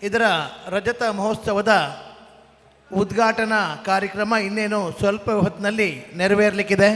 ಇದರ ರಜತ ಮಹೋತ್ಸವದ ಉದ್ಘಾಟನಾ ಕಾರ್ಯಕ್ರಮ ಇನ್ನೇನು ಸ್ವಲ್ಪ ಹೊತ್ತಿನಲ್ಲಿ ನೆರವೇರಲಿಕ್ಕಿದೆ.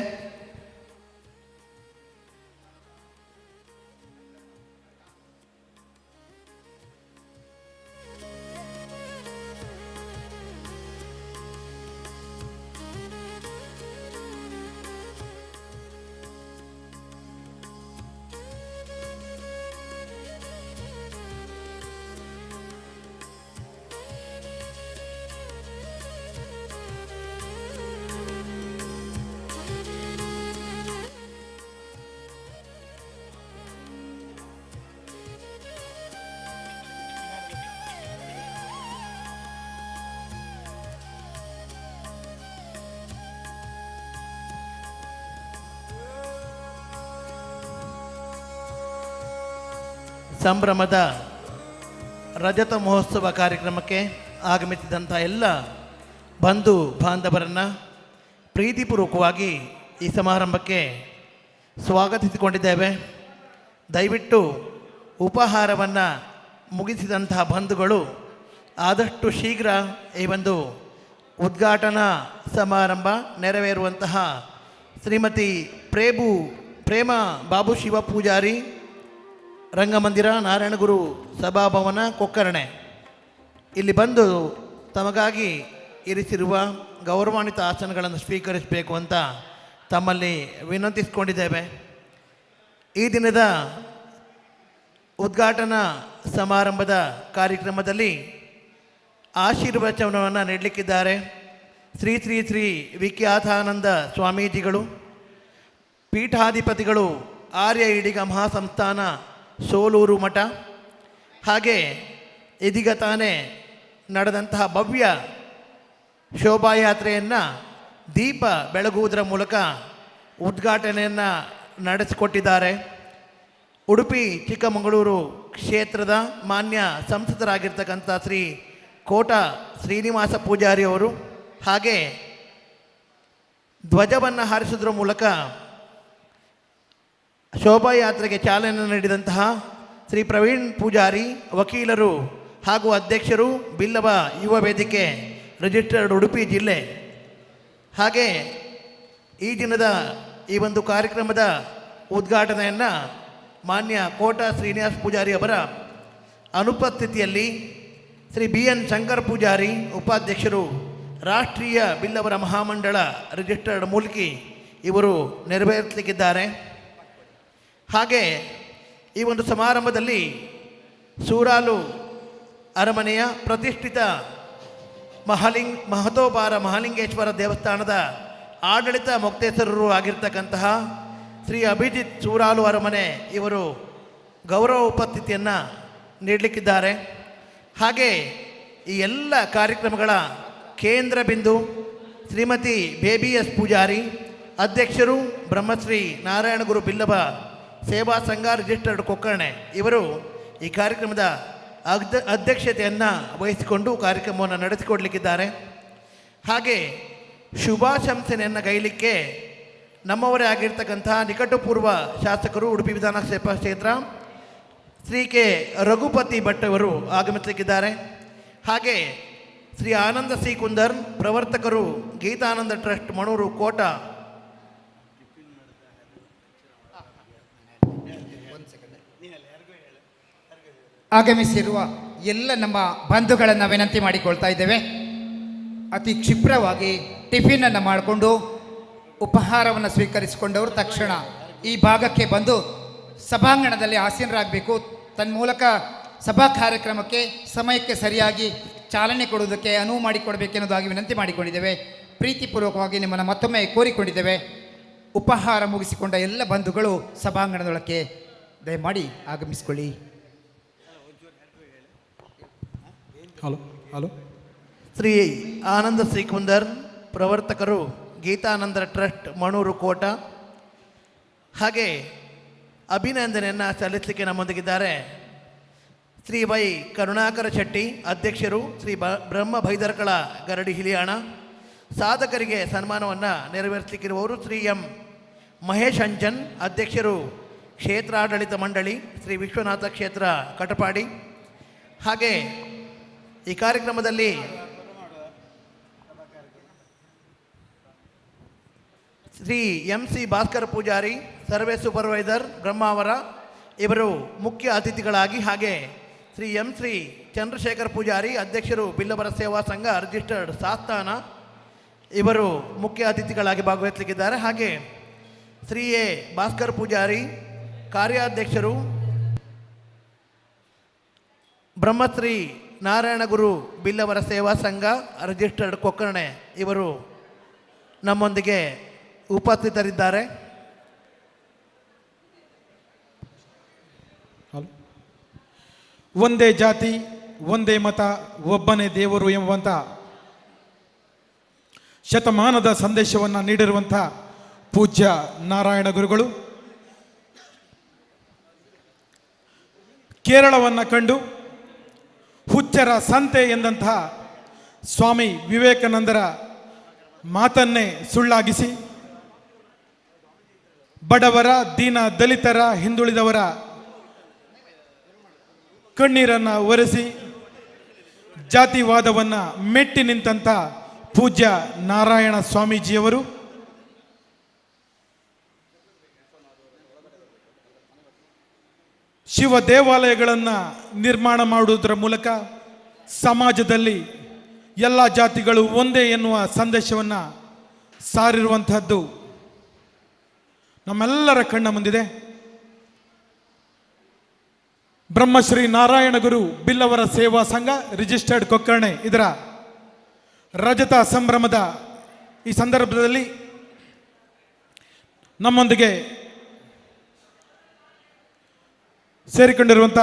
ಸಂಭ್ರಮದ ರಜತ ಮಹೋತ್ಸವ ಕಾರ್ಯಕ್ರಮಕ್ಕೆ ಆಗಮಿಸಿದಂಥ ಎಲ್ಲ ಬಂಧು ಬಾಂಧವರನ್ನು ಪ್ರೀತಿಪೂರ್ವಕವಾಗಿ ಈ ಸಮಾರಂಭಕ್ಕೆ ಸ್ವಾಗತಿಸಿಕೊಂಡಿದ್ದೇವೆ. ದಯವಿಟ್ಟು ಉಪಹಾರವನ್ನು ಮುಗಿಸಿದಂತಹ ಬಂಧುಗಳು ಆದಷ್ಟು ಶೀಘ್ರ ಈ ಒಂದು ಉದ್ಘಾಟನಾ ಸಮಾರಂಭ ನೆರವೇರುವಂತಹ ಶ್ರೀಮತಿ ಪ್ರೇಮ ಬಾಬು ಶಿವ ಪೂಜಾರಿ, ರಂಗಮಂದಿರ, ನಾರಾಯಣಗುರು ಸಭಾಭವನ, ಕೊಕ್ಕರಣೆ, ಇಲ್ಲಿ ಬಂದು ತಮಗಾಗಿ ಇರಿಸಿರುವ ಗೌರವಾನ್ವಿತ ಆಸನಗಳನ್ನು ಸ್ವೀಕರಿಸಬೇಕು ಅಂತ ತಮ್ಮಲ್ಲಿ ವಿನಂತಿಸಿಕೊಂಡಿದ್ದೇವೆ. ಈ ದಿನದ ಉದ್ಘಾಟನಾ ಸಮಾರಂಭದ ಕಾರ್ಯಕ್ರಮದಲ್ಲಿ ಆಶೀರ್ವಚನವನ್ನು ನೀಡಲಿಕ್ಕಿದ್ದಾರೆ ಶ್ರೀ ಶ್ರೀ ಶ್ರೀ ವಿಖ್ಯಾತಾನಂದ ಸ್ವಾಮೀಜಿಗಳು, ಪೀಠಾಧಿಪತಿಗಳು, ಆರ್ಯ ಈಡಿಗ ಮಹಾಸಂಸ್ಥಾನ ಸೋಲೂರು ಮಠ. ಹಾಗೆ ಇದೀಗ ತಾನೇ ನಡೆದಂತಹ ಭವ್ಯ ಶೋಭಾಯಾತ್ರೆಯನ್ನು ದೀಪ ಬೆಳಗುವುದರ ಮೂಲಕ ಉದ್ಘಾಟನೆಯನ್ನು ನಡೆಸಿಕೊಟ್ಟಿದ್ದಾರೆ. ಉಡುಪಿ ಚಿಕ್ಕಮಗಳೂರು ಕ್ಷೇತ್ರದ ಮಾನ್ಯ ಸಂಸದರಾಗಿರ್ತಕ್ಕಂಥ ಶ್ರೀ ಕೋಟ ಶ್ರೀನಿವಾಸ ಪೂಜಾರಿ ಅವರು, ಹಾಗೆ ಧ್ವಜವನ್ನು ಹಾರಿಸುವುದರ ಮೂಲಕ ಶೋಭಾಯಾತ್ರೆಗೆ ಚಾಲನೆ ನೀಡಿದಂತಹ ಶ್ರೀ ಪ್ರವೀಣ್ ಪೂಜಾರಿ, ವಕೀಲರು ಹಾಗೂ ಅಧ್ಯಕ್ಷರು, ಬಿಲ್ಲವ ಯುವ ವೇದಿಕೆ ರಿಜಿಸ್ಟರ್ಡ್ ಉಡುಪಿ ಜಿಲ್ಲೆ. ಹಾಗೆ ಈ ದಿನದ ಈ ಒಂದು ಕಾರ್ಯಕ್ರಮದ ಉದ್ಘಾಟನೆಯನ್ನು ಮಾನ್ಯ ಕೋಟ ಶ್ರೀನಿವಾಸ ಪೂಜಾರಿ ಅವರ ಅನುಪಸ್ಥಿತಿಯಲ್ಲಿ ಶ್ರೀ BN ಶಂಕರ್ ಪೂಜಾರಿ, ಉಪಾಧ್ಯಕ್ಷರು, ರಾಷ್ಟ್ರೀಯ ಬಿಲ್ಲವರ ಮಹಾಮಂಡಳ ರಿಜಿಸ್ಟರ್ಡ್ ಮೂಲ್ಕಿ, ಇವರು ನೆರವೇರಿಸಲಿಕ್ಕಿದ್ದಾರೆ. ಹಾಗೆ ಈ ಒಂದು ಸಮಾರಂಭದಲ್ಲಿ ಸೂರಾಲು ಅರಮನೆಯ ಪ್ರತಿಷ್ಠಿತ ಮಹತೋಬಾರ ಮಹಾಲಿಂಗೇಶ್ವರ ದೇವಸ್ಥಾನದ ಆಡಳಿತ ಮೊಕ್ತೇಸರರು ಆಗಿರ್ತಕ್ಕಂತಹ ಶ್ರೀ ಅಭಿಜಿತ್ ಸೂರಾಲು ಅರಮನೆ, ಇವರು ಗೌರವ ಉಪಸ್ಥಿತಿಯನ್ನು ನೀಡಲಿಕ್ಕಿದ್ದಾರೆ. ಹಾಗೆ ಈ ಎಲ್ಲ ಕಾರ್ಯಕ್ರಮಗಳ ಕೇಂದ್ರ ಬಿಂದು ಶ್ರೀಮತಿ ಬೇಬಿ ಎಸ್ ಪೂಜಾರಿ, ಅಧ್ಯಕ್ಷರು, ಬ್ರಹ್ಮಶ್ರೀ ನಾರಾಯಣಗುರು ಬಿಲ್ಲವ ಸೇವಾ ಸಂಘ ರಿಜಿಸ್ಟರ್ಡ್ ಕೊಕ್ಕರಣೆ, ಇವರು ಈ ಕಾರ್ಯಕ್ರಮದ ಅಧ್ಯಕ್ಷತೆಯನ್ನು ವಹಿಸಿಕೊಂಡು ಕಾರ್ಯಕ್ರಮವನ್ನು ನಡೆಸಿಕೊಡಲಿಕ್ಕಿದ್ದಾರೆ. ಹಾಗೆ ಶುಭಾಶಂಸನೆಯನ್ನು ಗೈಲಿಕ್ಕೆ ನಮ್ಮವರೇ ಆಗಿರ್ತಕ್ಕಂಥ ನಿಕಟಪೂರ್ವ ಶಾಸಕರು, ಉಡುಪಿ ವಿಧಾನಸಭಾ ಕ್ಷೇತ್ರ ಶ್ರೀ ಕೆ ರಘುಪತಿ ಭಟ್ ಅವರು ಆಗಮಿಸಲಿಕ್ಕಿದ್ದಾರೆ. ಹಾಗೆ ಶ್ರೀ ಆನಂದ ಸಿ ಕುಂದರ್, ಪ್ರವರ್ತಕರು, ಗೀತಾನಂದ ಟ್ರಸ್ಟ್, ಮಣೂರು, ಕೋಟ. ಆಗಮಿಸಿರುವ ಎಲ್ಲ ನಮ್ಮ ಬಂಧುಗಳನ್ನು ವಿನಂತಿ ಮಾಡಿಕೊಳ್ತಾ ಇದ್ದೇವೆ, ಅತಿ ಕ್ಷಿಪ್ರವಾಗಿ ಟಿಫಿನನ್ನು ಮಾಡಿಕೊಂಡು ಉಪಹಾರವನ್ನು ಸ್ವೀಕರಿಸಿಕೊಂಡವರು ತಕ್ಷಣ ಈ ಭಾಗಕ್ಕೆ ಬಂದು ಸಭಾಂಗಣದಲ್ಲಿ ಆಸೀನರಾಗಬೇಕು. ತನ್ಮೂಲಕ ಸಭಾ ಕಾರ್ಯಕ್ರಮಕ್ಕೆ ಸಮಯಕ್ಕೆ ಸರಿಯಾಗಿ ಚಾಲನೆ ಕೊಡುವುದಕ್ಕೆ ಅನುವು ಮಾಡಿಕೊಡಬೇಕೆನ್ನುವುದಾಗಿ ವಿನಂತಿ ಮಾಡಿಕೊಂಡಿದ್ದೇವೆ. ಪ್ರೀತಿಪೂರ್ವಕವಾಗಿ ನಿಮ್ಮನ್ನು ಮತ್ತೊಮ್ಮೆ ಕೋರಿಕೊಂಡಿದ್ದೇವೆ. ಉಪಹಾರ ಮುಗಿಸಿಕೊಂಡ ಎಲ್ಲ ಬಂಧುಗಳು ಸಭಾಂಗಣದೊಳಕ್ಕೆ ದಯಮಾಡಿ ಆಗಮಿಸಿಕೊಳ್ಳಿ. ಹಲೋ ಶ್ರೀ ಆನಂದ ಸಿ ಕುಂದರ್, ಪ್ರವರ್ತಕರು, ಗೀತಾನಂದ ಟ್ರಸ್ಟ್, ಮಣೂರು, ಕೋಟ. ಹಾಗೆ ಅಭಿನಂದನೆಯನ್ನು ಸಲ್ಲಿಸಲಿಕ್ಕೆ ನಮ್ಮೊಂದಿಗಿದ್ದಾರೆ ಶ್ರೀ ವೈ ಕರುಣಾಕರ ಶೆಟ್ಟಿ, ಅಧ್ಯಕ್ಷರು, ಶ್ರೀ ಬ್ರಹ್ಮ ಭೈದರ್ಕಳ ಗರಡಿ ಹಿಲಿಯಾಣ. ಸಾಧಕರಿಗೆ ಸನ್ಮಾನವನ್ನು ನೆರವೇರಿಸಲಿಕ್ಕಿರುವವರು ಶ್ರೀ ಎಂ ಮಹೇಶ್ ಅಂಜನ್, ಅಧ್ಯಕ್ಷರು, ಕ್ಷೇತ್ರಾಡಳಿತ ಮಂಡಳಿ, ಶ್ರೀ ವಿಶ್ವನಾಥ ಕ್ಷೇತ್ರ ಕಟಪಾಡಿ. ಹಾಗೆ ಈ ಕಾರ್ಯಕ್ರಮದಲ್ಲಿ Shri MC Bhaskar Poojary, survey supervisor Brahmavar ಇವರು ಮುಖ್ಯ ಅತಿಥಿಗಳಾಗಿ, ಹಾಗೆ ಶ್ರೀ ಶ್ರೀ ಚಂದ್ರಶೇಖರ್ ಪೂಜಾರಿ, ಅಧ್ಯಕ್ಷರು ಬಿಲ್ಲವರ ಸೇವಾ ಸಂಘ ರಿಜಿಸ್ಟರ್ಡ್ ಸಾಸ್ತಾನ, ಇವರು ಮುಖ್ಯ ಅತಿಥಿಗಳಾಗಿ ಭಾಗವಹಿಸಲಿಕ್ಕಿದ್ದಾರೆ. ಹಾಗೆ ಶ್ರೀ ಭಾಸ್ಕರ್ ಪೂಜಾರಿ, ಕಾರ್ಯಾಧ್ಯಕ್ಷರು ಬ್ರಹ್ಮಶ್ರೀ ನಾರಾಯಣಗುರು ಬಿಲ್ಲವರ ಸೇವಾ ಸಂಘ ರಿಜಿಸ್ಟರ್ಡ್ ಕೊಕ್ಕರ್ಣೆ, ಇವರು ನಮ್ಮೊಂದಿಗೆ ಉಪಸ್ಥಿತರಿದ್ದಾರೆ. ಒಂದೇ ಜಾತಿ ಒಂದೇ ಮತ ಒಬ್ಬನೇ ದೇವರು ಎಂಬುವಂಥ ಶತಮಾನದ ಸಂದೇಶವನ್ನು ನೀಡಿರುವಂಥ ಪೂಜ್ಯ ನಾರಾಯಣ ಗುರುಗಳು ಕೇರಳವನ್ನು ಕಂಡು ಹುಚ್ಚರ ಸಂತೆ ಎಂದಂತಹ ಸ್ವಾಮಿ ವಿವೇಕಾನಂದರ ಮಾತನ್ನೇ ಸುಳ್ಳಾಗಿಸಿ ಬಡವರ, ದೀನ ದಲಿತರ, ಹಿಂದುಳಿದವರ ಕಣ್ಣೀರನ್ನು ಒರೆಸಿ ಜಾತಿವಾದವನ್ನು ಮೆಟ್ಟಿ ನಿಂತಹ ಪೂಜ್ಯ ನಾರಾಯಣ ಸ್ವಾಮೀಜಿಯವರು ಶಿವ ದೇವಾಲಯಗಳನ್ನು ನಿರ್ಮಾಣ ಮಾಡುವುದರ ಮೂಲಕ ಸಮಾಜದಲ್ಲಿ ಎಲ್ಲ ಜಾತಿಗಳು ಒಂದೇ ಎನ್ನುವ ಸಂದೇಶವನ್ನು ಸಾರಿರುವಂತಹದ್ದು ನಮ್ಮೆಲ್ಲರ ಕಣ್ಣ ಮುಂದಿದೆ. ಬ್ರಹ್ಮಶ್ರೀ ನಾರಾಯಣ ಗುರು ಬಿಲ್ಲವರ ಸೇವಾ ಸಂಘ ರಿಜಿಸ್ಟರ್ಡ್ ಕೊಕ್ಕರ್ಣೆ ಇದರ ರಜತ ಸಂಭ್ರಮದ ಈ ಸಂದರ್ಭದಲ್ಲಿ ನಮ್ಮೊಂದಿಗೆ ಸೇರಿಕೊಂಡಿರುವಂಥ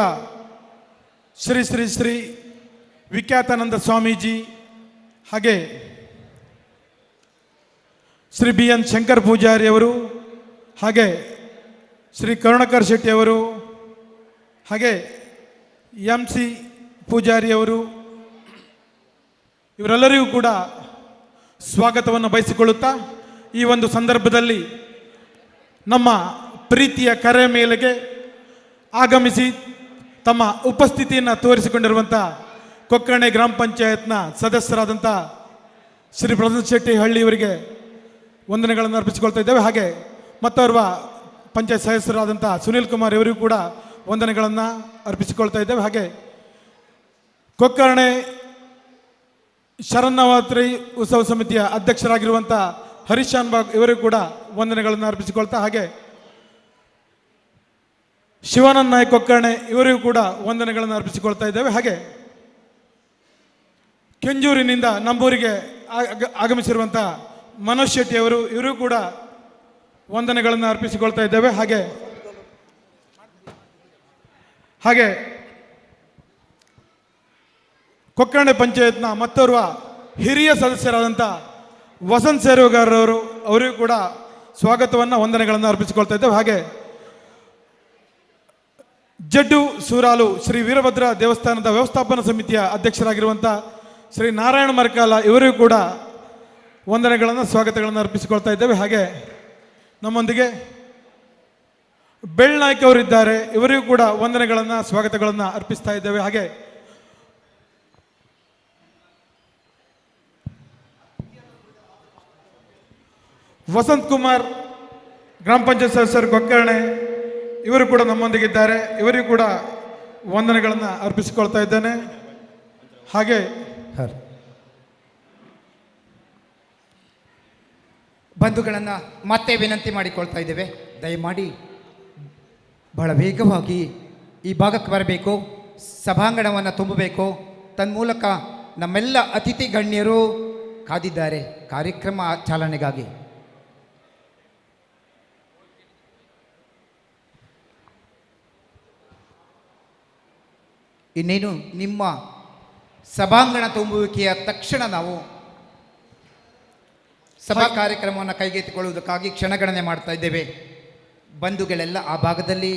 ಶ್ರೀ ಶ್ರೀ ಶ್ರೀ ವಿಖ್ಯಾತಾನಂದ ಸ್ವಾಮೀಜಿ, ಹಾಗೆ ಶ್ರೀ BN ಶಂಕರ್ ಪೂಜಾರಿ ಅವರು, ಹಾಗೆ ಶ್ರೀ ಕರುಣಾಕರ್ ಶೆಟ್ಟಿ ಅವರು, ಹಾಗೆ MC ಪೂಜಾರಿಯವರು, ಇವರೆಲ್ಲರಿಗೂ ಕೂಡ ಸ್ವಾಗತವನ್ನು ಬಯಸಿಕೊಳ್ಳುತ್ತಾ ಈ ಒಂದು ಸಂದರ್ಭದಲ್ಲಿ ನಮ್ಮ ಪ್ರೀತಿಯ ಕರೆ ಮೇಲೆಗೆ ಆಗಮಿಸಿ ತಮ್ಮ ಉಪಸ್ಥಿತಿಯನ್ನು ತೋರಿಸಿಕೊಂಡಿರುವಂಥ ಕೊಕ್ಕರ್ಣೆ ಗ್ರಾಮ ಪಂಚಾಯತ್ನ ಸದಸ್ಯರಾದಂಥ ಶ್ರೀ ಪ್ರಸನ್ನ ಶೆಟ್ಟಿ ಹಳ್ಳಿ ಇವರಿಗೆ ವಂದನೆಗಳನ್ನು ಅರ್ಪಿಸಿಕೊಳ್ತಾ ಇದ್ದೇವೆ. ಹಾಗೆ ಮತ್ತೋರ್ವ ಪಂಚಾಯತ್ ಸದಸ್ಯರಾದಂಥ ಸುನೀಲ್ ಕುಮಾರ್ ಇವರಿಗೂ ಕೂಡ ವಂದನೆಗಳನ್ನು ಅರ್ಪಿಸಿಕೊಳ್ತಾ ಇದ್ದೇವೆ. ಹಾಗೆ ಕೊಕ್ಕರ್ಣೆ ಶರನ್ನವರಾತ್ರಿ ಉತ್ಸವ ಸಮಿತಿಯ ಅಧ್ಯಕ್ಷರಾಗಿರುವಂಥ ಹರೀಶಾನ್ ಬಾಗ್ ಇವರಿಗೂ ಕೂಡ ವಂದನೆಗಳನ್ನು ಅರ್ಪಿಸಿಕೊಳ್ತಾ, ಹಾಗೆ ಶಿವಾನಂದ ನಾಯಕ್ ಕೊಕ್ಕರ್ಣೆ ಇವರಿಗೂ ಕೂಡ ವಂದನೆಗಳನ್ನು ಅರ್ಪಿಸಿಕೊಳ್ತಾ ಇದ್ದೇವೆ. ಹಾಗೆ ಕೆಂಜೂರಿನಿಂದ ನಮ್ಮೂರಿಗೆ ಆಗಮಿಸಿರುವಂಥ ಮನೋಜ್ ಶೆಟ್ಟಿ ಅವರು, ಇವರು ಕೂಡ ವಂದನೆಗಳನ್ನು ಅರ್ಪಿಸಿಕೊಳ್ತಾ ಇದ್ದೇವೆ. ಹಾಗೆ ಕೊಕ್ಕರ್ಣೆ ಪಂಚಾಯತ್ನ ಮತ್ತೋರ್ವ ಹಿರಿಯ ಸದಸ್ಯರಾದಂಥ ವಸಂತ್ ಸೇರುಗಾರರವರು, ಅವರಿಗೂ ಕೂಡ ಸ್ವಾಗತವನ್ನು ವಂದನೆಗಳನ್ನು ಅರ್ಪಿಸಿಕೊಳ್ತಾ ಇದ್ದೇವೆ. ಹಾಗೆ ಜಡ್ಡು ಸೂರಾಲು ಶ್ರೀ ವೀರಭದ್ರ ದೇವಸ್ಥಾನದ ವ್ಯವಸ್ಥಾಪನಾ ಸಮಿತಿಯ ಅಧ್ಯಕ್ಷರಾಗಿರುವಂಥ ಶ್ರೀ ನಾರಾಯಣ ಮರ್ಕಾಲ ಇವರಿಗೂ ಕೂಡ ವಂದನೆಗಳನ್ನು ಸ್ವಾಗತಗಳನ್ನು ಅರ್ಪಿಸಿಕೊಳ್ತಾ ಇದ್ದೇವೆ. ಹಾಗೆ ನಮ್ಮೊಂದಿಗೆ ಬೆಳ್ನಾಯ್ಕ ಅವರಿದ್ದಾರೆ, ಇವರಿಗೂ ಕೂಡ ವಂದನೆಗಳನ್ನು ಸ್ವಾಗತಗಳನ್ನು ಅರ್ಪಿಸ್ತಾ ಇದ್ದೇವೆ. ಹಾಗೆ ವಸಂತ್ ಕುಮಾರ್ ಗ್ರಾಮ ಪಂಚಾಯತ್ ಸದಸ್ಯರು ಕೊಕ್ಕರ್ಣೆ, ಇವರು ಕೂಡ ನಮ್ಮೊಂದಿಗಿದ್ದಾರೆ, ಇವರಿಗೂ ಕೂಡ ವಂದನೆಗಳನ್ನು ಅರ್ಪಿಸಿಕೊಳ್ತಾ ಇದ್ದೇನೆ. ಹಾಗೆ ಬಂಧುಗಳನ್ನು ಮತ್ತೆ ವಿನಂತಿ ಮಾಡಿಕೊಳ್ತಾ ಇದ್ದೇವೆ, ದಯಮಾಡಿ ಬಹಳ ವೇಗವಾಗಿ ಈ ಭಾಗಕ್ಕೆ ಬರಬೇಕು, ಸಭಾಂಗಣವನ್ನು ತುಂಬಬೇಕು. ತನ್ಮೂಲಕ ನಮ್ಮೆಲ್ಲ ಅತಿಥಿ ಗಣ್ಯರು ಕಾದಿದ್ದಾರೆ ಕಾರ್ಯಕ್ರಮ ಚಾಲನೆಗಾಗಿ. ಇನ್ನೇನು ನಿಮ್ಮ ಸಭಾಂಗಣ ತುಂಬುವಿಕೆಯ ತಕ್ಷಣ ನಾವು ಸಭಾ ಕಾರ್ಯಕ್ರಮವನ್ನು ಕೈಗೆತ್ತಿಕೊಳ್ಳುವುದಕ್ಕಾಗಿ ಕ್ಷಣಗಣನೆ ಮಾಡ್ತಾ ಇದ್ದೇವೆ. ಬಂಧುಗಳೆಲ್ಲ ಆ ಭಾಗದಲ್ಲಿ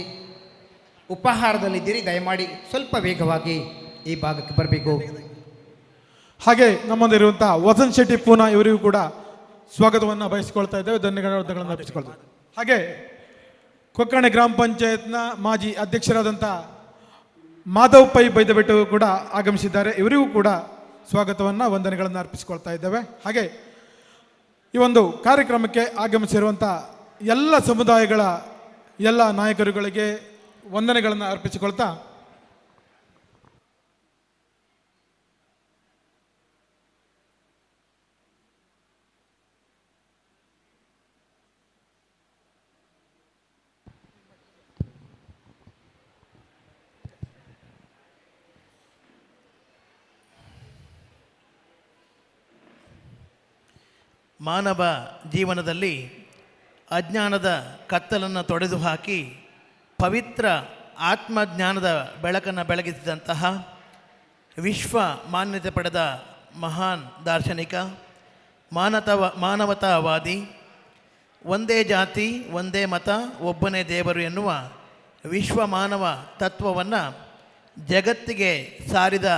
ಉಪಹಾರದಲ್ಲಿದ್ದೀರಿ, ದಯಮಾಡಿ ಸ್ವಲ್ಪ ವೇಗವಾಗಿ ಈ ಭಾಗಕ್ಕೆ ಬರಬೇಕು. ಹಾಗೆ ನಮ್ಮಲ್ಲಿರುವಂಥ ವಸಂತ್ ಶೆಟ್ಟಿ ಪೂನಾ ಇವರಿಗೂ ಕೂಡ ಸ್ವಾಗತವನ್ನು ಬಯಸಿಕೊಳ್ತಾ ಇದ್ದೇವೆ, ಧನ್ಯವಾದಗಳನ್ನು ಅರ್ಪಿಸಿಕೊಳ್ತೇವೆ. ಹಾಗೆ ಕೊಕ್ಕರ್ಣೆ ಗ್ರಾಮ ಪಂಚಾಯತ್ನ ಮಾಜಿ ಅಧ್ಯಕ್ಷರಾದಂಥ ಮಾಧವ್ ಪೈ ಬೈದಬೆಟ್ಟು ಕೂಡ ಆಗಮಿಸಿದ್ದಾರೆ. ಇವರಿಗೂ ಕೂಡ ಸ್ವಾಗತವನ್ನು ವಂದನೆಗಳನ್ನು ಅರ್ಪಿಸಿಕೊಳ್ತಾ ಇದ್ದೇವೆ. ಹಾಗೆ ಈ ಒಂದು ಕಾರ್ಯಕ್ರಮಕ್ಕೆ ಆಗಮಿಸಿರುವಂಥ ಎಲ್ಲ ಸಮುದಾಯಗಳ ಎಲ್ಲ ನಾಯಕರುಗಳಿಗೆ ವಂದನೆಗಳನ್ನು ಅರ್ಪಿಸಿಕೊಳ್ತಾ ಮಾನವ ಜೀವನದಲ್ಲಿ ಅಜ್ಞಾನದ ಕತ್ತಲನ್ನು ತೊಡೆದು ಹಾಕಿ ಪವಿತ್ರ ಆತ್ಮಜ್ಞಾನದ ಬೆಳಕನ್ನು ಬೆಳಗಿಸಿದಂತಹ ವಿಶ್ವ ಮಾನ್ಯತೆ ಪಡೆದ ಮಹಾನ್ ದಾರ್ಶನಿಕ, ಮಾನವತಾವಾದಿ, ಒಂದೇ ಜಾತಿ ಒಂದೇ ಮತ ಒಬ್ಬನೇ ದೇವರು ಎನ್ನುವ ವಿಶ್ವ ಮಾನವ ತತ್ವವನ್ನು ಜಗತ್ತಿಗೆ ಸಾರಿದ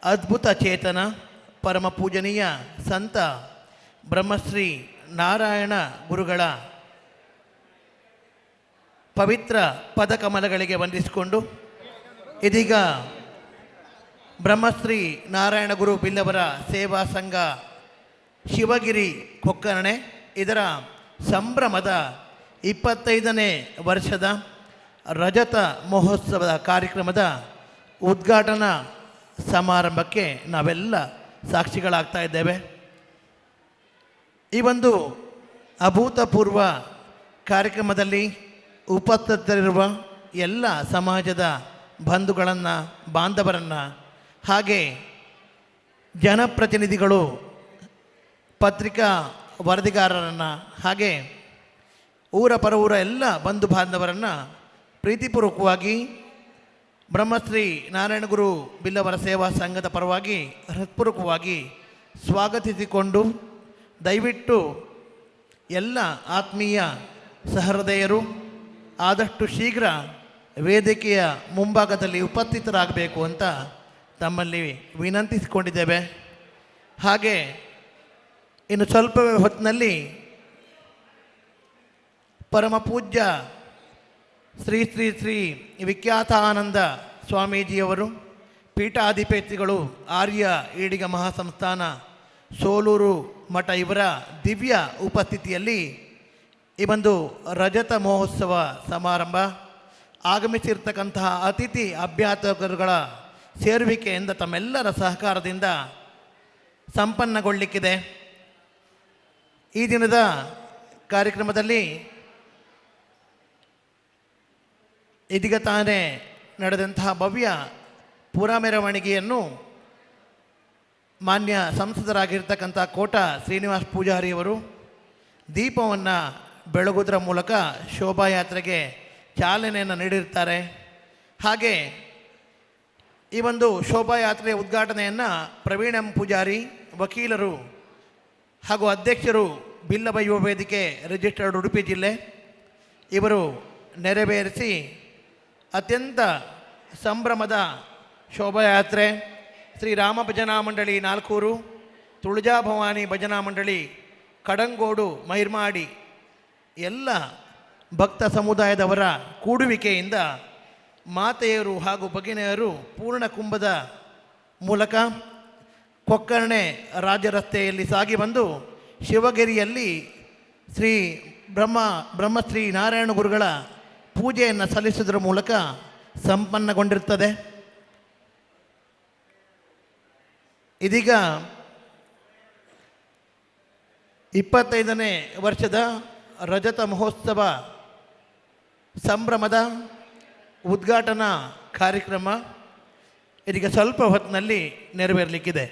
ಅದ್ಭುತ ಚೇತನ, ಪರಮ ಪೂಜನೀಯ ಸಂತ ಬ್ರಹ್ಮಶ್ರೀ ನಾರಾಯಣ ಗುರುಗಳ ಪವಿತ್ರ ಪದಕಮಲಗಳಿಗೆ ವಂದಿಸಿಕೊಂಡು ಇದೀಗ ಬ್ರಹ್ಮಶ್ರೀ ನಾರಾಯಣ ಗುರು ಬಿಲ್ಲವರ ಸೇವಾ ಸಂಘ ಶಿವಗಿರಿ ಕೊಕ್ಕರ್ಣೆ ಇದರ ಸಂಭ್ರಮದ 25ನೇ ವರ್ಷದ ರಜತ ಮಹೋತ್ಸವದ ಕಾರ್ಯಕ್ರಮದ ಉದ್ಘಾಟನಾ ಸಮಾರಂಭಕ್ಕೆ ನಾವೆಲ್ಲ ಸಾಕ್ಷಿಗಳಾಗ್ತಾ ಇದ್ದೇವೆ. ಈ ಒಂದು ಅಭೂತಪೂರ್ವ ಕಾರ್ಯಕ್ರಮದಲ್ಲಿ ಉಪಸ್ಥಿತರಿರುವ ಎಲ್ಲ ಸಮಾಜದ ಬಂಧುಗಳನ್ನು, ಬಾಂಧವರನ್ನು, ಹಾಗೆ ಜನಪ್ರತಿನಿಧಿಗಳು, ಪತ್ರಿಕಾ ವರದಿಗಾರರನ್ನು, ಹಾಗೆ ಊರ ಪರವೂರ ಎಲ್ಲ ಬಂಧು ಬಾಂಧವರನ್ನು ಪ್ರೀತಿಪೂರ್ವಕವಾಗಿ ಬ್ರಹ್ಮಶ್ರೀ ನಾರಾಯಣಗುರು ಬಿಲ್ಲವರ ಸೇವಾ ಸಂಘದ ಪರವಾಗಿ ಹೃತ್ಪೂರ್ವಕವಾಗಿ ಸ್ವಾಗತಿಸಿಕೊಂಡು ದಯವಿಟ್ಟು ಎಲ್ಲ ಆತ್ಮೀಯ ಸಹೃದಯರು ಆದಷ್ಟು ಶೀಘ್ರ ವೇದಿಕೆಯ ಮುಂಭಾಗದಲ್ಲಿ ಉಪಸ್ಥಿತರಾಗಬೇಕು ಅಂತ ತಮ್ಮಲ್ಲಿ ವಿನಂತಿಸಿಕೊಂಡಿದ್ದೇವೆ. ಹಾಗೆ ಇನ್ನು ಸ್ವಲ್ಪವೇ ಹೊತ್ತಿನಲ್ಲಿ ಪರಮ ಪೂಜ್ಯ ಶ್ರೀ ಶ್ರೀ ಶ್ರೀ ವಿಖ್ಯಾತಾನಂದ ಸ್ವಾಮೀಜಿಯವರು, ಪೀಠಾಧಿಪತಿಗಳು, ಆರ್ಯ ಈಡಿಗ ಮಹಾಸಂಸ್ಥಾನ ಸೋಲೂರು ಮಠ ಇವರ ದಿವ್ಯ ಉಪಸ್ಥಿತಿಯಲ್ಲಿ ಈ ಒಂದು ರಜತ ಮಹೋತ್ಸವ ಸಮಾರಂಭ ಆಗಮಿಸಿರ್ತಕ್ಕಂತಹ ಅತಿಥಿ ಅಭ್ಯಾಸಕರುಗಳ ಸೇರುವಿಕೆಯಿಂದ ತಮ್ಮೆಲ್ಲರ ಸಹಕಾರದಿಂದ ಸಂಪನ್ನಗೊಳ್ಳಿಕ್ಕಿದೆ. ಈ ದಿನದ ಕಾರ್ಯಕ್ರಮದಲ್ಲಿ ಇದೀಗ ತಾನೇ ನಡೆದಂತಹ ಭವ್ಯ ಪುರ ಮೆರವಣಿಗೆಯನ್ನು ಮಾನ್ಯ ಸಂಸದರಾಗಿರ್ತಕ್ಕಂಥ ಕೋಟ ಶ್ರೀನಿವಾಸ ಪೂಜಾರಿಯವರು ದೀಪವನ್ನು ಬೆಳಗುವುದರ ಮೂಲಕ ಶೋಭಾಯಾತ್ರೆಗೆ ಚಾಲನೆಯನ್ನು ನೀಡಿರ್ತಾರೆ. ಹಾಗೆ ಈ ಒಂದು ಶೋಭಾಯಾತ್ರೆಯ ಉದ್ಘಾಟನೆಯನ್ನು ಪ್ರವೀಣ್ ಎಂ ಪೂಜಾರಿ, ವಕೀಲರು ಹಾಗೂ ಅಧ್ಯಕ್ಷರು, ಬಿಲ್ಲಬ ವೇದಿಕೆ ರಿಜಿಸ್ಟರ್ಡ್ ಉಡುಪಿ ಜಿಲ್ಲೆ ಇವರು ನೆರವೇರಿಸಿ ಅತ್ಯಂತ ಸಂಭ್ರಮದ ಶೋಭಾಯಾತ್ರೆ ಶ್ರೀರಾಮ ಭಜನಾ ಮಂಡಳಿ ನಾಲ್ಕೂರು, ತುಳಜಾ ಭವಾನಿ ಭಜನಾ ಮಂಡಳಿ ಕಡಂಗೋಡು, ಮೈರ್ಮಾಡಿ ಎಲ್ಲ ಭಕ್ತ ಸಮುದಾಯದವರ ಕೂಡುವಿಕೆಯಿಂದ ಮಾತೆಯರು ಹಾಗೂ ಭಗಿನಿಯರು ಪೂರ್ಣ ಕುಂಭದ ಮೂಲಕ ಕೊಕ್ಕರ್ಣೆ ರಾಜ್ಯ ರಸ್ತೆಯಲ್ಲಿ ಸಾಗಿ ಬಂದು ಶಿವಗಿರಿಯಲ್ಲಿ ಬ್ರಹ್ಮಶ್ರೀ ನಾರಾಯಣ ಗುರುಗಳ ಪೂಜೆಯನ್ನು ಸಲ್ಲಿಸುವುದರ ಮೂಲಕ ಸಂಪನ್ನಗೊಂಡಿರುತ್ತದೆ. ಇದೀಗ 25ನೇ ವರ್ಷದ ರಜತ ಮಹೋತ್ಸವ ಸಂಭ್ರಮದ ಉದ್ಘಾಟನಾ ಕಾರ್ಯಕ್ರಮ ಇದೀಗ ಸ್ವಲ್ಪ ಹೊತ್ತಿನಲ್ಲಿ ನೆರವೇರಲಿಕ್ಕಿದೆ.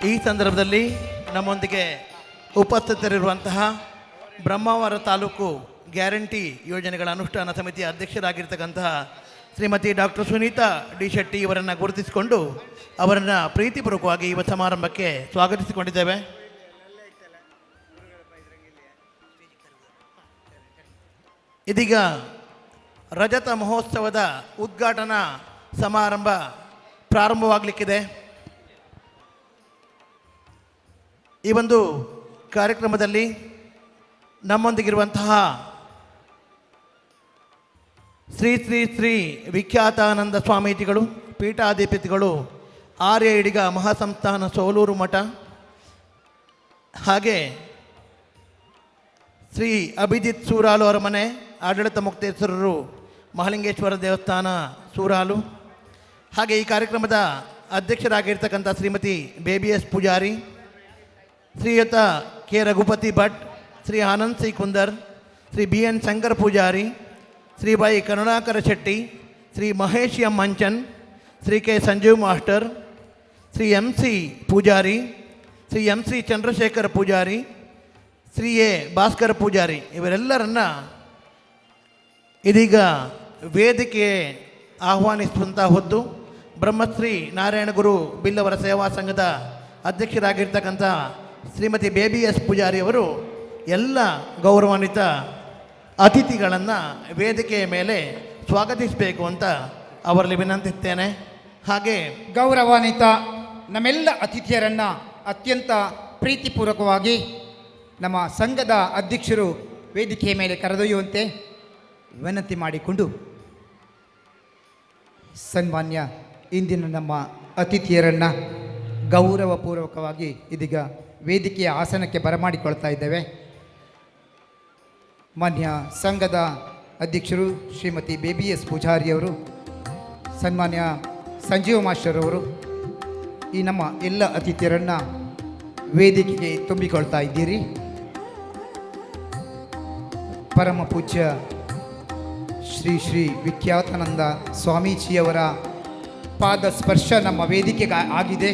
ಈ ಸಂದರ್ಭದಲ್ಲಿ ನಮ್ಮೊಂದಿಗೆ ಉಪಸ್ಥಿತರಿರುವಂತಹ ಬ್ರಹ್ಮಾವರ ತಾಲೂಕು ಗ್ಯಾರಂಟಿ ಯೋಜನೆಗಳ ಅನುಷ್ಠಾನ ಸಮಿತಿಯ ಅಧ್ಯಕ್ಷರಾಗಿರ್ತಕ್ಕಂತಹ ಶ್ರೀಮತಿ ಡಾಕ್ಟರ್ ಸುನೀತಾ ಡಿ ಶೆಟ್ಟಿ ಇವರನ್ನು ಗುರುತಿಸಿಕೊಂಡು ಅವರನ್ನು ಪ್ರೀತಿಪೂರ್ವಕವಾಗಿ ಈ ಸಮಾರಂಭಕ್ಕೆ ಸ್ವಾಗತಿಸಿಕೊಂಡಿದ್ದೇವೆ. ಇದೀಗ ರಜತ ಮಹೋತ್ಸವದ ಉದ್ಘಾಟನಾ ಸಮಾರಂಭ ಪ್ರಾರಂಭವಾಗಲಿಕ್ಕಿದೆ. ಈ ಒಂದು ಕಾರ್ಯಕ್ರಮದಲ್ಲಿ ನಮ್ಮೊಂದಿಗಿರುವಂತಹ ಶ್ರೀ ಶ್ರೀ ಶ್ರೀ ವಿಖ್ಯಾತಾನಂದ ಸ್ವಾಮೀಜಿಗಳು, ಪೀಠಾಧಿಪತಿಗಳು, ಆರ್ಯ ಇಡಿಗ ಮಹಾಸಂಸ್ಥಾನ ಸೋಲೂರು ಮಠ, ಹಾಗೆ ಶ್ರೀ ಅಭಿಜಿತ್ ಸೂರಾಲು ಅವರ ಮನೆ, ಆಡಳಿತ ಮುಕ್ತೇಶ್ವರರು, ಮಹಾಲಿಂಗೇಶ್ವರ ದೇವಸ್ಥಾನ ಸೂರಾಲು, ಹಾಗೆ ಈ ಕಾರ್ಯಕ್ರಮದ ಅಧ್ಯಕ್ಷರಾಗಿರ್ತಕ್ಕಂಥ Shrimati Baby S Poojary, Shriyuta K Raghupati Bhat, Shri Anand C Kundar, Shri B N Shankar Poojary, Shri Bai Karunakara Shetty, Shri Mahesh M Manchan, Shri K Sanjeev Master, Shri M C Poojary, Shri M C Chandrashekar Poojary, Shri A Bhaskar Poojary ಇವರೆಲ್ಲರನ್ನ ಇದೀಗ ವೇದಿಕೆ ಆಹ್ವಾನಿಸುವಂಥ ಹೊತ್ತು ಬ್ರಹ್ಮಶ್ರೀ ನಾರಾಯಣ ಗುರು ಬಿಲ್ಲವರ ಸೇವಾ ಸಂಘದ ಅಧ್ಯಕ್ಷರಾಗಿರ್ತಕ್ಕಂಥ ಶ್ರೀಮತಿ ಬೇಬಿ ಎಸ್ ಪೂಜಾರಿಯವರು ಎಲ್ಲ ಗೌರವಾನ್ವಿತ ಅತಿಥಿಗಳನ್ನು ವೇದಿಕೆಯ ಮೇಲೆ ಸ್ವಾಗತಿಸಬೇಕು ಅಂತ ಅವರಲ್ಲಿ ವಿನಂತಿಸ್ತೇನೆ. ಹಾಗೆ ಗೌರವಾನ್ವಿತ ನಮ್ಮೆಲ್ಲ ಅತಿಥಿಯರನ್ನು ಅತ್ಯಂತ ಪ್ರೀತಿಪೂರ್ವಕವಾಗಿ ನಮ್ಮ ಸಂಘದ ಅಧ್ಯಕ್ಷರು ವೇದಿಕೆಯ ಮೇಲೆ ಕರೆದೊಯ್ಯುವಂತೆ ವಿನಂತಿ ಮಾಡಿಕೊಂಡು, ಸನ್ಮಾನ್ಯ ಇಂದಿನ ನಮ್ಮ ಅತಿಥಿಯರನ್ನು ಗೌರವಪೂರ್ವಕವಾಗಿ ಇದೀಗ ವೇದಿಕೆಯ ಆಸನಕ್ಕೆ ಬರಮಾಡಿಕೊಳ್ತಾ ಇದ್ದೇವೆ. ಮಾನ್ಯ ಸಂಘದ ಅಧ್ಯಕ್ಷರು ಶ್ರೀಮತಿ ಬೇಬಿ ಎಸ್ ಪೂಜಾರಿಯವರು, ಸನ್ಮಾನ್ಯ ಸಂಜೀವ್ ಮಾಸ್ಟರ್ ಅವರು ಈ ನಮ್ಮ ಎಲ್ಲ ಅತಿಥಿಯರನ್ನು ವೇದಿಕೆಗೆ ತುಂಬಿಕೊಳ್ತಾ ಇದ್ದೀರಿ. ಪರಮ ಪೂಜ್ಯ ಶ್ರೀ ಶ್ರೀ ವಿಖ್ಯಾತಾನಂದ ಸ್ವಾಮೀಜಿಯವರ ಪಾದ ಸ್ಪರ್ಶ ನಮ್ಮ ವೇದಿಕೆಗೆ ಆಗಿದೆ.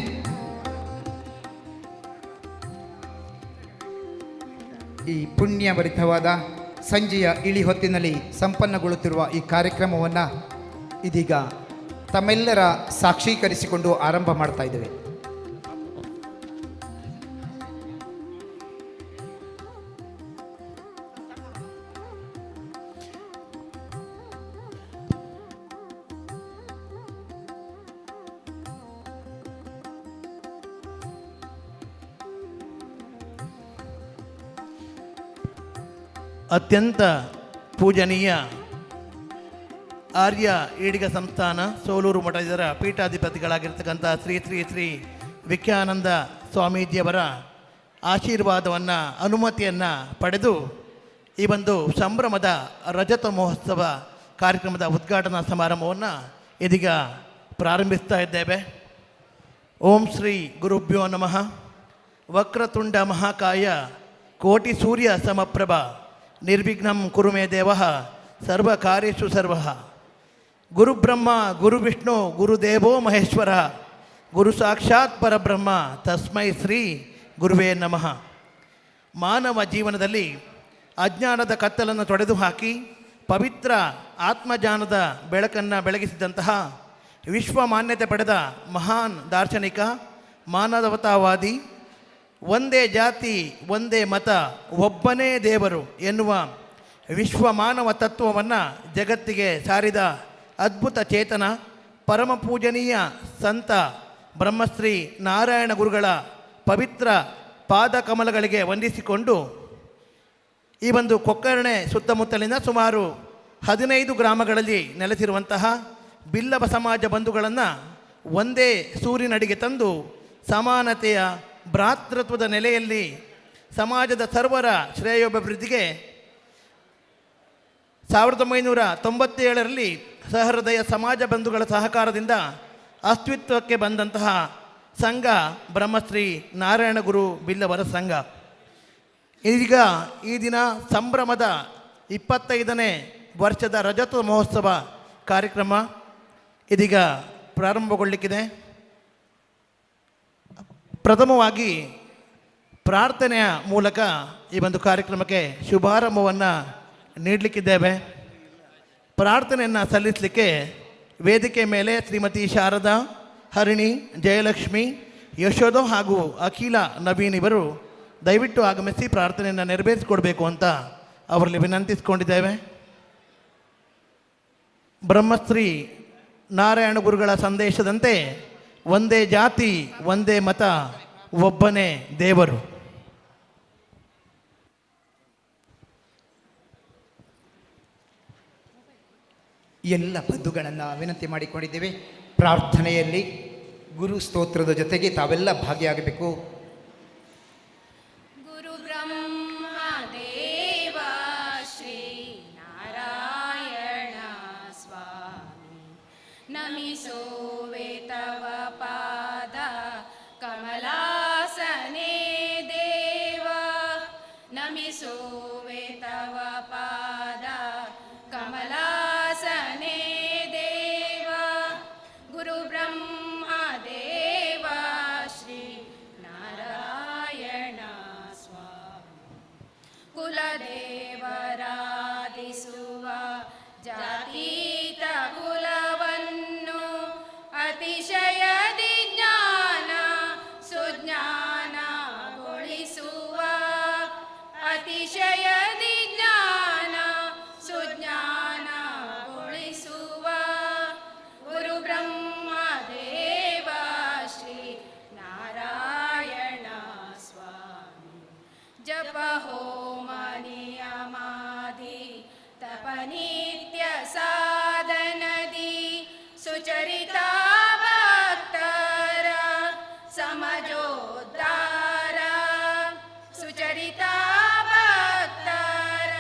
ಈ ಪುಣ್ಯಭರಿತವಾದ ಸಂಜೆಯ ಇಳಿ ಹೊತ್ತಿನಲ್ಲಿ ಸಂಪನ್ನಗೊಳ್ಳುತ್ತಿರುವ ಈ ಕಾರ್ಯಕ್ರಮವನ್ನು ಇದೀಗ ತಮ್ಮೆಲ್ಲರ ಸಾಕ್ಷೀಕರಿಸಿಕೊಂಡು ಆರಂಭ ಮಾಡ್ತಾ ಇದ್ದೇವೆ. ಅತ್ಯಂತ ಪೂಜನೀಯ ಆರ್ಯ ಈಡಿಗ ಸಂಸ್ಥಾನ ಸೋಲೂರು ಮಠ ಇದರ ಪೀಠಾಧಿಪತಿಗಳಾಗಿರ್ತಕ್ಕಂಥ ಶ್ರೀ ಶ್ರೀ ಶ್ರೀ ವಿಖ್ಯಾನಂದ ಸ್ವಾಮೀಜಿಯವರ ಆಶೀರ್ವಾದವನ್ನು, ಅನುಮತಿಯನ್ನು ಪಡೆದು ಈ ಒಂದು ಸಂಭ್ರಮದ ರಜತ ಮಹೋತ್ಸವ ಕಾರ್ಯಕ್ರಮದ ಉದ್ಘಾಟನಾ ಸಮಾರಂಭವನ್ನು ಇದೀಗ ಪ್ರಾರಂಭಿಸ್ತಾ ಇದ್ದೇವೆ. ಓಂ ಶ್ರೀ ಗುರುಭ್ಯೋ ನಮಃ. ವಕ್ರತುಂಡ ಮಹಾಕಾಯ ಕೋಟಿ ಸೂರ್ಯ ಸಮಪ್ರಭ ನಿರ್ವಿಘ್ನಂ ಕುರು ಮೇ ದೇವಃ ಸರ್ವಕಾರ್ಯೇಷು ಸರ್ವಃ. ಗುರುಬ್ರಹ್ಮ ಗುರುವಿಷ್ಣು ಗುರುದೇವೋ ಮಹೇಶ್ವರ ಗುರು ಸಾಕ್ಷಾತ್ ಪರಬ್ರಹ್ಮ ತಸ್ಮೈ ಶ್ರೀ ಗುರುವೇ ನಮಃ. ಮಾನವ ಜೀವನದಲ್ಲಿ ಅಜ್ಞಾನದ ಕತ್ತಲನ್ನು ತೊಡೆದು ಹಾಕಿ ಪವಿತ್ರ ಆತ್ಮಜ್ಞಾನದ ಬೆಳಕನ್ನು ಬೆಳಗಿಸಿದಂತಹ ವಿಶ್ವ ಮಾನ್ಯತೆ ಪಡೆದ ಮಹಾನ್ ದಾರ್ಶನಿಕ, ಮಾನವತಾವಾದಿ, ಒಂದೇ ಜಾತಿ ಒಂದೇ ಮತ ಒಬ್ಬನೇ ದೇವರು ಎನ್ನುವ ವಿಶ್ವ ಮಾನವ ತತ್ವವನ್ನು ಜಗತ್ತಿಗೆ ಸಾರಿದ ಅದ್ಭುತ ಚೇತನ, ಪರಮ ಪೂಜನೀಯ ಸಂತ ಬ್ರಹ್ಮಶ್ರೀ ನಾರಾಯಣ ಗುರುಗಳ ಪವಿತ್ರ ಪಾದಕಮಲಗಳಿಗೆ ವಂದಿಸಿಕೊಂಡು ಈ ಒಂದು ಕೊಕ್ಕರ್ಣೆ ಸುತ್ತಮುತ್ತಲಿನ ಸುಮಾರು 15 ಗ್ರಾಮಗಳಲ್ಲಿ ನೆಲೆಸಿರುವಂತಹ ಬಿಲ್ಲವ ಸಮಾಜ ಬಂಧುಗಳನ್ನು ಒಂದೇ ಸೂರಿನಡಿಗೆ ತಂದು ಸಮಾನತೆಯ ಭ್ರಾತೃತ್ವದ ನೆಲೆಯಲ್ಲಿ ಸಮಾಜದ ಸರ್ವರ ಶ್ರೇಯೋಭಿವೃದ್ಧಿಗೆ 1997ರಲ್ಲಿ ಸಹೃದಯ ಸಮಾಜ ಬಂಧುಗಳ ಸಹಕಾರದಿಂದ ಅಸ್ತಿತ್ವಕ್ಕೆ ಬಂದಂತಹ ಸಂಘ ಬ್ರಹ್ಮಶ್ರೀ ನಾರಾಯಣ ಗುರು ಬಿಲ್ಲವರ ಸಂಘ. ಈಗ ಈ ದಿನ ಸಂಭ್ರಮದ 25ನೇ ವರ್ಷದ ರಜತ ಮಹೋತ್ಸವ ಕಾರ್ಯಕ್ರಮ ಇದೀಗ ಪ್ರಾರಂಭಗೊಳ್ಳಲಿಕ್ಕಿದೆ. ಪ್ರಥಮವಾಗಿ ಪ್ರಾರ್ಥನೆಯ ಮೂಲಕ ಈ ಒಂದು ಕಾರ್ಯಕ್ರಮಕ್ಕೆ ಶುಭಾರಂಭವನ್ನು ನೀಡಲಿಕ್ಕಿದ್ದೇವೆ. ಪ್ರಾರ್ಥನೆಯನ್ನು ಸಲ್ಲಿಸಲಿಕ್ಕೆ ವೇದಿಕೆ ಮೇಲೆ ಶ್ರೀಮತಿ ಶಾರದಾ, ಹರಿಣಿ, ಜಯಲಕ್ಷ್ಮಿ, ಯಶೋಧ ಹಾಗೂ ಅಖಿಲ ನವೀನ್ ಇವರು ದಯವಿಟ್ಟು ಆಗಮಿಸಿ ಪ್ರಾರ್ಥನೆಯನ್ನು ನೆರವೇರಿಸಿಕೊಡ್ಬೇಕು ಅಂತ ಅವರಲ್ಲಿ ವಿನಂತಿಸಿಕೊಂಡಿದ್ದೇವೆ. ಬ್ರಹ್ಮಶ್ರೀ ನಾರಾಯಣ ಗುರುಗಳ ಸಂದೇಶದಂತೆ ಒಂದೇ ಜಾತಿ, ಒಂದೇ ಮತ, ಒಬ್ಬನೇ ದೇವರು. ಎಲ್ಲ ಬಂಧುಗಳನ್ನು ವಿನಂತಿ ಮಾಡಿಕೊಂಡಿದ್ದೇವೆ. ಪ್ರಾರ್ಥನೆಯಲ್ಲಿ ಗುರು ಸ್ತೋತ್ರದ ಜೊತೆಗೆ ತಾವೆಲ್ಲ ಭಾಗಿಯಾಗಬೇಕು. ಗುರು ಬ್ರಹ್ಮ ದೇವ ಶ್ರೀ ನಾರಾಯಣ ಸ್ವಾಮಿ, ನಮಿಸೋವೆ ತವ ಪಾದ ಕಮಲಾಸನೆ ದೇವ, ನಮಿಸೋವೆ ತವ ಪಾದ ಕಮಲಾಸನೆ ದೇವ. ಗುರು ಬ್ರಹ್ಮ ದೇವ ಶ್ರೀ ನಾರಾಯಣ ಸ್ವಾಮಿ, ಕುಲದೇವರಾಧಿಸುವ ಜಾತೀತ ಕುಲವನ್ನು ಅತಿಶಯದಿ ಜ್ಞಾನ ಸುಜ್ಞಾನಗೊಳಿಸುವ, ಅತಿಶಯದಿ ಜ್ಞಾನ ಸುಜ್ಞಾನಗೊಳಿಸುವ ಗುರು ಬ್ರಹ್ಮ ದೇವ ಶ್ರೀ ನಾರಾಯಣ ಸ್ವಾಮಿ. ಜಪ ಹೋಮ ನಿಯಮಾಧಿ ತಪನಿತ್ಯ ಸಾಧನದಿ ಸುಚರಿತ ಭಕ್ತರ ಸಮಜೋದ್ಧಾರ, ಸುಚರಿತ ಭಕ್ತರ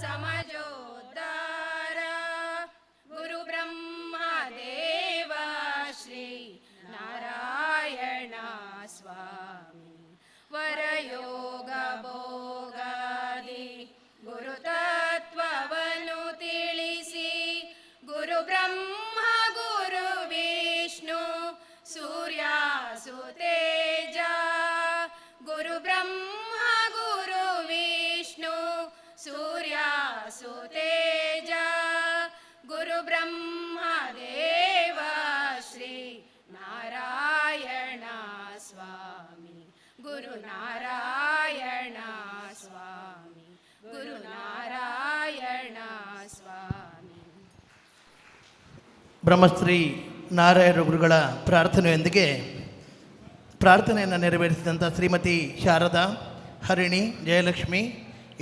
ಸಮಜೋದ್ಧಾರ ಗುರು ಬ್ರಹ್ಮ ದೇವ ಶ್ರೀ ನಾರಾಯಣ ಸ್ವಾಮಿ. ವರಯೋಗ ಭೋಗಾದಿ ಗುರು ತತ್ವವನ್ನು ತಿಳಿಸಿ, ಗುರು ಬ್ರಹ್ಮ ಗುರು ವಿಷ್ಣು ಸೂರ್ಯ ಸುತೇಜ, ಗುರು ಬ್ರಹ್ಮ ಗುರು ವಿಷ್ಣು ಸೂರ್ಯ ಸುತೇಜ, ಗುರು ಬ್ರಹ್ಮ ದೇವ ಶ್ರೀ ನಾರಾಯಣ ಸ್ವಾಮಿ, ಗುರು ನಾರಾಯಣ ಸ್ವಾಮಿ, ಗುರು ನಾರಾಯಣ ಸ್ವಾಮಿ. ಬ್ರಹ್ಮಶ್ರೀ ನಾರಾಯಣ ಗುರುಗಳ ಪ್ರಾರ್ಥನೆಯೊಂದಿಗೆ ಪ್ರಾರ್ಥನೆಯನ್ನು ನೆರವೇರಿಸಿದಂಥ ಶ್ರೀಮತಿ ಶಾರದಾ, ಹರಿಣಿ, ಜಯಲಕ್ಷ್ಮಿ,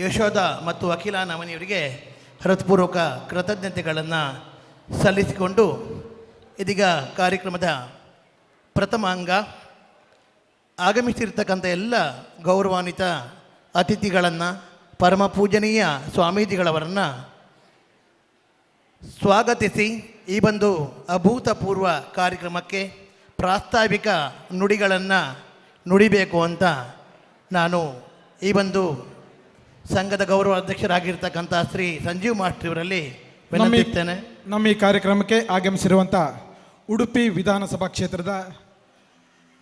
ಯಶೋಧ ಮತ್ತು ಅಖಿಲ ನವನಿಯವರಿಗೆ ಹೃತ್ಪೂರ್ವಕ ಕೃತಜ್ಞತೆಗಳನ್ನು ಸಲ್ಲಿಸಿಕೊಂಡು ಇದೀಗ ಕಾರ್ಯಕ್ರಮದ ಪ್ರಥಮ ಅಂಗ ಆಗಮಿಸಿರ್ತಕ್ಕಂಥ ಎಲ್ಲ ಗೌರವಾನ್ವಿತ ಅತಿಥಿಗಳನ್ನು, ಪರಮ ಪೂಜನೀಯ ಸ್ವಾಮೀಜಿಗಳವರನ್ನು ಸ್ವಾಗತಿಸಿ ಈ ಒಂದು ಅಭೂತಪೂರ್ವ ಕಾರ್ಯಕ್ರಮಕ್ಕೆ ಪ್ರಾಸ್ತಾವಿಕ ನುಡಿಗಳನ್ನು ನುಡಿಬೇಕು ಅಂತ ನಾನು ಈ ಒಂದು ಸಂಘದ ಗೌರವ ಅಧ್ಯಕ್ಷರಾಗಿರ್ತಕ್ಕಂಥ ಶ್ರೀ ಸಂಜೀವ್ ಮಾಸ್ಟರ್ ಇವರಲ್ಲಿ ವಿನಂತಿಸ್ತೇನೆ. ನಮ್ಮ ಈ ಕಾರ್ಯಕ್ರಮಕ್ಕೆ ಆಗಮಿಸಿರುವಂಥ ಉಡುಪಿ ವಿಧಾನಸಭಾ ಕ್ಷೇತ್ರದ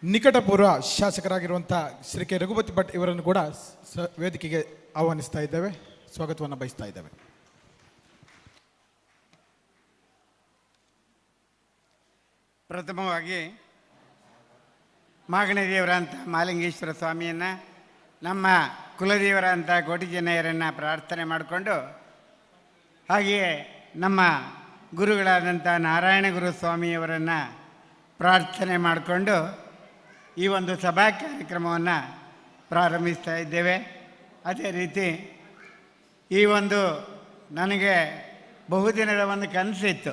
ನಿಕಟಪೂರ್ವ ಶಾಸಕರಾಗಿರುವಂಥ ಶ್ರೀ ಕೆ ರಘುಪತಿ ಭಟ್ ಇವರನ್ನು ಕೂಡ ವೇದಿಕೆಗೆ ಆಹ್ವಾನಿಸ್ತಾ ಇದ್ದೇವೆ, ಸ್ವಾಗತವನ್ನು ಬಯಸ್ತಾ ಇದ್ದೇವೆ. ಪ್ರಥಮವಾಗಿ ಮಾಗಣಿ ದೇವರಂತ ಮಾಲಿಂಗೇಶ್ವರ ಸ್ವಾಮಿಯನ್ನು, ನಮ್ಮ ಕುಲದೇವರಂತ ಗೋಟಿಜನಯರನ್ನು ಪ್ರಾರ್ಥನೆ ಮಾಡಿಕೊಂಡು, ಹಾಗೆಯೇ ನಮ್ಮ ಗುರುಗಳಾದಂಥ ನಾರಾಯಣ ಗುರು ಸ್ವಾಮಿಯವರನ್ನು ಪ್ರಾರ್ಥನೆ ಮಾಡಿಕೊಂಡು ಈ ಒಂದು ಸಭಾ ಕಾರ್ಯಕ್ರಮವನ್ನು ಪ್ರಾರಂಭಿಸ್ತಾ ಇದ್ದೇವೆ. ಅದೇ ರೀತಿ ಈ ಒಂದು ನನಗೆ ಬಹುದಿನದ ಒಂದು ಕನಸಿತ್ತು.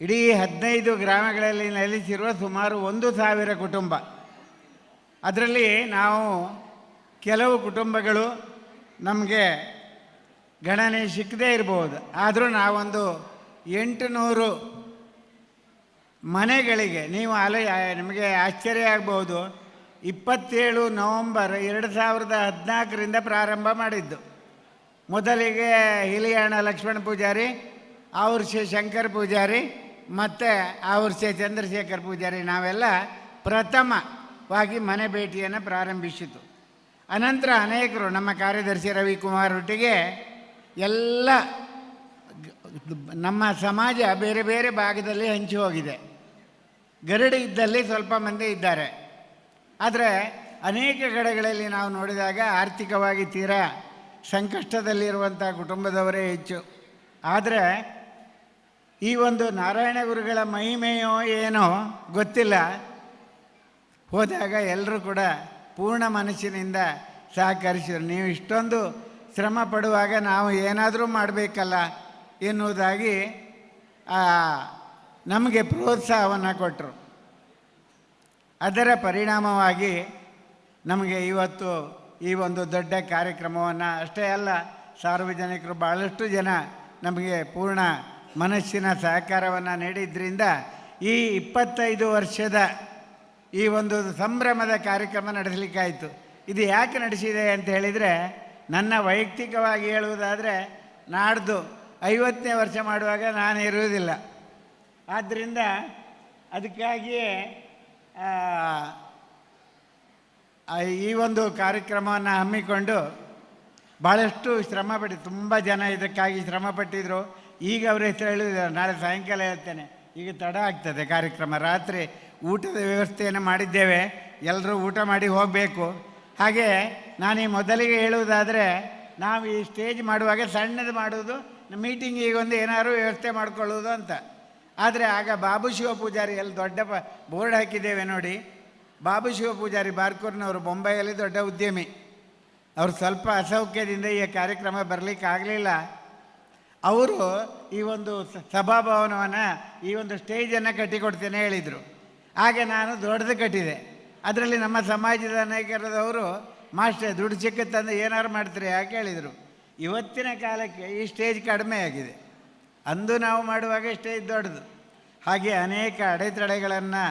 ಇಡೀ 15 ಗ್ರಾಮಗಳಲ್ಲಿ ನೆಲೆಸಿರುವ ಸುಮಾರು 1,000 ಕುಟುಂಬ, ಅದರಲ್ಲಿ ನಾವು ಕೆಲವು ಕುಟುಂಬಗಳು ನಮಗೆ ಗಣನೆ ಸಿಕ್ಕದೇ ಇರ್ಬೋದು, ಆದರೂ ನಾವೊಂದು 800 ಮನೆಗಳಿಗೆ, ನೀವು ನಿಮಗೆ ಆಶ್ಚರ್ಯ ಆಗ್ಬೋದು, 27 ನವಂಬರ್ 2014 ಪ್ರಾರಂಭ ಮಾಡಿದ್ದು. ಮೊದಲಿಗೆ ಹಿಲಿಯಾಣ ಲಕ್ಷ್ಮಣ ಪೂಜಾರಿ, ಅವ್ರ ಶಂಕರ್ ಪೂಜಾರಿ, ಮತ್ತು ಆ ವರ್ಷ ಚಂದ್ರಶೇಖರ್ ಪೂಜಾರಿ ನಾವೆಲ್ಲ ಪ್ರಥಮವಾಗಿ ಮನೆ ಭೇಟಿಯನ್ನು ಪ್ರಾರಂಭಿಸಿತು. ಅನಂತರ ಅನೇಕರು ನಮ್ಮ ಕಾರ್ಯದರ್ಶಿ ರವಿಕುಮಾರ್ ಒಟ್ಟಿಗೆ ಎಲ್ಲ ನಮ್ಮ ಸಮಾಜ ಬೇರೆ ಬೇರೆ ಭಾಗದಲ್ಲಿ ಹಂಚಿ ಹೋಗಿದೆ. ಗರಡಿ ಇದ್ದಲ್ಲಿ ಸ್ವಲ್ಪ ಮಂದಿ ಇದ್ದಾರೆ. ಆದರೆ ಅನೇಕ ಕಡೆಗಳಲ್ಲಿ ನಾವು ನೋಡಿದಾಗ ಆರ್ಥಿಕವಾಗಿ ತೀರಾ ಸಂಕಷ್ಟದಲ್ಲಿರುವಂಥ ಕುಟುಂಬದವರೇ ಹೆಚ್ಚು. ಆದರೆ ಈ ಒಂದು ನಾರಾಯಣ ಗುರುಗಳ ಮಹಿಮೆಯೋ ಏನೋ ಗೊತ್ತಿಲ್ಲ, ಹೋದಾಗ ಎಲ್ಲರೂ ಕೂಡ ಪೂರ್ಣ ಮನಸ್ಸಿನಿಂದ ಸಹಕರಿಸಿದರು. ನೀವು ಇಷ್ಟೊಂದು ಶ್ರಮ ಪಡುವಾಗ ನಾವು ಏನಾದರೂ ಮಾಡಬೇಕಲ್ಲ ಎನ್ನುವುದಾಗಿ ನಮಗೆ ಪ್ರೋತ್ಸಾಹವನ್ನು ಕೊಟ್ಟರು. ಅದರ ಪರಿಣಾಮವಾಗಿ ನಮಗೆ ಇವತ್ತು ಈ ಒಂದು ದೊಡ್ಡ ಕಾರ್ಯಕ್ರಮವನ್ನು ಅಷ್ಟೇ ಅಲ್ಲ, ಸಾರ್ವಜನಿಕರು ಭಾಳಷ್ಟು ಜನ ನಮಗೆ ಪೂರ್ಣ ಮನಸ್ಸಿನ ಸಹಕಾರವನ್ನು ನೀಡಿದ್ದರಿಂದ ಈ 25 ವರ್ಷದ ಈ ಒಂದು ಸಂಭ್ರಮದ ಕಾರ್ಯಕ್ರಮ ನಡೆಸಲಿಕ್ಕಾಯಿತು. ಇದು ಯಾಕೆ ನಡೆಸಿದೆ ಅಂತ ಹೇಳಿದರೆ, ನನ್ನ ವೈಯಕ್ತಿಕವಾಗಿ ಹೇಳುವುದಾದರೆ ನಾಡ್ದು 50ನೇ ವರ್ಷ ಮಾಡುವಾಗ ನಾನು ಇರುವುದಿಲ್ಲ. ಆದ್ದರಿಂದ ಅದಕ್ಕಾಗಿಯೇ ಈ ಒಂದು ಕಾರ್ಯಕ್ರಮವನ್ನು ಹಮ್ಮಿಕೊಂಡು ಭಾಳಷ್ಟು ಶ್ರಮಪಟ್ಟು ತುಂಬ ಜನ ಇದಕ್ಕಾಗಿ ಶ್ರಮಪಟ್ಟಿದ್ರು. ಈಗ ಅವ್ರ ಹೆಸರು ಹೇಳುವುದಿಲ್ಲ, ನಾಳೆ ಸಾಯಂಕಾಲ ಹೇಳ್ತೇನೆ. ಈಗ ತಡ ಆಗ್ತದೆ ಕಾರ್ಯಕ್ರಮ. ರಾತ್ರಿ ಊಟದ ವ್ಯವಸ್ಥೆಯನ್ನು ಮಾಡಿದ್ದೇವೆ, ಎಲ್ಲರೂ ಊಟ ಮಾಡಿ ಹೋಗಬೇಕು. ಹಾಗೆ ನಾನು ಈ ಮೊದಲಿಗೆ ಹೇಳುವುದಾದರೆ, ನಾವು ಈ ಸ್ಟೇಜ್ ಮಾಡುವಾಗ ಸಣ್ಣದು ಮಾಡೋದು, ಮೀಟಿಂಗಿಗೊಂದು ಏನಾದ್ರು ವ್ಯವಸ್ಥೆ ಮಾಡಿಕೊಳ್ಳೋದು ಅಂತ. ಆದರೆ ಆಗ ಬಾಬು ಶಿವ ಪೂಜಾರಿ ಅಲ್ಲಿ ದೊಡ್ಡ ಬೋರ್ಡ್ ಹಾಕಿದ್ದೇವೆ ನೋಡಿ. ಬಾಬು ಶಿವ ಪೂಜಾರಿ ಬಾರ್ಕೂರ್ನವರು ಬೊಂಬೈಯಲ್ಲಿ ದೊಡ್ಡ ಉದ್ಯಮಿ. ಅವರು ಸ್ವಲ್ಪ ಅಸೌಖ್ಯದಿಂದ ಈ ಕಾರ್ಯಕ್ರಮ ಬರಲಿಕ್ಕಾಗಲಿಲ್ಲ. ಅವರು ಈ ಒಂದು ಸಭಾಭವನವನ್ನು, ಈ ಒಂದು ಸ್ಟೇಜನ್ನು ಕಟ್ಟಿಕೊಡ್ತೇನೆ ಹೇಳಿದರು. ಆಗ ನಾನು ದೊಡ್ಡದು ಕಟ್ಟಿದೆ. ಅದರಲ್ಲಿ ನಮ್ಮ ಸಮಾಜದ ಅನೇಕರದವರು ಮಾಸ್ಟರ್ ದುಡ್ಡು ಸಿಕ್ಕತ್ತಂದು ಏನಾರು ಮಾಡ್ತೀರಿ ಯಾಕೆ ಹೇಳಿದರು. ಇವತ್ತಿನ ಕಾಲಕ್ಕೆ ಈ ಸ್ಟೇಜ್ ಕಡಿಮೆ ಆಗಿದೆ. ಅಂದು ನಾವು ಮಾಡುವಾಗ ಸ್ಟೇಜ್ ದೊಡ್ಡದು. ಹಾಗೆ ಅನೇಕ ಅಡೆತಡೆಗಳನ್ನು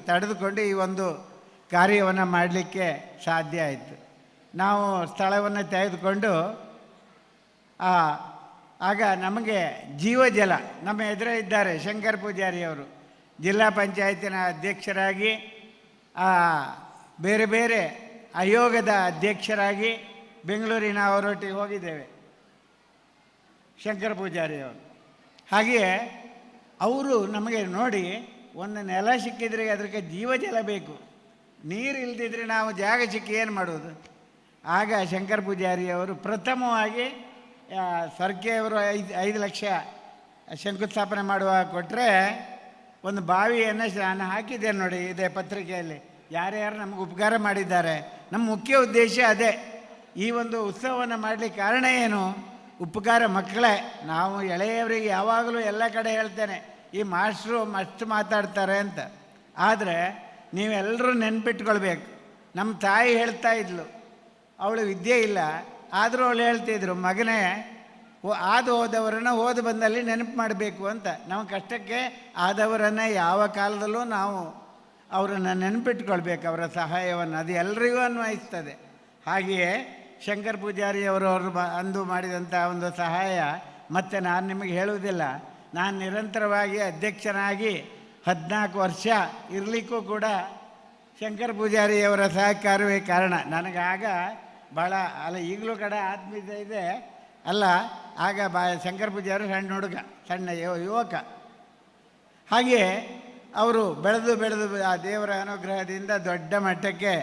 ತಡೆದುಕೊಂಡು ಈ ಒಂದು ಕಾರ್ಯವನ್ನು ಮಾಡಲಿಕ್ಕೆ ಸಾಧ್ಯ ಆಯಿತು. ನಾವು ಸ್ಥಳವನ್ನು ತೆಗೆದುಕೊಂಡು ಆಗ ನಮಗೆ ಜೀವಜಲ ನಮ್ಮ ಎದುರೇ ಇದ್ದಾರೆ ಶಂಕರ್ ಪೂಜಾರಿಯವರು. ಜಿಲ್ಲಾ ಪಂಚಾಯತಿನ ಅಧ್ಯಕ್ಷರಾಗಿ, ಬೇರೆ ಬೇರೆ ಆಯೋಗದ ಅಧ್ಯಕ್ಷರಾಗಿ ಬೆಂಗಳೂರಿನ ಅವರೊಟ್ಟಿಗೆ ಹೋಗಿದ್ದೇವೆ ಶಂಕರ ಪೂಜಾರಿಯವರು. ಹಾಗೆಯೇ ಅವರು ನಮಗೆ ನೋಡಿ, ಒಂದು ನೆಲ ಸಿಕ್ಕಿದರೆ ಅದಕ್ಕೆ ಜೀವಜಲ ಬೇಕು, ನೀರು ಇಲ್ಲದಿದ್ದರೆ ನಾವು ಜಾಗ ಸಿಕ್ಕಿ ಏನು ಮಾಡೋದು. ಆಗ ಶಂಕರ ಪೂಜಾರಿಯವರು ಪ್ರಥಮವಾಗಿ ಸರ್ಕೆಯವರು 5 ಲಕ್ಷ ಶಂಕುಸ್ಥಾಪನೆ ಮಾಡುವಾಗ ಕೊಟ್ಟರೆ, ಒಂದು ಬಾವಿಯನ್ನು ನಾನು ಹಾಕಿದ್ದೇನೆ ನೋಡಿ ಇದೇ ಪತ್ರಿಕೆಯಲ್ಲಿ. ಯಾರ್ಯಾರು ನಮಗೆ ಉಪಕಾರ ಮಾಡಿದ್ದಾರೆ. ನಮ್ಮ ಮುಖ್ಯ ಉದ್ದೇಶ ಅದೇ. ಈ ಒಂದು ಉತ್ಸವವನ್ನು ಮಾಡಲಿಕ್ಕೆ ಕಾರಣ ಏನು? ಉಪಕಾರ ಮಕ್ಕಳೇ. ನಾವು ಎಳೆಯವರಿಗೆ ಯಾವಾಗಲೂ ಎಲ್ಲ ಕಡೆ ಹೇಳ್ತೇನೆ, ಈ ಮಾಸ್ಟ್ರು ಮಸ್ತ್ ಮಾತಾಡ್ತಾರೆ ಅಂತ. ಆದರೆ ನೀವೆಲ್ಲರೂ ನೆನ್ಪಿಟ್ಕೊಳ್ಬೇಕು, ನಮ್ಮ ತಾಯಿ ಹೇಳ್ತಾ ಇದ್ಲು, ಅವಳು ವಿದ್ಯೆ ಇಲ್ಲ, ಆದರೂ ಅವಳು ಹೇಳ್ತಿದ್ರು, ಮಗನೇ ಆದು ಹೋದವರನ್ನು ಹೋದ ಬಂದಲ್ಲಿ ನೆನಪು ಮಾಡಬೇಕು ಅಂತ. ನಮ್ಮ ಕಷ್ಟಕ್ಕೆ ಆದವರನ್ನು ಯಾವ ಕಾಲದಲ್ಲೂ ನಾವು ಅವರನ್ನು ನೆನಪಿಟ್ಕೊಳ್ಬೇಕು, ಅವರ ಸಹಾಯವನ್ನು. ಅದು ಎಲ್ರಿಗೂ ಅನ್ವಯಿಸ್ತದೆ. ಹಾಗೆಯೇ ಶಂಕರ್ ಪೂಜಾರಿಯವರು ಅಂದು ಮಾಡಿದಂಥ ಒಂದು ಸಹಾಯ ಮತ್ತು ನಾನು ನಿಮಗೆ ಹೇಳುವುದಿಲ್ಲ. ನಾನು ನಿರಂತರವಾಗಿ ಅಧ್ಯಕ್ಷನಾಗಿ 14 ವರ್ಷ ಇರಲಿಕ್ಕೂ ಕೂಡ ಶಂಕರ್ ಪೂಜಾರಿಯವರ ಸಹಕಾರವೇ ಕಾರಣ. ನನಗಾಗ ಭಾಳ ಈಗಲೂ ಕಡೆ ಆತ್ಮೀಯತೆ ಇದೆ ಅಲ್ಲ. ಆಗ ಶಂಕರ್ ಪೂಜಾರಿ ಸಣ್ಣ ಹುಡುಗ, ಸಣ್ಣ ಯುವಕ. ಹಾಗೆಯೇ ಅವರು ಬೆಳೆದು ಆ ದೇವರ ಅನುಗ್ರಹದಿಂದ ದೊಡ್ಡ ಮಟ್ಟಕ್ಕೆ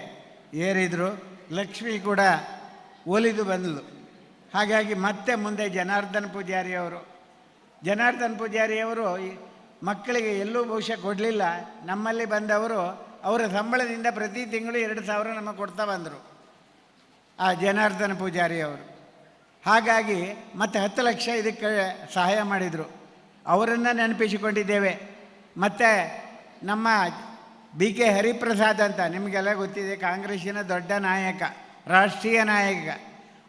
ಏರಿದರು. ಲಕ್ಷ್ಮಿ ಕೂಡ ಒಲಿದು ಬಂದಳು. ಹಾಗಾಗಿ ಮತ್ತೆ ಮುಂದೆ ಜನಾರ್ದನ್ ಪೂಜಾರಿಯವರು ಮಕ್ಕಳಿಗೆ ಎಲ್ಲೂ ಬಹುಶಃ ಕೊಡಲಿಲ್ಲ. ನಮ್ಮಲ್ಲಿ ಬಂದವರು ಅವರ ಸಂಬಳದಿಂದ ಪ್ರತಿ ತಿಂಗಳು 2,000 ನಮಗೆ ಕೊಡ್ತಾ ಬಂದರು ಆ ಜನಾರ್ದನ ಪೂಜಾರಿಯವರು. ಹಾಗಾಗಿ ಮತ್ತೆ 10 ಲಕ್ಷ ಇದಕ್ಕೆ ಸಹಾಯ ಮಾಡಿದರು. ಅವರನ್ನು ನೆನಪಿಸಿಕೊಂಡಿದ್ದೇವೆ. ಮತ್ತು ನಮ್ಮ BK ಹರಿಪ್ರಸಾದ್ ಅಂತ ನಿಮಗೆಲ್ಲ ಗೊತ್ತಿದೆ, ಕಾಂಗ್ರೆಸ್ಸಿನ ದೊಡ್ಡ ನಾಯಕ, ರಾಷ್ಟ್ರೀಯ ನಾಯಕ.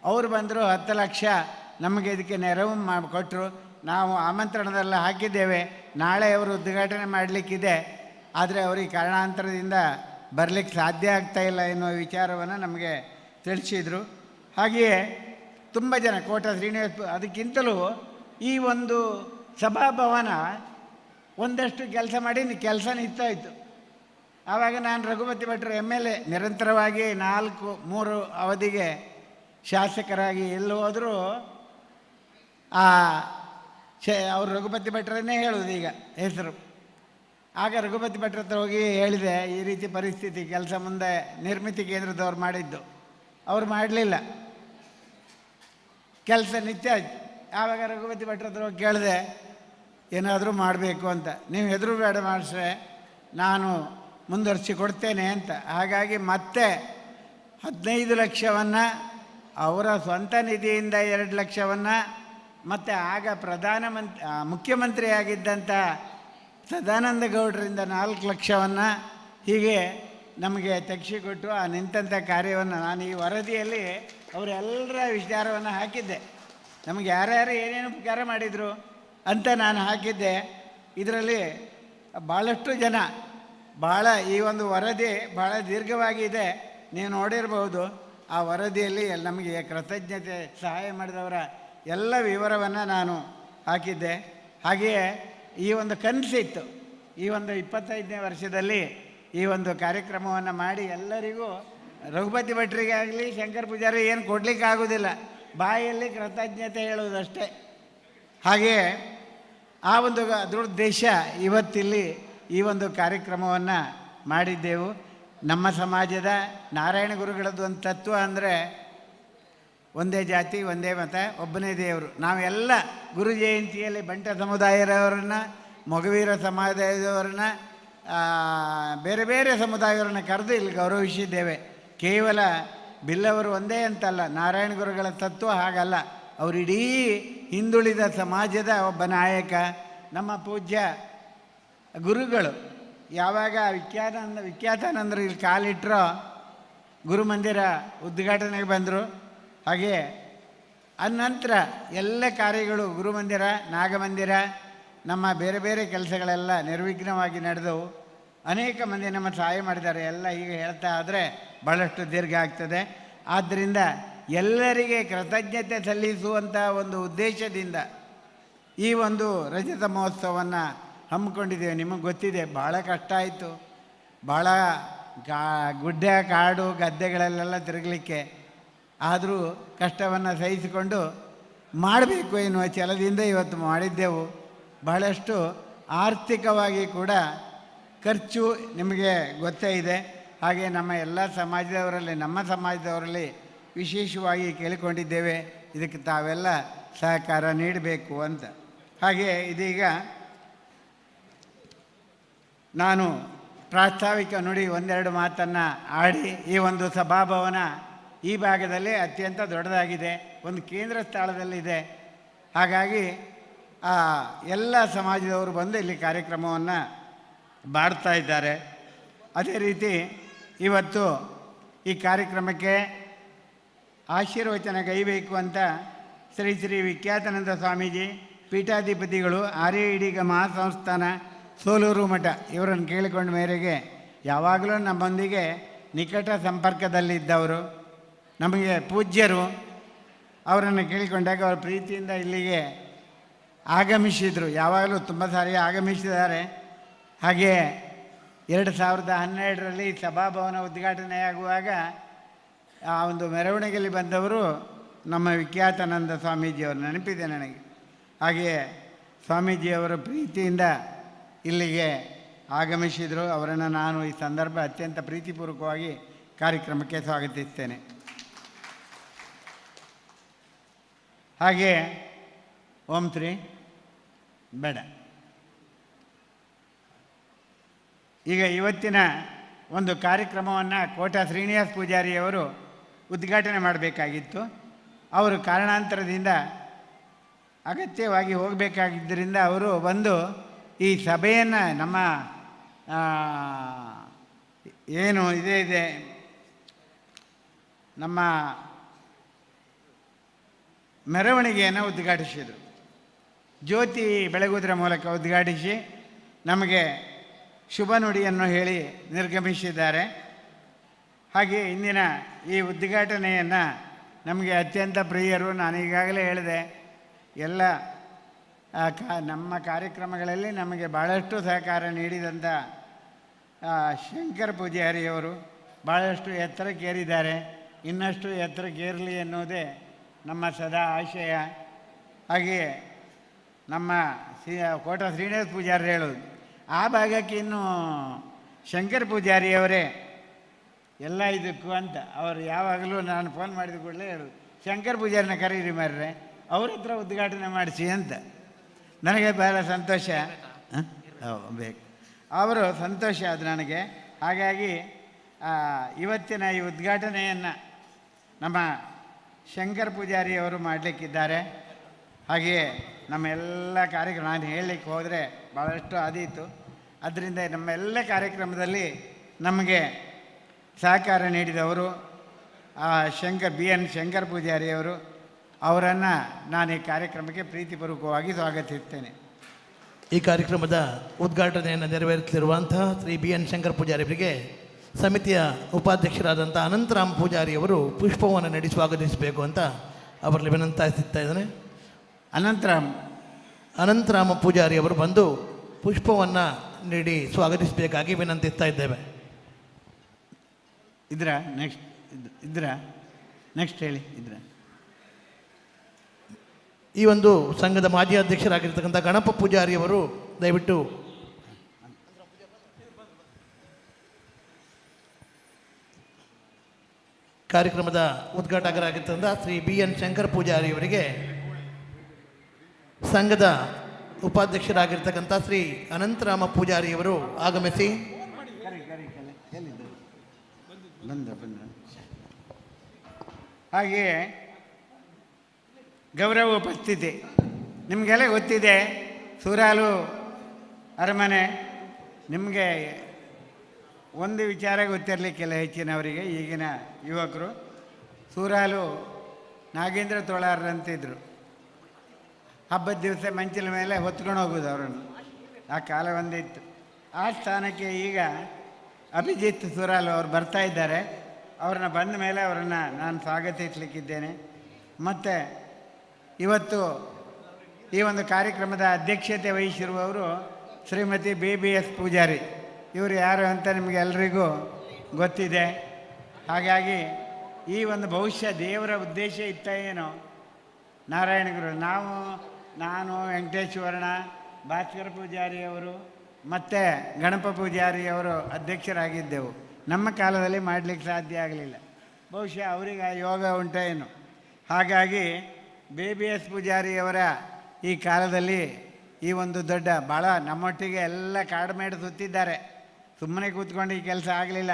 ಅವರು ಬಂದರು, 10 ಲಕ್ಷ ನಮಗೆ ಇದಕ್ಕೆ ನೆರವು ಕೊಟ್ಟರು. ನಾವು ಆಮಂತ್ರಣದೆಲ್ಲ ಹಾಕಿದ್ದೇವೆ. ನಾಳೆ ಅವರು ಉದ್ಘಾಟನೆ ಮಾಡಲಿಕ್ಕಿದೆ, ಆದರೆ ಅವರಿಗೆ ಕಾರಣಾಂತರದಿಂದ ಬರಲಿಕ್ಕೆ ಸಾಧ್ಯ ಆಗ್ತಾಯಿಲ್ಲ ಎನ್ನುವ ವಿಚಾರವನ್ನು ನಮಗೆ ತಿಳಿಸಿದರು. ಹಾಗೆಯೇ ತುಂಬ ಜನ, ಕೋಟ ಶ್ರೀನಿವಾಸ, ಅದಕ್ಕಿಂತಲೂ ಈ ಒಂದು ಸಭಾಭವನ ಒಂದಷ್ಟು ಕೆಲಸ ಮಾಡಿ ಕೆಲಸ ನಿಂತಾಯಿತು. ಆವಾಗ ನಾನು ರಘುಪತಿ ಭಟ್ರು MLA ನಿರಂತರವಾಗಿ 3 ಅವಧಿಗೆ ಶಾಸಕರಾಗಿ ಎಲ್ಲಿ ಹೋದರೂ ಅವರು ರಘುಪತಿ ಭಟ್ರನ್ನೇ ಹೇಳೋದು ಈಗ ಹೆಸರು. ಆಗ ರಘುಪತಿ ಭಟ್ರ ಹತ್ರ ಹೋಗಿ ಹೇಳಿದೆ, ಈ ರೀತಿ ಪರಿಸ್ಥಿತಿ, ಕೆಲಸ ಮುಂದೆ ನಿರ್ಮಿತಿ ಕೇಂದ್ರದವ್ರು ಮಾಡಿದ್ದು, ಅವ್ರು ಮಾಡಲಿಲ್ಲ, ಕೆಲಸ ನಿತ್ಯ ಆಯ್ತು. ಆವಾಗ ರಘುಪತಿ ಭಟ್ರ ಹತ್ರ ಹೋಗಿ ಕೇಳಿದೆ, ಏನಾದರೂ ಮಾಡಬೇಕು ಅಂತ. ನೀವು ಎದುರು ಬೇಡ ಮಾಡಿಸ್ರೆ ನಾನು ಮುಂದುವರಿಸಿ ಕೊಡ್ತೇನೆ ಅಂತ. ಹಾಗಾಗಿ ಮತ್ತೆ 15 ಲಕ್ಷವನ್ನು ಅವರ ಸ್ವಂತ ನಿಧಿಯಿಂದ 2 ಲಕ್ಷವನ್ನು ಮತ್ತು ಆಗ ಮುಖ್ಯಮಂತ್ರಿಯಾಗಿದ್ದಂಥ ಸದಾನಂದ ಗೌಡರಿಂದ 4 ಲಕ್ಷವನ್ನು ಹೀಗೆ ನಮಗೆ ತೆಗೆಸಿಕೊಟ್ಟು ಆ ನಿಂತಂಥ ಕಾರ್ಯವನ್ನು ನಾನು ಈ ವರದಿಯಲ್ಲಿ ಅವರೆಲ್ಲರ ವಿಚಾರವನ್ನು ಹಾಕಿದ್ದೆ. ನಮಗೆ ಯಾರ್ಯಾರು ಏನೇನು ಉಪಕಾರ ಮಾಡಿದರು ಅಂತ ನಾನು ಹಾಕಿದ್ದೆ. ಇದರಲ್ಲಿ ಭಾಳಷ್ಟು ಜನ ಈ ಒಂದು ವರದಿ ಭಾಳ ದೀರ್ಘವಾಗಿದೆ, ನೀವು ನೋಡಿರ್ಬೋದು. ಆ ವರದಿಯಲ್ಲಿ ನಮಗೆ ಕೃತಜ್ಞತೆ ಸಹಾಯ ಮಾಡಿದವರ ಎಲ್ಲ ವಿವರವನ್ನು ನಾನು ಹಾಕಿದ್ದೆ. ಹಾಗೆಯೇ ಈ ಒಂದು ಕನಸಿತ್ತು, ಈ ಒಂದು 25ನೇ ವರ್ಷದಲ್ಲಿ ಈ ಒಂದು ಕಾರ್ಯಕ್ರಮವನ್ನು ಮಾಡಿ ಎಲ್ಲರಿಗೂ ರಘುಪತಿ ಭಟ್ರಿಗೆ ಆಗಲಿ ಶಂಕರ್ ಪೂಜಾರಿ ಏನು ಕೊಡಲಿಕ್ಕಾಗೋದಿಲ್ಲ, ಬಾಯಲ್ಲಿ ಕೃತಜ್ಞತೆ ಹೇಳುವುದಷ್ಟೇ. ಹಾಗೆಯೇ ಆ ಒಂದು ದುರುದ್ದೇಶ ಇವತ್ತಿಲ್ಲಿ ಈ ಒಂದು ಕಾರ್ಯಕ್ರಮವನ್ನು ಮಾಡಿದ್ದೆವು. ನಮ್ಮ ಸಮಾಜದ ನಾರಾಯಣ ಗುರುಗಳದ್ದು ಒಂದು ತತ್ವ ಅಂದರೆ ಒಂದೇ ಜಾತಿ ಒಂದೇ ಮತ ಒಬ್ಬನೇ ದೇವರು. ನಾವೆಲ್ಲ ಗುರು ಜಯಂತಿಯಲ್ಲಿ ಬಂಟ ಸಮುದಾಯದವರನ್ನ, ಮೊಗವೀರ ಸಮುದಾಯದವರನ್ನ, ಬೇರೆ ಬೇರೆ ಸಮುದಾಯದವರನ್ನ ಕರೆದು ಇಲ್ಲಿ ಗೌರವಿಸಿದ್ದೇವೆ. ಕೇವಲ ಬಿಲ್ಲವರು ಒಂದೇ ಅಂತಲ್ಲ, ನಾರಾಯಣ ಗುರುಗಳ ತತ್ವ ಹಾಗಲ್ಲ. ಅವರಿಡೀ ಹಿಂದುಳಿದ ಸಮಾಜದ ಒಬ್ಬ ನಾಯಕ. ನಮ್ಮ ಪೂಜ್ಯ ಗುರುಗಳು ಯಾವಾಗ ವಿಖ್ಯಾತಾನಂದರು ಇಲ್ಲಿ ಕಾಲಿಟ್ಟರೋ ಗುರುಮಂದಿರ ಉದ್ಘಾಟನೆಗೆ ಬಂದರು. ಹಾಗೆ ಅನಂತರ ಎಲ್ಲ ಕಾರ್ಯಗಳು ಗುರುಮಂದಿರ, ನಾಗಮಂದಿರ, ನಮ್ಮ ಬೇರೆ ಬೇರೆ ಕೆಲಸಗಳೆಲ್ಲ ನಿರ್ವಿಘ್ನವಾಗಿ ನಡೆದವು. ಅನೇಕ ಮಂದಿ ನಮ್ಮ ಸಹಾಯ ಮಾಡಿದ್ದಾರೆ. ಎಲ್ಲ ಈಗ ಹೇಳ್ತಾ ಆದರೆ ಭಾಳಷ್ಟು ದೀರ್ಘ ಆಗ್ತದೆ. ಆದ್ದರಿಂದ ಎಲ್ಲರಿಗೆ ಕೃತಜ್ಞತೆ ಸಲ್ಲಿಸುವಂಥ ಒಂದು ಉದ್ದೇಶದಿಂದ ಈ ಒಂದು ರಜತ ಮಹೋತ್ಸವವನ್ನು ಹಮ್ಮಿಕೊಂಡಿದ್ದೇವೆ. ನಿಮಗೆ ಗೊತ್ತಿದೆ, ಭಾಳ ಕಷ್ಟ ಆಯಿತು. ಭಾಳ ಗುಡ್ಡ ಕಾಡು ಗದ್ದೆಗಳಲ್ಲೆಲ್ಲ ತಿರುಗಲಿಕ್ಕೆ, ಆದರೂ ಕಷ್ಟವನ್ನು ಸಹಿಸಿಕೊಂಡು ಮಾಡಬೇಕು ಎನ್ನುವ ಛಲದಿಂದ ಇವತ್ತು ಮಾಡಿದ್ದೆವು. ಬಹಳಷ್ಟು ಆರ್ಥಿಕವಾಗಿ ಕೂಡ ಖರ್ಚು ನಿಮಗೆ ಗೊತ್ತೇ ಇದೆ. ಹಾಗೆ ನಮ್ಮ ಎಲ್ಲ ಸಮಾಜದವರಲ್ಲಿ, ನಮ್ಮ ಸಮಾಜದವರಲ್ಲಿ ವಿಶೇಷವಾಗಿ ಕೇಳಿಕೊಂಡಿದ್ದೇವೆ, ಇದಕ್ಕೆ ತಾವೆಲ್ಲ ಸಹಕಾರ ನೀಡಬೇಕು ಅಂತ. ಹಾಗೆ ಇದೀಗ ನಾನು ಪ್ರಾಸ್ತಾವಿಕ ನುಡಿ ಒಂದೆರಡು ಮಾತನ್ನು ಆಡಿ, ಈ ಒಂದು ಸಭಾಭವನ ಈ ಭಾಗದಲ್ಲಿ ಅತ್ಯಂತ ದೊಡ್ಡದಾಗಿದೆ, ಒಂದು ಕೇಂದ್ರ ಸ್ಥಳದಲ್ಲಿದೆ. ಹಾಗಾಗಿ ಎಲ್ಲ ಸಮಾಜದವರು ಬಂದು ಇಲ್ಲಿ ಕಾರ್ಯಕ್ರಮವನ್ನು ಮಾಡ್ತಾ ಇದ್ದಾರೆ. ಅದೇ ರೀತಿ ಇವತ್ತು ಈ ಕಾರ್ಯಕ್ರಮಕ್ಕೆ ಆಶೀರ್ವಚನ ಗೈಬೇಕು ಅಂತ ಶ್ರೀ ಶ್ರೀ ವಿಖ್ಯಾತಾನಂದ ಸ್ವಾಮೀಜಿ ಪೀಠಾಧಿಪತಿಗಳು, ಆರ್ಯ ಈಡಿಗ ಮಹಾಸಂಸ್ಥಾನ ಸೋಲೂರು ಮಠ ಇವರನ್ನು ಕೇಳಿಕೊಂಡ ಮೇರೆಗೆ ಯಾವಾಗಲೂ ನಮ್ಮೊಂದಿಗೆ ನಿಕಟ ಸಂಪರ್ಕದಲ್ಲಿದ್ದವರು, ನಮಗೆ ಪೂಜ್ಯರು. ಅವರನ್ನು ಕೇಳಿಕೊಂಡಾಗ ಅವರು ಪ್ರೀತಿಯಿಂದ ಇಲ್ಲಿಗೆ ಆಗಮಿಸಿದರು. ಯಾವಾಗಲೂ ತುಂಬ ಸಾರಿ ಆಗಮಿಸಿದ್ದಾರೆ. ಹಾಗೆ 2012ರಲ್ಲಿ ಸಭಾಭವನ ಉದ್ಘಾಟನೆಯಾಗುವಾಗ ಆ ಒಂದು ಮೆರವಣಿಗೆಯಲ್ಲಿ ಬಂದವರು ನಮ್ಮ ವಿಖ್ಯಾತಾನಂದ ಸ್ವಾಮೀಜಿಯವರು, ನೆನಪಿದೆ ನನಗೆ. ಹಾಗೆಯೇ ಸ್ವಾಮೀಜಿಯವರ ಪ್ರೀತಿಯಿಂದ ಇಲ್ಲಿಗೆ ಆಗಮಿಸಿದರು. ಅವರನ್ನು ನಾನು ಈ ಸಂದರ್ಭ ಅತ್ಯಂತ ಪ್ರೀತಿಪೂರ್ವಕವಾಗಿ ಕಾರ್ಯಕ್ರಮಕ್ಕೆ ಸ್ವಾಗತಿಸ್ತೇನೆ. ಹಾಗೆ ಓಂ ಶ್ರೀ ಬೇಡ. ಈಗ ಇವತ್ತಿನ ಒಂದು ಕಾರ್ಯಕ್ರಮವನ್ನು ಕೋಟ ಶ್ರೀನಿವಾಸ ಪೂಜಾರಿಯವರು ಉದ್ಘಾಟನೆ ಮಾಡಬೇಕಾಗಿತ್ತು. ಅವರು ಕಾರಣಾಂತರದಿಂದ ಅಗತ್ಯವಾಗಿ ಹೋಗಬೇಕಾಗಿದ್ದರಿಂದ ಅವರು ಬಂದು ಈ ಸಭೆಯನ್ನು ನಮ್ಮ ಏನು ಇದೆ ನಮ್ಮ ಮೆರವಣಿಗೆಯನ್ನು ಉದ್ಘಾಟಿಸಿದರು. ಜ್ಯೋತಿ ಬೆಳಗುವುದರ ಮೂಲಕ ಉದ್ಘಾಟಿಸಿ ನಮಗೆ ಶುಭ ನುಡಿಯನ್ನು ಹೇಳಿ ನಿರ್ಗಮಿಸಿದ್ದಾರೆ. ಹಾಗೆ ಇಂದಿನ ಈ ಉದ್ಘಾಟನೆಯನ್ನು ನಮಗೆ ಅತ್ಯಂತ ಪ್ರಿಯರು, ನಾನು ಈಗಾಗಲೇ ಹೇಳಿದೆ, ಎಲ್ಲ ನಮ್ಮ ಕಾರ್ಯಕ್ರಮಗಳಲ್ಲಿ ನಮಗೆ ಭಾಳಷ್ಟು ಸಹಕಾರ ನೀಡಿದಂಥ ಶಂಕರ ಪೂಜಾರಿಯವರು ಭಾಳಷ್ಟು ಎತ್ತರಕ್ಕೇರಿದ್ದಾರೆ. ಇನ್ನಷ್ಟು ಎತ್ತರಕ್ಕೇರಲಿ ಎನ್ನುವುದೇ ನಮ್ಮ ಸದಾ ಆಶಯ. ಹಾಗೆಯೇ ನಮ್ಮ ಕೋಟ ಶ್ರೀನಿವಾಸ ಪೂಜಾರಿ ಹೇಳೋದು ಆ ಭಾಗಕ್ಕೆ ಇನ್ನು ಶಂಕರ ಪೂಜಾರಿಯವರೇ ಎಲ್ಲ ಇದಕ್ಕೂ ಅಂತ ಅವರು ಯಾವಾಗಲೂ ನಾನು ಫೋನ್ ಮಾಡಿದ ಕೂಡಲೇ ಹೇಳೋದು, ಶಂಕರ ಪೂಜಾರಿನ ಕರೀರಿ ಮಾರ್ರೆ, ಅವ್ರ ಹತ್ರ ಉದ್ಘಾಟನೆ ಮಾಡಿಸಿ ಅಂತ. ನನಗೆ ಬಹಳ ಸಂತೋಷ ಬೇಕು, ಅವರು ಸಂತೋಷ ಅದು ನನಗೆ. ಹಾಗಾಗಿ ಇವತ್ತಿನ ಈ ಉದ್ಘಾಟನೆಯನ್ನು ನಮ್ಮ ಶಂಕರ ಪೂಜಾರಿಯವರು ಮಾಡಲಿಕ್ಕಿದ್ದಾರೆ. ಹಾಗೆಯೇ ನಮ್ಮ ಎಲ್ಲ ಕಾರ್ಯಕ್ರಮ ನಾನು ಹೇಳಲಿಕ್ಕೆ ಹೋದರೆ ಭಾಳಷ್ಟು ಆದೀತು. ಅದರಿಂದ ನಮ್ಮ ಎಲ್ಲ ಕಾರ್ಯಕ್ರಮದಲ್ಲಿ ನಮಗೆ ಸಹಕಾರ ನೀಡಿದವರು ಶಂಕರ ಪೂಜಾರಿಯವರು, ಅವರನ್ನು ನಾನು ಈ ಕಾರ್ಯಕ್ರಮಕ್ಕೆ ಪ್ರೀತಿಪೂರ್ವಕವಾಗಿ ಸ್ವಾಗತಿಸ್ತೇನೆ. ಈ ಕಾರ್ಯಕ್ರಮದ ಉದ್ಘಾಟನೆಯನ್ನು ನೆರವೇರಿಸಲಿರುವಂತಹ ಶ್ರೀ BN ಶಂಕರ ಪೂಜಾರಿಯವರಿಗೆ ಸಮಿತಿಯ ಉಪಾಧ್ಯಕ್ಷರಾದಂಥ ಅನಂತರಾಮ್ ಪೂಜಾರಿಯವರು ಪುಷ್ಪವನ್ನು ನೀಡಿ ಸ್ವಾಗತಿಸಬೇಕು ಅಂತ ಅವರಲ್ಲಿ ವಿನಂತಿಸ್ತಾ ಇದ್ದಾನೆ. ಅನಂತರಾಮ ಪೂಜಾರಿಯವರು ಬಂದು ಪುಷ್ಪವನ್ನು ನೀಡಿ ಸ್ವಾಗತಿಸಬೇಕಾಗಿ ವಿನಂತಿಸ್ತಾ ಇದ್ದೇವೆ. ನೆಕ್ಸ್ಟ್ ಹೇಳಿ. ಈ ಒಂದು ಸಂಘದ ಮಾಜಿ ಅಧ್ಯಕ್ಷರಾಗಿರ್ತಕ್ಕಂಥ ಗಣಪ ಪೂಜಾರಿಯವರು ದಯವಿಟ್ಟು ಕಾರ್ಯಕ್ರಮದ ಉದ್ಘಾಟಕರಾಗಿರ್ತಕ್ಕಂಥ ಶ್ರೀ BN ಶಂಕರ ಪೂಜಾರಿಯವರಿಗೆ ಸಂಘದ ಉಪಾಧ್ಯಕ್ಷರಾಗಿರ್ತಕ್ಕಂಥ ಶ್ರೀ ಅನಂತರಾಮ ಪೂಜಾರಿಯವರು ಆಗಮಿಸಿ ಹಾಗೆಯೇ ಗೌರವ ಉಪಸ್ಥಿತಿ ನಿಮಗೆಲ್ಲ ಗೊತ್ತಿದೆ. ಸೂರಾಲು ಅರಮನೆ ನಿಮಗೆ ಒಂದು ವಿಚಾರ ಗೊತ್ತಿರಲಿಕ್ಕಿಲ್ಲ ಹೆಚ್ಚಿನವರಿಗೆ, ಈಗಿನ ಯುವಕರು. ಸೂರಾಲು ನಾಗೇಂದ್ರ ತೋಳಾರಂತಿದ್ರು. ಹಬ್ಬದ ದಿವಸ ಮಂಚಿನ ಮೇಲೆ ಹೊತ್ಕೊಂಡು ಹೋಗೋದು ಅವರನ್ನು. ಆ ಕಾಲ ಒಂದಿತ್ತು. ಆ ಸ್ಥಾನಕ್ಕೆ ಈಗ ಅಭಿಜಿತ್ ಸೂರಾಲು ಅವರು ಬರ್ತಾ ಇದ್ದಾರೆ. ಅವ್ರನ್ನ ಬಂದ ಮೇಲೆ ಅವರನ್ನು ನಾನು ಸ್ವಾಗತಿಸಲಿಕ್ಕಿದ್ದೇನೆ. ಮತ್ತು ಇವತ್ತು ಈ ಒಂದು ಕಾರ್ಯಕ್ರಮದ ಅಧ್ಯಕ್ಷತೆ ವಹಿಸಿರುವವರು ಶ್ರೀಮತಿ BBS ಪೂಜಾರಿ. ಇವರು ಯಾರು ಅಂತ ನಿಮಗೆ ಎಲ್ರಿಗೂ ಗೊತ್ತಿದೆ. ಹಾಗಾಗಿ ಈ ಒಂದು ಬಹುಶಃ ದೇವರ ಉದ್ದೇಶ ಇತ್ತ ಏನೋ, ನಾರಾಯಣಗುರು ನಾನು ವೆಂಕಟೇಶ್ವರಣ, ಭಾಸ್ಕರ ಪೂಜಾರಿಯವರು ಮತ್ತು ಗಣಪ ಪೂಜಾರಿಯವರು ಅಧ್ಯಕ್ಷರಾಗಿದ್ದೆವು. ನಮ್ಮ ಕಾಲದಲ್ಲಿ ಮಾಡಲಿಕ್ಕೆ ಸಾಧ್ಯ ಆಗಲಿಲ್ಲ. ಬಹುಶಃ ಅವರಿಗೆ ಯೋಗ ಉಂಟೇನು. ಹಾಗಾಗಿ BBS ಪೂಜಾರಿಯವರ ಈ ಕಾಲದಲ್ಲಿ ಈ ಒಂದು ದೊಡ್ಡ ಭಾಳ ನಮ್ಮೊಟ್ಟಿಗೆ ಎಲ್ಲ ಕಾಡುಮೇಡು ಸುತ್ತಿದ್ದಾರೆ. ಸುಮ್ಮನೆ ಕೂತ್ಕೊಂಡು ಈ ಕೆಲಸ ಆಗಲಿಲ್ಲ.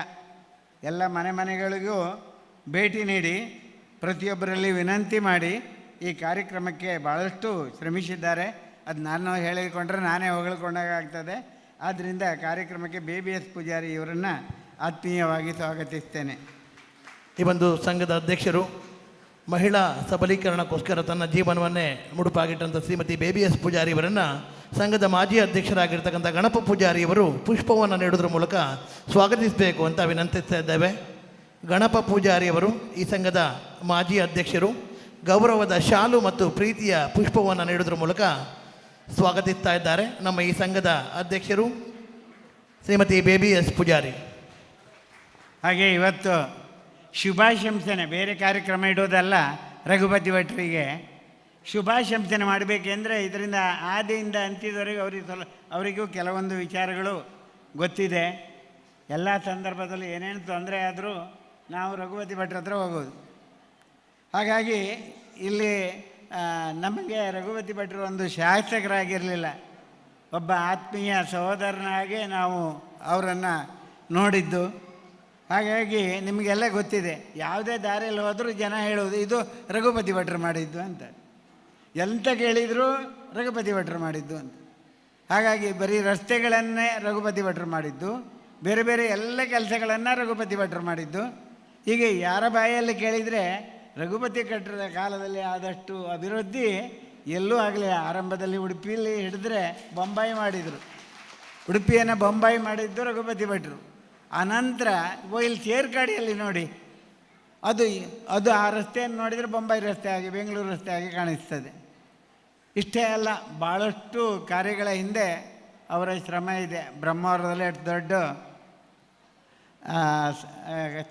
ಎಲ್ಲ ಮನೆಗಳಿಗೂ ಭೇಟಿ ನೀಡಿ ಪ್ರತಿಯೊಬ್ಬರಲ್ಲಿ ವಿನಂತಿ ಮಾಡಿ ಈ ಕಾರ್ಯಕ್ರಮಕ್ಕೆ ಭಾಳಷ್ಟು ಶ್ರಮಿಸಿದ್ದಾರೆ. ಅದು ನಾನು ಹೇಳಿಕೊಂಡ್ರೆ ನಾನೇ ಹೊಗಳ್ಕೊಂಡಾಗ ಆಗ್ತದೆ. ಆದ್ದರಿಂದ ಕಾರ್ಯಕ್ರಮಕ್ಕೆ BBS ಪೂಜಾರಿ ಇವರನ್ನು ಆತ್ಮೀಯವಾಗಿ ಸ್ವಾಗತಿಸ್ತೇನೆ. ಈ ಒಂದು ಸಂಘದ ಅಧ್ಯಕ್ಷರು ಮಹಿಳಾ ಸಬಲೀಕರಣಕ್ಕೋಸ್ಕರ ತನ್ನ ಜೀವನವನ್ನೇ ಮುಡುಪಾಗಿಟ್ಟಂಥ ಶ್ರೀಮತಿ BBS ಪೂಜಾರಿಯವರನ್ನು ಸಂಘದ ಮಾಜಿ ಅಧ್ಯಕ್ಷರಾಗಿರ್ತಕ್ಕಂಥ ಗಣಪ ಪೂಜಾರಿಯವರು ಪುಷ್ಪವನ್ನು ನೀಡುವುದರ ಮೂಲಕ ಸ್ವಾಗತಿಸಬೇಕು ಅಂತ ವಿನಂತಿಸ್ತಾ ಇದ್ದೇವೆ. ಗಣಪ ಪೂಜಾರಿಯವರು ಈ ಸಂಘದ ಮಾಜಿ ಅಧ್ಯಕ್ಷರು ಗೌರವದ ಶಾಲು ಮತ್ತು ಪ್ರೀತಿಯ ಪುಷ್ಪವನ್ನು ನೀಡುವುದರ ಮೂಲಕ ಸ್ವಾಗತಿಸ್ತಾ ಇದ್ದಾರೆ. ನಮ್ಮ ಈ ಸಂಘದ ಅಧ್ಯಕ್ಷರು ಶ್ರೀಮತಿ BBS ಪೂಜಾರಿ. ಹಾಗೆ ಇವತ್ತು ಶುಭಾಶಂಸನೆ, ಬೇರೆ ಕಾರ್ಯಕ್ರಮ ಇಡೋದಲ್ಲ, ರಘುಪತಿ ಭಟ್ರಿಗೆ ಶುಭಾಶಂಸನೆ ಮಾಡಬೇಕೆಂದರೆ ಇದರಿಂದ ಆದಿಯಿಂದ ಅಂತ್ಯದವರೆಗೂ ಅವರಿಗೂ ಕೆಲವೊಂದು ವಿಚಾರಗಳು ಗೊತ್ತಿದೆ. ಎಲ್ಲ ಸಂದರ್ಭದಲ್ಲಿ ಏನೇನು ತೊಂದರೆ ಆದರೂ ನಾವು ರಘುಪತಿ ಭಟ್ರ ಹತ್ರ ಹೋಗೋದು. ಹಾಗಾಗಿ ಇಲ್ಲಿ ನಮಗೆ ರಘುಪತಿ ಭಟ್ರು ಒಂದು ಶಾಸಕರಾಗಿರಲಿಲ್ಲ, ಒಬ್ಬ ಆತ್ಮೀಯ ಸಹೋದರನಾಗೆ ನಾವು ಅವರನ್ನು ನೋಡಿದ್ದು. ಹಾಗಾಗಿ ನಿಮಗೆಲ್ಲ ಗೊತ್ತಿದೆ, ಯಾವುದೇ ದಾರಿಯಲ್ಲಿ ಹೋದರೂ ಜನ ಹೇಳೋದು ಇದು ರಘುಪತಿ ಭಟ್ರು ಮಾಡಿದ್ದು ಅಂತ. ಎಂತ ಕೇಳಿದರೂ ರಘುಪತಿ ಭಟ್ರು ಮಾಡಿದ್ದು ಅಂತ. ಹಾಗಾಗಿ ಬರೀ ರಸ್ತೆಗಳನ್ನೇ ರಘುಪತಿ ಭಟ್ರು ಮಾಡಿದ್ದು, ಬೇರೆ ಬೇರೆ ಎಲ್ಲ ಕೆಲಸಗಳನ್ನು ರಘುಪತಿ ಭಟ್ರು ಮಾಡಿದ್ದು. ಹೀಗೆ ಯಾರ ಬಾಯಲ್ಲಿ ಕೇಳಿದರೆ ರಘುಪತಿ ಭಟ್ರ ಕಾಲದಲ್ಲಿ ಆದಷ್ಟು ಅಭಿವೃದ್ಧಿ ಎಲ್ಲೂ ಆಗಲಿಲ್ಲ. ಆರಂಭದಲ್ಲಿ ಉಡುಪಿಯಲ್ಲಿ ಹಿಡಿದ್ರೆ ಬೊಂಬಾಯಿ ಮಾಡಿದರು, ಉಡುಪಿಯನ್ನು ಬೊಂಬಾಯಿ ಮಾಡಿದ್ದು ರಘುಪತಿ ಭಟ್ರು. ಆನಂತರ ಇಲ್ಲಿ ಸೇರ್ಕಾಡಿಯಲ್ಲಿ ನೋಡಿ, ಅದು ಆ ರಸ್ತೆಯನ್ನು ನೋಡಿದರೆ ಬೊಂಬಾಯಿ ರಸ್ತೆ ಆಗಿ ಬೆಂಗಳೂರು ರಸ್ತೆ ಆಗಿ ಕಾಣಿಸ್ತದೆ. ಇಷ್ಟೇ ಅಲ್ಲ, ಭಾಳಷ್ಟು ಕಾರ್ಯಗಳ ಹಿಂದೆ ಅವರ ಶ್ರಮ ಇದೆ. ಬ್ರಹ್ಮಾವರದಲ್ಲಿ ಅಷ್ಟು ದೊಡ್ಡ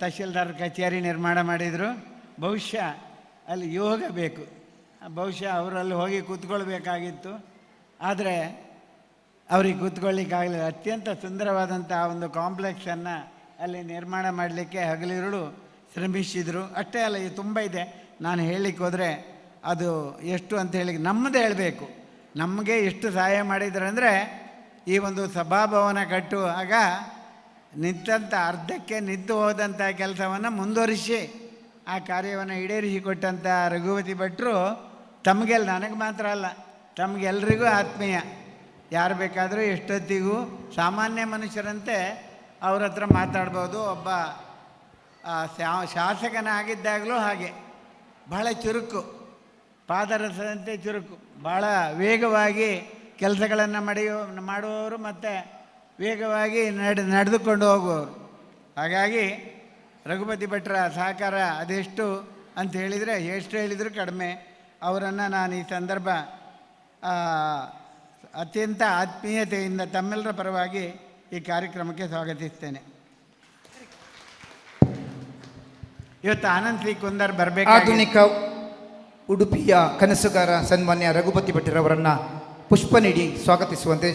ತಹಶೀಲ್ದಾರ್ ಕಚೇರಿ ನಿರ್ಮಾಣ ಮಾಡಿದರು. ಬಹುಶಃ ಅಲ್ಲಿ ಯೋಗ ಬೇಕು, ಬಹುಶಃ ಅವರಲ್ಲಿ ಹೋಗಿ ಕೂತ್ಕೊಳ್ಬೇಕಾಗಿತ್ತು. ಆದರೆ ಅವ್ರಿಗೆ ಕೂತ್ಕೊಳ್ಳಿಕ್ಕಾಗಲಿಲ್ಲ. ಅತ್ಯಂತ ಸುಂದರವಾದಂಥ ಒಂದು ಕಾಂಪ್ಲೆಕ್ಸನ್ನು ಅಲ್ಲಿ ನಿರ್ಮಾಣ ಮಾಡಲಿಕ್ಕೆ ಹಗಲಿರುಳು ಶ್ರಮಿಸಿದರು. ಅಷ್ಟೇ ಅಲ್ಲ, ಇದು ತುಂಬ ಇದೆ. ನಾನು ಹೇಳಲಿಕ್ಕೆ ಹೋದರೆ ಅದು ಎಷ್ಟು ಅಂತ ಹೇಳಿ ನಮ್ಮದೇ ಹೇಳಬೇಕು. ನಮಗೆ ಎಷ್ಟು ಸಹಾಯ ಮಾಡಿದ್ರು ಅಂದರೆ, ಈ ಒಂದು ಸಭಾಭವನ ಕಟ್ಟುವಾಗ ನಿಂತಂಥ ಅರ್ಧಕ್ಕೆ ನಿಂತು ಹೋದಂಥ ಕೆಲಸವನ್ನು ಮುಂದುವರಿಸಿ ಆ ಕಾರ್ಯವನ್ನು ಈಡೇರಿಸಿಕೊಟ್ಟಂಥ ರಘುಪತಿ ಭಟ್ರು ತಮಗೆಲ್ಲ, ನನಗೆ ಮಾತ್ರ ಅಲ್ಲ, ತಮಗೆಲ್ರಿಗೂ ಆತ್ಮೀಯ. ಯಾರು ಬೇಕಾದರೂ ಎಷ್ಟೊತ್ತಿಗೂ ಸಾಮಾನ್ಯ ಮನುಷ್ಯರಂತೆ ಅವ್ರ ಹತ್ರ ಮಾತಾಡ್ಬೋದು. ಒಬ್ಬ ಶಾಸಕನಾಗಿದ್ದಾಗಲೂ ಹಾಗೆ ಬಹಳ ಚುರುಕು, ಪಾದರಸದಂತೆ ಚುರುಕು, ಭಾಳ ವೇಗವಾಗಿ ಕೆಲಸಗಳನ್ನು ಮಾಡುವವರು ಮತ್ತು ವೇಗವಾಗಿ ನಡೆದುಕೊಂಡು ಹೋಗುವವರು. ಹಾಗಾಗಿ ರಘುಪತಿ ಭಟ್ರ ಸಹಕಾರ ಅದೆಷ್ಟು ಅಂತ ಹೇಳಿದರೆ, ಎಷ್ಟು ಹೇಳಿದರೂ ಕಡಿಮೆ. ಅವರನ್ನು ನಾನು ಈ ಸಂದರ್ಭ ಅತ್ಯಂತ ಆತ್ಮೀಯತೆಯಿಂದ ತಮ್ಮೆಲ್ಲರ ಪರವಾಗಿ ಈ ಕಾರ್ಯಕ್ರಮಕ್ಕೆ ಸ್ವಾಗತಿಸ್ತೇನೆ. ಇವತ್ತು ಆನಂದ್ ಸಿ ಕುಂದರ್ ಬರಬೇಕು. ಆಧುನಿಕ ಉಡುಪಿಯ ಕನಸುಗಾರ ಸನ್ಮಾನ್ಯ ರಘುಪತಿ ಭಟ್ರವರನ್ನು ಪುಷ್ಪ ನೀಡಿ ಸ್ವಾಗತಿಸುವಂತೆ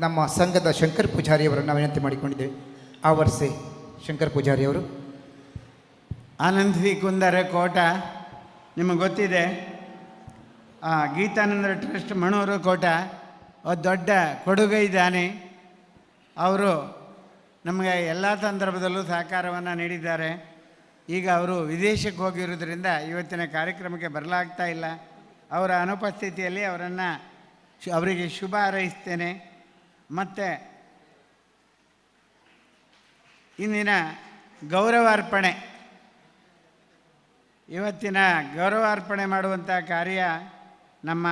ನಮ್ಮ ಸಂಘದ ಶಂಕರ್ ಪೂಜಾರಿಯವರನ್ನು ವಿನಂತಿ ಮಾಡಿಕೊಂಡಿದ್ದೇವೆ. ಆವರ್ಸೆ ಶಂಕರ್ ಪೂಜಾರಿಯವರು. ಆನಂದ್ ಸಿ ಕುಂದರ್ ಕೋಟ ನಿಮಗೆ ಗೊತ್ತಿದೆ. ಗೀತಾನಂದ ಟ್ರಸ್ಟ್ ಮಣೂರು ಕೋಟ ದೊಡ್ಡ ಕೊಡುಗೈದಾನೆ. ಅವರು ನಮಗೆ ಎಲ್ಲ ಸಂದರ್ಭದಲ್ಲೂ ಸಹಕಾರವನ್ನು ನೀಡಿದ್ದಾರೆ. ಈಗ ಅವರು ವಿದೇಶಕ್ಕೆ ಹೋಗಿರೋದ್ರಿಂದ ಇವತ್ತಿನ ಕಾರ್ಯಕ್ರಮಕ್ಕೆ ಬರಲಾಗ್ತಾ ಇಲ್ಲ. ಅವರ ಅನುಪಸ್ಥಿತಿಯಲ್ಲಿ ಅವರಿಗೆ ಶುಭ ಹಾರೈಸ್ತೇನೆ. ಮತ್ತು ಇಂದಿನ ಗೌರವಾರ್ಪಣೆ, ಇವತ್ತಿನ ಗೌರವಾರ್ಪಣೆ ಮಾಡುವಂಥ ಕಾರ್ಯ ನಮ್ಮ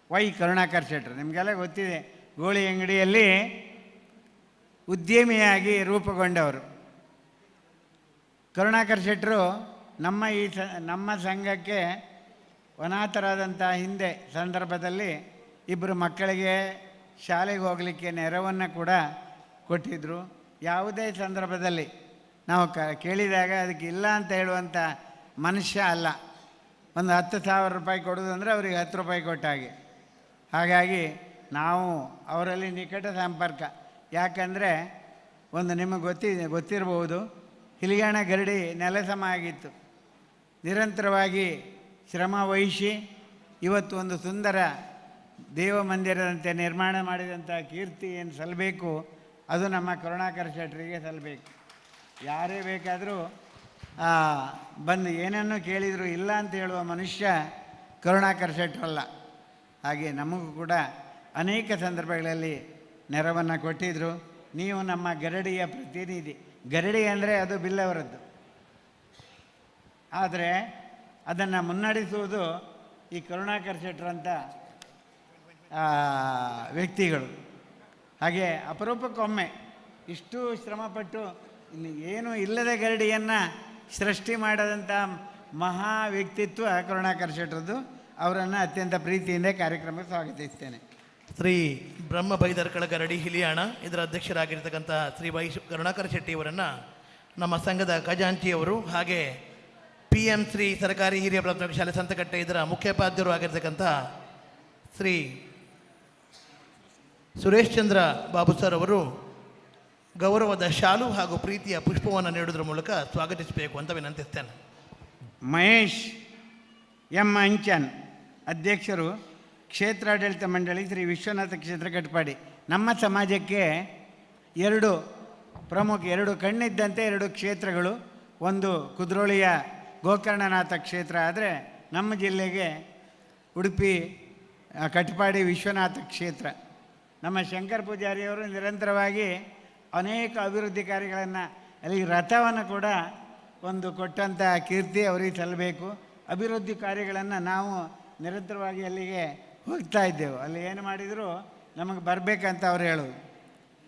ವೈ ಕರುಣಾಕರ್ ಶೆಟ್ಟರು. ನಿಮಗೆಲ್ಲ ಗೊತ್ತಿದೆ, ಗೋಳಿ ಅಂಗಡಿಯಲ್ಲಿ ಉದ್ಯಮಿಯಾಗಿ ರೂಪುಗೊಂಡವರು ಕರುಣಾಕರ್ ಶೆಟ್ಟರು. ನಮ್ಮ ಸಂಘಕ್ಕೆ ಅನಾಥರಾದಂಥ ಹಿಂದೆ ಸಂದರ್ಭದಲ್ಲಿ ಇಬ್ಬರು ಮಕ್ಕಳಿಗೆ ಶಾಲೆಗೆ ಹೋಗಲಿಕ್ಕೆ ನೆರವನ್ನು ಕೂಡ ಕೊಟ್ಟಿದ್ದರು. ಯಾವುದೇ ಸಂದರ್ಭದಲ್ಲಿ ನಾವು ಕೇಳಿದಾಗ ಅದಕ್ಕೆ ಇಲ್ಲ ಅಂತ ಹೇಳುವಂಥ ಮನುಷ್ಯ ಅಲ್ಲ. ಒಂದು 10,000 ರೂಪಾಯಿ ಕೊಡೋದಂದರೆ ಅವರಿಗೆ 10 ರೂಪಾಯಿ ಕೊಟ್ಟ ಹಾಗೆ. ಹಾಗಾಗಿ ನಾವು ಅವರಲ್ಲಿ ನಿಕಟ ಸಂಪರ್ಕ. ಯಾಕಂದರೆ ಒಂದು ನಿಮಗೆ ಗೊತ್ತಿರಬಹುದು, ಹಿಲಿಯಾಣ ಗರಡಿ ನೆಲಸಮ ಆಗಿತ್ತು. ನಿರಂತರವಾಗಿ ಶ್ರಮ ವಹಿಸಿ ಇವತ್ತು ಒಂದು ಸುಂದರ ದೇವ ಮಂದಿರದಂತೆ ನಿರ್ಮಾಣ ಮಾಡಿದಂಥ ಕೀರ್ತಿ ಏನು ಸಲ್ಲಬೇಕು ಅದು ನಮ್ಮ ಕರುಣಾಕರ್ ಶೆಟ್ಟರಿಗೆ ಸಲ್ಲಬೇಕು. ಯಾರೇ ಬೇಕಾದರೂ ಬಂದು ಏನನ್ನು ಕೇಳಿದರೂ ಇಲ್ಲ ಅಂತ ಹೇಳುವ ಮನುಷ್ಯ ಕರುಣಾಕರ್ ಶೆಟ್ಟರಲ್ಲ. ಹಾಗೆ ನಮಗೂ ಕೂಡ ಅನೇಕ ಸಂದರ್ಭಗಳಲ್ಲಿ ನೆರವನ್ನು ಕೊಟ್ಟಿದ್ದರು. ನೀವು ನಮ್ಮ ಗರಡಿಯ ಪ್ರತಿನಿಧಿ. ಗರಡಿ ಅಂದರೆ ಅದು ಬಿಲ್ಲವರದ್ದು, ಆದರೆ ಅದನ್ನು ಮುನ್ನಡೆಸುವುದು ಈ ಕರುಣಾಕರ್ ಶೆಟ್ಟರಂಥ ವ್ಯಕ್ತಿಗಳು. ಹಾಗೆ ಅಪರೂಪಕ್ಕೊಮ್ಮೆ ಇಷ್ಟು ಶ್ರಮಪಟ್ಟು ಏನೂ ಇಲ್ಲದ ಗರಡಿಯನ್ನು ಸೃಷ್ಟಿ ಮಾಡದಂಥ ಮಹಾ ವ್ಯಕ್ತಿತ್ವ ಕರುಣಾಕರ್ ಶೆಟ್ಟರದ್ದು. ಅವರನ್ನು ಅತ್ಯಂತ ಪ್ರೀತಿಯಿಂದ ಕಾರ್ಯಕ್ರಮಕ್ಕೆ ಸ್ವಾಗತಿಸ್ತೇನೆ. ಶ್ರೀ ಬ್ರಹ್ಮ ಬೈದರ್ಕಳ ಗರಡಿ ಹಿಲಿಯಾಣ ಇದರ ಅಧ್ಯಕ್ಷರಾಗಿರ್ತಕ್ಕಂಥ ಶ್ರೀ ಕರುಣಾಕರ್ ಶೆಟ್ಟಿಯವರನ್ನು ನಮ್ಮ ಸಂಘದ ಖಜಾಂಚಿಯವರು ಹಾಗೆ PM ಶ್ರೀ ಸರ್ಕಾರಿ ಹಿರಿಯ ಪ್ರಾಥಮಿಕ ಶಾಲೆ ಸಂತಕಟ್ಟೆ ಇದರ ಮುಖ್ಯೋಪಾಧ್ಯಾಯರು ಆಗಿರ್ತಕ್ಕಂಥ ಶ್ರೀ ಸುರೇಶ್ ಚಂದ್ರ ಬಾಬು ಸರ್ ಅವರು ಗೌರವದ ಶಾಲು ಹಾಗೂ ಪ್ರೀತಿಯ ಪುಷ್ಪವನ್ನು ನೀಡುವುದರ ಮೂಲಕ ಸ್ವಾಗತಿಸಬೇಕು ಅಂತ ವಿನಂತಿಸ್ತೇನೆ. ಮಹೇಶ್ ಎಂ ಅಂಚನ್, ಅಧ್ಯಕ್ಷರು, ಕ್ಷೇತ್ರಾಡಳಿತ ಮಂಡಳಿ, ಶ್ರೀ ವಿಶ್ವನಾಥ ಕ್ಷೇತ್ರ ಕಟ್ಪಾಡಿ. ನಮ್ಮ ಸಮಾಜಕ್ಕೆ ಎರಡು ಕಣ್ಣಿದ್ದಂತೆ 2 ಕ್ಷೇತ್ರಗಳು. ಒಂದು ಕುದ್ರೋಳಿಯ ಗೋಕರ್ಣನಾಥ ಕ್ಷೇತ್ರ ಆದರೆ, ನಮ್ಮ ಜಿಲ್ಲೆಗೆ ಉಡುಪಿ ಕಟ್ಪಾಡಿ ವಿಶ್ವನಾಥ ಕ್ಷೇತ್ರ. ನಮ್ಮ ಶಂಕರ್ ಪೂಜಾರಿಯವರು ನಿರಂತರವಾಗಿ ಅನೇಕ ಅಭಿವೃದ್ಧಿ ಕಾರ್ಯಗಳನ್ನು, ಅಲ್ಲಿ ರಥವನ್ನು ಕೂಡ ಒಂದು ಕೊಟ್ಟಂಥ ಕೀರ್ತಿ ಅವರಿಗೆ ಸಲ್ಲಬೇಕು. ಅಭಿವೃದ್ಧಿ ಕಾರ್ಯಗಳನ್ನು ನಾವು ನಿರಂತರವಾಗಿ ಅಲ್ಲಿಗೆ ಹೋಗ್ತಾ ಇದ್ದೆವು. ಅಲ್ಲಿ ಏನು ಮಾಡಿದರೂ ನಮಗೆ ಬರಬೇಕಂತ ಅವ್ರು ಹೇಳೋದು.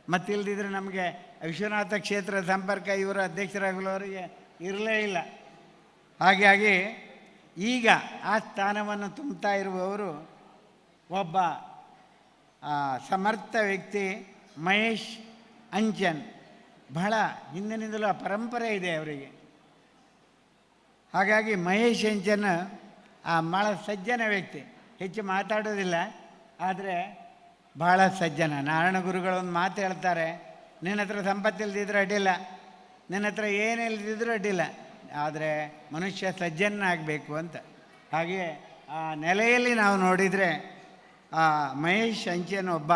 ಮತ್ತಿಲ್ಲದಿದ್ದರೆ ನಮಗೆ ವಿಶ್ವನಾಥ ಕ್ಷೇತ್ರ ಸಂಪರ್ಕ ಇವರು ಅಧ್ಯಕ್ಷರಾಗಲವರಿಗೆ ಇರಲೇ ಇಲ್ಲ. ಹಾಗಾಗಿ ಈಗ ಆ ಸ್ಥಾನವನ್ನು ತುಂಬುತ್ತಾ ಇರುವವರು ಒಬ್ಬ ಸಮರ್ಥ ವ್ಯಕ್ತಿ ಮಹೇಶ್ ಅಂಚನ್. ಬಹಳ ಹಿಂದಿನಿಂದಲೂ ಆ ಪರಂಪರೆ ಇದೆ ಅವರಿಗೆ. ಹಾಗಾಗಿ ಮಹೇಶ್ ಅಂಚನ್ ಭಾಳ ಸಜ್ಜನ ವ್ಯಕ್ತಿ, ಹೆಚ್ಚು ಮಾತಾಡೋದಿಲ್ಲ, ಆದರೆ ಭಾಳ ಸಜ್ಜನ. ನಾರಾಯಣ ಗುರುಗಳು ಒಂದು ಮಾತು ಹೇಳ್ತಾರೆ, ನಿನ್ನ ಹತ್ರ ಸಂಪತ್ತಿಲ್ದಿದ್ರೂ ಅಡ್ಡಿಲ್ಲ, ನಿನ್ನ ಹತ್ರ ಏನಿಲ್ದಿದ್ರೂ ಅಡ್ಡಿಲ್ಲ, ಆದರೆ ಮನುಷ್ಯ ಸಜ್ಜನಾಗಬೇಕು ಅಂತ. ಹಾಗೆ ಆ ನೆಲೆಯಲ್ಲಿ ನಾವು ನೋಡಿದರೆ ಮಹೇಶ್ ಅಂಚನ್ ಒಬ್ಬ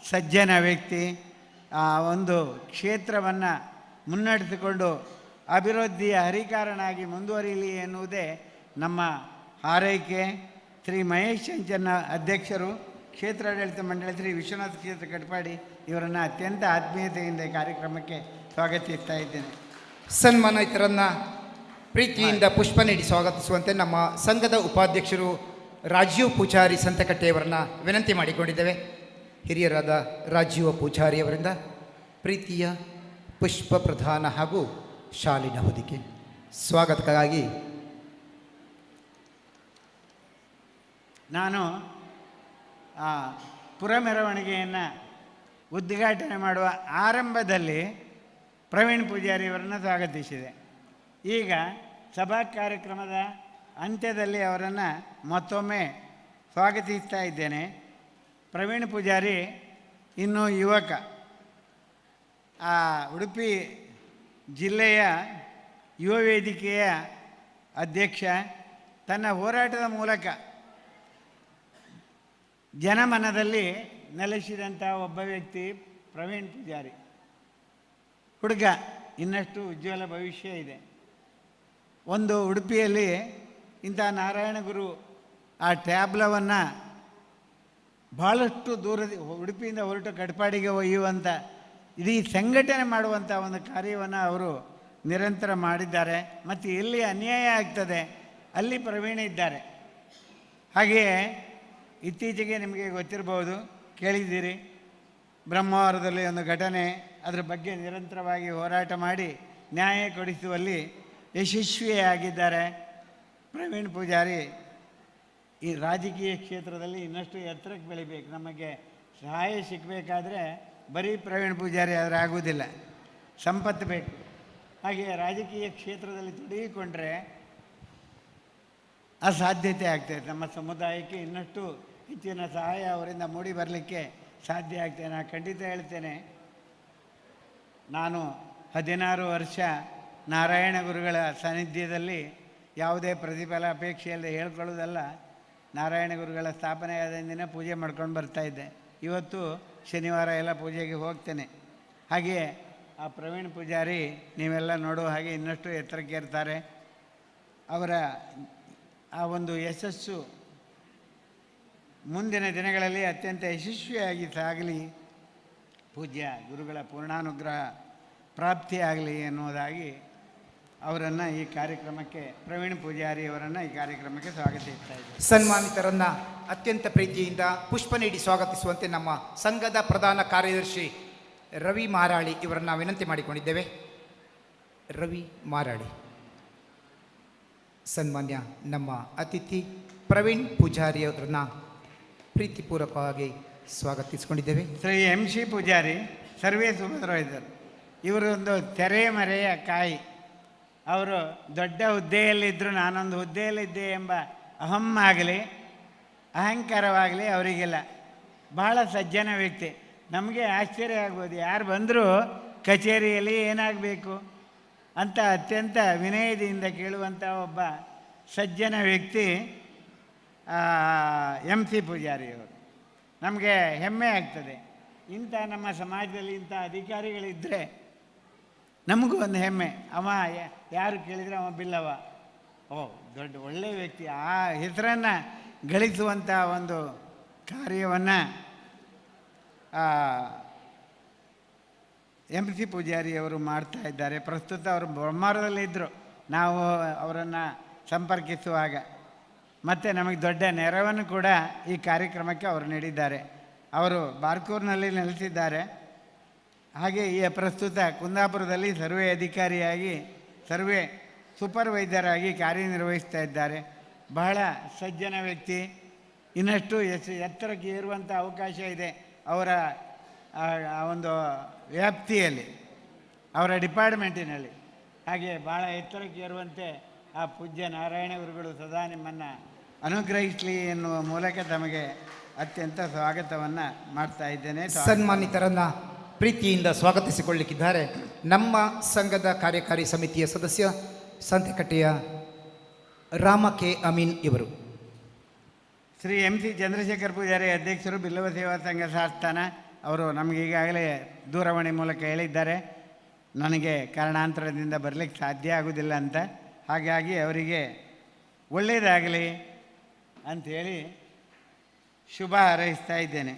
ಸಜ್ಜನ ವ್ಯಕ್ತಿ. ಆ ಒಂದು ಕ್ಷೇತ್ರವನ್ನು ಮುನ್ನಡೆಸಿಕೊಂಡು ಅಭಿವೃದ್ಧಿಯ ಹರಿಕಾರನಾಗಿ ಮುಂದುವರಿಯಲಿ ಎನ್ನುವುದೇ ನಮ್ಮ ಹಾರೈಕೆ. ಶ್ರೀ ಮಹೇಶ್ ಅಂಚನ್ನ ಅಧ್ಯಕ್ಷರು, ಕ್ಷೇತ್ರಾಡಳಿತ ಮಂಡಳಿ ಶ್ರೀ ವಿಶ್ವನಾಥ ಕ್ಷೇತ್ರ ಕಟ್ಪಾಡಿ ಇವರನ್ನು ಅತ್ಯಂತ ಆತ್ಮೀಯತೆಯಿಂದ ಈ ಕಾರ್ಯಕ್ರಮಕ್ಕೆ ಸ್ವಾಗತಿಸ್ತಾ ಇದ್ದೇನೆ. ಸನ್ಮಾನಿತರನ್ನು ಪ್ರೀತಿಯಿಂದ ಪುಷ್ಪ ನೀಡಿ ಸ್ವಾಗತಿಸುವಂತೆ ನಮ್ಮ ಸಂಘದ ಉಪಾಧ್ಯಕ್ಷರು ರಾಜೀವ್ ಪೂಜಾರಿ ಸಂತಕಟ್ಟೆಯವರನ್ನು ವಿನಂತಿ ಮಾಡಿಕೊಂಡಿದ್ದೇವೆ. ಹಿರಿಯರಾದ ರಾಜೀವ ಪೂಜಾರಿಯವರಿಂದ ಪ್ರೀತಿಯ ಪುಷ್ಪ ಪ್ರದಾನ ಹಾಗೂ ಶಾಲಿನ ಹೊದಿಕೆ. ಸ್ವಾಗತಕ್ಕಾಗಿ ನಾನು ಪುರ ಮೆರವಣಿಗೆಯನ್ನು ಉದ್ಘಾಟನೆ ಮಾಡುವ ಆರಂಭದಲ್ಲಿ ಪ್ರವೀಣ್ ಪೂಜಾರಿಯವರನ್ನು ಸ್ವಾಗತಿಸಿದೆ. ಈಗ ಸಭಾ ಕಾರ್ಯಕ್ರಮದ ಅಂತ್ಯದಲ್ಲಿ ಅವರನ್ನು ಮತ್ತೊಮ್ಮೆ ಸ್ವಾಗತಿಸ್ತಾ ಇದ್ದೇನೆ. ಪ್ರವೀಣ್ ಪೂಜಾರಿ ಇನ್ನೂ ಯುವಕ. ಉಡುಪಿ ಜಿಲ್ಲೆಯ ಯುವ ವೇದಿಕೆಯ ಅಧ್ಯಕ್ಷ. ತನ್ನ ಹೋರಾಟದ ಮೂಲಕ ಜನಮನದಲ್ಲಿ ನೆಲೆಸಿದಂಥ ಒಬ್ಬ ವ್ಯಕ್ತಿ ಪ್ರವೀಣ್ ಪೂಜಾರಿ. ಹುಡುಗ, ಇನ್ನಷ್ಟು ಉಜ್ವಲ ಭವಿಷ್ಯ ಇದೆ. ಒಂದು ಉಡುಪಿಯಲ್ಲಿ ಇಂಥ ನಾರಾಯಣ ಗುರು ಆ ಟ್ಯಾಬ್ಲವನ್ನು ಭಾಳಷ್ಟು ಉಡುಪಿಯಿಂದ ಹೊರಟು ಕಟ್ಪಾಡಿಗೆ ಒಯ್ಯುವಂಥ, ಇಡೀ ಸಂಘಟನೆ ಮಾಡುವಂಥ ಒಂದು ಕಾರ್ಯವನ್ನು ಅವರು ನಿರಂತರ ಮಾಡಿದ್ದಾರೆ. ಮತ್ತು ಎಲ್ಲಿ ಅನ್ಯಾಯ ಆಗ್ತದೆ ಅಲ್ಲಿ ಪ್ರವೀಣ ಇದ್ದಾರೆ. ಹಾಗೆಯೇ ಇತ್ತೀಚೆಗೆ ನಿಮಗೆ ಗೊತ್ತಿರ್ಬೋದು, ಕೇಳಿದ್ದೀರಿ, ಬ್ರಹ್ಮಾವರದಲ್ಲಿ ಒಂದು ಘಟನೆ, ಅದರ ಬಗ್ಗೆ ನಿರಂತರವಾಗಿ ಹೋರಾಟ ಮಾಡಿ ನ್ಯಾಯ ಕೊಡಿಸುವಲ್ಲಿ ಯಶಸ್ವಿಯಾಗಿದ್ದಾರೆ ಪ್ರವೀಣ್ ಪೂಜಾರಿ. ಈ ರಾಜಕೀಯ ಕ್ಷೇತ್ರದಲ್ಲಿ ಇನ್ನಷ್ಟು ಎತ್ತರಕ್ಕೆ ಬೆಳಿಬೇಕು. ನಮಗೆ ಸಹಾಯ ಸಿಗಬೇಕಾದ್ರೆ ಬರೀ ಪ್ರವೀಣ್ ಪೂಜಾರಿ ಆದರೆ ಆಗುವುದಿಲ್ಲ, ಸಂಪತ್ತು ಬೇಕು. ಹಾಗೆ ರಾಜಕೀಯ ಕ್ಷೇತ್ರದಲ್ಲಿ ತೊಡಗಿಕೊಂಡ್ರೆ ಅಸಾಧ್ಯತೆ ಆಗ್ತದೆ. ನಮ್ಮ ಸಮುದಾಯಕ್ಕೆ ಇನ್ನಷ್ಟು ಹೆಚ್ಚಿನ ಸಹಾಯ ಅವರಿಂದ ಮೂಡಿ ಬರಲಿಕ್ಕೆ ಸಾಧ್ಯ ಆಗ್ತದೆ. ನಾನು ಖಂಡಿತ ಹೇಳ್ತೇನೆ, ನಾನು 16 ವರ್ಷ ನಾರಾಯಣ ಗುರುಗಳ ಸಾನ್ನಿಧ್ಯದಲ್ಲಿ ಯಾವುದೇ ಪ್ರತಿಫಲ ಅಪೇಕ್ಷೆಯಲ್ಲದೆ ಹೇಳ್ಕೊಳ್ಳೋದಲ್ಲ, ನಾರಾಯಣ ಗುರುಗಳ ಸ್ಥಾಪನೆಯಾದ ದಿನ ಪೂಜೆ ಮಾಡ್ಕೊಂಡು ಬರ್ತಾಯಿದ್ದೆ. ಇವತ್ತು ಶನಿವಾರ ಎಲ್ಲ ಪೂಜೆಗೆ ಹೋಗ್ತೇನೆ. ಹಾಗೆಯೇ ಆ ಪ್ರವೀಣ್ ಪೂಜಾರಿ ನೀವೆಲ್ಲ ನೋಡೋ ಹಾಗೆ ಇನ್ನಷ್ಟು ಎತ್ತರಕ್ಕೆ ಇರ್ತಾರೆ. ಅವರ ಆ ಒಂದು ಯಶಸ್ಸು ಮುಂದಿನ ದಿನಗಳಲ್ಲಿ ಅತ್ಯಂತ ಯಶಸ್ವಿಯಾಗಿ ಸಾಗಲಿ, ಪೂಜ್ಯ ಗುರುಗಳ ಪೂರ್ಣಾನುಗ್ರಹ ಪ್ರಾಪ್ತಿಯಾಗಲಿ ಎನ್ನುವುದಾಗಿ ಅವರನ್ನು ಈ ಕಾರ್ಯಕ್ರಮಕ್ಕೆ, ಪ್ರವೀಣ್ ಪೂಜಾರಿ ಅವರನ್ನು ಈ ಕಾರ್ಯಕ್ರಮಕ್ಕೆ ಸ್ವಾಗತಿಸ್ತಾ ಇದ್ದಾರೆ. ಸನ್ಮಾನಿತರನ್ನು ಅತ್ಯಂತ ಪ್ರೀತಿಯಿಂದ ಪುಷ್ಪ ನೀಡಿ ಸ್ವಾಗತಿಸುವಂತೆ ನಮ್ಮ ಸಂಘದ ಪ್ರಧಾನ ಕಾರ್ಯದರ್ಶಿ ರವಿ ಮಾರಾಳಿ ಇವರನ್ನು ವಿನಂತಿ ಮಾಡಿಕೊಂಡಿದ್ದೇವೆ. ರವಿ ಮಾರಾಳಿ. ಸನ್ಮಾನ್ಯ ನಮ್ಮ ಅತಿಥಿ ಪ್ರವೀಣ್ ಪೂಜಾರಿಯವರನ್ನು ಪ್ರೀತಿಪೂರ್ವಕವಾಗಿ ಸ್ವಾಗತಿಸಿಕೊಂಡಿದ್ದೇವೆ. ಶ್ರೀ MC ಪೂಜಾರಿ ಸರ್ವೇ ಸುಭದ್ರವಿದ್ದರು. ಇವರು ಒಂದು ತೆರೆಮರೆಯ ಕಾಯಿ. ಅವರು ದೊಡ್ಡ ಹುದ್ದೆಯಲ್ಲಿದ್ದರು, ನಾನೊಂದು ಹುದ್ದೆಯಲ್ಲಿದ್ದೆ ಎಂಬ ಅಹಂ ಆಗಲಿ ಅಹಂಕಾರವಾಗಲಿ ಅವರಿಗೆಲ್ಲ. ಬಹಳ ಸಜ್ಜನ ವ್ಯಕ್ತಿ. ನಮಗೆ ಆಶ್ಚರ್ಯ ಆಗ್ಬೋದು, ಯಾರು ಬಂದರೂ ಕಚೇರಿಯಲ್ಲಿ ಏನಾಗಬೇಕು ಅಂತ ಅತ್ಯಂತ ವಿನಯದಿಂದ ಕೇಳುವಂಥ ಒಬ್ಬ ಸಜ್ಜನ ವ್ಯಕ್ತಿ MC ಪೂಜಾರಿಯವರು. ನಮಗೆ ಹೆಮ್ಮೆ ಆಗ್ತದೆ. ಇಂಥ ನಮ್ಮ ಸಮಾಜದಲ್ಲಿ ಇಂಥ ಅಧಿಕಾರಿಗಳಿದ್ದರೆ ನಮಗೂ ಒಂದು ಹೆಮ್ಮೆ. ಅವ ಯಾರು ಕೇಳಿದರೆ ಅವ ಬಿಲ್ಲವ, ದೊಡ್ಡ ಒಳ್ಳೆಯ ವ್ಯಕ್ತಿ. ಆ ಹೆಸರನ್ನು ಗಳಿಸುವಂಥ ಒಂದು ಕಾರ್ಯವನ್ನು MC ಪೂಜಾರಿಯವರು ಮಾಡ್ತಾ ಇದ್ದಾರೆ. ಪ್ರಸ್ತುತ ಅವರು ಬ್ರಹ್ಮಾವರದಲ್ಲಿದ್ದರು ನಾವು ಅವರನ್ನು ಸಂಪರ್ಕಿಸುವಾಗ. ಮತ್ತು ನಮಗೆ ದೊಡ್ಡ ನೆರವನ್ನು ಕೂಡ ಈ ಕಾರ್ಯಕ್ರಮಕ್ಕೆ ಅವರು ನೀಡಿದ್ದಾರೆ. ಅವರು ಬಾರ್ಕೂರಿನಲ್ಲಿ ನೆಲೆಸಿದ್ದಾರೆ. ಹಾಗೆ ಈ ಪ್ರಸ್ತುತ ಕುಂದಾಪುರದಲ್ಲಿ ಸರ್ವೆ ಅಧಿಕಾರಿಯಾಗಿ, ಸರ್ವೆ ಸೂಪರ್ವೈಸರಾಗಿ ಕಾರ್ಯನಿರ್ವಹಿಸ್ತಾ ಇದ್ದಾರೆ. ಬಹಳ ಸಜ್ಜನ ವ್ಯಕ್ತಿ. ಇನ್ನಷ್ಟು ಎತ್ತರಕ್ಕೆ ಏರುವಂಥ ಅವಕಾಶ ಇದೆ ಅವರ ಆ ಒಂದು ವ್ಯಾಪ್ತಿಯಲ್ಲಿ, ಅವರ ಡಿಪಾರ್ಟ್ಮೆಂಟಿನಲ್ಲಿ. ಹಾಗೆ ಭಾಳ ಎತ್ತರಕ್ಕೆ ಏರುವಂತೆ ಆ ಪೂಜ್ಯ ನಾರಾಯಣ ಗುರುಗಳು ಸದಾ ನಿಮ್ಮನ್ನು ಅನುಗ್ರಹಿಸಲಿ ಎನ್ನುವ ಮೂಲಕ ತಮಗೆ ಅತ್ಯಂತ ಸ್ವಾಗತವನ್ನು ಮಾಡ್ತಾ ಇದ್ದೇನೆ. ಸನ್ಮಾನಿತರನ್ನ ಪ್ರೀತಿಯಿಂದ ಸ್ವಾಗತಿಸಿಕೊಳ್ಳಿಕ್ಕಿದ್ದಾರೆ ನಮ್ಮ ಸಂಘದ ಕಾರ್ಯಕಾರಿ ಸಮಿತಿಯ ಸದಸ್ಯ ಸಂತೆಕಟ್ಟೆಯ ರಾಮ ಕೆ ಅಮೀನ್ ಇವರು. ಶ್ರೀ ಎಂ ಸಿ ಚಂದ್ರಶೇಖರ್ ಪೂಜಾರಿ ಅಧ್ಯಕ್ಷರು, ಬಿಲ್ಲವ ಸೇವಾ ಸಂಘ ಸಾಸ್ಥಾನ. ಅವರು ನಮಗೆ ಈಗಾಗಲೇ ದೂರವಾಣಿ ಮೂಲಕ ಹೇಳಿದ್ದಾರೆ ನನಗೆ ಕಾರಣಾಂತರದಿಂದ ಬರಲಿಕ್ಕೆ ಸಾಧ್ಯ ಆಗೋದಿಲ್ಲ ಅಂತ. ಹಾಗಾಗಿ ಅವರಿಗೆ ಒಳ್ಳೆಯದಾಗಲಿ ಅಂಥೇಳಿ ಶುಭ ಹಾರೈಸ್ತಾ ಇದ್ದೇನೆ.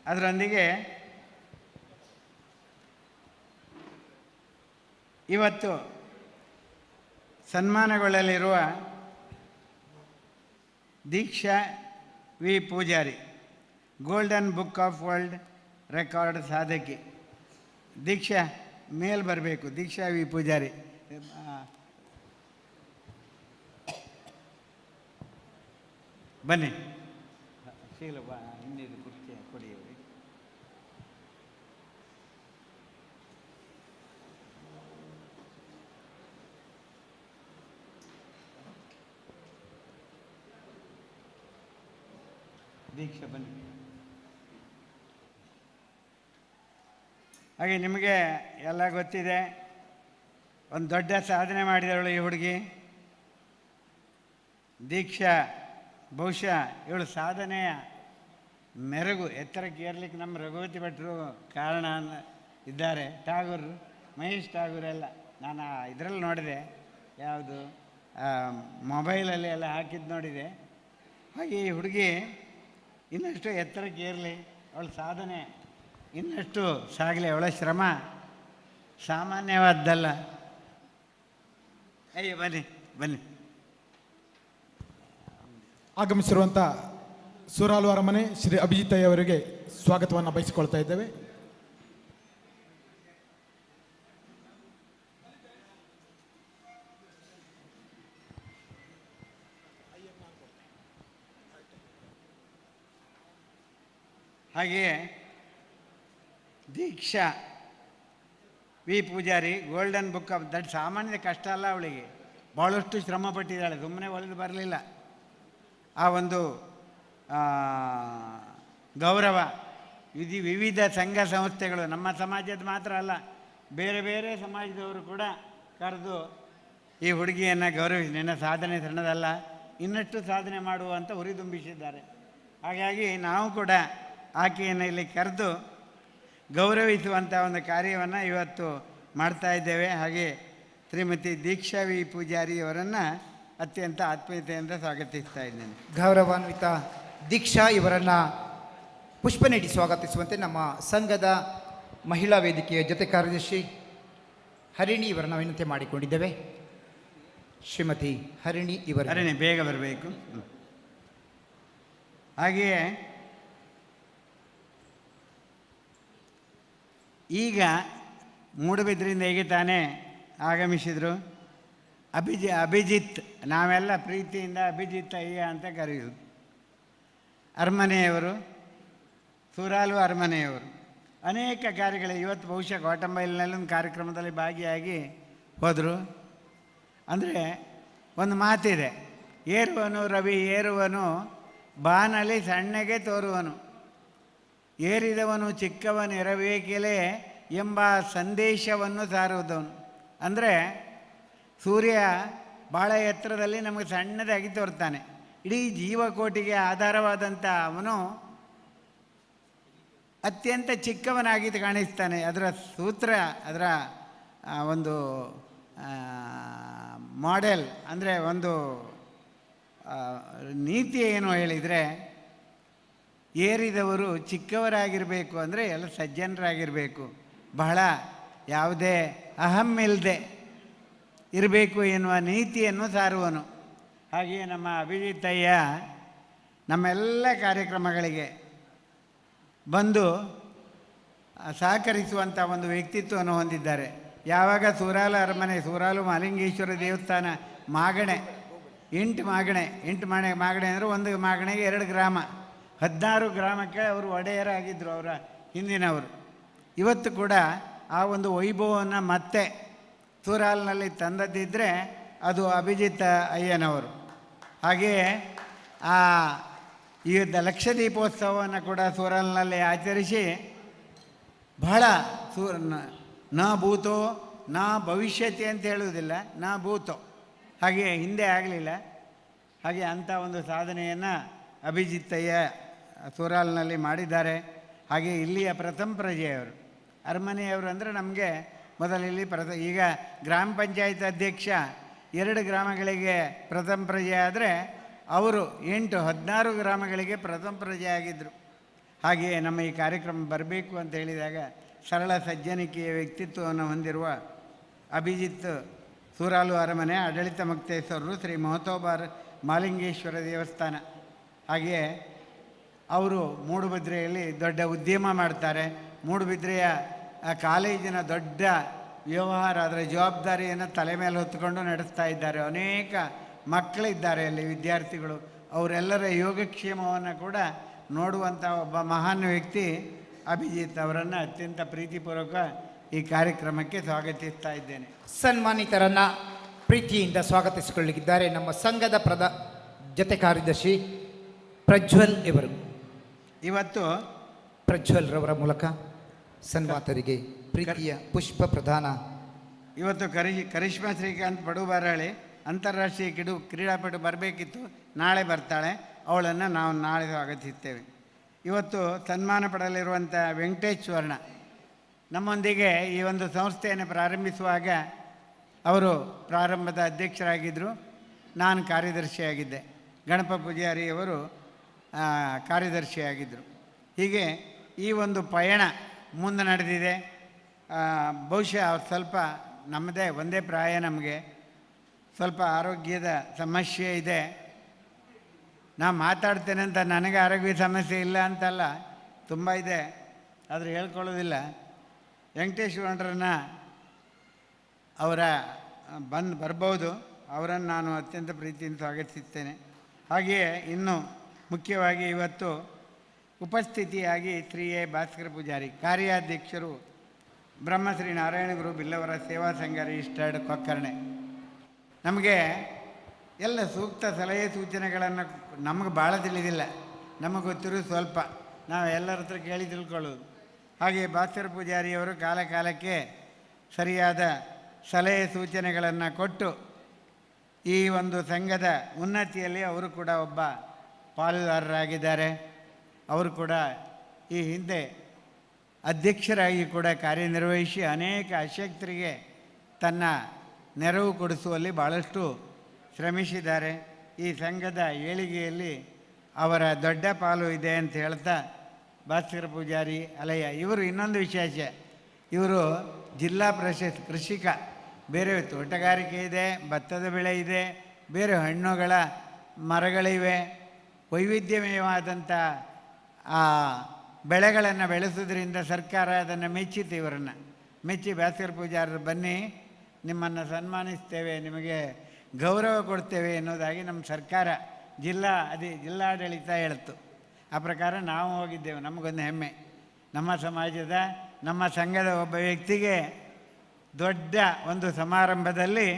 ಅದರೊಂದಿಗೆ ಇವತ್ತು ಸನ್ಮಾನಗೊಳ್ಳಲಿರುವ Deeksha V Poojary, golden book of world record ಸಾಧಕಿ. ದೀಕ್ಷಾ ಮೇಲ್ ಬರಬೇಕು. ದೀಕ್ಷಾ ವಿ ಪೂಜಾರಿ ಬನ್ನಿ. ಶೀಲ ಹಿಂದಿದು ಕುರ್ಚಿ ಕೊಡಿ ಅವರಿಗೆ. ದೀಕ್ಷಾ ಬನ್ನಿ. ಹಾಗೆ ನಿಮಗೆ ಎಲ್ಲ ಗೊತ್ತಿದೆ, ಒಂದು ದೊಡ್ಡ ಸಾಧನೆ ಮಾಡಿದವಳು ಈ ಹುಡುಗಿ ದೀಕ್ಷಾ. ಬಹುಶಃ ಇವಳು ಸಾಧನೆಯ ಮೆರುಗು, ಎತ್ತರಕ್ಕೆ ಏರ್ಲಿಕ್ಕೆ ನಮ್ಮ ರಘುವತಿ ಭಟ್ರು ಕಾರಣ ಇದ್ದಾರೆ. ಠಾಗೂರ್, ಮಹೇಶ್ ಠಾಗೂರ್ ಎಲ್ಲ ನಾನು ಇದರಲ್ಲಿ ನೋಡಿದೆ, ಯಾವುದು ಮೊಬೈಲಲ್ಲಿ ಎಲ್ಲ ಹಾಕಿದ್ದು ನೋಡಿದೆ. ಹಾಗೆ ಈ ಹುಡುಗಿ ಇನ್ನಷ್ಟು ಎತ್ತರಕ್ಕೆ ಏರಲಿ, ಅವಳ ಸಾಧನೆ ಇನ್ನಷ್ಟು ಸಾಗಲಿ, ಅವಳ ಶ್ರಮ ಸಾಮಾನ್ಯವಾದ್ದಲ್ಲ. ಅಯ್ಯೋ ಬನ್ನಿ ಬನ್ನಿ. ಆಗಮಿಸಿರುವಂಥ ಸೂರಾಲು ಅರಮನೆ ಶ್ರೀ ಅಭಿಜಿತಯ್ಯ ಅವರಿಗೆ ಸ್ವಾಗತವನ್ನು ಬಯಸಿಕೊಳ್ತಾ ಇದ್ದೇವೆ. ಹಾಗೆಯೇ Deeksha V Poojary, golden book of that ಸಾಮಾನ್ಯದ ಕಷ್ಟ ಅಲ್ಲ, ಅವಳಿಗೆ ಭಾಳಷ್ಟು ಶ್ರಮ ಪಟ್ಟಿದ್ದಾಳೆ, ಸುಮ್ಮನೆ ಒಲಿದು ಬರಲಿಲ್ಲ. ಆ ಒಂದು ಗೌರವ ವಿವಿಧ ಸಂಘ ಸಂಸ್ಥೆಗಳು, ನಮ್ಮ ಸಮಾಜದ ಮಾತ್ರ ಅಲ್ಲ, ಬೇರೆ ಬೇರೆ ಸಮಾಜದವರು ಕೂಡ ಕರೆದು ಈ ಹುಡುಗಿಯನ್ನು ಗೌರವಿಸಿ, ನಿನ್ನ ಸಾಧನೆ ಸಣ್ಣದಲ್ಲ, ಇನ್ನಷ್ಟು ಸಾಧನೆ ಮಾಡುವಂತ ಹುರಿದುಂಬಿಸಿದ್ದಾರೆ. ಹಾಗಾಗಿ ನಾವು ಕೂಡ ಆಕೆಯನ್ನು ಇಲ್ಲಿ ಕರೆದು ಗೌರವಿಸುವಂಥ ಒಂದು ಕಾರ್ಯವನ್ನು ಇವತ್ತು ಮಾಡ್ತಾ ಇದ್ದೇವೆ. ಹಾಗೆ ಶ್ರೀಮತಿ ದೀಕ್ಷಾ ವಿ ಪೂಜಾರಿ ಅವರನ್ನು ಅತ್ಯಂತ ಆತ್ಮೀಯತೆಯಿಂದ ಸ್ವಾಗತಿಸ್ತಾ ಇದ್ದೇನೆ. ಗೌರವಾನ್ವಿತ ದೀಕ್ಷಾ ಇವರನ್ನು ಪುಷ್ಪ ನೀಡಿ ಸ್ವಾಗತಿಸುವಂತೆ ನಮ್ಮ ಸಂಘದ ಮಹಿಳಾ ವೇದಿಕೆಯ ಜೊತೆ ಕಾರ್ಯದರ್ಶಿ ಹರಿಣಿ ಇವರನ್ನು ವಿನಂತಿ ಮಾಡಿಕೊಂಡಿದ್ದೇವೆ. ಶ್ರೀಮತಿ ಹರಿಣಿ ಇವರ ಹರಿಣಿ ಬೇಗ ಬರಬೇಕು. ಹಾಗೆಯೇ ಈಗ ಮೂಡುಬಿದ್ರಿಂದ ಹೇಗೆ ತಾನೇ ಆಗಮಿಸಿದರು ಅಭಿಜಿತ್, ನಾವೆಲ್ಲ ಪ್ರೀತಿಯಿಂದ ಅಭಿಜಿತ್ ಅಯ್ಯ ಅಂತ ಕರೆಯುವುದು. ಅರಮನೆಯವರು, ಸೂರಾಲು ಅರಮನೆಯವರು ಅನೇಕ ಕಾರ್ಯಗಳು, ಇವತ್ತು ಬಹುಶಃ ಗೋಟಂಬೈಲಿನಲ್ಲೊಂದು ಕಾರ್ಯಕ್ರಮದಲ್ಲಿ ಭಾಗಿಯಾಗಿ ಹೋದರು. ಅಂದರೆ ಒಂದು ಮಾತಿದೆ, ಏರುವನು ರವಿ ಏರುವನು ಬಾನಲ್ಲಿ ಸಣ್ಣಗೆ ತೋರುವನು, ಏರಿದವನು ಚಿಕ್ಕವನಿರಬೇಕೆಲೆ ಎಂಬ ಸಂದೇಶವನ್ನು ಸಾರುವುದವನು. ಅಂದರೆ ಸೂರ್ಯ ಭಾಳ ಎತ್ತರದಲ್ಲಿ ನಮಗೆ ಸಣ್ಣದಾಗಿ ತೋರ್ತಾನೆ, ಇಡೀ ಜೀವಕೋಟಿಗೆ ಆಧಾರವಾದಂಥ ಅವನು ಅತ್ಯಂತ ಚಿಕ್ಕವನಾಗಿ ಕಾಣಿಸ್ತಾನೆ. ಅದರ ಸೂತ್ರ, ಅದರ ಒಂದು ಮಾಡೆಲ್, ಅಂದರೆ ಒಂದು ನೀತಿ ಏನು ಹೇಳಿದರೆ, ಏರಿದವರು ಚಿಕ್ಕವರಾಗಿರಬೇಕು, ಅಂದರೆ ಎಲ್ಲ ಸಜ್ಜನರಾಗಿರಬೇಕು, ಬಹಳ ಯಾವುದೇ ಅಹಂ ಇಲ್ಲದೆ ಇರಬೇಕು ಎನ್ನುವ ನೀತಿಯನ್ನು ಸಾರುವನು. ಹಾಗೆಯೇ ನಮ್ಮ ಅಭಿಜಿತಯ್ಯ ನಮ್ಮೆಲ್ಲ ಕಾರ್ಯಕ್ರಮಗಳಿಗೆ ಬಂದು ಸಹಕರಿಸುವಂಥ ಒಂದು ವ್ಯಕ್ತಿತ್ವವನ್ನು ಹೊಂದಿದ್ದಾರೆ. ಯಾವಾಗ ಸೂರಾಲು ಅರಮನೆ, ಸೂರಾಲು ಮಹಾಲಿಂಗೇಶ್ವರ ದೇವಸ್ಥಾನ ಮಾಗಣೆ ಎಂಟು ಮಾಗಣೆ ಅಂದರೆ ಒಂದು ಮಾಗಣೆಗೆ 2 ಗ್ರಾಮ, 16 ಗ್ರಾಮಕ್ಕೆ ಅವರು ಒಡೆಯರಾಗಿದ್ದರು ಅವರ ಹಿಂದಿನವರು. ಇವತ್ತು ಕೂಡ ಆ ಒಂದು ವೈಭವವನ್ನು ಮತ್ತೆ ಸೂರಾಲ್ನಲ್ಲಿ ತಂದದ್ದಿದ್ದರೆ ಅದು ಅಭಿಜಿತ್ ಅಯ್ಯನವರು. ಹಾಗೆಯೇ ಈ ಲಕ್ಷದೀಪೋತ್ಸವವನ್ನು ಕೂಡ ಸೂರಾಲ್ನಲ್ಲಿ ಆಚರಿಸಿ ಬಹಳ ನ ಭೂತೋ ನ ಭವಿಷ್ಯತಿ ಅಂತ ಹೇಳುವುದಿಲ್ಲ, ನ ಭೂತೋ, ಹಾಗೆ ಹಿಂದೆ ಆಗಲಿಲ್ಲ. ಹಾಗೆ ಅಂಥ ಒಂದು ಸಾಧನೆಯನ್ನು ಅಭಿಜಿತ್ತಯ್ಯ ಸೂರಾಲ್ನಲ್ಲಿ ಮಾಡಿದ್ದಾರೆ. ಹಾಗೆ ಇಲ್ಲಿಯ ಪ್ರಥಮ ಪ್ರಜೆಯವರು, ಅರಮನೆಯವರು ಅಂದರೆ ನಮಗೆ ಮೊದಲಿಲ್ಲಿ ಈಗ ಗ್ರಾಮ ಪಂಚಾಯತ್ ಅಧ್ಯಕ್ಷ 2 ಗ್ರಾಮಗಳಿಗೆ ಪ್ರಥಮ ಪ್ರಜೆ ಆದರೆ ಅವರು 16 ಗ್ರಾಮಗಳಿಗೆ ಪ್ರಥಮ ಪ್ರಜೆ ಆಗಿದ್ದರು. ಹಾಗೆಯೇ ನಮ್ಮ ಈ ಕಾರ್ಯಕ್ರಮ ಬರಬೇಕು ಅಂತ ಹೇಳಿದಾಗ ಸರಳ ಸಜ್ಜನಿಕೆಯ ವ್ಯಕ್ತಿತ್ವವನ್ನು ಹೊಂದಿರುವ ಅಭಿಜಿತ್ ಸೂರಾಲು ಅರಮನೆ ಆಡಳಿತ ಮುಕ್ತೇಶ್ವರರು ಶ್ರೀ ಮಹತೋಬಾರ್ ಮಾಲಿಂಗೇಶ್ವರ ದೇವಸ್ಥಾನ. ಹಾಗೆಯೇ ಅವರು ಮೂಡುಬಿದ್ರೆಯಲ್ಲಿ ದೊಡ್ಡ ಉದ್ಯಮ ಮಾಡ್ತಾರೆ. ಮೂಡುಬಿದ್ರೆಯ ಕಾಲೇಜಿನ ದೊಡ್ಡ ವ್ಯವಹಾರ, ಅದರ ಜವಾಬ್ದಾರಿಯನ್ನು ತಲೆ ಮೇಲೆ ಹೊತ್ತುಕೊಂಡು ನಡೆಸ್ತಾ ಇದ್ದಾರೆ. ಅನೇಕ ಮಕ್ಕಳಿದ್ದಾರೆ ಅಲ್ಲಿ, ವಿದ್ಯಾರ್ಥಿಗಳು. ಅವರೆಲ್ಲರ ಯೋಗಕ್ಷೇಮವನ್ನು ಕೂಡ ನೋಡುವಂಥ ಒಬ್ಬ ಮಹಾನ್ ವ್ಯಕ್ತಿ ಅಭಿಜಿತ್ ಅವರನ್ನು ಅತ್ಯಂತ ಪ್ರೀತಿಪೂರ್ವಕ ಈ ಕಾರ್ಯಕ್ರಮಕ್ಕೆ ಸ್ವಾಗತಿಸ್ತಾ ಇದ್ದೇನೆ. ಸನ್ಮಾನಿತರನ್ನು ಪ್ರೀತಿಯಿಂದ ಸ್ವಾಗತಿಸಿಕೊಳ್ಳಲಿಕ್ಕಿದ್ದಾರೆ ನಮ್ಮ ಸಂಘದ ಜೊತೆ ಕಾರ್ಯದರ್ಶಿ ಪ್ರಜ್ವಲ್ ಇವರು. ಇವತ್ತು ಪ್ರಜ್ವಲ್ ರವರ ಮೂಲಕ ಸನ್ಮಾತರಿಗೆ ಪ್ರೀತಿಯ ಪುಷ್ಪ ಪ್ರದಾನ. ಇವತ್ತು ಕರಿಷ್ಮಾ ಶ್ರೀಕಾಂತ್ ಪಡುಬಾರಹಳ್ಳಿ ಅಂತಾರಾಷ್ಟ್ರೀಯ ಕ್ರೀಡಾಪಟು ಬರಬೇಕಿತ್ತು, ನಾಳೆ ಬರ್ತಾಳೆ. ಅವಳನ್ನು ನಾವು ನಾಳೆ ಸ್ವಾಗತಿಸ್ತೇವೆ. ಇವತ್ತು ಸನ್ಮಾನ ಪಡೆಯಲಿರುವಂಥ ವೆಂಕಟೇಶ್ ಸ್ವರ್ಣ ನಮ್ಮೊಂದಿಗೆ ಈ ಒಂದು ಸಂಸ್ಥೆಯನ್ನು ಪ್ರಾರಂಭಿಸುವಾಗ ಅವರು ಪ್ರಾರಂಭದ ಅಧ್ಯಕ್ಷರಾಗಿದ್ದರು, ನಾನು ಕಾರ್ಯದರ್ಶಿಯಾಗಿದ್ದೆ. ಗಣಪ ಪೂಜಾರಿಯವರು ಕಾರ್ಯದರ್ಶಿಯಾಗಿದ್ದರು. ಹೀಗೆ ಈ ಒಂದು ಪಯಣ ಮುಂದೆ ನಡೆದಿದೆ. ಬಹುಶಃ ಅವ್ರು ಸ್ವಲ್ಪ ನಮ್ಮದೇ ಒಂದೇ ಪ್ರಾಯ, ನಮಗೆ ಸ್ವಲ್ಪ ಆರೋಗ್ಯದ ಸಮಸ್ಯೆ ಇದೆ. ನಾನು ಮಾತಾಡ್ತೇನೆ ಅಂತ ನನಗೆ ಆರೋಗ್ಯ ಸಮಸ್ಯೆ ಇಲ್ಲ ಅಂತಲ್ಲ, ತುಂಬ ಇದೆ, ಆದರೆ ಹೇಳ್ಕೊಳ್ಳೋದಿಲ್ಲ. ವೆಂಕಟೇಶ್ವರರನ್ನ ಅವರ ಬರ್ಬೋದು, ಅವರನ್ನು ನಾನು ಅತ್ಯಂತ ಪ್ರೀತಿಯಿಂದ ಸ್ವಾಗತಿಸುತ್ತೇನೆ. ಹಾಗೆಯೇ ಇನ್ನು ಮುಖ್ಯವಾಗಿ ಇವತ್ತು ಉಪಸ್ಥಿತಿಯಾಗಿ ಶ್ರೀ ಎ ಭಾಸ್ಕರ ಪೂಜಾರಿ, ಕಾರ್ಯಾಧ್ಯಕ್ಷರು ಬ್ರಹ್ಮಶ್ರೀ ನಾರಾಯಣಗುರು ಬಿಲ್ಲವರ ಸೇವಾ ಸಂಘ ರಿಜಿಸ್ಟರ್ಡ್ ಕೊಕ್ಕರ್ಣೆ. ನಮಗೆ ಎಲ್ಲ ಸೂಕ್ತ ಸಲಹೆ ಸೂಚನೆಗಳನ್ನು ನಮಗೆ ಭಾಳ ತಿಳಿದಿಲ್ಲ, ನಮಗೆ ಗೊತ್ತಿರೋ ಸ್ವಲ್ಪ, ನಾವು ಎಲ್ಲರ ಹತ್ರ ಕೇಳಿ ತಿಳ್ಕೊಳ್ಳೋದು. ಹಾಗೆ ಭಾಸ್ಕರ ಪೂಜಾರಿಯವರು ಕಾಲಕ್ಕೆ ಸರಿಯಾದ ಸಲಹೆ ಸೂಚನೆಗಳನ್ನು ಕೊಟ್ಟು ಈ ಒಂದು ಸಂಘದ ಉನ್ನತಿಯಲ್ಲಿ ಅವರು ಕೂಡ ಒಬ್ಬ ಪಾಲುದಾರರಾಗಿದ್ದಾರೆ. ಅವರು ಕೂಡ ಈ ಹಿಂದೆ ಅಧ್ಯಕ್ಷರಾಗಿ ಕೂಡ ಕಾರ್ಯನಿರ್ವಹಿಸಿ ಅನೇಕ ಅಶಕ್ತರಿಗೆ ತನ್ನ ನೆರವು ಕೊಡಿಸುವಲ್ಲಿ ಭಾಳಷ್ಟು ಶ್ರಮಿಸಿದ್ದಾರೆ. ಈ ಸಂಘದ ಏಳಿಗೆಯಲ್ಲಿ ಅವರ ದೊಡ್ಡ ಪಾಲು ಇದೆ ಅಂತ ಹೇಳ್ತಾ ಭಾಸ್ಕರ ಪೂಜಾರಿ ಅಲಯ್ಯ ಇವರು ಇನ್ನೊಂದು ವಿಶೇಷ, ಇವರು ಜಿಲ್ಲಾ ಪರಿಷತ್ ಕೃಷಿಕ. ಬೇರೆ ತೋಟಗಾರಿಕೆ ಇದೆ, ಭತ್ತದ ಬೆಳೆ ಇದೆ, ಬೇರೆ ಹಣ್ಣುಗಳ ಮರಗಳಿವೆ, ವೈವಿಧ್ಯಮಯವಾದಂಥ ಬೆಳೆಗಳನ್ನು ಬೆಳೆಸೋದ್ರಿಂದ ಸರ್ಕಾರ ಅದನ್ನು ಮೆಚ್ಚಿತು. ಇವರನ್ನು ಮೆಚ್ಚಿ ಭಾಸ್ಕರ ಪೂಜಾರರು ಬನ್ನಿ, ನಿಮ್ಮನ್ನು ಸನ್ಮಾನಿಸ್ತೇವೆ, ನಿಮಗೆ ಗೌರವ ಕೊಡ್ತೇವೆ ಎನ್ನುವುದಾಗಿ ನಮ್ಮ ಸರ್ಕಾರ ಜಿಲ್ಲಾಡಳಿತ ಹೇಳಿತು. ಆ ಪ್ರಕಾರ ನಾವು ಹೋಗಿದ್ದೆವು. ನಮಗೊಂದು ಹೆಮ್ಮೆ, ನಮ್ಮ ಸಮಾಜದ ನಮ್ಮ ಸಂಘದ ಒಬ್ಬ ವ್ಯಕ್ತಿಗೆ ದೊಡ್ಡ ಒಂದು ಸಮಾರಂಭದಲ್ಲಿ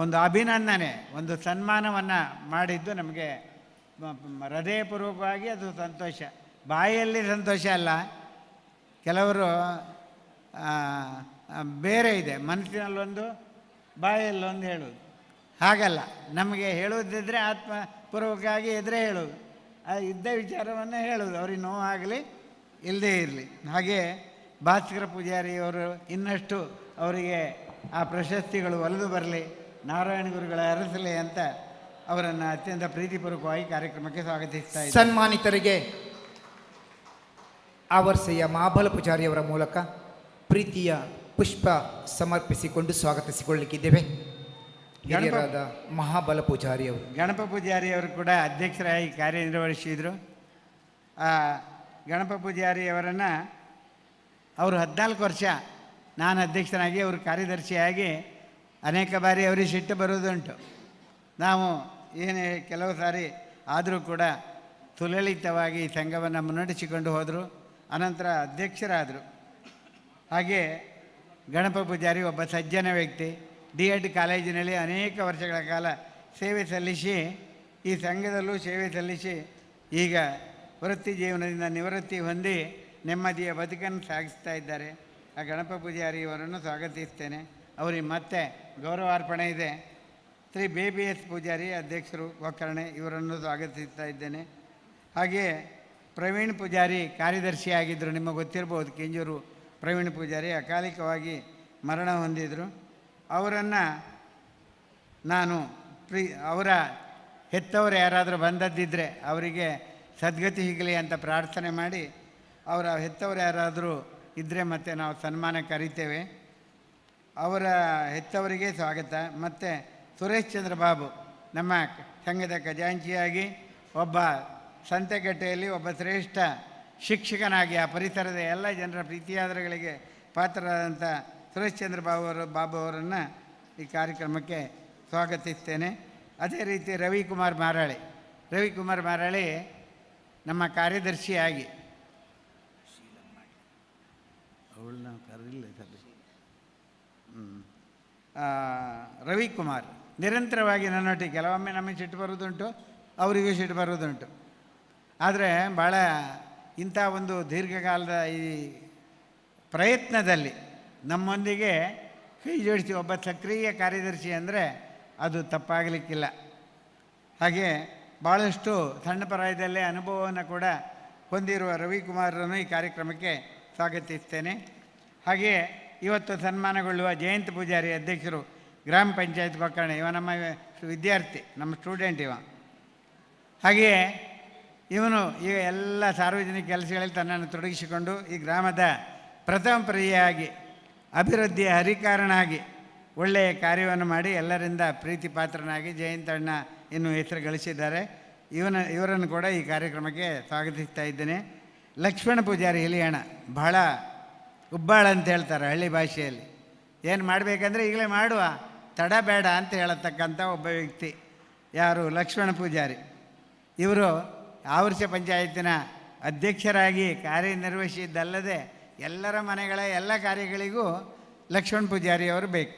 ಒಂದು ಅಭಿನಂದನೆ, ಒಂದು ಸನ್ಮಾನವನ್ನು ಮಾಡಿದ್ದು ನಮಗೆ ಹೃದಯಪೂರ್ವಕವಾಗಿ ಅದು ಸಂತೋಷ. ಬಾಯಲ್ಲಿ ಸಂತೋಷ ಅಲ್ಲ, ಕೆಲವರು ಬೇರೆ ಇದೆ, ಮನಸ್ಸಿನಲ್ಲೊಂದು ಬಾಯಲ್ಲೊಂದು ಹೇಳೋದು. ಹಾಗಲ್ಲ, ನಮಗೆ ಹೇಳುವುದಿದ್ರೆ ಆತ್ಮಪೂರ್ವಕವಾಗಿ ಎದುರೇ ಹೇಳೋದು, ಇದ್ದ ವಿಚಾರವನ್ನು ಹೇಳೋದು, ಅವ್ರಿಗೆ ನೋವಾಗಲಿ ಇಲ್ಲದೇ ಇರಲಿ. ಹಾಗೆ ಭಾಸ್ಕರ ಪೂಜಾರಿಯವರು ಇನ್ನಷ್ಟು ಅವರಿಗೆ ಆ ಪ್ರಶಸ್ತಿಗಳು ಒಲಿದು ಬರಲಿ, ನಾರಾಯಣ ಗುರುಗಳ ಅರಸಲಿ ಅಂತ ಅವರನ್ನು ಅತ್ಯಂತ ಪ್ರೀತಿಪೂರ್ವಕವಾಗಿ ಕಾರ್ಯಕ್ರಮಕ್ಕೆ ಸ್ವಾಗತಿಸ್ತಾ ಇದ್ದಾರೆ. ಸನ್ಮಾನಿತರಿಗೆ ಆವರ್ಸೆಯ ಮಹಾಬಲ ಪೂಜಾರಿಯವರ ಮೂಲಕ ಪ್ರೀತಿಯ ಪುಷ್ಪ ಸಮರ್ಪಿಸಿಕೊಂಡು ಸ್ವಾಗತಿಸಿಕೊಳ್ಳಲಿಕ್ಕಿದ್ದೇವೆ. ಹಿರಿಯರಾದ ಮಹಾಬಲ ಪೂಜಾರಿಯವರು, ಗಣಪ ಪೂಜಾರಿಯವರು ಕೂಡ ಅಧ್ಯಕ್ಷರಾಗಿ ಕಾರ್ಯನಿರ್ವಹಿಸಿದರು. ಆ ಗಣಪ ಪೂಜಾರಿಯವರನ್ನು ಅವರು 14 ವರ್ಷ ನಾನು ಅಧ್ಯಕ್ಷನಾಗಿ, ಅವರು ಕಾರ್ಯದರ್ಶಿಯಾಗಿ ಅನೇಕ ಬಾರಿ ಅವರಿಗೆ ಸಿಟ್ಟು ಬರುವುದುಂಟು. ನಾವು ಏನೇ ಕೆಲವು ಸಾರಿ ಆದರೂ ಕೂಡ ಸುಲಲಿತವಾಗಿ ಈ ಸಂಘವನ್ನು ಮುನ್ನಡೆಸಿಕೊಂಡು ಹೋದರು. ಅನಂತರ ಅಧ್ಯಕ್ಷರಾದರು. ಹಾಗೆ ಗಣಪ ಪೂಜಾರಿ ಒಬ್ಬ ಸಜ್ಜನ ವ್ಯಕ್ತಿ. D.Ed ಕಾಲೇಜಿನಲ್ಲಿ ಅನೇಕ ವರ್ಷಗಳ ಕಾಲ ಸೇವೆ ಸಲ್ಲಿಸಿ, ಈ ಸಂಘದಲ್ಲೂ ಸೇವೆ ಸಲ್ಲಿಸಿ ಈಗ ವೃತ್ತಿ ಜೀವನದಿಂದ ನಿವೃತ್ತಿ ಹೊಂದಿ ನೆಮ್ಮದಿಯ ಬದುಕನ್ನು ಸಾಗಿಸ್ತಾ ಇದ್ದಾರೆ. ಆ ಗಣಪ ಪೂಜಾರಿಯವರನ್ನು ಸ್ವಾಗತಿಸ್ತೇನೆ. ಅವರಿಗೆ ಮತ್ತೆ ಗೌರವಾರ್ಪಣೆ ಇದೆ. ಶ್ರೀ BBS ಪೂಜಾರಿ ಅಧ್ಯಕ್ಷರು ಒಕ್ಕರಣೆ, ಇವರನ್ನು ಸ್ವಾಗತಿಸ್ತಾ ಇದ್ದೇನೆ. ಹಾಗೆ ಪ್ರವೀಣ್ ಪೂಜಾರಿ ಕಾರ್ಯದರ್ಶಿಯಾಗಿದ್ದರು. ನಿಮಗೆ ಗೊತ್ತಿರ್ಬೋದು, ಕೆಂಜೂರು ಪ್ರವೀಣ್ ಪೂಜಾರಿ ಅಕಾಲಿಕವಾಗಿ ಮರಣ ಹೊಂದಿದರು. ಅವರನ್ನು ನಾನು ಅವರ ಹೆತ್ತವರು ಯಾರಾದರೂ ಬಂದದ್ದಿದ್ದರೆ ಅವರಿಗೆ ಸದ್ಗತಿ ಸಿಗಲಿ ಅಂತ ಪ್ರಾರ್ಥನೆ ಮಾಡಿ, ಅವರ ಹೆತ್ತವರು ಯಾರಾದರೂ ಇದ್ದರೆ ಮತ್ತೆ ನಾವು ಸನ್ಮಾನ ಕರಿತೇವೆ. ಅವರ ಹೆತ್ತವರಿಗೆ ಸ್ವಾಗತ. ಮತ್ತು ಸುರೇಶ್ ಚಂದ್ರ ಬಾಬು ನಮ್ಮ ಸಂಘದ ಖಜಾಂಚಿಯಾಗಿ ಒಬ್ಬ ಸಂತೆಕಟ್ಟೆಯಲ್ಲಿ ಒಬ್ಬ ಶ್ರೇಷ್ಠ ಶಿಕ್ಷಕನಾಗಿ ಆ ಪರಿಸರದ ಎಲ್ಲ ಜನರ ಪ್ರೀತಿಯಾದರಗಳಿಗೆ ಪಾತ್ರರಾದಂಥ ಸುರೇಶ್ ಚಂದ್ರ ಬಾಬು ಅವರನ್ನು ಈ ಕಾರ್ಯಕ್ರಮಕ್ಕೆ ಸ್ವಾಗತಿಸ್ತೇನೆ. ಅದೇ ರೀತಿ ರವಿಕುಮಾರ್ ಮಾರಾಳಿ ನಮ್ಮ ಕಾರ್ಯದರ್ಶಿಯಾಗಿ, ಅವಳನ್ನ ಕರೆದಿಲ್ಲ ರವಿಕುಮಾರ್ ನಿರಂತರವಾಗಿ ನನ್ನೊಟ್ಟಿಗೆ, ಕೆಲವೊಮ್ಮೆ ನಮಗೆ ಸಿಟ್ಟು ಬರೋದುಂಟು, ಅವರಿಗೂ ಸಿಟ್ಟು ಬರೋದುಂಟು. ಆದರೆ ಭಾಳ ಇಂಥ ಒಂದು ದೀರ್ಘಕಾಲದ ಈ ಪ್ರಯತ್ನದಲ್ಲಿ ನಮ್ಮೊಂದಿಗೆ ಕೈ ಜೋಡಿಸಿ ಒಬ್ಬ ಸಕ್ರಿಯ ಕಾರ್ಯದರ್ಶಿ ಅಂದರೆ ಅದು ತಪ್ಪಾಗಲಿಕ್ಕಿಲ್ಲ. ಹಾಗೆ ಭಾಳಷ್ಟು ಸಣ್ಣ ಪ್ರಾಯದಲ್ಲೇ ಅನುಭವವನ್ನು ಕೂಡ ಹೊಂದಿರುವ ರವಿಕುಮಾರರನ್ನು ಈ ಕಾರ್ಯಕ್ರಮಕ್ಕೆ ಸ್ವಾಗತಿಸ್ತೇನೆ. ಹಾಗೆಯೇ ಇವತ್ತು ಸನ್ಮಾನಗೊಳ್ಳುವ ಜಯಂತ್ ಪೂಜಾರಿ ಅಧ್ಯಕ್ಷರು ಗ್ರಾಮ ಪಂಚಾಯತ್ ಕೊಕ್ಕರ್ಣೆ, ಇವ ನಮ್ಮ ವಿದ್ಯಾರ್ಥಿ, ನಮ್ಮ ಸ್ಟೂಡೆಂಟ್ ಇವ. ಹಾಗೆಯೇ ಇವನು ಈಗ ಎಲ್ಲ ಸಾರ್ವಜನಿಕ ಕೆಲಸಗಳಲ್ಲಿ ತನ್ನನ್ನು ತೊಡಗಿಸಿಕೊಂಡು ಈ ಗ್ರಾಮದ ಪ್ರಥಮ ಪ್ರಜೆಯಾಗಿ ಅಭಿವೃದ್ಧಿಯ ಹರಿಕಾರನಾಗಿ ಒಳ್ಳೆಯ ಕಾರ್ಯವನ್ನು ಮಾಡಿ ಎಲ್ಲರಿಂದ ಪ್ರೀತಿ ಪಾತ್ರನಾಗಿ ಜಯಂತಣ್ಣ ಇನ್ನೂ ಹೆಸರು ಗಳಿಸಿದ್ದಾರೆ. ಇವರನ್ನು ಕೂಡ ಈ ಕಾರ್ಯಕ್ರಮಕ್ಕೆ ಸ್ವಾಗತಿಸ್ತಾ ಇದ್ದೇನೆ. ಲಕ್ಷ್ಮಣ ಪೂಜಾರಿ ಹಿಲಿಯಣ್ಣ, ಬಹಳ ಉಬ್ಬಾಳ ಅಂತ ಹೇಳ್ತಾರೆ ಹಳ್ಳಿ ಭಾಷೆಯಲ್ಲಿ. ಏನು ಮಾಡಬೇಕಂದ್ರೆ ಈಗಲೇ ಮಾಡುವ, ತಡ ಬೇಡ ಅಂತ ಹೇಳತಕ್ಕಂಥ ಒಬ್ಬ ವ್ಯಕ್ತಿ. ಯಾರು? ಲಕ್ಷ್ಮಣ ಪೂಜಾರಿ. ಇವರು ಆವರ್ಷ ಪಂಚಾಯತಿನ ಅಧ್ಯಕ್ಷರಾಗಿ ಕಾರ್ಯನಿರ್ವಹಿಸಿದ್ದಲ್ಲದೆ ಎಲ್ಲರ ಮನೆಗಳ ಎಲ್ಲ ಕಾರ್ಯಗಳಿಗೂ ಲಕ್ಷ್ಮಣ ಪೂಜಾರಿಯವರು ಬೇಕು.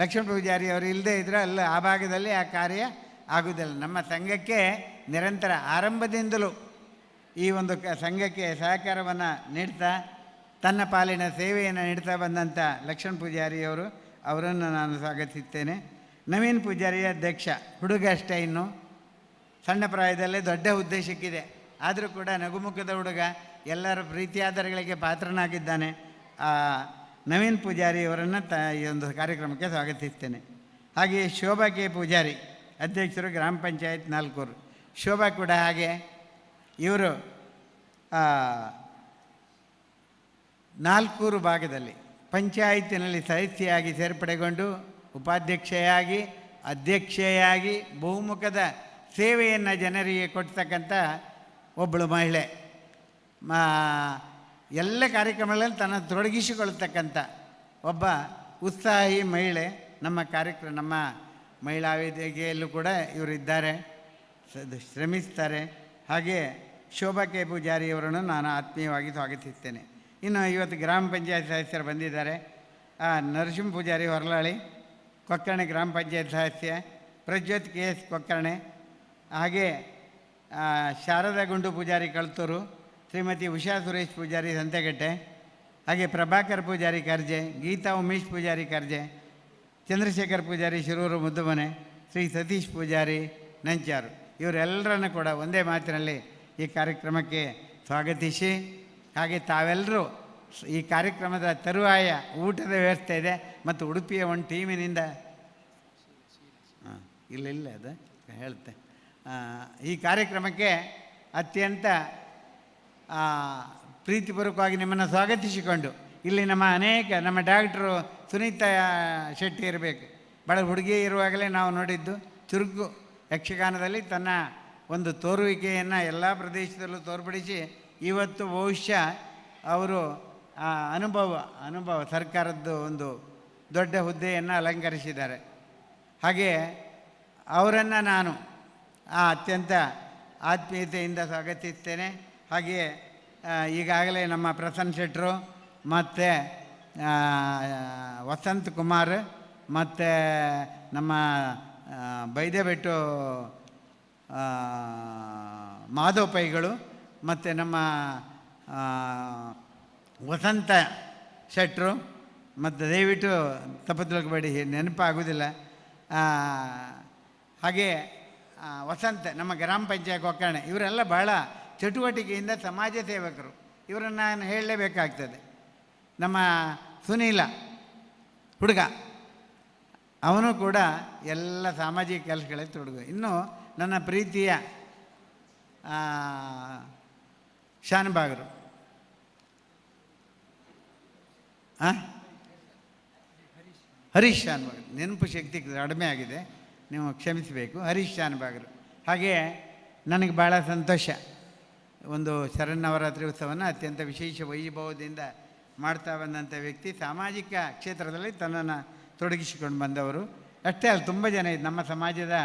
ಲಕ್ಷ್ಮಣ ಪೂಜಾರಿಯವರು ಇಲ್ಲದೇ ಇದ್ದರೆ ಆ ಭಾಗದಲ್ಲಿ ಆ ಕಾರ್ಯ ಆಗುವುದಿಲ್ಲ. ನಮ್ಮ ಸಂಘಕ್ಕೆ ನಿರಂತರ ಆರಂಭದಿಂದಲೂ ಈ ಒಂದು ಸಂಘಕ್ಕೆ ಸಹಕಾರವನ್ನು ನೀಡ್ತಾ ತನ್ನ ಪಾಲಿನ ಸೇವೆಯನ್ನು ನೀಡ್ತಾ ಬಂದಂಥ ಲಕ್ಷ್ಮಣ ಪೂಜಾರಿಯವರು, ಅವರನ್ನು ನಾನು ಸ್ವಾಗತಿಸ್ತೇನೆ. ನವೀನ್ ಪೂಜಾರಿ ಅಧ್ಯಕ್ಷ, ಹುಡುಗ ಅಷ್ಟೇ, ಇನ್ನು ಸಣ್ಣ ಪ್ರಾಯದಲ್ಲೇ ದೊಡ್ಡ ಉದ್ದೇಶಕ್ಕಿದೆ, ಆದರೂ ಕೂಡ ನಗುಮುಖದ ಹುಡುಗ, ಎಲ್ಲರ ಪ್ರೀತಿಯಾದರಗಳಿಗೆ ಪಾತ್ರನಾಗಿದ್ದಾನೆ. ಆ ನವೀನ್ ಪೂಜಾರಿಯವರನ್ನು ಈ ಒಂದು ಕಾರ್ಯಕ್ರಮಕ್ಕೆ ಸ್ವಾಗತಿಸ್ತೇನೆ. ಹಾಗೆಯೇ ಶೋಭಾ ಕೆ ಪೂಜಾರಿ ಅಧ್ಯಕ್ಷರು ಗ್ರಾಮ ಪಂಚಾಯತ್ ನಾಲ್ಕೂರು. ಶೋಭಾ ಕೂಡ ಹಾಗೆ, ಇವರು ನಾಲ್ಕೂರು ಭಾಗದಲ್ಲಿ ಪಂಚಾಯತಿನಲ್ಲಿ ಸದಸ್ಯೆಯಾಗಿ ಸೇರ್ಪಡೆಗೊಂಡು ಉಪಾಧ್ಯಕ್ಷೆಯಾಗಿ ಅಧ್ಯಕ್ಷೆಯಾಗಿ ಬಹುಮುಖದ ಸೇವೆಯನ್ನು ಜನರಿಗೆ ಕೊಡ್ತಕ್ಕಂಥ ಒಬ್ಬಳು ಮಹಿಳೆ. ಎಲ್ಲ ಕಾರ್ಯಕ್ರಮಗಳಲ್ಲಿ ತನ್ನ ತೊಡಗಿಸಿಕೊಳ್ತಕ್ಕಂಥ ಒಬ್ಬ ಉತ್ಸಾಹಿ ಮಹಿಳೆ. ನಮ್ಮ ಮಹಿಳಾ ವೇದಿಕೆಯಲ್ಲೂ ಕೂಡ ಇವರಿದ್ದಾರೆ, ಶ್ರಮಿಸ್ತಾರೆ. ಹಾಗೆ ಶೋಭಾ ಕೆ ಪೂಜಾರಿಯವರನ್ನು ನಾನು ಆತ್ಮೀಯವಾಗಿ ಸ್ವಾಗತಿಸ್ತೇನೆ. ಇನ್ನು ಇವತ್ತು ಗ್ರಾಮ ಪಂಚಾಯತ್ ಸದಸ್ಯರು ಬಂದಿದ್ದಾರೆ. ನರಸಿಂಹ ಪೂಜಾರಿ ಹೊರಲಾಳಿ, ಕೊಕ್ಕರ್ಣೆ ಗ್ರಾಮ ಪಂಚಾಯತ್ ಸದಸ್ಯ, ಪ್ರಜ್ಯೋತ್ KS ಕೊಕ್ಕರ್ಣೆ. ಹಾಗೆ ಶಾರದಾ ಗುಂಡು ಪೂಜಾರಿ ಕಳ್ತೂರು, ಶ್ರೀಮತಿ ಉಷಾ ಸುರೇಶ್ ಪೂಜಾರಿ ಸಂತೆಗಟ್ಟೆ, ಹಾಗೆ ಪ್ರಭಾಕರ್ ಪೂಜಾರಿ ಕರ್ಜೆ, ಗೀತಾ ಉಮೇಶ್ ಪೂಜಾರಿ ಕರ್ಜೆ, ಚಂದ್ರಶೇಖರ್ ಪೂಜಾರಿ ಶಿರೂರು ಮುದ್ದುಮನೆ, ಶ್ರೀ ಸತೀಶ್ ಪೂಜಾರಿ ನಂಚಾರು. ಇವರೆಲ್ಲರನ್ನು ಕೂಡ ಒಂದೇ ಮಾತಿನಲ್ಲಿ ಈ ಕಾರ್ಯಕ್ರಮಕ್ಕೆ ಸ್ವಾಗತಿಸಿ, ಹಾಗೆ ತಾವೆಲ್ಲರೂ ಈ ಕಾರ್ಯಕ್ರಮದ ತರುವಾಯ ಊಟದ ವ್ಯವಸ್ಥೆ ಇದೆ. ಮತ್ತು ಉಡುಪಿಯ ಒಂದು ಟೀಮಿನಿಂದ ಇಲ್ಲ ಅದು ಹೇಳುತ್ತೆ, ಈ ಕಾರ್ಯಕ್ರಮಕ್ಕೆ ಅತ್ಯಂತ ಪ್ರೀತಿಪೂರ್ವಕವಾಗಿ ನಿಮ್ಮನ್ನು ಸ್ವಾಗತಿಸಿಕೊಂಡು, ಇಲ್ಲಿ ನಮ್ಮ ಡಾಕ್ಟ್ರು ಸುನೀತಾ ಶೆಟ್ಟಿ ಇರಬೇಕು, ಭಾಳ ಹುಡುಗಿ ಇರುವಾಗಲೇ ನಾವು ನೋಡಿದ್ದು. ಚುರುಕು ಯಕ್ಷಗಾನದಲ್ಲಿ ತನ್ನ ಒಂದು ತೋರುವಿಕೆಯನ್ನು ಎಲ್ಲ ಪ್ರದೇಶದಲ್ಲೂ ತೋರ್ಪಡಿಸಿ ಇವತ್ತು ಬಹುಶಃ ಅವರು ಅನುಭವ ಸರ್ಕಾರದ್ದು ಒಂದು ದೊಡ್ಡ ಹುದ್ದೆಯನ್ನು ಅಲಂಕರಿಸಿದ್ದಾರೆ. ಹಾಗೆ ಅವರನ್ನು ನಾನು ಅತ್ಯಂತ ಆತ್ಮೀಯತೆಯಿಂದ ಸ್ವಾಗತಿಸ್ತೇನೆ. ಹಾಗೆಯೇ ಈಗಾಗಲೇ ನಮ್ಮ ಪ್ರಸನ್ನ ಶೆಟ್ಟರು ಮತ್ತು ವಸಂತ್ ಕುಮಾರ್ ಮತ್ತು ನಮ್ಮ ಬೈದೆಬೆಟ್ಟು ಮಾಧವ್ ಪೈಗಳು ಮತ್ತು ನಮ್ಮ ವಸಂತ ಶೆಟ್ಟರು ಮತ್ತು ದಯವಿಟ್ಟು ತಪ್ಪು ನೆನಪಾಗೋದಿಲ್ಲ. ಹಾಗೆ ವಸಂತ ನಮ್ಮ ಗ್ರಾಮ ಪಂಚಾಯತ್ ಒಕ್ಕರಣೆ ಇವರೆಲ್ಲ ಬಹಳ ಚಟುವಟಿಕೆಯಿಂದ ಸಮಾಜ ಸೇವಕರು. ಇವರನ್ನು ನಾನು ಹೇಳಲೇಬೇಕಾಗ್ತದೆ. ನಮ್ಮ ಸುನೀಲ ಹುಡುಗ ಅವನು ಕೂಡ ಎಲ್ಲ ಸಾಮಾಜಿಕ ಕೆಲಸಗಳಲ್ಲಿ ತೊಡಗು. ಇನ್ನು ನನ್ನ ಪ್ರೀತಿಯ ಶಾನ್ಭಾಗರು ಹರೀಶ್ ಶಾನ್ಭಾಗರು, ನೆನಪು ಶಕ್ತಿ ಕಡಿಮೆ ಆಗಿದೆ, ನೀವು ಕ್ಷಮಿಸಬೇಕು. ಹರೀಶ್ ಶಾನ್ಭಾಗರು. ಹಾಗೆಯೇ ನನಗೆ ಭಾಳ ಸಂತೋಷ, ಒಂದು ಶರನ್ನವರಾತ್ರಿ ಉತ್ಸವವನ್ನು ಅತ್ಯಂತ ವಿಶೇಷ ವೈಭವದಿಂದ ಮಾಡ್ತಾ ಬಂದಂಥ ವ್ಯಕ್ತಿ, ಸಾಮಾಜಿಕ ಕ್ಷೇತ್ರದಲ್ಲಿ ತನ್ನನ್ನು ತೊಡಗಿಸಿಕೊಂಡು ಬಂದವರು. ಅಷ್ಟೇ ಅಲ್ಲ, ತುಂಬ ಜನ ಇದು ನಮ್ಮ ಸಮಾಜದ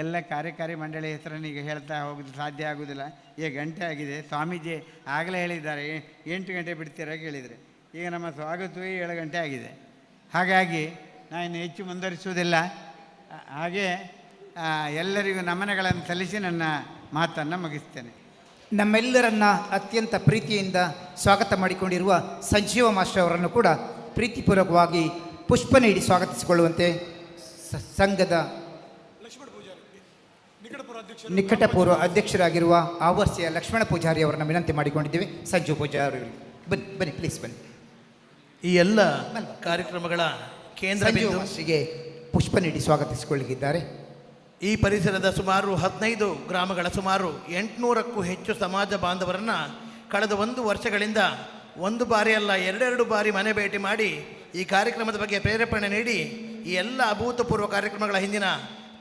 ಎಲ್ಲ ಕಾರ್ಯಕಾರಿ ಮಂಡಳಿ ಹೆಸರನ್ನು ಈಗ ಹೇಳ್ತಾ ಹೋಗೋದು ಸಾಧ್ಯ ಆಗೋದಿಲ್ಲ. ಈಗ ಗಂಟೆ ಆಗಿದೆ. ಸ್ವಾಮೀಜಿ ಆಗಲೇ ಹೇಳಿದ್ದಾರೆ 8 ಗಂಟೆ ಬಿಡ್ತೀರಾ ಕೇಳಿದರೆ, ಈಗ ನಮ್ಮ ಸ್ವಾಗತವೇ 7 ಗಂಟೆ ಆಗಿದೆ. ಹಾಗಾಗಿ ನಾನು ಹೆಚ್ಚು ಮುಂದುವರಿಸುವುದಿಲ್ಲ. ಹಾಗೆ ಎಲ್ಲರಿಗೂ ನಮನಗಳನ್ನು ಸಲ್ಲಿಸಿ ನನ್ನ ಮಾತನ್ನು ಮುಗಿಸ್ತೇನೆ. ನಮ್ಮೆಲ್ಲರನ್ನ ಅತ್ಯಂತ ಪ್ರೀತಿಯಿಂದ ಸ್ವಾಗತ ಮಾಡಿಕೊಂಡಿರುವ ಸಂಜೀವ ಮಾಸ್ಟರ್ ಅವರನ್ನು ಕೂಡ ಪ್ರೀತಿಪೂರ್ವಕವಾಗಿ ಪುಷ್ಪ ನೀಡಿ ಸ್ವಾಗತಿಸಿಕೊಳ್ಳುವಂತೆ ಸಂಘದ ನಿಕಟಪೂರ್ವ ಅಧ್ಯಕ್ಷರಾಗಿರುವ ಆವರ್ಸಿಯ ಲಕ್ಷ್ಮಣ ಪೂಜಾರಿ ಅವರನ್ನು ವಿನಂತಿ ಮಾಡಿಕೊಂಡಿದ್ದೇವೆ. ಸಂಜೀವ್ ಪೂಜಾರಿ ಅವರಿಗೆ ಬನ್ನಿ ಬನ್ನಿ ಪ್ಲೀಸ್ ಬನ್ನಿ. ಈ ಎಲ್ಲ ಕಾರ್ಯಕ್ರಮಗಳ ಕೇಂದ್ರ ಸಂಜೀವ ಮಾಸ್ಟರ್ಗೆ ಪುಷ್ಪ ನೀಡಿ ಸ್ವಾಗತಿಸಿಕೊಳ್ಳಲಿದ್ದಾರೆ. ಈ ಪರಿಸರದ ಸುಮಾರು 15 ಗ್ರಾಮಗಳ ಸುಮಾರು 800ಕ್ಕೂ ಹೆಚ್ಚು ಸಮಾಜ ಬಾಂಧವರನ್ನು ಕಳೆದ 1 ವರ್ಷಗಳಿಂದ 1 ಬಾರಿ ಅಲ್ಲ 2 ಬಾರಿ ಮನೆ ಭೇಟಿ ಮಾಡಿ ಈ ಕಾರ್ಯಕ್ರಮದ ಬಗ್ಗೆ ಪ್ರೇರೇಪಣೆ ನೀಡಿ ಈ ಎಲ್ಲ ಅಭೂತಪೂರ್ವ ಕಾರ್ಯಕ್ರಮಗಳ ಹಿಂದಿನ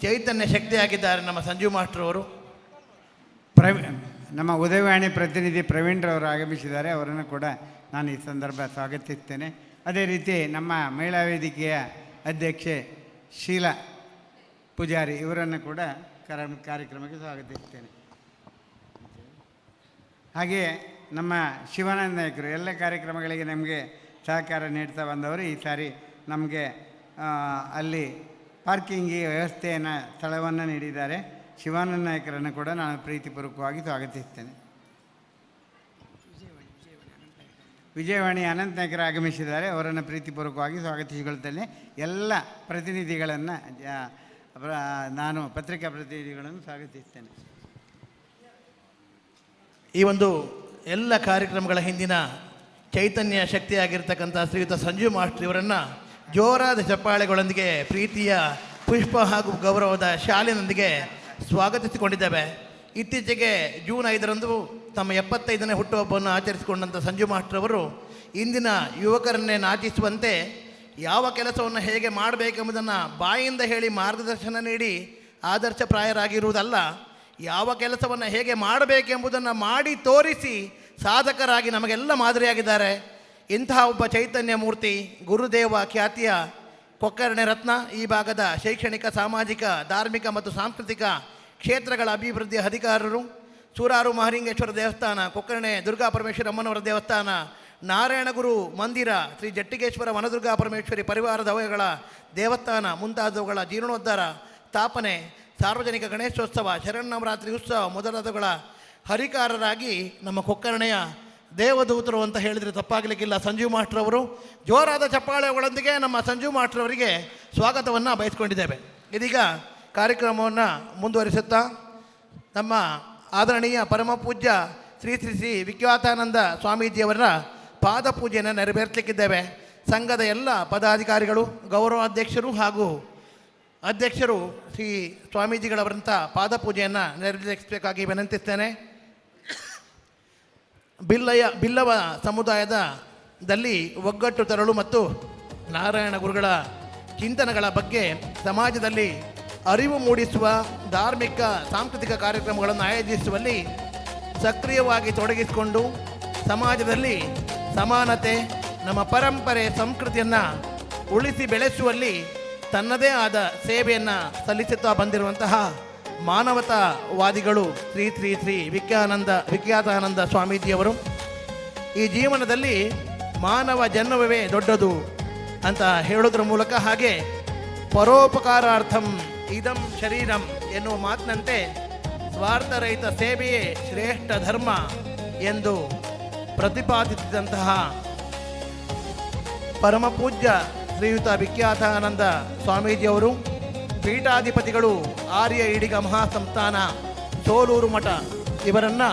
ಚೈತನ್ಯ ಶಕ್ತಿಯಾಗಿದ್ದಾರೆ ನಮ್ಮ ಸಂಜೀವ್ ಮಾಸ್ಟರ್ ಅವರು. ನಮ್ಮ ಉದಯವಾಣಿ ಪ್ರತಿನಿಧಿ ಪ್ರವೀಣ್ರವರು ಆಗಮಿಸಿದ್ದಾರೆ. ಅವರನ್ನು ಕೂಡ ನಾನು ಈ ಸಂದರ್ಭ ಸ್ವಾಗತಿಸ್ತೇನೆ. ಅದೇ ರೀತಿ ನಮ್ಮ ಮಹಿಳಾ ವೇದಿಕೆಯ ಅಧ್ಯಕ್ಷೆ ಶೀಲಾ ಪೂಜಾರಿ ಇವರನ್ನು ಕೂಡ ಕಾರ್ಯಕ್ರಮಕ್ಕೆ ಸ್ವಾಗತಿಸ್ತೇನೆ. ಹಾಗೆಯೇ ನಮ್ಮ ಶಿವಾನಂದ ನಾಯಕರು ಎಲ್ಲ ಕಾರ್ಯಕ್ರಮಗಳಿಗೆ ನಮಗೆ ಸಹಕಾರ ನೀಡ್ತಾ ಬಂದವರು. ಈ ಸಾರಿ ನಮಗೆ ಅಲ್ಲಿ ಪಾರ್ಕಿಂಗ್ ವ್ಯವಸ್ಥೆಯನ್ನು ಸ್ಥಳವನ್ನು ನೀಡಿದ್ದಾರೆ. ಶಿವಾನಂದ ನಾಯಕರನ್ನು ಕೂಡ ನಾನು ಪ್ರೀತಿಪೂರ್ವಕವಾಗಿ ಸ್ವಾಗತಿಸ್ತೇನೆ. ವಿಜಯವಾಣಿ ಅನಂತ ನಾಯಕರು ಆಗಮಿಸಿದ್ದಾರೆ. ಅವರನ್ನು ಪ್ರೀತಿಪೂರ್ವಕವಾಗಿ ಸ್ವಾಗತಿಸಿಕೊಳ್ತೇನೆ. ಎಲ್ಲ ಪ್ರತಿನಿಧಿಗಳನ್ನು ನಾನು ಪತ್ರಿಕಾ ಪ್ರತಿನಿಧಿಗಳನ್ನು ಸ್ವಾಗತಿಸ್ತೇನೆ. ಈ ಒಂದು ಎಲ್ಲ ಕಾರ್ಯಕ್ರಮಗಳ ಹಿಂದಿನ ಚೈತನ್ಯ ಶಕ್ತಿಯಾಗಿರ್ತಕ್ಕಂಥ ಶ್ರೀಯುತ ಸಂಜೀವ್ ಮಾಸ್ಟರ್ ಇವರನ್ನು ಜೋರಾದ ಚಪ್ಪಾಳೆಗಳೊಂದಿಗೆ ಪ್ರೀತಿಯ ಪುಷ್ಪ ಹಾಗೂ ಗೌರವದ ಶಾಲಿನೊಂದಿಗೆ ಸ್ವಾಗತಿಸಿಕೊಂಡಿದ್ದೇವೆ. ಇತ್ತೀಚೆಗೆ ಜೂನ್ 5ರಂದು ತಮ್ಮ 75ನೇ ಹುಟ್ಟುಹಬ್ಬವನ್ನು ಆಚರಿಸಿಕೊಂಡಂಥ ಸಂಜೀವ್ ಮಾಸ್ಟರ್ ಅವರು ಇಂದಿನ ಯುವಕರನ್ನೇ ನಾಚಿಸುವಂತೆ ಯಾವ ಕೆಲಸವನ್ನು ಹೇಗೆ ಮಾಡಬೇಕೆಂಬುದನ್ನು ಬಾಯಿಂದ ಹೇಳಿ ಮಾರ್ಗದರ್ಶನ ನೀಡಿ ಆದರ್ಶಪ್ರಾಯರಾಗಿರುವುದಲ್ಲ, ಯಾವ ಕೆಲಸವನ್ನು ಹೇಗೆ ಮಾಡಬೇಕೆಂಬುದನ್ನು ಮಾಡಿ ತೋರಿಸಿ ಸಾಧಕರಾಗಿ ನಮಗೆಲ್ಲ ಮಾದರಿಯಾಗಿದ್ದಾರೆ. ಇಂತಹ ಒಬ್ಬ ಚೈತನ್ಯ ಮೂರ್ತಿ, ಗುರುದೇವ ಖ್ಯಾತಿಯ ಕೊಕ್ಕರ್ಣೆ ರತ್ನ, ಈ ಭಾಗದ ಶೈಕ್ಷಣಿಕ, ಸಾಮಾಜಿಕ, ಧಾರ್ಮಿಕ ಮತ್ತು ಸಾಂಸ್ಕೃತಿಕ ಕ್ಷೇತ್ರಗಳ ಅಭಿವೃದ್ಧಿಯ ಅಧಿಕಾರರು, ಸೂರಾರು ಮಹಾಲಿಂಗೇಶ್ವರ ದೇವಸ್ಥಾನ, ಕೊಕ್ಕರ್ಣೆ ದುರ್ಗಾ ಪರಮೇಶ್ವರಿ ಅಮ್ಮನವರ ದೇವಸ್ಥಾನ, ನಾರಾಯಣಗುರು ಮಂದಿರ, ಶ್ರೀ ಜಟ್ಟಿಗೇಶ್ವರ ವನದುರ್ಗಾ ಪರಮೇಶ್ವರಿ ಪರಿವಾರದ ಅವಯಗಳ ದೇವಸ್ಥಾನ ಮುಂತಾದವುಗಳ ಜೀರ್ಣೋದ್ಧಾರ, ಸ್ಥಾಪನೆ, ಸಾರ್ವಜನಿಕ ಗಣೇಶೋತ್ಸವ, ಶರನ್ನವರಾತ್ರಿ ಉತ್ಸವ ಮೊದಲಾದವುಗಳ ಹರಿಕಾರರಾಗಿ ನಮ್ಮ ಕೊಕ್ಕರ್ಣೆಯ ದೇವದೂತರು ಅಂತ ಹೇಳಿದರೆ ತಪ್ಪಾಗಲಿಕ್ಕಿಲ್ಲ ಸಂಜೀವ್ ಮಾಸ್ಟರ್ ಅವರು. ಜೋರಾದ ಚಪ್ಪಾಳೆಗಳೊಂದಿಗೆ ನಮ್ಮ ಸಂಜೀವ್ ಮಾಸ್ಟರ್ ಅವರಿಗೆ ಸ್ವಾಗತವನ್ನು ಬಯಸ್ಕೊಂಡಿದ್ದೇವೆ. ಇದೀಗ ಕಾರ್ಯಕ್ರಮವನ್ನು ಮುಂದುವರಿಸುತ್ತಾ ನಮ್ಮ ಆದರಣೀಯ ಪರಮ ಪೂಜ್ಯ ಶ್ರೀ ಶ್ರೀ ಶ್ರೀ ವಿಖ್ಯಾತಾನಂದ ಸ್ವಾಮೀಜಿಯವರ ಪಾದಪೂಜೆಯನ್ನು ನೆರವೇರಿಸಲಿಕ್ಕಿದ್ದೇವೆ. ಸಂಘದ ಎಲ್ಲ ಪದಾಧಿಕಾರಿಗಳು, ಗೌರವಾಧ್ಯಕ್ಷರು ಹಾಗೂ ಅಧ್ಯಕ್ಷರು ಶ್ರೀ ಸ್ವಾಮೀಜಿಗಳವರಂಥ ಪಾದಪೂಜೆಯನ್ನು ನೆರವೇರಿಸಬೇಕಾಗಿ ವಿನಂತಿಸ್ತೇನೆ. ಬಿಲ್ಲವ ಸಮುದಾಯದಲ್ಲಿ ಒಗ್ಗಟ್ಟು ತರಲು ಮತ್ತು ನಾರಾಯಣ ಗುರುಗಳ ಚಿಂತನೆಗಳ ಬಗ್ಗೆ ಸಮಾಜದಲ್ಲಿ ಅರಿವು ಮೂಡಿಸುವ ಧಾರ್ಮಿಕ ಸಾಂಸ್ಕೃತಿಕ ಕಾರ್ಯಕ್ರಮಗಳನ್ನು ಆಯೋಜಿಸುವಲ್ಲಿ ಸಕ್ರಿಯವಾಗಿ ತೊಡಗಿಸಿಕೊಂಡು ಸಮಾಜದಲ್ಲಿ ಸಮಾನತೆ, ನಮ್ಮ ಪರಂಪರೆ, ಸಂಸ್ಕೃತಿಯನ್ನು ಉಳಿಸಿ ಬೆಳೆಸುವಲ್ಲಿ ತನ್ನದೇ ಆದ ಸೇವೆಯನ್ನು ಸಲ್ಲಿಸುತ್ತಾ ಬಂದಿರುವಂತಹ ಮಾನವತಾವಾದಿಗಳು ಶ್ರೀ ಶ್ರೀ ಶ್ರೀ ವಿಖ್ಯಾತಾನಂದ ಸ್ವಾಮೀಜಿಯವರು ಈ ಜೀವನದಲ್ಲಿ ಮಾನವ ಜನ್ಮವೇ ದೊಡ್ಡದು ಅಂತ ಹೇಳೋದ್ರ ಮೂಲಕ, ಹಾಗೆ ಪರೋಪಕಾರಾರ್ಥಂ ಇದಂ ಶರೀರಂ ಎನ್ನುವ ಮಾತಿನಂತೆ ಸ್ವಾರ್ಥರಹಿತ ಸೇವೆಯೇ ಶ್ರೇಷ್ಠ ಧರ್ಮ ಎಂದು ಪ್ರತಿಪಾದಿಸಿದಂತಹ ಪರಮಪೂಜ್ಯ ಶ್ರೀಯುತ ವಿಖ್ಯಾತಾನಂದ ಸ್ವಾಮೀಜಿಯವರು ಪೀಠಾಧಿಪತಿಗಳು ಆರ್ಯ ಈಡಿಗ ಮಹಾಸಂಸ್ಥಾನ ಸೋಲೂರು ಮಠ ಇವರನ್ನು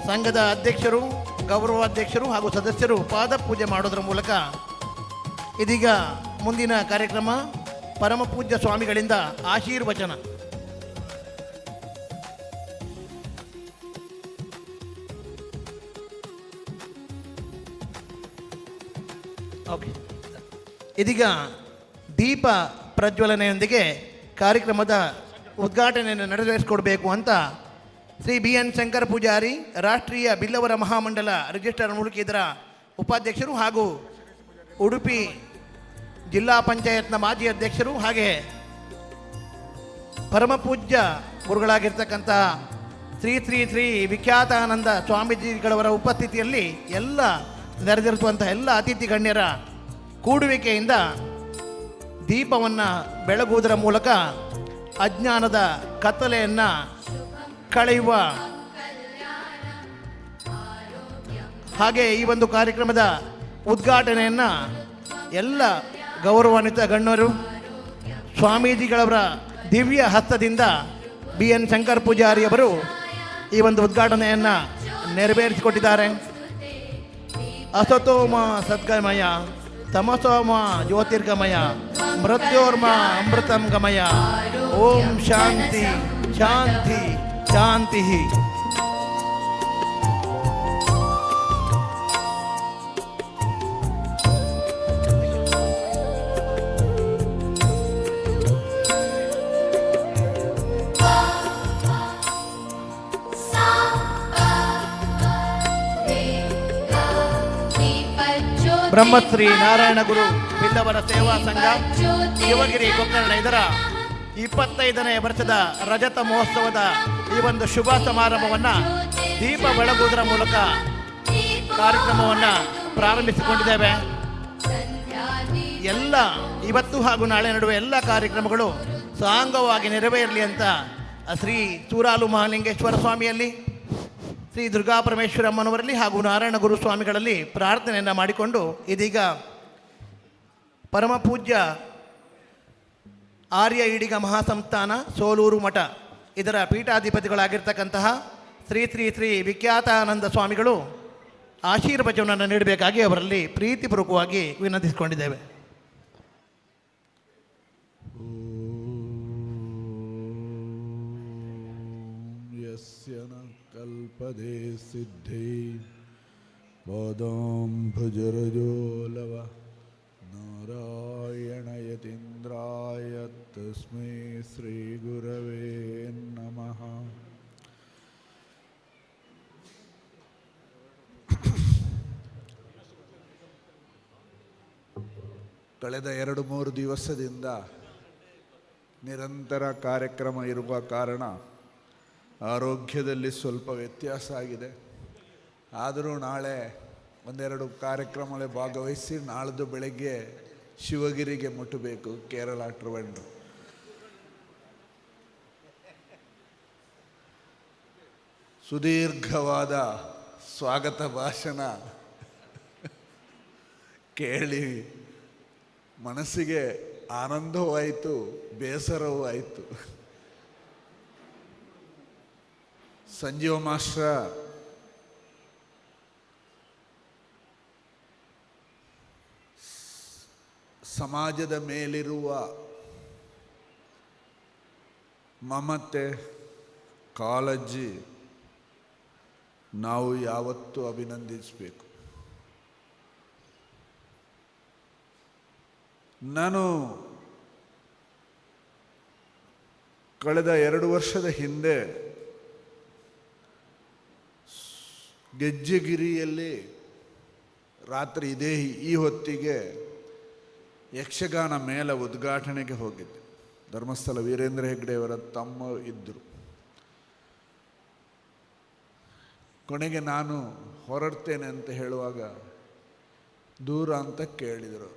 ಸಂಘದ ಅಧ್ಯಕ್ಷರು, ಗೌರವಾಧ್ಯಕ್ಷರು ಹಾಗೂ ಸದಸ್ಯರು ಪಾದಪೂಜೆ ಮಾಡೋದರ ಮೂಲಕ ಇದೀಗ ಮುಂದಿನ ಕಾರ್ಯಕ್ರಮ ಪರಮಪೂಜ್ಯ ಸ್ವಾಮಿಗಳಿಂದ ಆಶೀರ್ವಚನ. ಓಕೆ, ಇದೀಗ ದೀಪ ಪ್ರಜ್ವಲನೆಯೊಂದಿಗೆ ಕಾರ್ಯಕ್ರಮದ ಉದ್ಘಾಟನೆಯನ್ನು ನೆರವೇರಿಸಿಕೊಡ್ಬೇಕು ಅಂತ ಶ್ರೀ BN ಶಂಕರ ಪೂಜಾರಿ, ರಾಷ್ಟ್ರೀಯ ಬಿಲ್ಲವರ ಮಹಾಮಂಡಲ ರಿಜಿಸ್ಟರ್ ಮೂಲಕ ಇದರ ಉಪಾಧ್ಯಕ್ಷರು ಹಾಗೂ ಉಡುಪಿ ಜಿಲ್ಲಾ ಪಂಚಾಯತ್ನ ಮಾಜಿ ಅಧ್ಯಕ್ಷರು, ಹಾಗೆ ಪರಮಪೂಜ್ಯ ಗುರುಗಳಾಗಿರ್ತಕ್ಕಂಥ ಶ್ರೀ ಶ್ರೀ ಶ್ರೀ ವಿಖ್ಯಾತಾನಂದ ಸ್ವಾಮೀಜಿಗಳವರ ಉಪಸ್ಥಿತಿಯಲ್ಲಿ ಎಲ್ಲ ನೆರೆದಿರುವಂಥ ಎಲ್ಲ ಅತಿಥಿ ಗಣ್ಯರ ಕೂಡುವಿಕೆಯಿಂದ ದೀಪವನ್ನು ಬೆಳಗುವುದರ ಮೂಲಕ ಅಜ್ಞಾನದ ಕತ್ತಲೆಯನ್ನು ಕಳೆಯುವ ಹಾಗೆ ಈ ಒಂದು ಕಾರ್ಯಕ್ರಮದ ಉದ್ಘಾಟನೆಯನ್ನು ಎಲ್ಲ ಗೌರವಾನ್ವಿತ ಗಣ್ಯರು ಸ್ವಾಮೀಜಿಗಳವರ ದಿವ್ಯ ಹಸ್ತದಿಂದ BN ಶಂಕರ ಪೂಜಾರಿಯವರು ಈ ಒಂದು ಉದ್ಘಾಟನೆಯನ್ನು ನೆರವೇರಿಸಿಕೊಟ್ಟಿದ್ದಾರೆ. ಅಸತೋಮ ಸದ್ಗಮಯ ತಮಸೋಮ ಜ್ಯೋತಿರ್ಗಮಯ ಮೃತ್ಯೋರ್ಮ ಅಮೃತಂ ಗಮಯ. ಓಂ ಶಾಂತಿ ಶಾಂತಿ ಶಾಂತಿ. ಬ್ರಹ್ಮಶ್ರೀ ನಾರಾಯಣ ಗುರು ಬಿಲ್ಲವರ ಸೇವಾ ಸಂಘ ಶಿವಗಿರಿ ಕೊಕ್ಕರ್ಣ ಇದರ 25ನೇ ವರ್ಷದ ರಜತ ಮಹೋತ್ಸವದ ಈ ಒಂದು ಶುಭ ಸಮಾರಂಭವನ್ನು ದೀಪ ಬೆಳಗುವುದರ ಮೂಲಕ ಕಾರ್ಯಕ್ರಮವನ್ನು ಪ್ರಾರಂಭಿಸಿಕೊಂಡಿದ್ದೇವೆ. ಎಲ್ಲ ಇವತ್ತು ಹಾಗೂ ನಾಳೆ ನಡುವೆ ಎಲ್ಲ ಕಾರ್ಯಕ್ರಮಗಳು ಸಾಂಗವಾಗಿ ನೆರವೇರಲಿ ಅಂತ ಶ್ರೀ ಸೂರಾಲು ಮಹಾಲಿಂಗೇಶ್ವರ ಸ್ವಾಮಿಯಲ್ಲಿ, ಶ್ರೀ ದುರ್ಗಾ ಪರಮೇಶ್ವರಮ್ಮನವರಲ್ಲಿ ಹಾಗೂ ನಾರಾಯಣ ಗುರು ಸ್ವಾಮಿಗಳಲ್ಲಿ ಪ್ರಾರ್ಥನೆಯನ್ನು ಮಾಡಿಕೊಂಡು ಇದೀಗ ಪರಮಪೂಜ್ಯ ಆರ್ಯ ಈಡಿಗ ಮಹಾಸಂಸ್ಥಾನ ಸೋಲೂರು ಮಠ ಇದರ ಪೀಠಾಧಿಪತಿಗಳಾಗಿರ್ತಕ್ಕಂತಹ ಶ್ರೀ ಶ್ರೀ ಶ್ರೀ ವಿಖ್ಯಾತಾನಂದ ಸ್ವಾಮಿಗಳು ಆಶೀರ್ವಚನವನ್ನು ನೀಡಬೇಕಾಗಿ ಅವರಲ್ಲಿ ಪ್ರೀತಿಪೂರ್ವಕವಾಗಿ ವಿನಂತಿಸಿಕೊಂಡಿದ್ದೇವೆ. ಕಲ್ಪದೆ ಸಿದ್ಧೈ ಪಾದಾಂಭುಜರಜೋಲವ ನಾರಾಯಣ ಯತೀಂದ್ರಾಯ ತಸ್ಮೈ ಶ್ರೀ ಗುರವೇ ನಮಃ. ಕಳೆದ 2-3 ದಿವಸದಿಂದ ನಿರಂತರ ಕಾರ್ಯಕ್ರಮ ಇರುವ ಕಾರಣ ಆರೋಗ್ಯದಲ್ಲಿ ಸ್ವಲ್ಪ ವ್ಯತ್ಯಾಸ ಆಗಿದೆ. ಆದರೂ ನಾಳೆ ಒಂದೆರಡು ಕಾರ್ಯಕ್ರಮಗಳಲ್ಲಿ ಭಾಗವಹಿಸಿ ನಾಳ್ದು ಬೆಳಗ್ಗೆ ಶಿವಗಿರಿಗೆ ಮುಟ್ಟಬೇಕು, ಕೇರಳ ಟ್ರಿವೆಂಡ್ರಮ್. ಸುದೀರ್ಘವಾದ ಸ್ವಾಗತ ಭಾಷಣ ಕೇಳಿ ಮನಸ್ಸಿಗೆ ಆನಂದವೂ ಆಯಿತು, ಬೇಸರವೂ ಆಯಿತು. ಸಂಜೀವ ಮಾಸ್ಟ್ರ ಸಮಾಜದ ಮೇಲಿರುವ ಮಮತೆ, ಕಾಳಜಿ ನಾವು ಯಾವತ್ತೂ ಅಭಿನಂದಿಸಬೇಕು. ನಾನು ಕಳೆದ 2 ವರ್ಷದ ಹಿಂದೆ ಗೆಜ್ಜೆಗಿರಿಯಲ್ಲಿ ರಾತ್ರಿ ಈ ಹೊತ್ತಿಗೆ ಯಕ್ಷಗಾನ ಮೇಳ ಉದ್ಘಾಟನೆಗೆ ಹೋಗಿದ್ದೆ. ಧರ್ಮಸ್ಥಳ ವೀರೇಂದ್ರ ಹೆಗ್ಡೆಯವರ ತಮ್ಮ ಇದ್ದರು. ಕೊನೆಗೆ ನಾನು ಹೊರಡ್ತೇನೆ ಅಂತ ಹೇಳುವಾಗ ದೂರ ಅಂತ ಕೇಳಿದರು.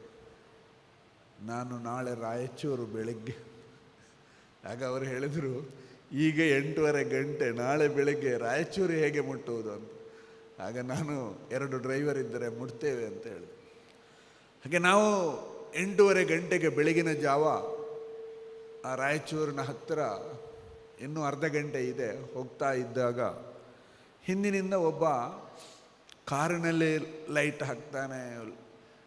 ನಾನು ನಾಳೆ ರಾಯಚೂರು ಬೆಳಗ್ಗೆ. ಆಗ ಅವರು ಹೇಳಿದರು, ಈಗ 8:30 ಗಂಟೆ, ನಾಳೆ ಬೆಳಗ್ಗೆ ರಾಯಚೂರು ಹೇಗೆ ಮುಟ್ಟುವುದು ಅಂತ. ಆಗ ನಾನು 2 ಡ್ರೈವರ್ ಇದ್ದರೆ ಮುಟ್ತೇವೆ ಅಂತ ಹೇಳಿದೆ. ಹಾಗೆ ನಾವು 8:30 ಗಂಟೆಗೆ ಬೆಳಗಿನ ಜಾವ ಆ ರಾಯಚೂರಿನ ಹತ್ತಿರ ಇನ್ನೂ ಅರ್ಧ ಗಂಟೆ ಇದೆ ಹೋಗ್ತಾ ಇದ್ದಾಗ ಹಿಂದಿನಿಂದ ಒಬ್ಬ ಕಾರಿನಲ್ಲಿ ಲೈಟ್ ಹಾಕ್ತಾನೆ,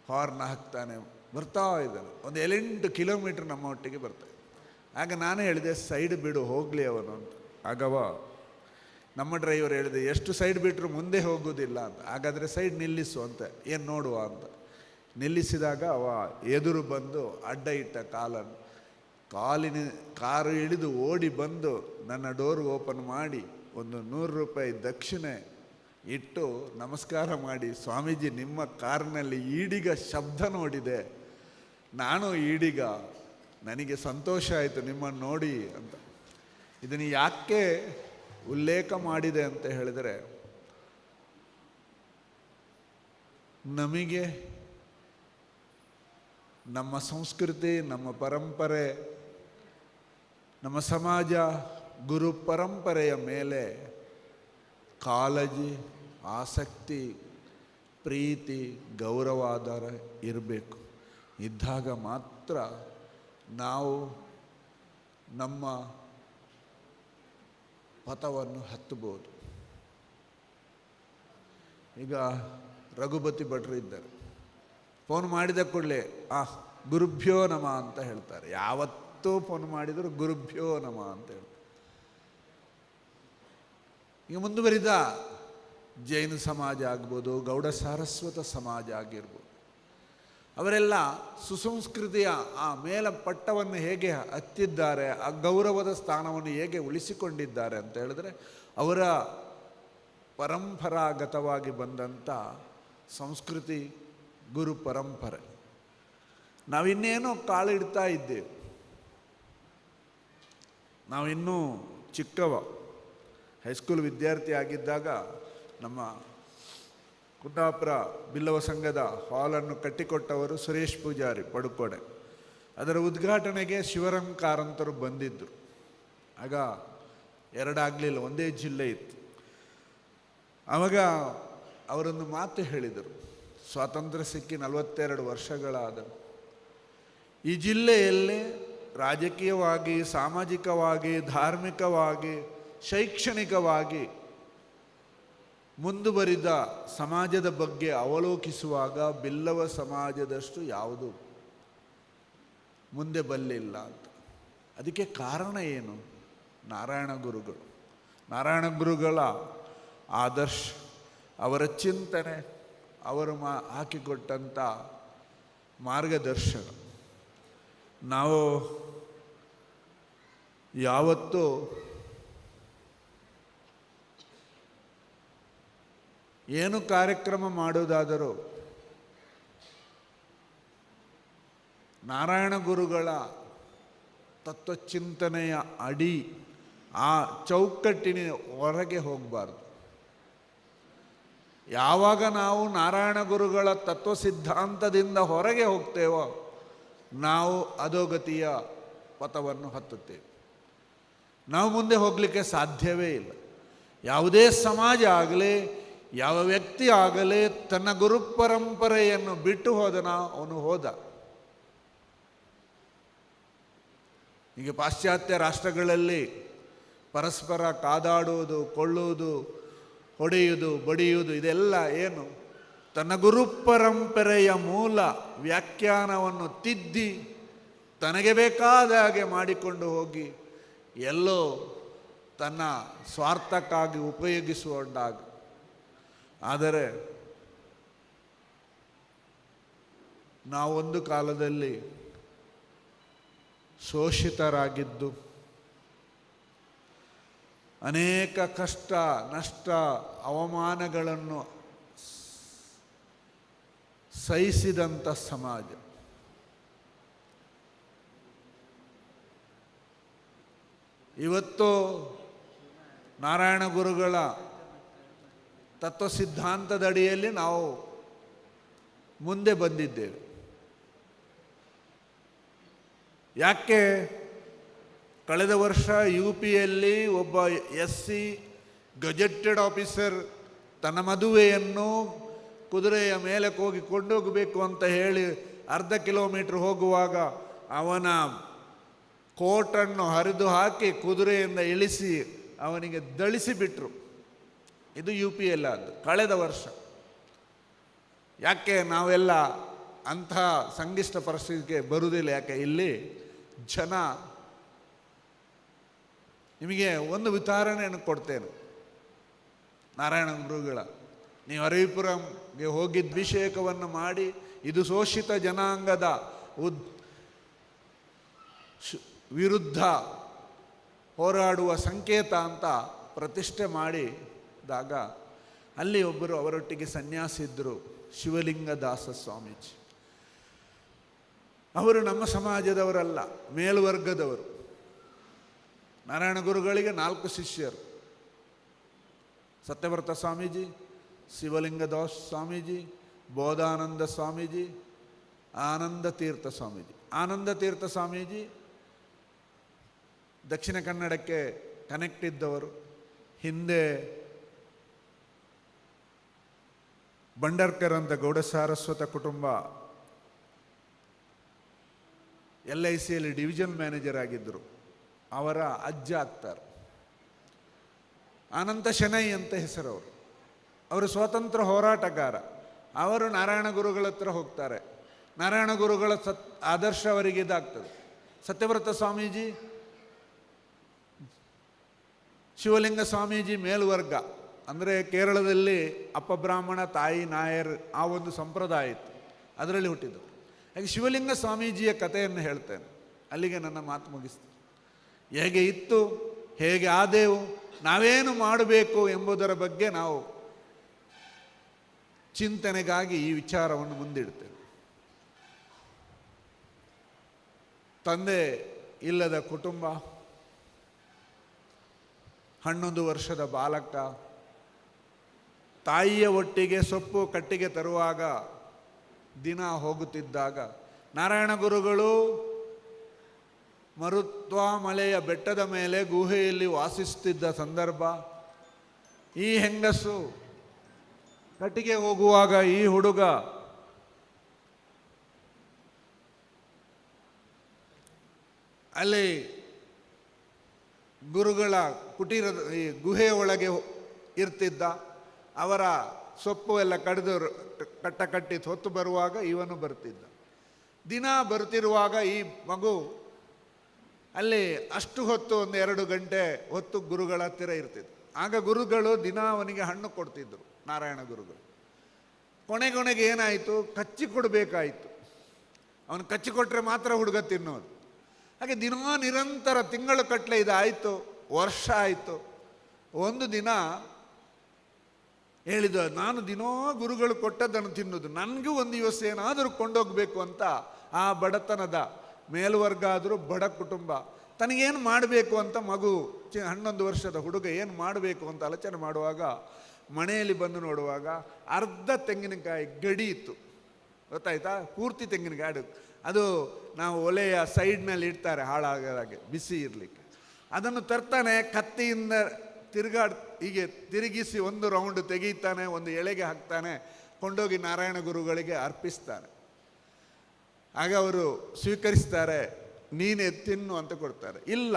ಹಾರ್ನ್ ಹಾಕ್ತಾನೆ, ಬರ್ತಾ ಇದ್ದಾನೆ. ಒಂದು 8 ಕಿಲೋಮೀಟ್ರ್ ನಮ್ಮ ಒಟ್ಟಿಗೆ ಬರ್ತಾನೆ. ಆಗ ನಾನು ಹೇಳಿದೆ, ಸೈಡ್ ಬಿಡು, ಹೋಗಲಿ ಅವನು ಅಂತ. ಆಗವ ನಮ್ಮ ಡ್ರೈವರ್ ಹೇಳಿದೆ, ಎಷ್ಟು ಸೈಡ್ ಬಿಟ್ಟರು ಮುಂದೆ ಹೋಗೋದಿಲ್ಲ ಅಂತ. ಹಾಗಾದರೆ ಸೈಡ್ ನಿಲ್ಲಿಸು ಅಂತ. ಏನು ನೋಡುವ ಅಂತ ನಿಲ್ಲಿಸಿದಾಗ ಅವ ಎದುರು ಬಂದು ಅಡ್ಡ ಇಟ್ಟ ಕಾರು ಇಳಿದು ಓಡಿ ಬಂದು ನನ್ನ ಡೋರ್ ಓಪನ್ ಮಾಡಿ ಒಂದು 100 ರೂಪಾಯಿ ದಕ್ಷಿಣೆ ಇಟ್ಟು ನಮಸ್ಕಾರ ಮಾಡಿ, ಸ್ವಾಮೀಜಿ ನಿಮ್ಮ ಕಾರಿನಲ್ಲಿ ಈಡಿಗ ಶಬ್ದ ನೋಡಿದೆ, ನಾನು ಈಡಿಗ, ನನಗೆ ಸಂತೋಷ ಆಯಿತು ನಿಮ್ಮನ್ನು ನೋಡಿ ಅಂತ. ಇದನ್ನು ಯಾಕೆ ಉಲ್ಲೇಖ ಮಾಡಿದೆ ಅಂತ ಹೇಳಿದರೆ, ನಮಗೆ ನಮ್ಮ ಸಂಸ್ಕೃತಿ, ನಮ್ಮ ಪರಂಪರೆ, ನಮ್ಮ ಸಮಾಜ, ಗುರು ಪರಂಪರೆಯ ಮೇಲೆ ಕಾಳಜಿ, ಆಸಕ್ತಿ, ಪ್ರೀತಿ, ಗೌರವಾಧಾರ ಇರಬೇಕು. ಇದ್ದಾಗ ಮಾತ್ರ ನಾವು ನಮ್ಮ ಪಥವನ್ನು ಹತ್ತಬಹುದು. ಈಗ ರಘುಪತಿ ಭಟ್ರು ಇದ್ದಾರೆ, ಫೋನ್ ಮಾಡಿದ ಕೂಡಲೇ ಗುರುಭ್ಯೋ ನಮಃ ಅಂತ ಹೇಳ್ತಾರೆ. ಯಾವತ್ತೂ ಫೋನ್ ಮಾಡಿದರೂ ಗುರುಭ್ಯೋ ನಮಃ ಅಂತ ಹೇಳ್ತಾರೆ. ಈಗ ಮುಂದುವರಿದ ಜೈನ ಸಮಾಜ ಆಗ್ಬೋದು, ಗೌಡ ಸಾರಸ್ವತ ಸಮಾಜ ಆಗಿರ್ಬೋದು, ಅವರೆಲ್ಲ ಸುಸಂಸ್ಕೃತಿಯ ಆ ಮೇಲ ಪಟ್ಟವನ್ನು ಹೇಗೆ ಹತ್ತಿದ್ದಾರೆ, ಆ ಗೌರವದ ಸ್ಥಾನವನ್ನು ಹೇಗೆ ಉಳಿಸಿಕೊಂಡಿದ್ದಾರೆ ಅಂತ ಹೇಳಿದ್ರೆ, ಅವರ ಪರಂಪರಾಗತವಾಗಿ ಬಂದಂಥ ಸಂಸ್ಕೃತಿ, ಗುರು ಪರಂಪರೆ. ನಾವಿನ್ನೇನೋ ಕಾಲಿಡ್ತಾ ಇದ್ದೇವೆ. ನಾವಿನ್ನೂ ಚಿಕ್ಕವ. ಹೈಸ್ಕೂಲ್ ವಿದ್ಯಾರ್ಥಿ ಆಗಿದ್ದಾಗ ನಮ್ಮ ಕುಂದಾಪುರ ಬಿಲ್ಲವ ಸಂಘದ ಹಾಲನ್ನು ಕಟ್ಟಿಕೊಟ್ಟವರು ಸುರೇಶ್ ಪೂಜಾರಿ ಪಡುಕೋಡೆ. ಅದರ ಉದ್ಘಾಟನೆಗೆ ಶಿವರಾಮ್ ಕಾರಂತರು ಬಂದಿದ್ದರು. ಆಗ 2 ಆಗಲಿಲ್ಲ, ಒಂದೇ ಜಿಲ್ಲೆ ಇತ್ತು. ಆವಾಗ ಅವರೊಂದು ಮಾತು ಹೇಳಿದರು. ಸ್ವಾತಂತ್ರ್ಯ ಸಿಕ್ಕಿ 42 ವರ್ಷಗಳಾದವು. ಈ ಜಿಲ್ಲೆಯಲ್ಲಿ ರಾಜಕೀಯವಾಗಿ, ಸಾಮಾಜಿಕವಾಗಿ, ಧಾರ್ಮಿಕವಾಗಿ, ಶೈಕ್ಷಣಿಕವಾಗಿ ಮುಂದುವರಿದ ಸಮಾಜದ ಬಗ್ಗೆ ಅವಲೋಕಿಸುವಾಗ ಬಿಲ್ಲವ ಸಮಾಜದಷ್ಟು ಯಾವುದು ಮುಂದೆ ಬರಲಿಲ್ಲ ಅಂತ. ಅದಕ್ಕೆ ಕಾರಣ ಏನು? ನಾರಾಯಣ ಗುರುಗಳು. ನಾರಾಯಣ ಗುರುಗಳ ಆದರ್ಶ, ಅವರ ಚಿಂತನೆ, ಅವರು ಹಾಕಿಕೊಟ್ಟಂಥ ಮಾರ್ಗದರ್ಶನ. ನಾವು ಯಾವತ್ತೂ ಏನು ಕಾರ್ಯಕ್ರಮ ಮಾಡುವುದಾದರೂ ನಾರಾಯಣ ಗುರುಗಳ ತತ್ವಚಿಂತನೆಯ ಅಡಿ, ಆ ಚೌಕಟ್ಟಿನ ಹೊರಗೆ ಹೋಗಬಾರ್ದು. ಯಾವಾಗ ನಾವು ನಾರಾಯಣ ಗುರುಗಳ ತತ್ವ ಸಿದ್ಧಾಂತದಿಂದ ಹೊರಗೆ ಹೋಗ್ತೇವೋ ನಾವು ಅಧೋಗತಿಯ ಪಥವನ್ನು ಹತ್ತುತ್ತೇವೆ. ನಾವು ಮುಂದೆ ಹೋಗಲಿಕ್ಕೆ ಸಾಧ್ಯವೇ ಇಲ್ಲ. ಯಾವುದೇ ಸಮಾಜ ಆಗಲಿ, ಯಾವ ವ್ಯಕ್ತಿ ಆಗಲಿ, ತನ್ನ ಗುರು ಪರಂಪರೆಯನ್ನು ಬಿಟ್ಟು ಹೋದನ ಅವನು ಹೋದ. ಈಗ ಪಾಶ್ಚಾತ್ಯ ರಾಷ್ಟ್ರಗಳಲ್ಲಿ ಪರಸ್ಪರ ಕಾದಾಡುವುದು, ಕೊಳ್ಳುವುದು, ಹೊಡೆಯುವುದು, ಬಡಿಯುವುದು, ಇದೆಲ್ಲ ಏನು? ತನ್ನ ಗುರು ಪರಂಪರೆಯ ಮೂಲ ವ್ಯಾಖ್ಯಾನವನ್ನು ತಿದ್ದಿ ತನಗೆ ಬೇಕಾದ ಹಾಗೆ ಮಾಡಿಕೊಂಡು ಹೋಗಿ ಎಲ್ಲೋ ತನ್ನ ಸ್ವಾರ್ಥಕ್ಕಾಗಿ ಉಪಯೋಗಿಸಿಕೊಂಡಾಗ. ಆದರೆ ನಾವೊಂದು ಕಾಲದಲ್ಲಿ ಶೋಷಿತರಾಗಿದ್ದು, ಅನೇಕ ಕಷ್ಟ, ನಷ್ಟ, ಅವಮಾನಗಳನ್ನು ಸಹಿಸಿದಂಥ ಸಮಾಜ. ಇವತ್ತು ನಾರಾಯಣ ಗುರುಗಳ ತತ್ವ ಸಿದ್ಧಾಂತದ ಅಡಿಯಲ್ಲಿ ನಾವು ಮುಂದೆ ಬಂದಿದ್ದೇವೆ. ಯಾಕೆ? ಕಳೆದ ವರ್ಷ UPಯಲ್ಲಿ ಒಬ್ಬ SC ಗೆಜೆಟೆಡ್ ಆಫೀಸರ್ ತನ್ನ ಮದುವೆಯನ್ನು ಕುದುರೆಯ ಮೇಲೆ ಹೋಗಿ ಕೊಂಡೋಗಬೇಕು ಅಂತ ಹೇಳಿ ಅರ್ಧ ಕಿಲೋಮೀಟರ್ ಹೋಗುವಾಗ ಅವನ ಕೋಟನ್ನು ಹರಿದು ಹಾಕಿ ಕುದುರೆಯಿಂದ ಇಳಿಸಿ ಅವನಿಗೆ ದಳಿಸಿಬಿಟ್ರು. ಇದು UPಯಲ್ಲಿ ಅದು ಕಳೆದ ವರ್ಷ. ಯಾಕೆ ನಾವೆಲ್ಲ ಅಂಥ ಸಂಕ್ಲಿಷ್ಟ ಪರಿಸ್ಥಿತಿಗೆ ಬರುವುದಿಲ್ಲ? ಯಾಕೆ? ಇಲ್ಲಿ ಜನ, ನಿಮಗೆ ಒಂದು ಉದಾಹರಣೆಯನ್ನು ಕೊಡ್ತೇನೆ. ನಾರಾಯಣ ಗುರುಗಳ, ನೀವು ಹರಿಪುರಂಗೆ ಹೋಗಿ ಅಭಿಷೇಕವನ್ನು ಮಾಡಿ ಇದು ಶೋಷಿತ ಜನಾಂಗದ ವಿರುದ್ಧ ಹೋರಾಡುವ ಸಂಕೇತ ಅಂತ ಪ್ರತಿಷ್ಠೆ ಮಾಡಿದಾಗ ಅಲ್ಲಿ ಒಬ್ಬರು ಅವರೊಟ್ಟಿಗೆ ಸನ್ಯಾಸಿ ಇದ್ದರು, ಶಿವಲಿಂಗದಾಸ ಸ್ವಾಮೀಜಿ. ಅವರು ನಮ್ಮ ಸಮಾಜದವರಲ್ಲ, ಮೇಲ್ವರ್ಗದವರು. ನಾರಾಯಣ ಗುರುಗಳಿಗೆ 4 ಶಿಷ್ಯರು: ಸತ್ಯವ್ರತ ಸ್ವಾಮೀಜಿ, ಶಿವಲಿಂಗದಾಸ್ ಸ್ವಾಮೀಜಿ, ಬೋಧಾನಂದ ಸ್ವಾಮೀಜಿ, ಆನಂದ ತೀರ್ಥ ಸ್ವಾಮೀಜಿ. ಆನಂದ ತೀರ್ಥ ಸ್ವಾಮೀಜಿ ದಕ್ಷಿಣ ಕನ್ನಡಕ್ಕೆ ಕನೆಕ್ಟ್ ಇದ್ದವರು. ಹಿಂದೆ ಬಂಡರ್ಕರ್ ಅಂತ ಗೌಡ ಸಾರಸ್ವತ ಕುಟುಂಬ LICಯಲ್ಲಿ ಡಿವಿಷನ್ ಮ್ಯಾನೇಜರ್ ಆಗಿದ್ದರು. ಅವರ ಅಜ್ಜ ಆಗ್ತಾರೆ. ಅನಂತ ಶೆಣೈ ಅಂತ ಹೆಸರವರು. ಅವರು ಸ್ವಾತಂತ್ರ್ಯ ಹೋರಾಟಗಾರ. ಅವರು ನಾರಾಯಣ ಗುರುಗಳ ಹತ್ರ ಹೋಗ್ತಾರೆ. ನಾರಾಯಣ ಗುರುಗಳ ಆದರ್ಶ ಅವರಿಗೆ ಇದಾಗ್ತದೆ. ಸತ್ಯವ್ರತ ಸ್ವಾಮೀಜಿ, ಶಿವಲಿಂಗ ಸ್ವಾಮೀಜಿ ಮೇಲ್ವರ್ಗ, ಅಂದರೆ ಕೇರಳದಲ್ಲಿ ಅಪ್ಪಬ್ರಾಹ್ಮಣ, ತಾಯಿ ನಾಯರ್ ಆ ಒಂದು ಸಂಪ್ರದಾಯ ಇತ್ತು, ಅದರಲ್ಲಿ ಹುಟ್ಟಿದ್ದು. ಹಾಗೆ ಶಿವಲಿಂಗ ಸ್ವಾಮೀಜಿಯ ಕಥೆಯನ್ನು ಹೇಳ್ತೇನೆ, ಅಲ್ಲಿಗೆ ನನ್ನ ಮಾತು ಮುಗಿಸ್ತೇನೆ. ಹೇಗೆ ಇತ್ತು, ಹೇಗೆ ಆದೆವು, ನಾವೇನು ಮಾಡಬೇಕು ಎಂಬುದರ ಬಗ್ಗೆ ನಾವು ಚಿಂತನೆಗಾಗಿ ಈ ವಿಚಾರವನ್ನು ಮುಂದಿಡ್ತೇವೆ. ತಂದೆ ಇಲ್ಲದ ಕುಟುಂಬ, 11 ವರ್ಷದ ಬಾಲಕ, ತಾಯಿಯ ಒಟ್ಟಿಗೆ ಸೊಪ್ಪು ಕಟ್ಟಿಗೆ ತರುವಾಗ ದಿನ ಹೋಗುತ್ತಿದ್ದಾಗ ನಾರಾಯಣ ಗುರುಗಳು ಮರುತ್ವ ಮಲೆಯ ಬೆಟ್ಟದ ಮೇಲೆ ಗುಹೆಯಲ್ಲಿ ವಾಸಿಸುತ್ತಿದ್ದ ಸಂದರ್ಭ, ಈ ಹೆಂಗಸು ಕಟ್ಟಿಗೆ ಹೋಗುವಾಗ ಈ ಹುಡುಗ ಅಲ್ಲಿ ಗುರುಗಳ ಕುಟೀರದ ಈ ಗುಹೆಯ ಒಳಗೆ ಇರ್ತಿದ್ದ. ಅವರ ಸೊಪ್ಪು ಎಲ್ಲ ಕಡಿದು ಕಟ್ಟಿ ಹೊತ್ತು ಬರುವಾಗ ಇವನು ಬರ್ತಿದ್ದ. ದಿನ ಬರ್ತಿರುವಾಗ ಈ ಮಗು ಅಲ್ಲಿ ಅಷ್ಟು ಹೊತ್ತು 1-2 ಗಂಟೆ ಹೊತ್ತು ಗುರುಗಳ ಹತ್ತಿರ ಇರ್ತಿದ್ದ. ಆಗ ಗುರುಗಳು ದಿನ ಅವನಿಗೆ ಹಣ್ಣು ಕೊಡ್ತಿದ್ದರು, ನಾರಾಯಣ ಗುರುಗಳು. ಕೊನೆಗೆ ಏನಾಯಿತು, ಕಚ್ಚಿ ಕೊಡಬೇಕಾಯಿತು. ಅವನು ಕಚ್ಚಿ ಕೊಟ್ಟರೆ ಮಾತ್ರ ಹುಡುಗ ತಿನ್ನೋದು. ಹಾಗೆ ದಿನ ನಿರಂತರ ತಿಂಗಳು ಕಟ್ಲೆ ಇದಾಯಿತು, ವರ್ಷ ಆಯಿತು. ಒಂದು ದಿನ ಹೇಳಿದ, ನಾನು ದಿನೋ ಗುರುಗಳು ಕೊಟ್ಟದ್ದನ್ನು ತಿನ್ನೋದು, ನನಗೂ ಒಂದು ದಿವಸ ಏನಾದರೂ ಕೊಂಡೋಗ್ಬೇಕು ಅಂತ ಆ ಬಡತನದ ಮೇಲ್ವರ್ಗ ಆದರೂ ಬಡ ಕುಟುಂಬ ತನಗೇನು ಮಾಡಬೇಕು ಅಂತ ಮಗು 11 ವರ್ಷದ ಹುಡುಗ ಏನು ಮಾಡಬೇಕು ಅಂತ ಆಲೋಚನೆ ಮಾಡುವಾಗ ಮನೆಯಲ್ಲಿ ಬಂದು ನೋಡುವಾಗ ಅರ್ಧ ತೆಂಗಿನಕಾಯಿ ಗಡಿ ಇತ್ತು. ಗೊತ್ತಾಯ್ತಾ? ಪೂರ್ತಿ ತೆಂಗಿನಕಾಯಿ. ಅದು ನಾವು ಒಲೆಯ ಸೈಡ್ನಲ್ಲಿ ಇಡ್ತಾರೆ ಹಾಳಾಗದಾಗೆ ಬಿಸಿ ಇರಲಿಕ್ಕೆ. ಅದನ್ನು ತರ್ತಾನೆ, ಕತ್ತಿಯಿಂದ ಹೀಗೆ ತಿರುಗಿಸಿ 1 ರೌಂಡ್ ತೆಗೀತಾನೆ, ಒಂದು ಎಳೆಗೆ ಹಾಕ್ತಾನೆ, ಕೊಂಡೋಗಿ ನಾರಾಯಣ ಗುರುಗಳಿಗೆ ಅರ್ಪಿಸ್ತಾನೆ. ಆಗ ಅವರು ಸ್ವೀಕರಿಸ್ತಾರೆ, ನೀನೇ ತಿನ್ನು ಅಂತ ಕೊಡ್ತಾರೆ. ಇಲ್ಲ,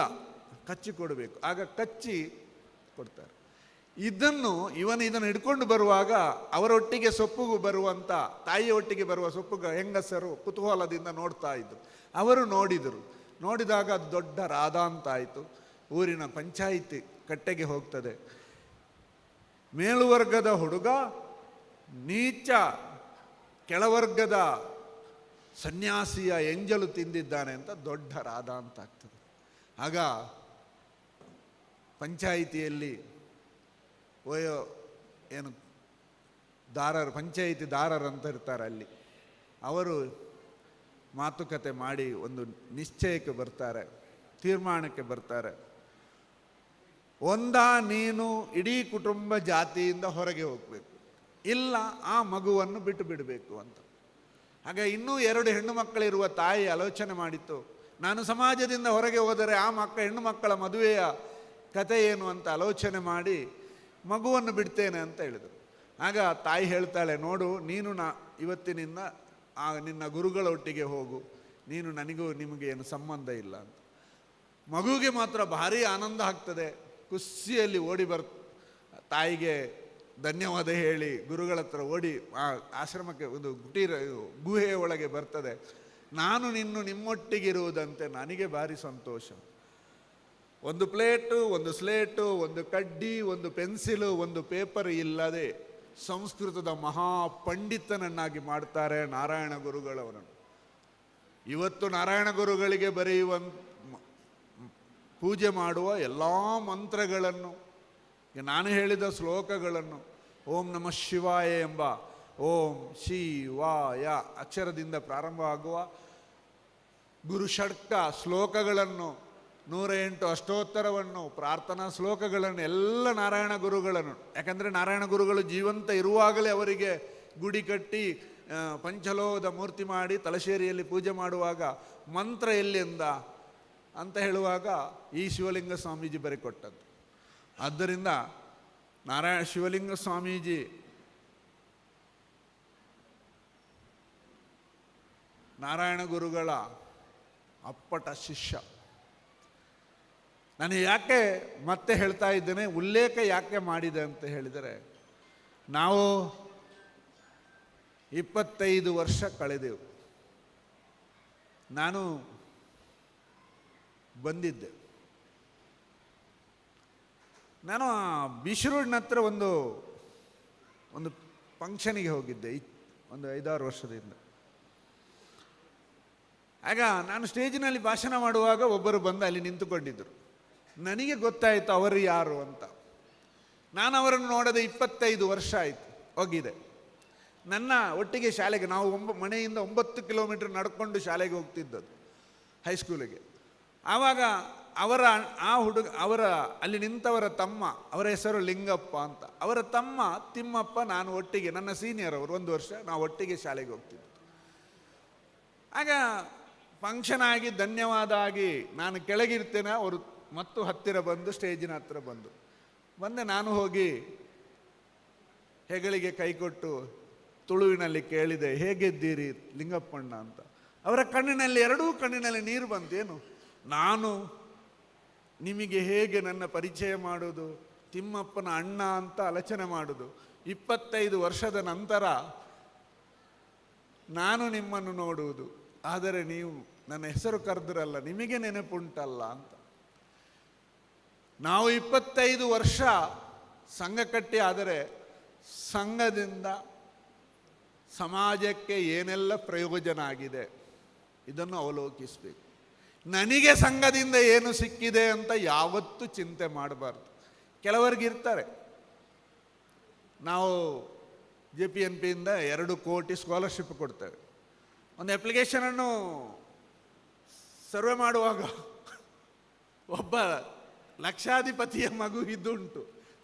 ಕಚ್ಚಿ ಕೊಡಬೇಕು. ಆಗ ಕಚ್ಚಿ ಕೊಡ್ತಾರೆ. ಇದನ್ನು ಹಿಡ್ಕೊಂಡು ಬರುವಾಗ ಅವರೊಟ್ಟಿಗೆ ಸೊಪ್ಪುಗೂ ಬರುವಂಥ, ತಾಯಿಯ ಒಟ್ಟಿಗೆ ಬರುವ ಸೊಪ್ಪುಗ ಹೆಂಗಸರು ಕುತೂಹಲದಿಂದ ನೋಡ್ತಾ ಇದ್ರು. ಅವರು ನೋಡಿದಾಗ ಅದು ದೊಡ್ಡ ರಾಧ ಆಯಿತು. ಊರಿನ ಪಂಚಾಯಿತಿ ಕಟ್ಟೆಗೆ ಹೋಗ್ತದೆ. ಮೇಲುವರ್ಗದ ಹುಡುಗ ನೀಚ ಕೆಳವರ್ಗದ ಸನ್ಯಾಸಿಯ ಎಂಜಲು ತಿಂದಿದ್ದಾನೆ ಅಂತ ದೊಡ್ಡ ರಾಧ ಅಂತ ಆಗ್ತದೆ. ಆಗ ಪಂಚಾಯಿತಿಯಲ್ಲಿ ಪಂಚಾಯಿತಿ ದಾರರು ಅಂತ ಇರ್ತಾರೆ, ಅಲ್ಲಿ ಅವರು ಮಾತುಕತೆ ಮಾಡಿ ಒಂದು ನಿಶ್ಚಯಕ್ಕೆ ಬರ್ತಾರೆ, ತೀರ್ಮಾನಕ್ಕೆ ಬರ್ತಾರೆ. ನೀನು ಇಡೀ ಕುಟುಂಬ ಜಾತಿಯಿಂದ ಹೊರಗೆ ಹೋಗಬೇಕು, ಇಲ್ಲ ಆ ಮಗುವನ್ನು ಬಿಟ್ಟು ಬಿಡಬೇಕು ಅಂತ. ಹಾಗೆ ಇನ್ನೂ 2 ಹೆಣ್ಣು ಮಕ್ಕಳಿರುವ ತಾಯಿ ಆಲೋಚನೆ ಮಾಡಿತ್ತು, ನಾನು ಸಮಾಜದಿಂದ ಹೊರಗೆ ಹೋದರೆ ಆ ಹೆಣ್ಣು ಮಕ್ಕಳ ಮದುವೆಯ ಕತೆ ಏನು ಅಂತ ಆಲೋಚನೆ ಮಾಡಿ ಮಗುವನ್ನು ಬಿಡ್ತೇನೆ ಅಂತ ಹೇಳಿದರು. ಆಗ ತಾಯಿ ಹೇಳ್ತಾಳೆ, ನೋಡು, ನೀನು ಇವತ್ತಿನಿಂದ ನಿನ್ನ ಗುರುಗಳ ಒಟ್ಟಿಗೆ ಹೋಗು, ನೀನು ನಿಮಗೆ ಏನು ಸಂಬಂಧ ಇಲ್ಲ ಅಂತ. ಮಗುವಿಗೆ ಮಾತ್ರ ಭಾರಿ ಆನಂದ ಆಗ್ತದೆ. ಖುಷಿಯಲ್ಲಿ ಓಡಿ ತಾಯಿಗೆ ಧನ್ಯವಾದ ಹೇಳಿ ಗುರುಗಳ ಹತ್ರ ಓಡಿ ಆ ಆಶ್ರಮಕ್ಕೆ ಒಂದು ಗುಹೆಯ ಒಳಗೆ ಬರ್ತದೆ. ನಾನು ನಿಮ್ಮೊಟ್ಟಿಗಿರುವುದಂತೆ ನನಗೆ ಭಾರಿ ಸಂತೋಷ. ಒಂದು ಪ್ಲೇಟು, ಒಂದು ಸ್ಲೇಟು, ಒಂದು ಕಡ್ಡಿ, ಒಂದು ಪೆನ್ಸಿಲು, ಒಂದು ಪೇಪರ್ ಇಲ್ಲದೆ ಸಂಸ್ಕೃತದ ಮಹಾಪಂಡಿತನನ್ನಾಗಿ ಮಾಡ್ತಾರೆ ನಾರಾಯಣ ಗುರುಗಳವರನ್ನು. ಇವತ್ತು ನಾರಾಯಣ ಗುರುಗಳಿಗೆ ಪೂಜೆ ಮಾಡುವ ಎಲ್ಲ ಮಂತ್ರಗಳನ್ನು, ನಾನು ಹೇಳಿದ ಶ್ಲೋಕಗಳನ್ನು, ಓಂ ನಮಃ ಶಿವಾಯ ಎಂಬ ಓಂ ಶಿವಾಯ ಅಕ್ಷರದಿಂದ ಪ್ರಾರಂಭವಾಗುವ ಗುರು ಷಡ್ಕ ಶ್ಲೋಕಗಳನ್ನು, 108 ಅಷ್ಟೋತ್ತರವನ್ನು, ಪ್ರಾರ್ಥನಾ ಶ್ಲೋಕಗಳನ್ನು ಎಲ್ಲ ನಾರಾಯಣ ಗುರುಗಳನ್ನು, ಯಾಕಂದರೆ ನಾರಾಯಣ ಗುರುಗಳು ಜೀವಂತ ಇರುವಾಗಲೇ ಅವರಿಗೆ ಗುಡಿ ಕಟ್ಟಿ ಪಂಚಲೋಹದ ಮೂರ್ತಿ ಮಾಡಿ ತಲಶೇರಿಯಲ್ಲಿ ಪೂಜೆ ಮಾಡುವಾಗ ಮಂತ್ರ ಎಲ್ಲಿಂದ ಅಂತ ಹೇಳುವಾಗ ಈ ಶಿವಲಿಂಗ ಸ್ವಾಮೀಜಿ ಬರೆಕೊಟ್ಟದ್ದು. ಆದ್ದರಿಂದ ಶಿವಲಿಂಗ ಸ್ವಾಮೀಜಿ ನಾರಾಯಣ ಗುರುಗಳ ಅಪ್ಪಟ ಶಿಷ್ಯ. ನಾನು ಯಾಕೆ ಮತ್ತೆ ಹೇಳ್ತಾ ಇದ್ದೇನೆ, ಉಲ್ಲೇಖ ಯಾಕೆ ಮಾಡಿದೆ ಅಂತ ಹೇಳಿದರೆ, ನಾವು 25 ವರ್ಷ ಕಳೆದೆವು. ನಾನು ಬಂದಿದ್ದೆ. ನಾನು ಬಿಶ್ರೂಡಿನ ಹತ್ರ ಒಂದು ಫಂಕ್ಷನಿಗೆ ಹೋಗಿದ್ದೆ ಒಂದು 5-6 ವರ್ಷದಿಂದ. ಆಗ ನಾನು ಸ್ಟೇಜಿನಲ್ಲಿ ಭಾಷಣ ಮಾಡುವಾಗ ಒಬ್ಬರು ಬಂದು ಅಲ್ಲಿ ನಿಂತುಕೊಂಡಿದ್ದರು. ನನಗೆ ಗೊತ್ತಾಯಿತು ಅವರು ಯಾರು ಅಂತ. ನಾನು ಅವರನ್ನು ನೋಡದೆ 25 ವರ್ಷ ಆಯಿತು ಹೋಗಿದೆ. ನನ್ನ ಒಟ್ಟಿಗೆ ಶಾಲೆಗೆ, ನಾವು ಮನೆಯಿಂದ 9 ಕಿಲೋಮೀಟರ್ ನಡ್ಕೊಂಡು ಶಾಲೆಗೆ ಹೋಗ್ತಿದ್ದದ್ದು, ಹೈಸ್ಕೂಲಿಗೆ. ಆವಾಗ ಅವರ ಅಲ್ಲಿ ನಿಂತವರ ತಮ್ಮ, ಅವರ ಹೆಸರು ಲಿಂಗಪ್ಪ ಅಂತ, ಅವರ ತಮ್ಮ ತಿಮ್ಮಪ್ಪ, ನಾನು ಒಟ್ಟಿಗೆ, ನನ್ನ ಸೀನಿಯರ್ ಅವರು 1 ವರ್ಷ, ನಾವು ಒಟ್ಟಿಗೆ ಶಾಲೆಗೆ ಹೋಗ್ತಿದ್ದೆ. ಆಗ ಫಂಕ್ಷನ್ ಆಗಿ ಧನ್ಯವಾದ ಆಗಿ ನಾನು ಕೆಳಗಿರ್ತೇನೆ, ಅವರು ಮತ್ತು ಹತ್ತಿರ ಬಂದು ಸ್ಟೇಜಿನ ಹತ್ತಿರ ಬಂದೆ. ನಾನು ಹೋಗಿ ಹೆಗಳಿಗೆ ಕೈಕೊಟ್ಟು ತುಳುವಿನಲ್ಲಿ ಕೇಳಿದೆ, ಹೇಗಿದ್ದೀರಿ ಲಿಂಗಪ್ಪಣ್ಣ ಅಂತ. ಅವರ ಕಣ್ಣಿನಲ್ಲಿ, 2 ಕಣ್ಣಿನಲ್ಲಿ ನೀರು ಬಂತು. ಏನು, ನಾನು ನಿಮಗೆ ಹೇಗೆ ನನ್ನ ಪರಿಚಯ ಮಾಡೋದು, ತಿಮ್ಮಪ್ಪನ ಅಣ್ಣ ಅಂತ ಆಲೋಚನೆ ಮಾಡೋದು, 25 ವರ್ಷದ ನಂತರ ನಾನು ನಿಮ್ಮನ್ನು ನೋಡುವುದು, ಆದರೆ ನೀವು ನನ್ನ ಹೆಸರು ಕರೆದ್ರಲ್ಲ, ನಿಮಗೆ ನೆನಪುಂಟಲ್ಲ ಅಂತ. ನಾವು 25 ವರ್ಷ ಸಂಘ ಕಟ್ಟಿ, ಆದರೆ ಸಂಘದಿಂದ ಸಮಾಜಕ್ಕೆ ಏನೆಲ್ಲ ಪ್ರಯೋಜನ ಆಗಿದೆ ಇದನ್ನು ಅವಲೋಕಿಸಬೇಕು. ನನಗೆ ಸಂಘದಿಂದ ಏನು ಸಿಕ್ಕಿದೆ ಅಂತ ಯಾವತ್ತೂ ಚಿಂತೆ ಮಾಡಬಾರ್ದು. ಕೆಲವರಿಗಿರ್ತಾರೆ, ನಾವು JPNPಯಿಂದ 2 ಕೋಟಿ ಸ್ಕಾಲರ್ಶಿಪ್ ಕೊಡ್ತೇವೆ. ಒಂದು ಅಪ್ಲಿಕೇಶನನ್ನು ಸರ್ವೆ ಮಾಡುವಾಗ ಒಬ್ಬ ಲಕ್ಷಾಧಿಪತಿಯ ಮಗು ಇದ್ದುಂಟು.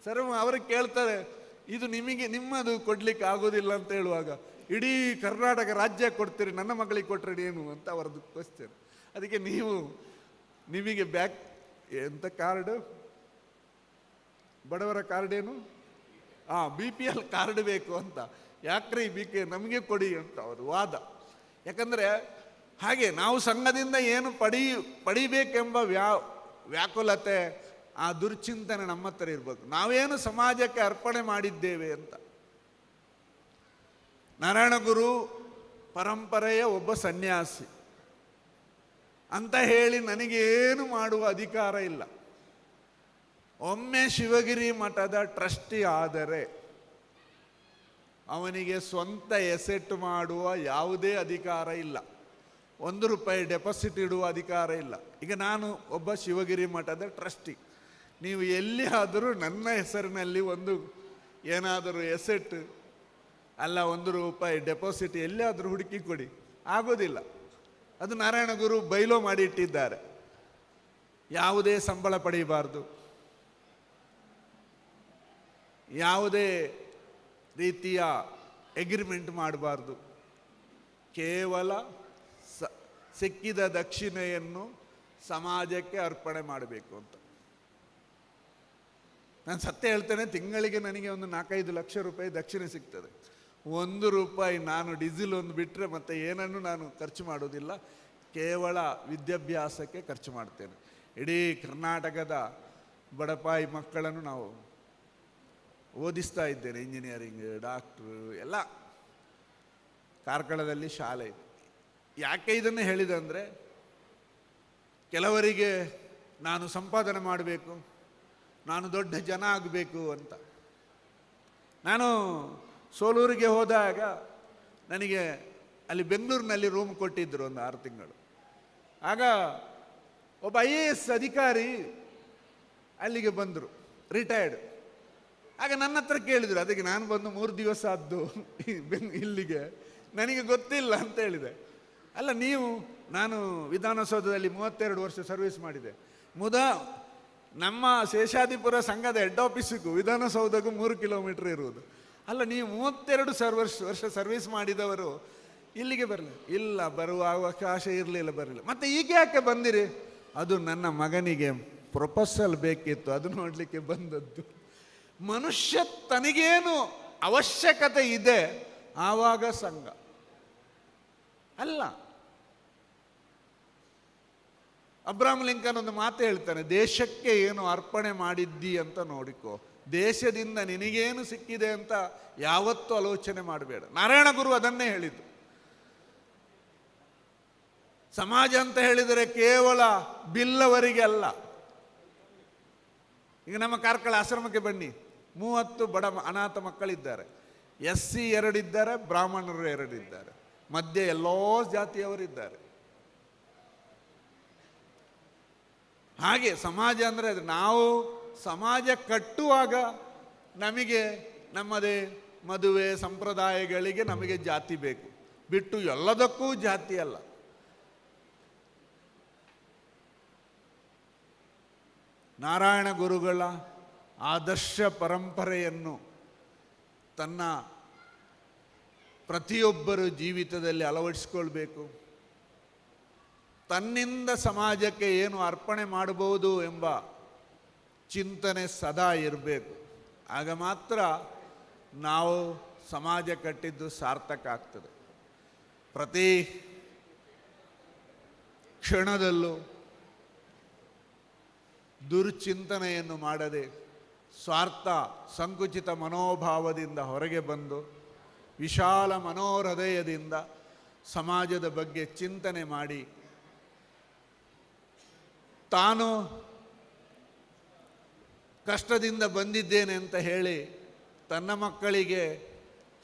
ಅವ್ರಿಗೆ ಕೇಳ್ತಾರೆ, ಇದು ನಿಮ್ಮದು ಕೊಡ್ಲಿಕ್ಕೆ ಆಗೋದಿಲ್ಲ ಅಂತ ಹೇಳುವಾಗ, ಇಡೀ ಕರ್ನಾಟಕ ರಾಜ್ಯ ಕೊಡ್ತೀರಿ, ನನ್ನ ಮಗಳಿಗೆ ಕೊಟ್ಟರೆ ಏನು ಅಂತ ಅವರದ್ದು ಕ್ವಶ್ಚನ್. ಅದಕ್ಕೆ ನಿಮಗೆ ಎಂತ ಕಾರ್ಡು, ಬಡವರ ಕಾರ್ಡ್ ಏನು, BPL ಕಾರ್ಡ್ ಬೇಕು ಅಂತ. ಯಾಕ್ರಿ ನಮಗೆ ಕೊಡಿ ಅಂತ ಅವರು ವಾದ. ಯಾಕಂದರೆ ಹಾಗೆ ನಾವು ಸಂಘದಿಂದ ಏನು ಪಡಿಬೇಕೆಂಬ ವ್ಯಾಕುಲತೆ, ಆ ದುರ್ಚಿಂತನೆ ನಮ್ಮ ಹತ್ರ ಇರಬೇಕು. ನಾವೇನು ಸಮಾಜಕ್ಕೆ ಅರ್ಪಣೆ ಮಾಡಿದ್ದೇವೆ ಅಂತ. ನಾರಾಯಣ ಗುರು ಪರಂಪರೆಯ ಒಬ್ಬ ಸನ್ಯಾಸಿ ಅಂತ ಹೇಳಿ ನನಗೇನು ಮಾಡುವ ಅಧಿಕಾರ ಇಲ್ಲ. ಒಮ್ಮೆ ಶಿವಗಿರಿ ಮಠದ ಟ್ರಸ್ಟಿ ಆದರೆ ಅವನಿಗೆ ಸ್ವಂತ ಎಸೆಟ್ ಮಾಡುವ ಯಾವುದೇ ಅಧಿಕಾರ ಇಲ್ಲ, 1 ರೂಪಾಯಿ ಡೆಪಾಸಿಟ್ ಇಡುವ ಅಧಿಕಾರ ಇಲ್ಲ. ಈಗ ನಾನು ಒಬ್ಬ ಶಿವಗಿರಿ ಮಠದ ಟ್ರಸ್ಟಿ, ನೀವು ಎಲ್ಲಿ ಆದರೂ ನನ್ನ ಹೆಸರಿನಲ್ಲಿ ಏನಾದರೂ ಎಸೆಟ್ ಅಲ್ಲ 1 ರೂಪಾಯಿ ಡೆಪಾಸಿಟ್ ಎಲ್ಲಿಯಾದರೂ ಹುಡುಕಿ ಕೊಡಿ, ಆಗೋದಿಲ್ಲ. ಅದು ನಾರಾಯಣ ಗುರು ಬೈಲೋ ಮಾಡಿ ಇಟ್ಟಿದ್ದಾರೆ. ಯಾವುದೇ ಸಂಬಳ ಪಡೆಯಬಾರ್ದು, ಯಾವುದೇ ರೀತಿಯ ಎಗ್ರಿಮೆಂಟ್ ಮಾಡಬಾರ್ದು, ಕೇವಲ ಸಿಕ್ಕಿದ ದಕ್ಷಿಣೆಯನ್ನು ಸಮಾಜಕ್ಕೆ ಅರ್ಪಣೆ ಮಾಡಬೇಕು ಅಂತ. ನಾನು ಸತ್ಯ ಹೇಳ್ತೇನೆ, ತಿಂಗಳಿಗೆ ನನಗೆ ಒಂದು 4-5 ಲಕ್ಷ ರೂಪಾಯಿ ದಕ್ಷಿಣೆ ಸಿಗ್ತದೆ. 1 ರೂಪಾಯಿ ನಾನು ಡೀಸೆಲ್ ಒಂದು ಬಿಟ್ಟರೆ ಮತ್ತೆ ಏನನ್ನು ನಾನು ಖರ್ಚು ಮಾಡೋದಿಲ್ಲ, ಕೇವಲ ವಿದ್ಯಾಭ್ಯಾಸಕ್ಕೆ ಖರ್ಚು ಮಾಡ್ತೇನೆ. ಇಡೀ ಕರ್ನಾಟಕದ ಬಡಪಾಯಿ ಮಕ್ಕಳನ್ನು ನಾವು ಓದಿಸ್ತಾ ಇದ್ದೇನೆ, ಇಂಜಿನಿಯರಿಂಗ್, ಡಾಕ್ಟ್ರು ಎಲ್ಲ. ಕಾರ್ಕಳದಲ್ಲಿ ಶಾಲೆ ಇದೆ. ಯಾಕೆ ಇದನ್ನು ಹೇಳಿದೆ ಕೆಲವರಿಗೆ ನಾನು ಸಂಪಾದನೆ ಮಾಡಬೇಕು, ನಾನು ದೊಡ್ಡ ಜನ ಆಗಬೇಕು ಅಂತ. ನಾನು ಸೋಲೂರಿಗೆ ಹೋದಾಗ ನನಗೆ ಅಲ್ಲಿ ಬೆಂಗಳೂರಿನಲ್ಲಿ ರೂಮ್ ಕೊಟ್ಟಿದ್ದರು ಒಂದು 6 ತಿಂಗಳು. ಆಗ ಒಬ್ಬ IAS ಅಧಿಕಾರಿ ಅಲ್ಲಿಗೆ ಬಂದರು, ರಿಟೈರ್ಡ್. ಆಗ ನನ್ನ ಹತ್ರ ಕೇಳಿದರು, ಅದಕ್ಕೆ ನಾನು ಬಂದು 3 ದಿವಸ ಆದ್ದು ಇಲ್ಲಿಗೆ, ನನಗೆ ಗೊತ್ತಿಲ್ಲ ಅಂತ ಹೇಳಿದೆ. ಅಲ್ಲ ನೀವು, ನಾನು ವಿಧಾನಸೌಧದಲ್ಲಿ 32 ವರ್ಷ ಸರ್ವಿಸ್ ಮಾಡಿದೆ. ನಮ್ಮ ಶೇಷಾದಿಪುರ ಸಂಘದ ಹೆಡ್ ಆಫೀಸಿಗೂ ವಿಧಾನಸೌಧಕ್ಕೂ 3 ಕಿಲೋಮೀಟರ್ ಇರುವುದು. ಅಲ್ಲ ನೀವು 32 ವರ್ಷ ಸರ್ವಿಸ್ ಮಾಡಿದವರು ಇಲ್ಲಿಗೆ ಬರಲಿಲ್ಲ? ಇಲ್ಲ, ಬರುವ ಅವಕಾಶ ಇರಲಿಲ್ಲ, ಬರಲಿಲ್ಲ. ಮತ್ತೆ ಈಗ ಯಾಕೆ ಬಂದಿರಿ? ಅದು ನನ್ನ ಮಗನಿಗೆ ಪ್ರೊಪೋಸಲ್ ಬೇಕಿತ್ತು, ಅದು ನೋಡಲಿಕ್ಕೆ ಬಂದದ್ದು. ಮನುಷ್ಯ ತನಗೇನು ಅವಶ್ಯಕತೆ ಇದೆ ಆವಾಗ ಸಂಘ ಅಲ್ಲ. ಅಬ್ರಾಹಂ ಲಿಂಕನ್ ಒಂದು ಮಾತು ಹೇಳ್ತಾನೆ, ದೇಶಕ್ಕೆ ಏನು ಅರ್ಪಣೆ ಮಾಡಿದ್ದಿ ಅಂತ ನೋಡಿಕೋ, ದೇಶದಿಂದ ನಿನಗೇನು ಸಿಕ್ಕಿದೆ ಅಂತ ಯಾವತ್ತೂ ಆಲೋಚನೆ ಮಾಡಬೇಡ. ನಾರಾಯಣ ಗುರು ಅದನ್ನೇ ಹೇಳಿದ್ದು. ಸಮಾಜ ಅಂತ ಹೇಳಿದರೆ ಕೇವಲ ಬಿಲ್ಲವರಿಗೆ ಅಲ್ಲ. ಈಗ ನಮ್ಮ ಕಾರ್ಕಳ ಆಶ್ರಮಕ್ಕೆ ಬನ್ನಿ, 30 ಬಡ ಅನಾಥ ಮಕ್ಕಳಿದ್ದಾರೆ. SC 2 ಇದ್ದಾರೆ, ಬ್ರಾಹ್ಮಣರು 2 ಇದ್ದಾರೆ, ಮಧ್ಯೆ ಎಲ್ಲೋ ಜಾತಿಯವರಿದ್ದಾರೆ. ಹಾಗೆ ಸಮಾಜ ಅಂದರೆ ನಾವು ಸಮಾಜ ಕಟ್ಟುವಾಗ ನಮಗೆ ನಮ್ಮದೇ ಮದುವೆ ಸಂಪ್ರದಾಯಗಳಿಗೆ ನಮಗೆ ಜಾತಿ ಬೇಕು, ಬಿಟ್ಟು ಎಲ್ಲದಕ್ಕೂ ಜಾತಿ ಅಲ್ಲ. ನಾರಾಯಣ ಗುರುಗಳ ಆದರ್ಶ ಪರಂಪರೆಯನ್ನು ತನ್ನ ಪ್ರತಿಯೊಬ್ಬರು ಜೀವಿತದಲ್ಲಿ ಅಳವಡಿಸಿಕೊಳ್ಬೇಕು. ತನ್ನಿಂದ ಸಮಾಜಕ್ಕೆ ಏನು ಅರ್ಪಣೆ ಮಾಡಬಹುದು ಎಂಬ ಚಿಂತನೆ ಸದಾ ಇರಬೇಕು. ಆಗ ಮಾತ್ರ ನಾವು ಸಮಾಜ ಕಟ್ಟಿದ್ದು ಸಾರ್ಥಕ ಆಗ್ತದೆ. ಪ್ರತಿ ಕ್ಷಣದಲ್ಲೂ ದುರ್ಚಿಂತನೆಯನ್ನು ಮಾಡದೆ ಸ್ವಾರ್ಥ ಸಂಕುಚಿತ ಮನೋಭಾವದಿಂದ ಹೊರಗೆ ಬಂದು ವಿಶಾಲ ಮನೋಹೃದಯದಿಂದ ಸಮಾಜದ ಬಗ್ಗೆ ಚಿಂತನೆ ಮಾಡಿ ತಾನು ಕಷ್ಟದಿಂದ ಬಂದಿದ್ದೇನೆ ಅಂತ ಹೇಳಿ ತನ್ನ ಮಕ್ಕಳಿಗೆ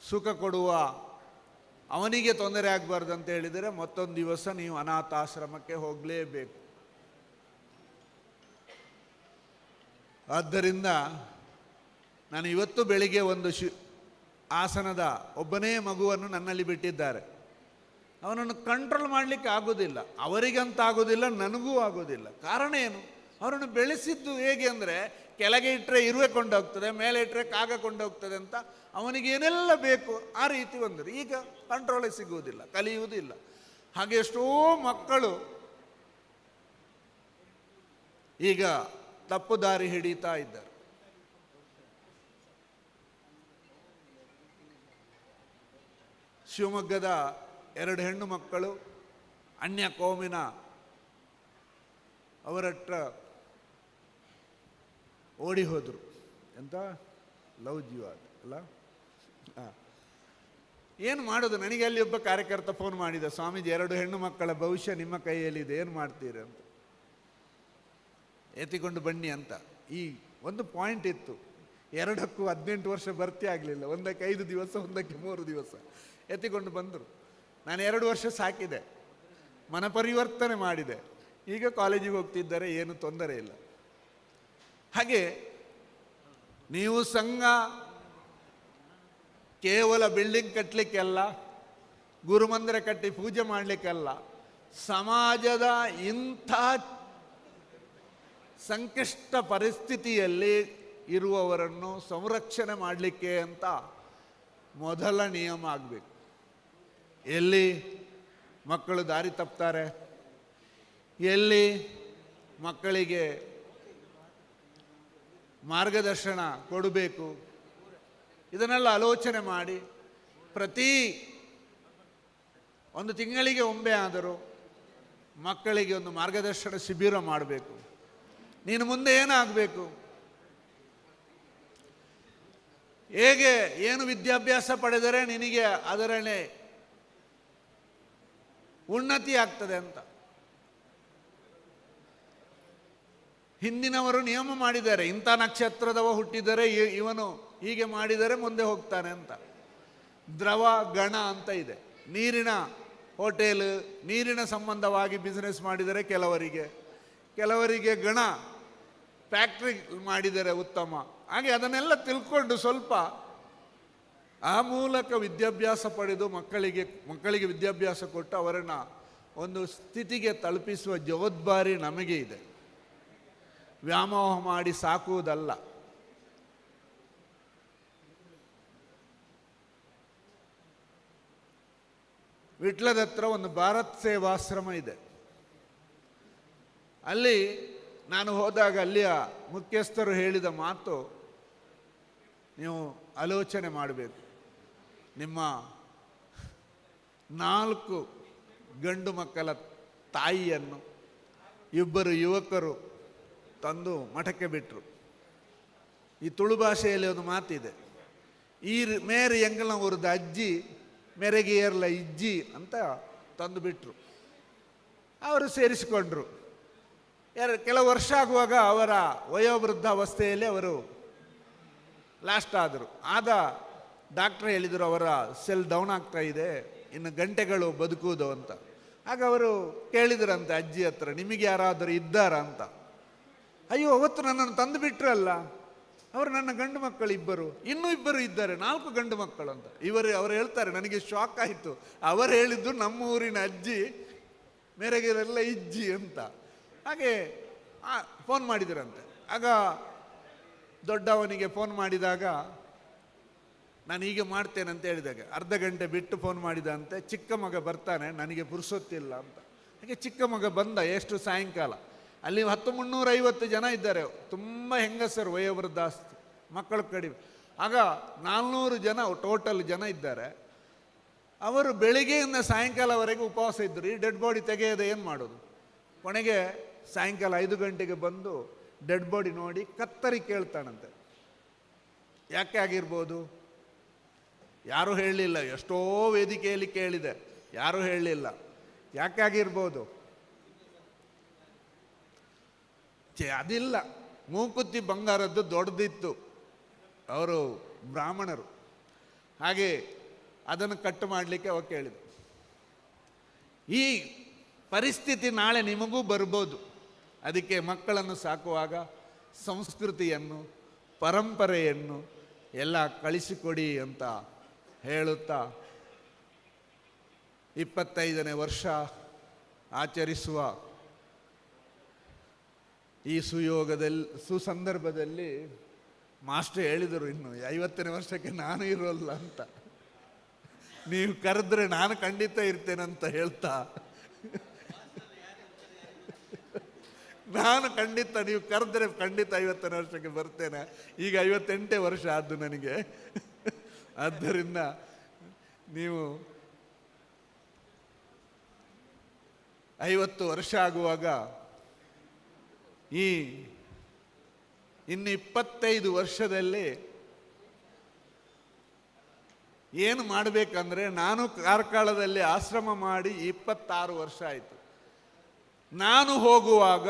ಸುಖ ಕೊಡುವ ಅವನಿಗೆ ತೊಂದರೆ ಆಗಬಾರ್ದು ಅಂತ ಹೇಳಿದರೆ ಮತ್ತೊಂದು ದಿವಸ ನೀವು ಅನಾಥಾಶ್ರಮಕ್ಕೆ ಹೋಗಲೇಬೇಕು. ಆದ್ದರಿಂದ ನಾನು ಇವತ್ತು ಬೆಳಿಗ್ಗೆ ಒಂದು ಆಸನದ ಒಬ್ಬನೇ ಮಗುವನ್ನು ನನ್ನಲ್ಲಿ ಬಿಟ್ಟಿದ್ದಾರೆ. ಅವನನ್ನು ಕಂಟ್ರೋಲ್ ಮಾಡಲಿಕ್ಕೆ ಆಗೋದಿಲ್ಲ, ಅವರಿಗಂತ ಆಗೋದಿಲ್ಲ, ನನಗೂ ಆಗೋದಿಲ್ಲ. ಕಾರಣ ಏನು? ಅವರನ್ನು ಬೆಳೆಸಿದ್ದು ಹೇಗೆ ಅಂದರೆ ಕೆಳಗೆ ಇಟ್ಟರೆ ಇರುವೆ ಕೊಂಡೋಗ್ತದೆ, ಮೇಲೆ ಇಟ್ಟರೆ ಕಾಗ ಕೊಂಡೋಗ್ತದೆ ಅಂತ ಅವನಿಗೆ ಏನೆಲ್ಲ ಬೇಕು ಆ ರೀತಿ ಬಂದರು. ಈಗ ಕಂಟ್ರೋಲೇ ಸಿಗುವುದಿಲ್ಲ, ಕಲಿಯುವುದಿಲ್ಲ. ಹಾಗೆ ಎಷ್ಟೋ ಮಕ್ಕಳು ಈಗ ತಪ್ಪು ದಾರಿ ಹಿಡಿತಾ ಇದ್ದಾರೆ. ಶಿವಮೊಗ್ಗದ 2 ಹೆಣ್ಣು ಮಕ್ಕಳು ಅನ್ಯ ಕೋಮಿನ ಅವರತ್ರ ಓಡಿ ಹೋದರು. ಎಂತ ಲವ್ ಜೀವಾದ ಅಲ್ಲ. ಏನು ಮಾಡೋದು? ನನಗೆ ಅಲ್ಲಿ ಒಬ್ಬ ಕಾರ್ಯಕರ್ತ ಫೋನ್ ಮಾಡಿದ, ಸ್ವಾಮೀಜಿ 2 ಹೆಣ್ಣು ಮಕ್ಕಳ ಭವಿಷ್ಯ ನಿಮ್ಮ ಕೈಯಲ್ಲಿದೆ, ಏನು ಮಾಡ್ತೀರಿ ಅಂತ, ಎತ್ತಿಕೊಂಡು ಬನ್ನಿ ಅಂತ. ಈ ಒಂದು ಪಾಯಿಂಟ್ ಇತ್ತು, 2ಕ್ಕೂ 18 ವರ್ಷ ಭರ್ತಿ ಆಗಲಿಲ್ಲ, ಒಂದಕ್ಕೆ 5 ದಿವಸ, ಒಂದಕ್ಕೆ 3 ದಿವಸ ಎತ್ತಿಕೊಂಡು ಬಂದರು. ನಾನು 2 ವರ್ಷ ಸಾಕಿದೆ, ಮನಪರಿವರ್ತನೆ ಮಾಡಿದೆ, ಈಗ ಕಾಲೇಜಿಗೆ ಹೋಗ್ತಿದ್ದಾರೆ, ಏನು ತೊಂದರೆ ಇಲ್ಲ. ಹಾಗೆ ನೀವು ಸಂಘ ಕೇವಲ ಬಿಲ್ಡಿಂಗ್ ಕಟ್ಟಲಿಕ್ಕೆಲ್ಲ, ಗುರುಮಂದಿರ ಕಟ್ಟಿ ಪೂಜೆ ಮಾಡಲಿಕ್ಕೆಲ್ಲ, ಸಮಾಜದ ಇಂಥ ಸಂಕಷ್ಟ ಪರಿಸ್ಥಿತಿಯಲ್ಲಿ ಇರುವವರನ್ನು ಸಂರಕ್ಷಣೆ ಮಾಡಲಿಕ್ಕೆ ಅಂತ ಮೊದಲ ನಿಯಮ ಆಗಬೇಕು. ಎಲ್ಲಿ ಮಕ್ಕಳು ದಾರಿ ತಪ್ತಾರೆ, ಎಲ್ಲಿ ಮಕ್ಕಳಿಗೆ ಮಾರ್ಗದರ್ಶನ ಕೊಡಬೇಕು, ಇದನ್ನೆಲ್ಲ ಆಲೋಚನೆ ಮಾಡಿ ಪ್ರತಿ ಒಂದು ತಿಂಗಳಿಗೆ ಒಮ್ಮೆ ಆದರೂ ಮಕ್ಕಳಿಗೆ ಒಂದು ಮಾರ್ಗದರ್ಶನ ಶಿಬಿರ ಮಾಡಬೇಕು. ನೀನು ಮುಂದೆ ಏನಾಗಬೇಕು, ಹೇಗೆ ಏನು ವಿದ್ಯಾಭ್ಯಾಸ ಪಡೆದರೆ ನಿನಗೆ ಅದರಲ್ಲೇ ಉನ್ನತಿ ಆಗ್ತದೆ ಅಂತ. ಹಿಂದಿನವರು ನಿಯಮ ಮಾಡಿದ್ದಾರೆ, ಇಂಥ ನಕ್ಷತ್ರದವ ಹುಟ್ಟಿದರೆ ಇವನು ಹೀಗೆ ಮಾಡಿದರೆ ಮುಂದೆ ಹೋಗ್ತಾನೆ ಅಂತ. ದ್ರವ ಗಣ ಅಂತ ಇದೆ, ನೀರಿನ ಹೋಟೆಲ್, ನೀರಿನ ಸಂಬಂಧವಾಗಿ ಬಿಸ್ನೆಸ್ ಮಾಡಿದರೆ ಕೆಲವರಿಗೆ ಗಣ ಫ್ಯಾಕ್ಟ್ರಿ ಮಾಡಿದರೆ ಉತ್ತಮ. ಹಾಗೆ ಅದನ್ನೆಲ್ಲ ತಿಳ್ಕೊಂಡು ಸ್ವಲ್ಪ ಆ ಮೂಲಕ ವಿದ್ಯಾಭ್ಯಾಸ ಪಡೆದು ಮಕ್ಕಳಿಗೆ ವಿದ್ಯಾಭ್ಯಾಸ ಕೊಟ್ಟು ಅವರನ್ನು ಒಂದು ಸ್ಥಿತಿಗೆ ತಲುಪಿಸುವ ಜವಾಬ್ದಾರಿ ನಮಗೆ ಇದೆ. ವ್ಯಾಮೋಹ ಮಾಡಿ ಸಾಕುವುದಲ್ಲ. ವಿಟ್ಲದ ಹತ್ರ ಒಂದು ಭಾರತ್ ಸೇವಾಶ್ರಮ ಇದೆ. ಅಲ್ಲಿ ನಾನು ಹೋದಾಗ ಅಲ್ಲಿಯ ಮುಖ್ಯಸ್ಥರು ಹೇಳಿದ ಮಾತು ನೀವು ಆಲೋಚನೆ ಮಾಡಬೇಕು. ನಿಮ್ಮ 4 ಗಂಡು ಮಕ್ಕಳ ತಾಯಿಯನ್ನು 2 ಯುವಕರು ತಂದು ಮಠಕ್ಕೆ ಬಿಟ್ಟರು. ಈ ತುಳು ಭಾಷೆಯಲ್ಲಿ ಒಂದು ಮಾತಿದೆ, ಈ ಮೇರೆ ಎಂಗಲ ಊರದ ಅಜ್ಜಿ ಮೆರೆಗೆ ಏರ್ಲ ಇಜ್ಜಿ ಅಂತ ತಂದು ಬಿಟ್ಟರು. ಅವರು ಸೇರಿಸಿಕೊಂಡ್ರು. ಕೆಲವು ವರ್ಷ ಆಗುವಾಗ ಅವರ ವಯೋವೃದ್ಧಾವಸ್ಥೆಯಲ್ಲಿ ಅವರು ಲಾಸ್ಟ್ ಆದರು. ಡಾಕ್ಟ್ರ್ ಹೇಳಿದರು ಅವರ ಸೆಲ್ ಡೌನ್ ಆಗ್ತಾ ಇದೆ, ಇನ್ನು ಗಂಟೆಗಳು ಬದುಕುವುದು ಅಂತ. ಆಗ ಅವರು ಕೇಳಿದ್ರಂತೆ ಅಜ್ಜಿ ಹತ್ರ, ನಿಮಗೆ ಯಾರಾದರೂ ಇದ್ದಾರಾ ಅಂತ. ಅಯ್ಯೋ, ಅವತ್ತು ನನ್ನನ್ನು ತಂದು ಬಿಟ್ರಲ್ಲ, ಅವರು ನನ್ನ ಗಂಡು ಮಕ್ಕಳು ಇನ್ನೂ ಇಬ್ಬರು ಇದ್ದಾರೆ, 4 ಗಂಡು ಮಕ್ಕಳು ಅಂತ. ಅವರು ಹೇಳ್ತಾರೆ, ನನಗೆ ಶಾಕ್ ಆಯಿತು. ಅವರು ಹೇಳಿದ್ದು ನಮ್ಮ ಊರಿನ ಅಜ್ಜಿ ಮೇರೆಗೆಲ್ಲ ಇಜ್ಜಿ ಅಂತ. ಹಾಗೆ ಫೋನ್ ಮಾಡಿದರಂತೆ. ಆಗ ದೊಡ್ಡವನಿಗೆ ಫೋನ್ ಮಾಡಿದಾಗ, ನಾನು ಹೀಗೆ ಮಾಡ್ತೇನೆ ಅಂತ ಹೇಳಿದಾಗ ಅರ್ಧ ಗಂಟೆ ಬಿಟ್ಟು ಫೋನ್ ಮಾಡಿದಂತೆ, ಚಿಕ್ಕ ಮಗ ಬರ್ತಾನೆ, ನನಗೆ ಪುರ್ಸೊತ್ತಿಲ್ಲ ಅಂತ. ಹಾಗೆ ಚಿಕ್ಕ ಮಗ ಬಂದ, ಎಷ್ಟು ಸಾಯಂಕಾಲ. ಅಲ್ಲಿ 350 ಜನ ಇದ್ದಾರೆ, ತುಂಬ ಹೆಂಗಸರು, ವಯೋವೃದ್ಧಾಸ್ತಿ, ಮಕ್ಕಳು ಕಡಿಮೆ. ಆಗ 400 ಜನ ಟೋಟಲ್ ಜನ ಇದ್ದಾರೆ. ಅವರು ಬೆಳಿಗ್ಗೆಯಿಂದ ಸಾಯಂಕಾಲವರೆಗೆ ಉಪವಾಸ ಇದ್ದರು. ಈ ಡೆಡ್ ಬಾಡಿ ತೆಗೆಯದೆ ಏನು ಮಾಡೋದು? ಕೊನೆಗೆ ಸಾಯಂಕಾಲ 5 ಗಂಟೆಗೆ ಬಂದು ಡೆಡ್ ಬಾಡಿ ನೋಡಿ ಕತ್ತರಿ ಕೇಳ್ತಾನಂತೆ. ಯಾಕೆ ಆಗಿರ್ಬೋದು? ಯಾರೂ ಹೇಳಲಿಲ್ಲ. ಎಷ್ಟೋ ವೇದಿಕೆಯಲ್ಲಿ ಕೇಳಿದೆ, ಯಾರೂ ಹೇಳಲಿಲ್ಲ. ಯಾಕೆ ಆಗಿರ್ಬೋದು? ಅದಿಲ್ಲ, ಮೂಕುತ್ತಿ ಬಂಗಾರದ್ದು ದೊಡ್ಡದಿತ್ತು, ಅವರು ಬ್ರಾಹ್ಮಣರು. ಹಾಗೆ ಅದನ್ನು ಕಟ್ಟು ಮಾಡಲಿಕ್ಕೆ ಅವ ಕೇಳಿದ. ಈ ಪರಿಸ್ಥಿತಿ ನಾಳೆ ನಿಮಗೂ ಬರ್ಬೋದು. ಅದಕ್ಕೆ ಮಕ್ಕಳನ್ನು ಸಾಕುವಾಗ ಸಂಸ್ಕೃತಿಯನ್ನು, ಪರಂಪರೆಯನ್ನು ಎಲ್ಲ ಕಳಿಸಿಕೊಡಿ ಅಂತ ಹೇಳುತ್ತಾ 25ನೇ ವರ್ಷ ಆಚರಿಸುವ ಈ ಸುಸಂದರ್ಭದಲ್ಲಿ ಮಾಸ್ಟರ್ ಹೇಳಿದರು, ಇನ್ನು 50ನೇ ವರ್ಷಕ್ಕೆ ನಾನು ಇರೋಲ್ಲ ಅಂತ. ನೀವು ಕರೆದ್ರೆ ನಾನು ಖಂಡಿತ ಇರ್ತೇನಂತ ಹೇಳ್ತಾ, ನಾನು ಖಂಡಿತ, ನೀವು ಕರೆದ್ರೆ ಖಂಡಿತ 50ನೇ ವರ್ಷಕ್ಕೆ ಬರ್ತೇನೆ. ಈಗ 58 ವರ್ಷ ಆದ್ದು ನನಗೆ. ಆದ್ದರಿಂದ ನೀವು 50 ವರ್ಷ ಆಗುವಾಗ ಇನ್ನು 25 ವರ್ಷದಲ್ಲಿ ಏನು ಮಾಡಬೇಕಂದ್ರೆ, ನಾನು ಕಾರ್ಕಳದಲ್ಲಿ ಆಶ್ರಮ ಮಾಡಿ 26 ವರ್ಷ ಆಯಿತು. ನಾನು ಹೋಗುವಾಗ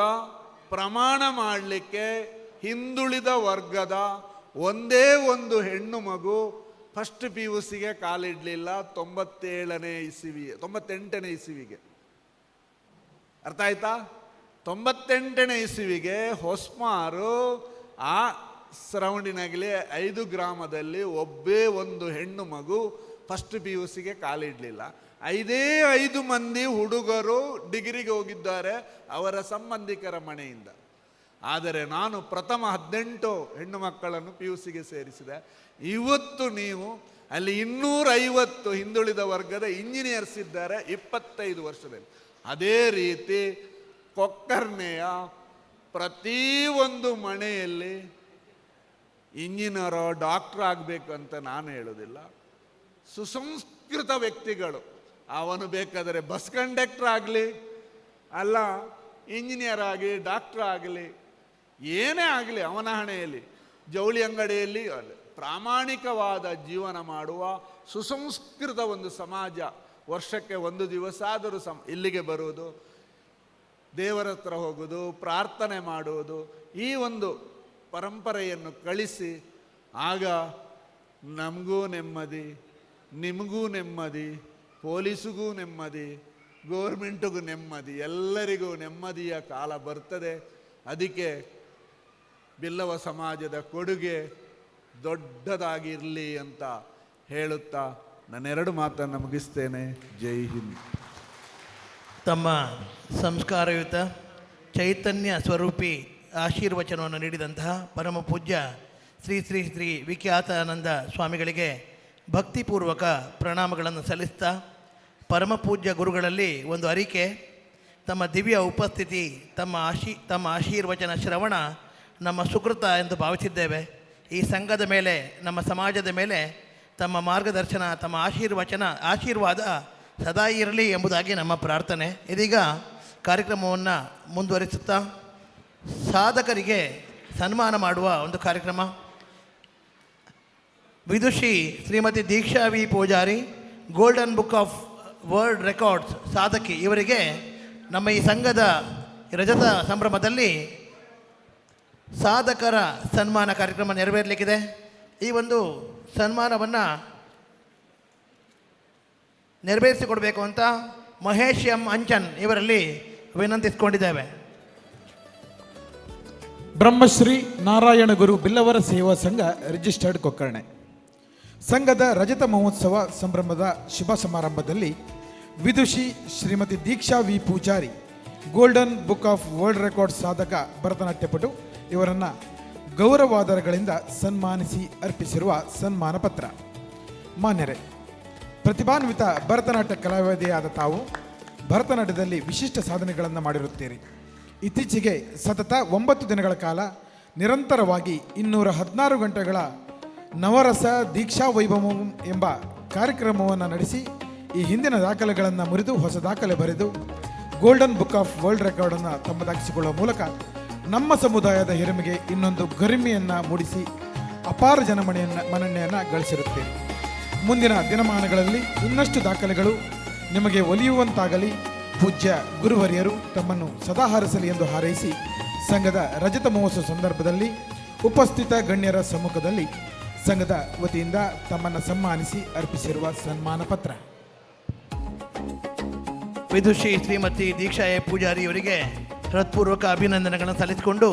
ಪ್ರಮಾಣ ಮಾಡಲಿಕ್ಕೆ ಹಿಂದುಳಿದ ವರ್ಗದ ಒಂದೇ ಒಂದು ಹೆಣ್ಣು ಮಗು ಫಸ್ಟ್ PUCಗೆ ಕಾಲಿಡಲಿಲ್ಲ. 98ನೇ ಇಸವಿಗೆ. ಅರ್ಥ ಆಯ್ತಾ? 98ನೇ ಇಸವಿಗೆ ಹೊಸ್ಮಾರು ಸರೌಂಡಿನಾಗಲಿ 5 ಗ್ರಾಮದಲ್ಲಿ ಒಬ್ಬೇ ಒಂದು ಹೆಣ್ಣು ಮಗು ಫಸ್ಟ್ PUCಗೆ ಕಾಲಿಡಲಿಲ್ಲ. 5 ಮಂದಿ ಹುಡುಗರು ಡಿಗ್ರಿಗೆ ಹೋಗಿದ್ದಾರೆ ಅವರ ಸಂಬಂಧಿಕರ ಮನೆಯಿಂದ. ಆದರೆ ನಾನು ಪ್ರಥಮ 18 ಹೆಣ್ಣು ಮಕ್ಕಳನ್ನು PUCಗೆ ಸೇರಿಸಿದೆ. ಇವತ್ತು ನೀವು ಅಲ್ಲಿ 250 ಹಿಂದುಳಿದ ವರ್ಗದ ಇಂಜಿನಿಯರ್ಸ್ ಇದ್ದಾರೆ 25 ವರ್ಷದಲ್ಲಿ. ಅದೇ ರೀತಿ ಕೊಕ್ಕರ್ನೆಯ ಪ್ರತಿಯೊಂದು ಮನೆಯಲ್ಲಿ ಇಂಜಿನಿಯರೋ ಡಾಕ್ಟ್ರ್ ಆಗಬೇಕು ಅಂತ ನಾನು ಹೇಳೋದಿಲ್ಲ. ಸುಸಂಸ್ಕೃತ ವ್ಯಕ್ತಿಗಳು, ಅವನು ಬೇಕಾದರೆ ಬಸ್ ಕಂಡಕ್ಟರ್ ಆಗಲಿ, ಅಲ್ಲ ಇಂಜಿನಿಯರ್ ಆಗಲಿ, ಡಾಕ್ಟ್ರ್ ಆಗಲಿ, ಏನೇ ಆಗಲಿ, ಅವನ ಹಣೆಯಲ್ಲಿ ಜವಳಿ ಅಂಗಡಿಯಲ್ಲಿ ಪ್ರಾಮಾಣಿಕವಾದ ಜೀವನ ಮಾಡುವ ಸುಸಂಸ್ಕೃತ ಒಂದು ಸಮಾಜ. ವರ್ಷಕ್ಕೆ 1 ದಿವಸ ಆದರೂ ಇಲ್ಲಿಗೆ ಬರುವುದು, ದೇವರ ಹತ್ರ ಹೋಗುವುದು, ಪ್ರಾರ್ಥನೆ ಮಾಡುವುದು, ಈ ಒಂದು ಪರಂಪರೆಯನ್ನು ಕಳಿಸಿ, ಆಗ ನಮಗೂ ನೆಮ್ಮದಿ, ನಿಮಗೂ ನೆಮ್ಮದಿ, ಪೊಲೀಸಿಗೂ ನೆಮ್ಮದಿ, ಗೋರ್ಮೆಂಟಿಗೂ ನೆಮ್ಮದಿ, ಎಲ್ಲರಿಗೂ ನೆಮ್ಮದಿಯ ಕಾಲ ಬರ್ತದೆ. ಅದಕ್ಕೆ ಬಿಲ್ಲವ ಸಮಾಜದ ಕೊಡುಗೆ ದೊಡ್ಡದಾಗಿರಲಿ ಅಂತ ಹೇಳುತ್ತಾ ನಾನು 2 ಮಾತನ್ನು ಮುಗಿಸ್ತೇನೆ. ಜೈ ಹಿಂದ್. ತಮ್ಮ ಸಂಸ್ಕಾರಯುತ ಚೈತನ್ಯ ಸ್ವರೂಪಿ ಆಶೀರ್ವಚನವನ್ನು ನೀಡಿದಂತಹ ಪರಮ ಪೂಜ್ಯ ಶ್ರೀ ಶ್ರೀ ಶ್ರೀ ವಿಖ್ಯಾತಾನಂದ ಸ್ವಾಮಿಗಳಿಗೆ ಭಕ್ತಿಪೂರ್ವಕ ಪ್ರಣಾಮಗಳನ್ನು ಸಲ್ಲಿಸ್ತಾ, ಪರಮ ಪೂಜ್ಯ ಗುರುಗಳಲ್ಲಿ ಒಂದು ಅರಿಕೆ, ತಮ್ಮ ದಿವ್ಯ ಉಪಸ್ಥಿತಿ, ತಮ್ಮ ಆಶೀರ್ವಚನ ಶ್ರವಣ ನಮ್ಮ ಸುಕೃತ ಎಂದು ಭಾವಿಸಿದ್ದೇವೆ. ಈ ಸಂಘದ ಮೇಲೆ, ನಮ್ಮ ಸಮಾಜದ ಮೇಲೆ ತಮ್ಮ ಮಾರ್ಗದರ್ಶನ, ತಮ್ಮ ಆಶೀರ್ವಾದ ಸದಾ ಇರಲಿ ಎಂಬುದಾಗಿ ನಮ್ಮ ಪ್ರಾರ್ಥನೆ. ಇದೀಗ ಕಾರ್ಯಕ್ರಮವನ್ನು ಮುಂದುವರಿಸುತ್ತಾ ಸಾಧಕರಿಗೆ ಸನ್ಮಾನ ಮಾಡುವ ಒಂದು ಕಾರ್ಯಕ್ರಮ. Vidushi Shrimati Deeksha V Poojary, golden book of world records ಸಾಧಕಿ, ಇವರಿಗೆ ನಮ್ಮ ಈ ಸಂಘದ ರಜತ ಸಂಭ್ರಮದಲ್ಲಿ ಸಾಧಕರ ಸನ್ಮಾನ ಕಾರ್ಯಕ್ರಮ ನೆರವೇರಲಿಕ್ಕಿದೆ. ಈ ಒಂದು ಸನ್ಮಾನವನ್ನು ನೆರವೇರಿಸಿಕೊಡಬೇಕು ಅಂತ ಮಹೇಶ್ ಎಂ ಅಂಚನ್ ಇವರಲ್ಲಿ ವಿನಂತಿಸಿಕೊಂಡಿದ್ದೇವೆ. ಬ್ರಹ್ಮಶ್ರೀ ನಾರಾಯಣ ಗುರು ಬಿಲ್ಲವರ ಸೇವಾ ಸಂಘ ರಿಜಿಸ್ಟರ್ಡ್ ಕೊಕ್ಕರ್ಣೆ ಸಂಘದ ರಜತ ಮಹೋತ್ಸವ ಸಂಭ್ರಮದ ಶುಭ ಸಮಾರಂಭದಲ್ಲಿ Vidushi Shrimati Deeksha V Poojary, golden book of world record ಸಾಧಕ ಭರತನಾಟ್ಯಪಟು ಇವರನ್ನು ಗೌರವಾದರಗಳಿಂದ ಸನ್ಮಾನಿಸಿ ಅರ್ಪಿಸಿರುವ ಸನ್ಮಾನ ಪತ್ರ. ಮಾನ್ಯರೇ, ಪ್ರತಿಭಾನ್ವಿತ ಭರತನಾಟ್ಯ ಕಲಾವಿದೆಯಾದ ತಾವು ಭರತನಾಟ್ಯದಲ್ಲಿ ವಿಶಿಷ್ಟ ಸಾಧನೆಗಳನ್ನು ಮಾಡಿರುತ್ತೀರಿ. ಇತ್ತೀಚೆಗೆ ಸತತ 9 ದಿನಗಳ ಕಾಲ ನಿರಂತರವಾಗಿ 216 ಗಂಟೆಗಳ ನವರಸ ದೀಕ್ಷಾ ವೈಭವಂ ಎಂಬ ಕಾರ್ಯಕ್ರಮವನ್ನು ನಡೆಸಿ ಈ ಹಿಂದಿನ ದಾಖಲೆಗಳನ್ನು ಮುರಿದು ಹೊಸ ದಾಖಲೆ ಬರೆದು ಗೋಲ್ಡನ್ ಬುಕ್ ಆಫ್ ವರ್ಲ್ಡ್ ರೆಕಾರ್ಡನ್ನು ತಮ್ಮದಾಗಿಸಿಕೊಳ್ಳುವ ಮೂಲಕ ನಮ್ಮ ಸಮುದಾಯದ ಹಿರಿಮೆಗೆ ಇನ್ನೊಂದು ಗರಿಮೆಯನ್ನು ಮೂಡಿಸಿ ಅಪಾರ ಮನ್ನಣೆಯನ್ನು ಗಳಿಸಿರುತ್ತೇವೆ. ಮುಂದಿನ ದಿನಮಾನಗಳಲ್ಲಿ ಇನ್ನಷ್ಟು ದಾಖಲೆಗಳು ನಿಮಗೆ ಒಲಿಯುವಂತಾಗಲಿ ಪೂಜ್ಯ ಗುರುವರಿಯರು ತಮ್ಮನ್ನು ಸದಾ ಹಾರಿಸಲಿ ಎಂದು ಹಾರೈಸಿ ಸಂಘದ ರಜತ ಮಹೋತ್ಸವ ಸಂದರ್ಭದಲ್ಲಿ ಉಪಸ್ಥಿತ ಗಣ್ಯರ ಸಮ್ಮುಖದಲ್ಲಿ ಸಂಘದ ವತಿಯಿಂದ ತಮ್ಮನ್ನು ಸನ್ಮಾನಿಸಿ ಅರ್ಪಿಸಿರುವ ಸನ್ಮಾನ ಪತ್ರ. ವಿದುಷಿ ಶ್ರೀಮತಿ ದೀಕ್ಷಾ ಎ ಪೂಜಾರಿ ಅವರಿಗೆ ಹೃತ್ಪೂರ್ವಕ ಅಭಿನಂದನೆಗಳನ್ನು ಸಲ್ಲಿಸಿಕೊಂಡು,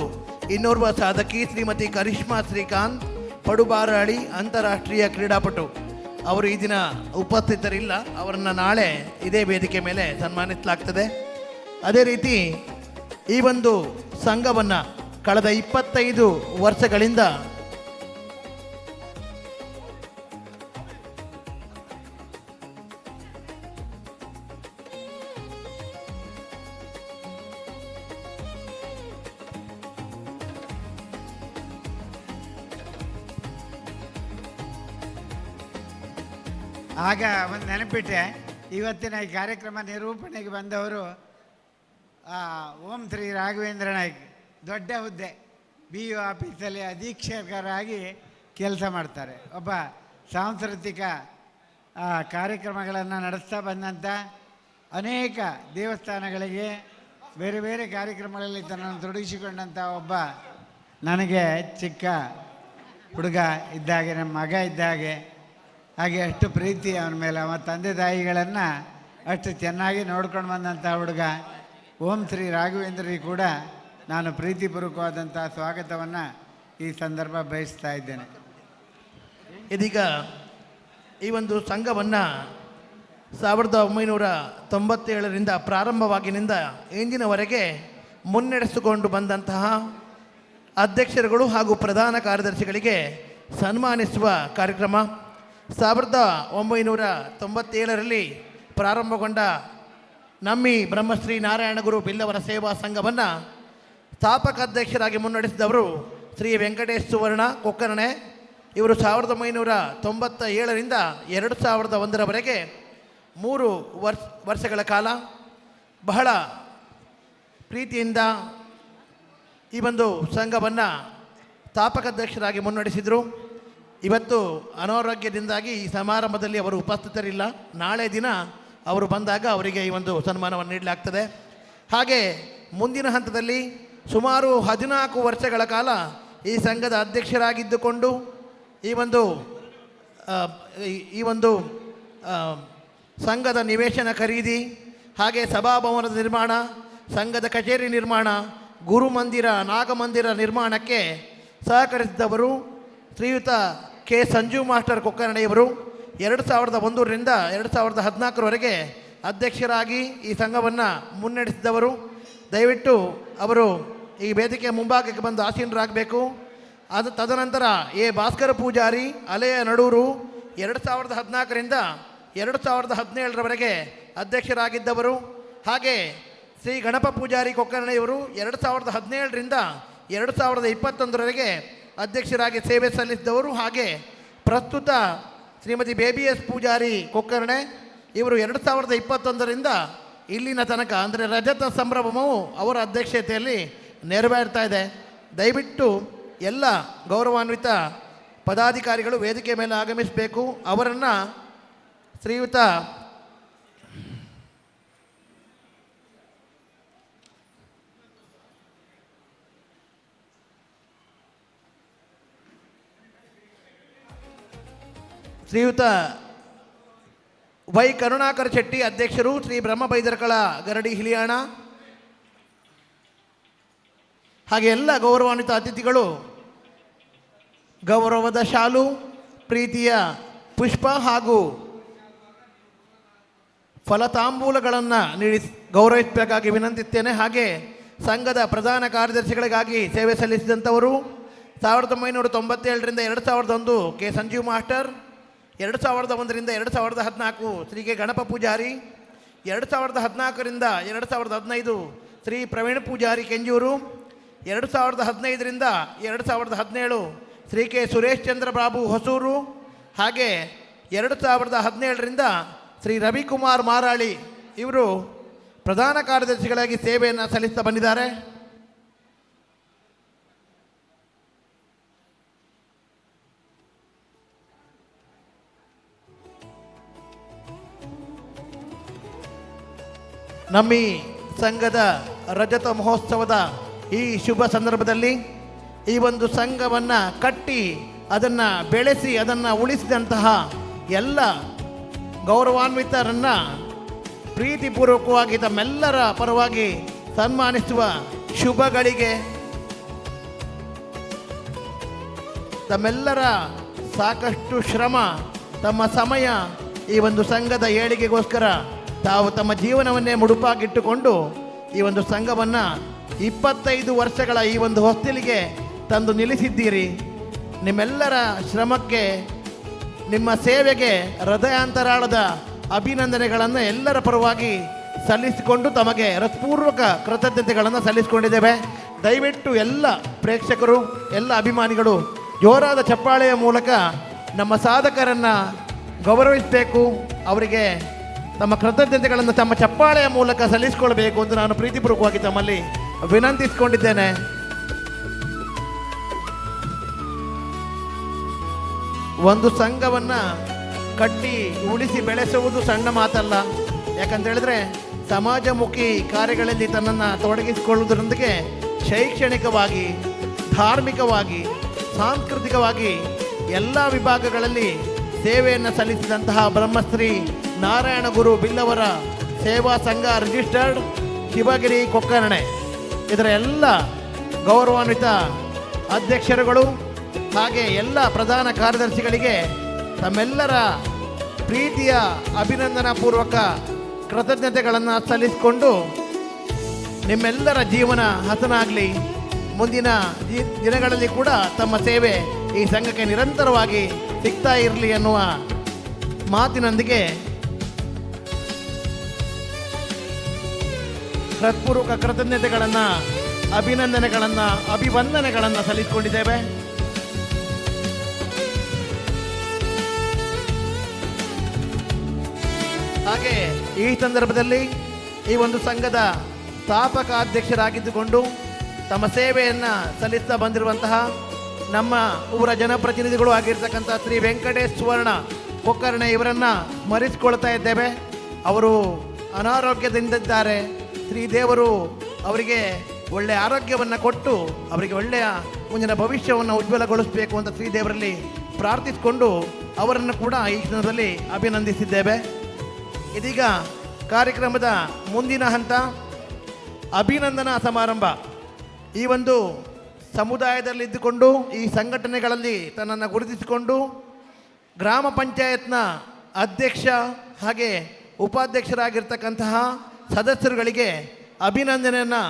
ಇನ್ನೋರ್ವ ಸಾಧಕಿ ಶ್ರೀಮತಿ ಕರಿಷ್ಮಾ ಶ್ರೀಕಾಂತ್, ಪಡುಬಾರಹಳ್ಳಿ ಅಂತಾರಾಷ್ಟ್ರೀಯ ಕ್ರೀಡಾಪಟು, ಅವರು ಈ ದಿನ ಉಪಸ್ಥಿತರಿಲ್ಲ, ಅವರನ್ನು ನಾಳೆ ಇದೇ ವೇದಿಕೆ ಮೇಲೆ ಸನ್ಮಾನಿಸಲಾಗ್ತದೆ. ಅದೇ ರೀತಿ ಈ ಒಂದು ಸಂಘವನ್ನು ಕಳೆದ 25 ವರ್ಷಗಳಿಂದ ಆಗ ಒಂದು ನೆನಪಿಟ್ಟೆ, ಇವತ್ತಿನ ಈ ಕಾರ್ಯಕ್ರಮ ನಿರೂಪಣೆಗೆ ಬಂದವರು ಓಂ ಶ್ರೀ ರಾಘವೇಂದ್ರ ನಾಯ್ಕ್, ದೊಡ್ಡ ಹುದ್ದೆ, BU ಆಫೀಸಲ್ಲಿ ಅಧೀಕ್ಷಕರಾಗಿ ಕೆಲಸ ಮಾಡ್ತಾರೆ. ಒಬ್ಬ ಸಾಂಸ್ಕೃತಿಕ ಕಾರ್ಯಕ್ರಮಗಳನ್ನು ನಡೆಸ್ತಾ ಬಂದಂಥ ಅನೇಕ ದೇವಸ್ಥಾನಗಳಿಗೆ ಬೇರೆ ಬೇರೆ ಕಾರ್ಯಕ್ರಮಗಳಲ್ಲಿ ತನ್ನನ್ನು ತೊಡಗಿಸಿಕೊಂಡಂಥ ಒಬ್ಬ ನನಗೆ ಚಿಕ್ಕ ಹುಡುಗ ಇದ್ದಾಗೆ, ನಮ್ಮ ಮಗ ಇದ್ದಾಗೆ, ಹಾಗೆ ಅಷ್ಟು ಪ್ರೀತಿ ಅವನ ಮೇಲೆ, ಅವನ ತಂದೆ ತಾಯಿಗಳನ್ನು ಅಷ್ಟು ಚೆನ್ನಾಗಿ ನೋಡ್ಕೊಂಡು ಬಂದಂಥ ಹುಡುಗ. ಓಂ ಶ್ರೀ ರಾಘವೇಂದ್ರಿಗೆ ಕೂಡ ನಾನು ಪ್ರೀತಿಪೂರ್ವಕವಾದಂಥ ಸ್ವಾಗತವನ್ನು ಈ ಸಂದರ್ಭ ಬಯಸ್ತಾ ಇದ್ದೇನೆ. ಇದೀಗ ಈ ಒಂದು ಸಂಘವನ್ನು 1997ರಿಂದ ಪ್ರಾರಂಭವಾಗಿನಿಂದ ಇಂದಿನವರೆಗೆ ಮುನ್ನಡೆಸಿಕೊಂಡು ಬಂದಂತಹ ಅಧ್ಯಕ್ಷರುಗಳು ಹಾಗೂ ಪ್ರಧಾನ ಕಾರ್ಯದರ್ಶಿಗಳಿಗೆ ಸನ್ಮಾನಿಸುವ ಕಾರ್ಯಕ್ರಮ 1997ರಲ್ಲಿ ಪ್ರಾರಂಭಗೊಂಡ ನಮ್ಮಿ ಬ್ರಹ್ಮಶ್ರೀ ನಾರಾಯಣಗುರು ಬಿಲ್ಲವರ ಸೇವಾ ಸಂಘವನ್ನು ಸ್ಥಾಪಕ ಅಧ್ಯಕ್ಷರಾಗಿ ಮುನ್ನಡೆಸಿದವರು ಶ್ರೀ ವೆಂಕಟೇಶ್ ಸುವರ್ಣ ಕೊಕ್ಕರ್ಣೆ. ಇವರು 1997ರಿಂದ 2001ರವರೆಗೆ 3 ವರ್ಷಗಳ ಕಾಲ ಬಹಳ ಪ್ರೀತಿಯಿಂದ ಈ ಒಂದು ಸಂಘವನ್ನು ಸ್ಥಾಪಕಾಧ್ಯಕ್ಷರಾಗಿ ಮುನ್ನಡೆಸಿದರು. ಇವತ್ತು ಅನಾರೋಗ್ಯದಿಂದಾಗಿ ಈ ಸಮಾರಂಭದಲ್ಲಿ ಅವರು ಉಪಸ್ಥಿತರಿಲ್ಲ. ನಾಳೆ ದಿನ ಅವರು ಬಂದಾಗ ಅವರಿಗೆ ಈ ಒಂದು ಸನ್ಮಾನವನ್ನು ನೀಡಲಾಗ್ತದೆ. ಹಾಗೆ ಮುಂದಿನ ಹಂತದಲ್ಲಿ ಸುಮಾರು 14 ವರ್ಷಗಳ ಕಾಲ ಈ ಸಂಘದ ಅಧ್ಯಕ್ಷರಾಗಿದ್ದುಕೊಂಡು ಈ ಒಂದು ಸಂಘದ ನಿವೇಶನ ಖರೀದಿ, ಹಾಗೆ ಸಭಾಭವನದ ನಿರ್ಮಾಣ, ಸಂಘದ ಕಚೇರಿ ನಿರ್ಮಾಣ, ಗುರುಮಂದಿರ, ನಾಗಮಂದಿರ ನಿರ್ಮಾಣಕ್ಕೆ ಸಹಕರಿಸಿದವರು ಶ್ರೀಯುತ ಕೆ ಸಂಜು ಮಾಸ್ಟರ್ ಕೊಕ್ಕರ್ಣೆಯವರು. 2001ರಿಂದ 2014ರವರೆಗೆ ಅಧ್ಯಕ್ಷರಾಗಿ ಈ ಸಂಘವನ್ನು ಮುನ್ನಡೆಸಿದವರು. ದಯವಿಟ್ಟು ಅವರು ಈ ವೇದಿಕೆ ಮುಂಭಾಗಕ್ಕೆ ಬಂದು ಆಸೀನರಾಗಬೇಕು. ತದನಂತರ ಎ ಭಾಸ್ಕರ ಪೂಜಾರಿ ಅಲೆಯ ನಡೂರು 2014ರಿಂದ 2017ರವರೆಗೆ ಅಧ್ಯಕ್ಷರಾಗಿದ್ದವರು. ಹಾಗೆ ಶ್ರೀ ಗಣಪ ಪೂಜಾರಿ ಕೊಕ್ಕರ್ಣೆಯವರು 2017ರಿಂದ 2021ರವರೆಗೆ ಅಧ್ಯಕ್ಷರಾಗಿ ಸೇವೆ ಸಲ್ಲಿಸಿದವರು. ಹಾಗೆ ಪ್ರಸ್ತುತ ಶ್ರೀಮತಿ ಬೇಬಿ ಎಸ್ ಪೂಜಾರಿ ಕೊಕ್ಕರ್ಣೆ ಇವರು 2021ರಿಂದ ಇಲ್ಲಿನ ತನಕ ಅಂದರೆ ರಜತ ಸಂಭ್ರಮವು ಅವರ ಅಧ್ಯಕ್ಷತೆಯಲ್ಲಿ ನೆರವೇರ್ತಾ ಇದೆ. ದಯವಿಟ್ಟು ಎಲ್ಲ ಗೌರವಾನ್ವಿತ ಪದಾಧಿಕಾರಿಗಳು ವೇದಿಕೆ ಮೇಲೆ ಆಗಮಿಸಬೇಕು. ಅವರನ್ನು ಶ್ರೀಯುತ ವೈ ಕರುಣಾಕರ ಶೆಟ್ಟಿ ಅಧ್ಯಕ್ಷರು, ಶ್ರೀ ಬ್ರಹ್ಮಬೈದರ್ಕಳ ಗರಡಿ ಹಿಲಿಯಾಣ, ಹಾಗೆ ಎಲ್ಲ ಗೌರವಾನ್ವಿತ ಅತಿಥಿಗಳು ಗೌರವದ ಶಾಲು, ಪ್ರೀತಿಯ ಪುಷ್ಪ ಹಾಗೂ ಫಲತಾಂಬೂಲಗಳನ್ನು ನೀಡಿ ಗೌರವಿಸಬೇಕಾಗಿ ವಿನಂತಿಸ್ತೇನೆ. ಹಾಗೆ ಸಂಘದ ಪ್ರಧಾನ ಕಾರ್ಯದರ್ಶಿಗಳಿಗಾಗಿ ಸೇವೆ ಸಲ್ಲಿಸಿದಂಥವರು 1997ರಿಂದ 2001 ಕೆ ಸಂಜೀವ್ ಮಾಸ್ಟರ್, 2001ರಿಂದ 2014 ಶ್ರೀ ಕೆ ಗಣಪ ಪೂಜಾರಿ, 2014ರಿಂದ 2015 ಶ್ರೀ ಪ್ರವೀಣ್ ಪೂಜಾರಿ ಕೆಂಜೂರು, 2015ರಿಂದ 2017 ಶ್ರೀ ಕೆ ಸುರೇಶ್ ಚಂದ್ರ ಬಾಬು ಹೊಸೂರು, ಹಾಗೆ 2017ರಿಂದ ಶ್ರೀ ರವಿಕುಮಾರ್ ಮಾರಾಳಿ ಇವರು ಪ್ರಧಾನ ಕಾರ್ಯದರ್ಶಿಗಳಾಗಿ ಸೇವೆಯನ್ನು ಸಲ್ಲಿಸ್ತಾ ಬಂದಿದ್ದಾರೆ. ನಮ್ಮಿ ಸಂಘದ ರಜತ ಮಹೋತ್ಸವದ ಈ ಶುಭ ಸಂದರ್ಭದಲ್ಲಿ ಈ ಒಂದು ಸಂಘವನ್ನು ಕಟ್ಟಿ ಅದನ್ನು ಬೆಳೆಸಿ ಅದನ್ನು ಉಳಿಸಿದಂತಹ ಎಲ್ಲ ಗೌರವಾನ್ವಿತರನ್ನು ಪ್ರೀತಿಪೂರ್ವಕವಾಗಿ ತಮ್ಮೆಲ್ಲರ ಪರವಾಗಿ ಸನ್ಮಾನಿಸುವ ಶುಭಗಳಿಗೆ ತಮ್ಮೆಲ್ಲರ ಸಾಕಷ್ಟು ಶ್ರಮ, ತಮ್ಮ ಸಮಯ, ಈ ಒಂದು ಸಂಘದ ಏಳಿಗೆಗೋಸ್ಕರ ತಾವು ತಮ್ಮ ಜೀವನವನ್ನೇ ಮುಡುಪಾಗಿಟ್ಟುಕೊಂಡು ಈ ಒಂದು ಸಂಘವನ್ನು 25 ವರ್ಷಗಳ ಈ ಒಂದು ಹೊಸ್ತಿಲಿಗೆ ತಂದು ನಿಲ್ಲಿಸಿದ್ದೀರಿ. ನಿಮ್ಮೆಲ್ಲರ ಶ್ರಮಕ್ಕೆ, ನಿಮ್ಮ ಸೇವೆಗೆ ಹೃದಯಾಂತರಾಳದ ಅಭಿನಂದನೆಗಳನ್ನು ಎಲ್ಲರ ಪರವಾಗಿ ಸಲ್ಲಿಸಿಕೊಂಡು ತಮಗೆ ಹೃತ್ಪೂರ್ವಕ ಕೃತಜ್ಞತೆಗಳನ್ನು ಸಲ್ಲಿಸಿಕೊಂಡಿದ್ದೇವೆ. ದಯವಿಟ್ಟು ಎಲ್ಲ ಪ್ರೇಕ್ಷಕರು, ಎಲ್ಲ ಅಭಿಮಾನಿಗಳು ಜೋರಾದ ಚಪ್ಪಾಳೆಯ ಮೂಲಕ ನಮ್ಮ ಸಾಧಕರನ್ನು ಗೌರವಿಸಬೇಕು. ಅವರಿಗೆ ತಮ್ಮ ಕೃತಜ್ಞತೆಗಳನ್ನು ತಮ್ಮ ಚಪ್ಪಾಳೆಯ ಮೂಲಕ ಸಲ್ಲಿಸಿಕೊಳ್ಬೇಕು ಎಂದು ನಾನು ಪ್ರೀತಿಪೂರ್ವಕವಾಗಿ ತಮ್ಮಲ್ಲಿ ವಿನಂತಿಸಿಕೊಂಡಿದ್ದೇನೆ. ಒಂದು ಸಂಘವನ್ನು ಕಟ್ಟಿ ಉಳಿಸಿ ಬೆಳೆಸುವುದು ಸಣ್ಣ ಮಾತಲ್ಲ. ಯಾಕಂತ ಹೇಳಿದ್ರೆ ಸಮಾಜಮುಖಿ ಕಾರ್ಯಗಳಲ್ಲಿ ತನ್ನನ್ನು ತೊಡಗಿಸಿಕೊಳ್ಳುವುದರೊಂದಿಗೆ ಶೈಕ್ಷಣಿಕವಾಗಿ, ಧಾರ್ಮಿಕವಾಗಿ, ಸಾಂಸ್ಕೃತಿಕವಾಗಿ ಎಲ್ಲ ವಿಭಾಗಗಳಲ್ಲಿ ಸೇವೆಯನ್ನು ಸಲ್ಲಿಸಿದಂತಹ ಬ್ರಹ್ಮಶ್ರೀ ನಾರಾಯಣಗುರು ಬಿಲ್ಲವರ ಸೇವಾ ಸಂಘ ರಿಜಿಸ್ಟರ್ಡ್ ಶಿವಗಿರಿ ಕೊಕ್ಕರ್ಣೆ ಇದರ ಎಲ್ಲ ಗೌರವಾನ್ವಿತ ಅಧ್ಯಕ್ಷರುಗಳು ಹಾಗೆ ಎಲ್ಲ ಪ್ರಧಾನ ಕಾರ್ಯದರ್ಶಿಗಳಿಗೆ ತಮ್ಮೆಲ್ಲರ ಪ್ರೀತಿಯ ಅಭಿನಂದನಾ ಪೂರ್ವಕ ಕೃತಜ್ಞತೆಗಳನ್ನು ಸಲ್ಲಿಸಿಕೊಂಡು ನಿಮ್ಮೆಲ್ಲರ ಜೀವನ ಹಸನಾಗಲಿ, ಮುಂದಿನ ದಿನಗಳಲ್ಲಿ ಕೂಡ ತಮ್ಮ ಸೇವೆ ಈ ಸಂಘಕ್ಕೆ ನಿರಂತರವಾಗಿ ಸಿಗ್ತಾ ಇರಲಿ ಅನ್ನುವ ಮಾತಿನೊಂದಿಗೆ ಹೃತ್ಪೂರ್ವಕ ಕೃತಜ್ಞತೆಗಳನ್ನು, ಅಭಿನಂದನೆಗಳನ್ನು, ಅಭಿವಂದನೆಗಳನ್ನು ಸಲ್ಲಿಸಿಕೊಂಡಿದ್ದೇವೆ. ಹಾಗೆ ಈ ಸಂದರ್ಭದಲ್ಲಿ ಈ ಒಂದು ಸಂಘದ ಸ್ಥಾಪಕ ಅಧ್ಯಕ್ಷರಾಗಿದ್ದುಕೊಂಡು ತಮ್ಮ ಸೇವೆಯನ್ನು ಸಲ್ಲಿಸ್ತಾ ಬಂದಿರುವಂತಹ ನಮ್ಮ ಊರ ಜನಪ್ರತಿನಿಧಿಗಳು ಆಗಿರ್ತಕ್ಕಂಥ ಶ್ರೀ ವೆಂಕಟೇಶ್ ಸುವರ್ಣ ಕೊಕ್ಕರ್ಣೆ ಇವರನ್ನು ಸ್ಮರಿಸಿಕೊಳ್ತಾ ಇದ್ದೇವೆ. ಅವರು ಅನಾರೋಗ್ಯದಿಂದಿದ್ದಾರೆ. ಶ್ರೀದೇವರು ಅವರಿಗೆ ಒಳ್ಳೆಯ ಆರೋಗ್ಯವನ್ನು ಕೊಟ್ಟು ಅವರಿಗೆ ಒಳ್ಳೆಯ ಮುಂದಿನ ಭವಿಷ್ಯವನ್ನು ಉಜ್ವಲಗೊಳಿಸಬೇಕು ಅಂತ ಶ್ರೀದೇವರಲ್ಲಿ ಪ್ರಾರ್ಥಿಸಿಕೊಂಡು ಅವರನ್ನು ಕೂಡ ಈ ಕ್ಷಣದಲ್ಲಿ ಅಭಿನಂದಿಸಿದ್ದೇವೆ. ಇದೀಗ ಕಾರ್ಯಕ್ರಮದ ಮುಂದಿನ ಹಂತ ಅಭಿನಂದನಾ ಸಮಾರಂಭ. ಈ ಒಂದು ಸಮುದಾಯದಲ್ಲಿದ್ದುಕೊಂಡು ಈ ಸಂಘಟನೆಗಳಲ್ಲಿ ತನ್ನನ್ನು ಗುರುತಿಸಿಕೊಂಡು ಗ್ರಾಮ ಪಂಚಾಯತ್ನ ಅಧ್ಯಕ್ಷ ಹಾಗೆ ಉಪಾಧ್ಯಕ್ಷರಾಗಿರ್ತಕ್ಕಂತಹ ಸದಸ್ಯರುಗಳಿಗೆ ಅಭಿನಂದನೆಯನ್ನು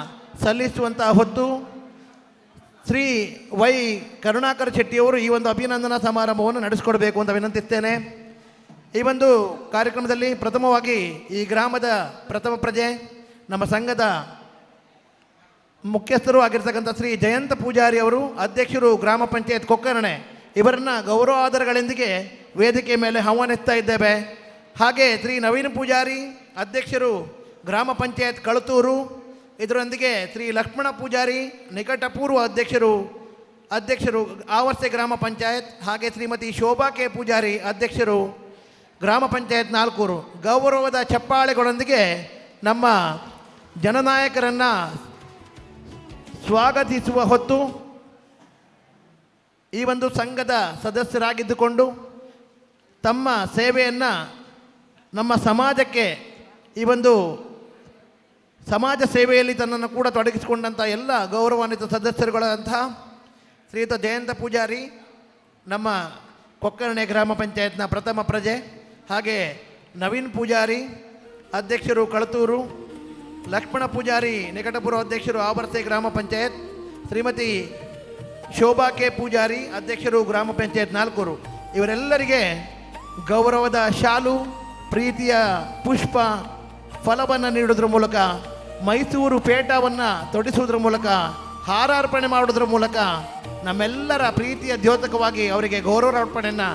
ಸಲ್ಲಿಸುವಂತಹ ಹೊತ್ತು ಶ್ರೀ ವೈ ಕರುಣಾಕರ ಶೆಟ್ಟಿಯವರು ಈ ಒಂದು ಅಭಿನಂದನಾ ಸಮಾರಂಭವನ್ನು ನಡೆಸಿಕೊಡಬೇಕು ಅಂತ ವಿನಂತಿಸ್ತೇನೆ. ಈ ಒಂದು ಕಾರ್ಯಕ್ರಮದಲ್ಲಿ ಪ್ರಥಮವಾಗಿ ಈ ಗ್ರಾಮದ ಪ್ರಥಮ ಪ್ರಜೆ ನಮ್ಮ ಸಂಘದ ಮುಖ್ಯಸ್ಥರು ಆಗಿರ್ತಕ್ಕಂಥ ಶ್ರೀ ಜಯಂತ ಪೂಜಾರಿ ಅವರು, ಅಧ್ಯಕ್ಷರು ಗ್ರಾಮ ಪಂಚಾಯತ್ ಕೊಕ್ಕರ್ಣೆ, ಇವರನ್ನು ಗೌರವಾದರಗಳೊಂದಿಗೆ ವೇದಿಕೆ ಮೇಲೆ ಆಹ್ವಾನಿಸ್ತಾ ಇದ್ದೇವೆ. ಹಾಗೆ ಶ್ರೀ ನವೀನ್ ಪೂಜಾರಿ, ಅಧ್ಯಕ್ಷರು ಗ್ರಾಮ ಪಂಚಾಯತ್ ಕಳತೂರು, ಇದರೊಂದಿಗೆ ಶ್ರೀ ಲಕ್ಷ್ಮಣ ಪೂಜಾರಿ, ನಿಕಟಪೂರ್ವ ಅಧ್ಯಕ್ಷರು ಆವರ್ಸೆ ಗ್ರಾಮ ಪಂಚಾಯತ್, ಹಾಗೆ ಶ್ರೀಮತಿ ಶೋಭಾ ಕೆ ಪೂಜಾರಿ, ಅಧ್ಯಕ್ಷರು ಗ್ರಾಮ ಪಂಚಾಯತ್ ನಾಲ್ಕೂರು. ಗೌರವದ ಚಪ್ಪಾಳೆಗಳೊಂದಿಗೆ ನಮ್ಮ ಜನನಾಯಕರನ್ನು ಸ್ವಾಗತಿಸುವ ಹೊತ್ತು ಈ ಒಂದು ಸಂಘದ ಸದಸ್ಯರಾಗಿದ್ದುಕೊಂಡು ತಮ್ಮ ಸೇವೆಯನ್ನು ನಮ್ಮ ಸಮಾಜಕ್ಕೆ ಈ ಒಂದು ಸಮಾಜ ಸೇವೆಯಲ್ಲಿ ತನ್ನನ್ನು ಕೂಡ ತೊಡಗಿಸಿಕೊಂಡಂಥ ಎಲ್ಲ ಗೌರವಾನ್ವಿತ ಸದಸ್ಯರುಗಳಂತಹ ಶ್ರೀಯುತ ಜಯಂತ ಪೂಜಾರಿ, ನಮ್ಮ ಕೊಕ್ಕರ್ಣೆ ಗ್ರಾಮ ಪಂಚಾಯತ್ನ ಪ್ರಥಮ ಪ್ರಜೆ, ಹಾಗೆ ನವೀನ್ ಪೂಜಾರಿ, ಅಧ್ಯಕ್ಷರು ಕಳತೂರು, ಲಕ್ಷ್ಮಣ ಪೂಜಾರಿ, ನಿಕಟಪೂರ್ವ ಅಧ್ಯಕ್ಷರು ಆವರ್ಸೆ ಗ್ರಾಮ ಪಂಚಾಯತ್, ಶ್ರೀಮತಿ ಶೋಭಾ ಕೆ ಪೂಜಾರಿ, ಅಧ್ಯಕ್ಷರು ಗ್ರಾಮ ಪಂಚಾಯತ್ ನಾಲ್ಕೂರು, ಇವರೆಲ್ಲರಿಗೆ ಗೌರವದ ಶಾಲು, ಪ್ರೀತಿಯ ಪುಷ್ಪ ಫಲವನ್ನು ನೀಡೋದ್ರ ಮೂಲಕ, ಮೈಸೂರು ಪೇಟವನ್ನು ತೊಡಿಸುವುದರ ಮೂಲಕ, ಹಾರಾರ್ಪಣೆ ಮಾಡೋದ್ರ ಮೂಲಕ ನಮ್ಮೆಲ್ಲರ ಪ್ರೀತಿಯ ದ್ಯೋತಕವಾಗಿ ಅವರಿಗೆ ಗೌರವಾರ್ಪಣೆಯನ್ನು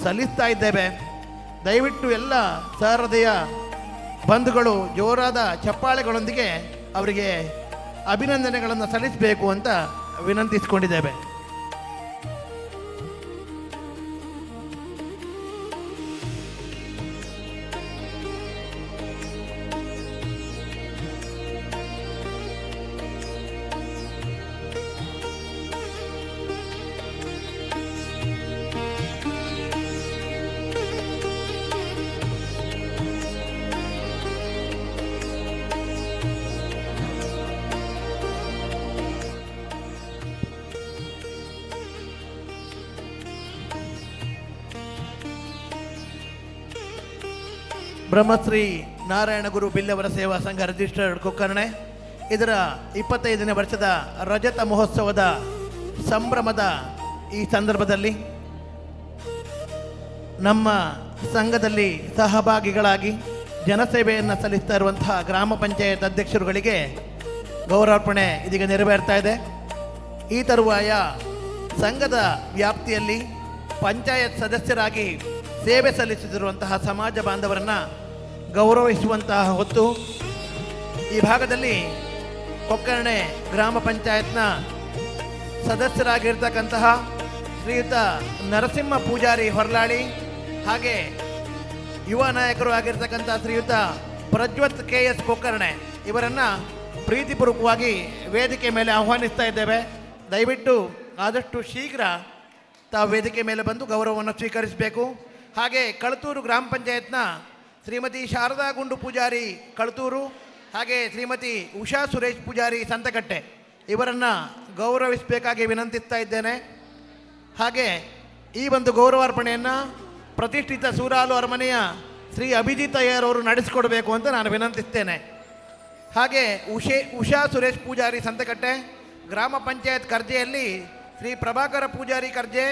ಸಲ್ಲಿಸ್ತಾ ಇದ್ದೇವೆ. ದಯವಿಟ್ಟು ಎಲ್ಲ ಸಹೃದಯ ಬಂಧುಗಳು ಜೋರಾದ ಚಪ್ಪಾಳೆಗಳೊಂದಿಗೆ ಅವರಿಗೆ ಅಭಿನಂದನೆಗಳನ್ನು ಸಲ್ಲಿಸಬೇಕು ಅಂತ ವಿನಂತಿಸಿಕೊಂಡಿದ್ದೇವೆ. ಬ್ರಹ್ಮಶ್ರೀ ನಾರಾಯಣ ಗುರು ಬಿಲ್ಲವರ ಸೇವಾ ಸಂಘ ರಿಜಿಸ್ಟರ್ಡ್ ಕೊಕ್ಕರ್ಣೆ ಇದರ 25ನೇ ವರ್ಷದ ರಜತ ಮಹೋತ್ಸವದ ಸಂಭ್ರಮದ ಈ ಸಂದರ್ಭದಲ್ಲಿ ನಮ್ಮ ಸಂಘದಲ್ಲಿ ಸಹಭಾಗಿಗಳಾಗಿ ಜನಸೇವೆಯನ್ನು ಸಲ್ಲಿಸ್ತಾ ಇರುವಂತಹ ಗ್ರಾಮ ಪಂಚಾಯತ್ ಅಧ್ಯಕ್ಷರುಗಳಿಗೆ ಗೌರವಾರ್ಪಣೆ ಇದೀಗ ನೆರವೇರ್ತಾ ಇದೆ. ಈ ತರುವಾಯ ಸಂಘದ ವ್ಯಾಪ್ತಿಯಲ್ಲಿ ಪಂಚಾಯತ್ ಸದಸ್ಯರಾಗಿ ಸೇವೆ ಸಲ್ಲಿಸುತ್ತಿರುವಂತಹ ಸಮಾಜ ಬಾಂಧವರನ್ನು ಗೌರವಿಸುವಂತಹ ಹೊತ್ತು ಈ ಭಾಗದಲ್ಲಿ ಕೊಕ್ಕರ್ಣೆ ಗ್ರಾಮ ಪಂಚಾಯತ್ನ ಸದಸ್ಯರಾಗಿರ್ತಕ್ಕಂತಹ ಶ್ರೀಯುತ ನರಸಿಂಹ ಪೂಜಾರಿ ಹೊರಲಾಳಿ, ಹಾಗೆ ಯುವ ನಾಯಕರು ಆಗಿರ್ತಕ್ಕಂಥ ಶ್ರೀಯುತ ಪ್ರಜ್ವತ್ KS ಕೊಕ್ಕರ್ಣೆ ಇವರನ್ನು ಪ್ರೀತಿಪೂರ್ವಕವಾಗಿ ವೇದಿಕೆ ಮೇಲೆ ಆಹ್ವಾನಿಸ್ತಾ ಇದ್ದೇವೆ. ದಯವಿಟ್ಟು ಆದಷ್ಟು ಶೀಘ್ರ ತಾವು ವೇದಿಕೆ ಮೇಲೆ ಬಂದು ಗೌರವವನ್ನು ಸ್ವೀಕರಿಸಬೇಕು. ಹಾಗೆ ಕಳತೂರು ಗ್ರಾಮ ಪಂಚಾಯತ್ನ ಶ್ರೀಮತಿ ಶಾರದಾ ಗುಂಡು ಪೂಜಾರಿ ಕಳತೂರು, ಹಾಗೆ ಶ್ರೀಮತಿ ಉಷಾ ಸುರೇಶ್ ಪೂಜಾರಿ ಸಂತಕಟ್ಟೆ ಇವರನ್ನು ಗೌರವಿಸಬೇಕಾಗಿ ವಿನಂತಿಸ್ತಾ ಇದ್ದೇನೆ. ಹಾಗೆ ಈ ಒಂದು ಗೌರವಾರ್ಪಣೆಯನ್ನು ಪ್ರತಿಷ್ಠಿತ ಸೂರಾಲು ಅರಮನೆಯ ಶ್ರೀ ಅಭಿಜಿತ್ ಅಯ್ಯರ್ ಅವರು ನಡೆಸಿಕೊಡಬೇಕು ಅಂತ ನಾನು ವಿನಂತಿಸ್ತೇನೆ. ಹಾಗೆ ಉಷಾ ಸುರೇಶ್ ಪೂಜಾರಿ ಸಂತಕಟ್ಟೆ, ಗ್ರಾಮ ಪಂಚಾಯತ್ ಕರ್ಜೆಯಲ್ಲಿ ಶ್ರೀ ಪ್ರಭಾಕರ ಪೂಜಾರಿ ಕರ್ಜೆ,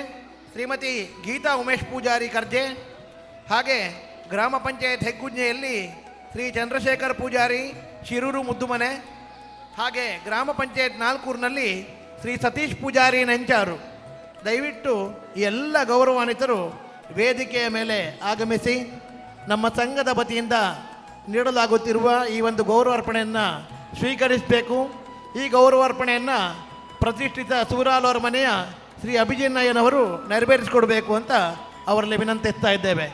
ಶ್ರೀಮತಿ ಗೀತಾ ಉಮೇಶ್ ಪೂಜಾರಿ ಕರ್ಜೆ, ಹಾಗೆ ಗ್ರಾಮ ಪಂಚಾಯತ್ ಹೆಗ್ಗುಂಜೆಯಲ್ಲಿ ಶ್ರೀ ಚಂದ್ರಶೇಖರ್ ಪೂಜಾರಿ ಶಿರೂರು ಮುದ್ದುಮನೆ, ಹಾಗೆ ಗ್ರಾಮ ಪಂಚಾಯತ್ ನಾಲ್ಕೂರಿನಲ್ಲಿ ಶ್ರೀ ಸತೀಶ್ ಪೂಜಾರಿ ನೆಂಚಾರು. ದಯವಿಟ್ಟು ಎಲ್ಲ ಗೌರವಾನ್ವಿತರು ವೇದಿಕೆಯ ಮೇಲೆ ಆಗಮಿಸಿ ನಮ್ಮ ಸಂಘದ ವತಿಯಿಂದ ನೀಡಲಾಗುತ್ತಿರುವ ಈ ಒಂದು ಗೌರವಾರ್ಪಣೆಯನ್ನು ಸ್ವೀಕರಿಸಬೇಕು. ಈ ಗೌರವಾರ್ಪಣೆಯನ್ನು ಪ್ರತಿಷ್ಠಿತ ಸೂರಾಲು ಅರಮನೆಯ ಶ್ರೀ ಅಭಿಜಿನ್ನಯ್ಯನವರು ನೆರವೇರಿಸಿಕೊಡಬೇಕು ಅಂತ ಅವರಲ್ಲಿ ವಿನಂತಿಸ್ತಾ ಇದ್ದೇವೆ.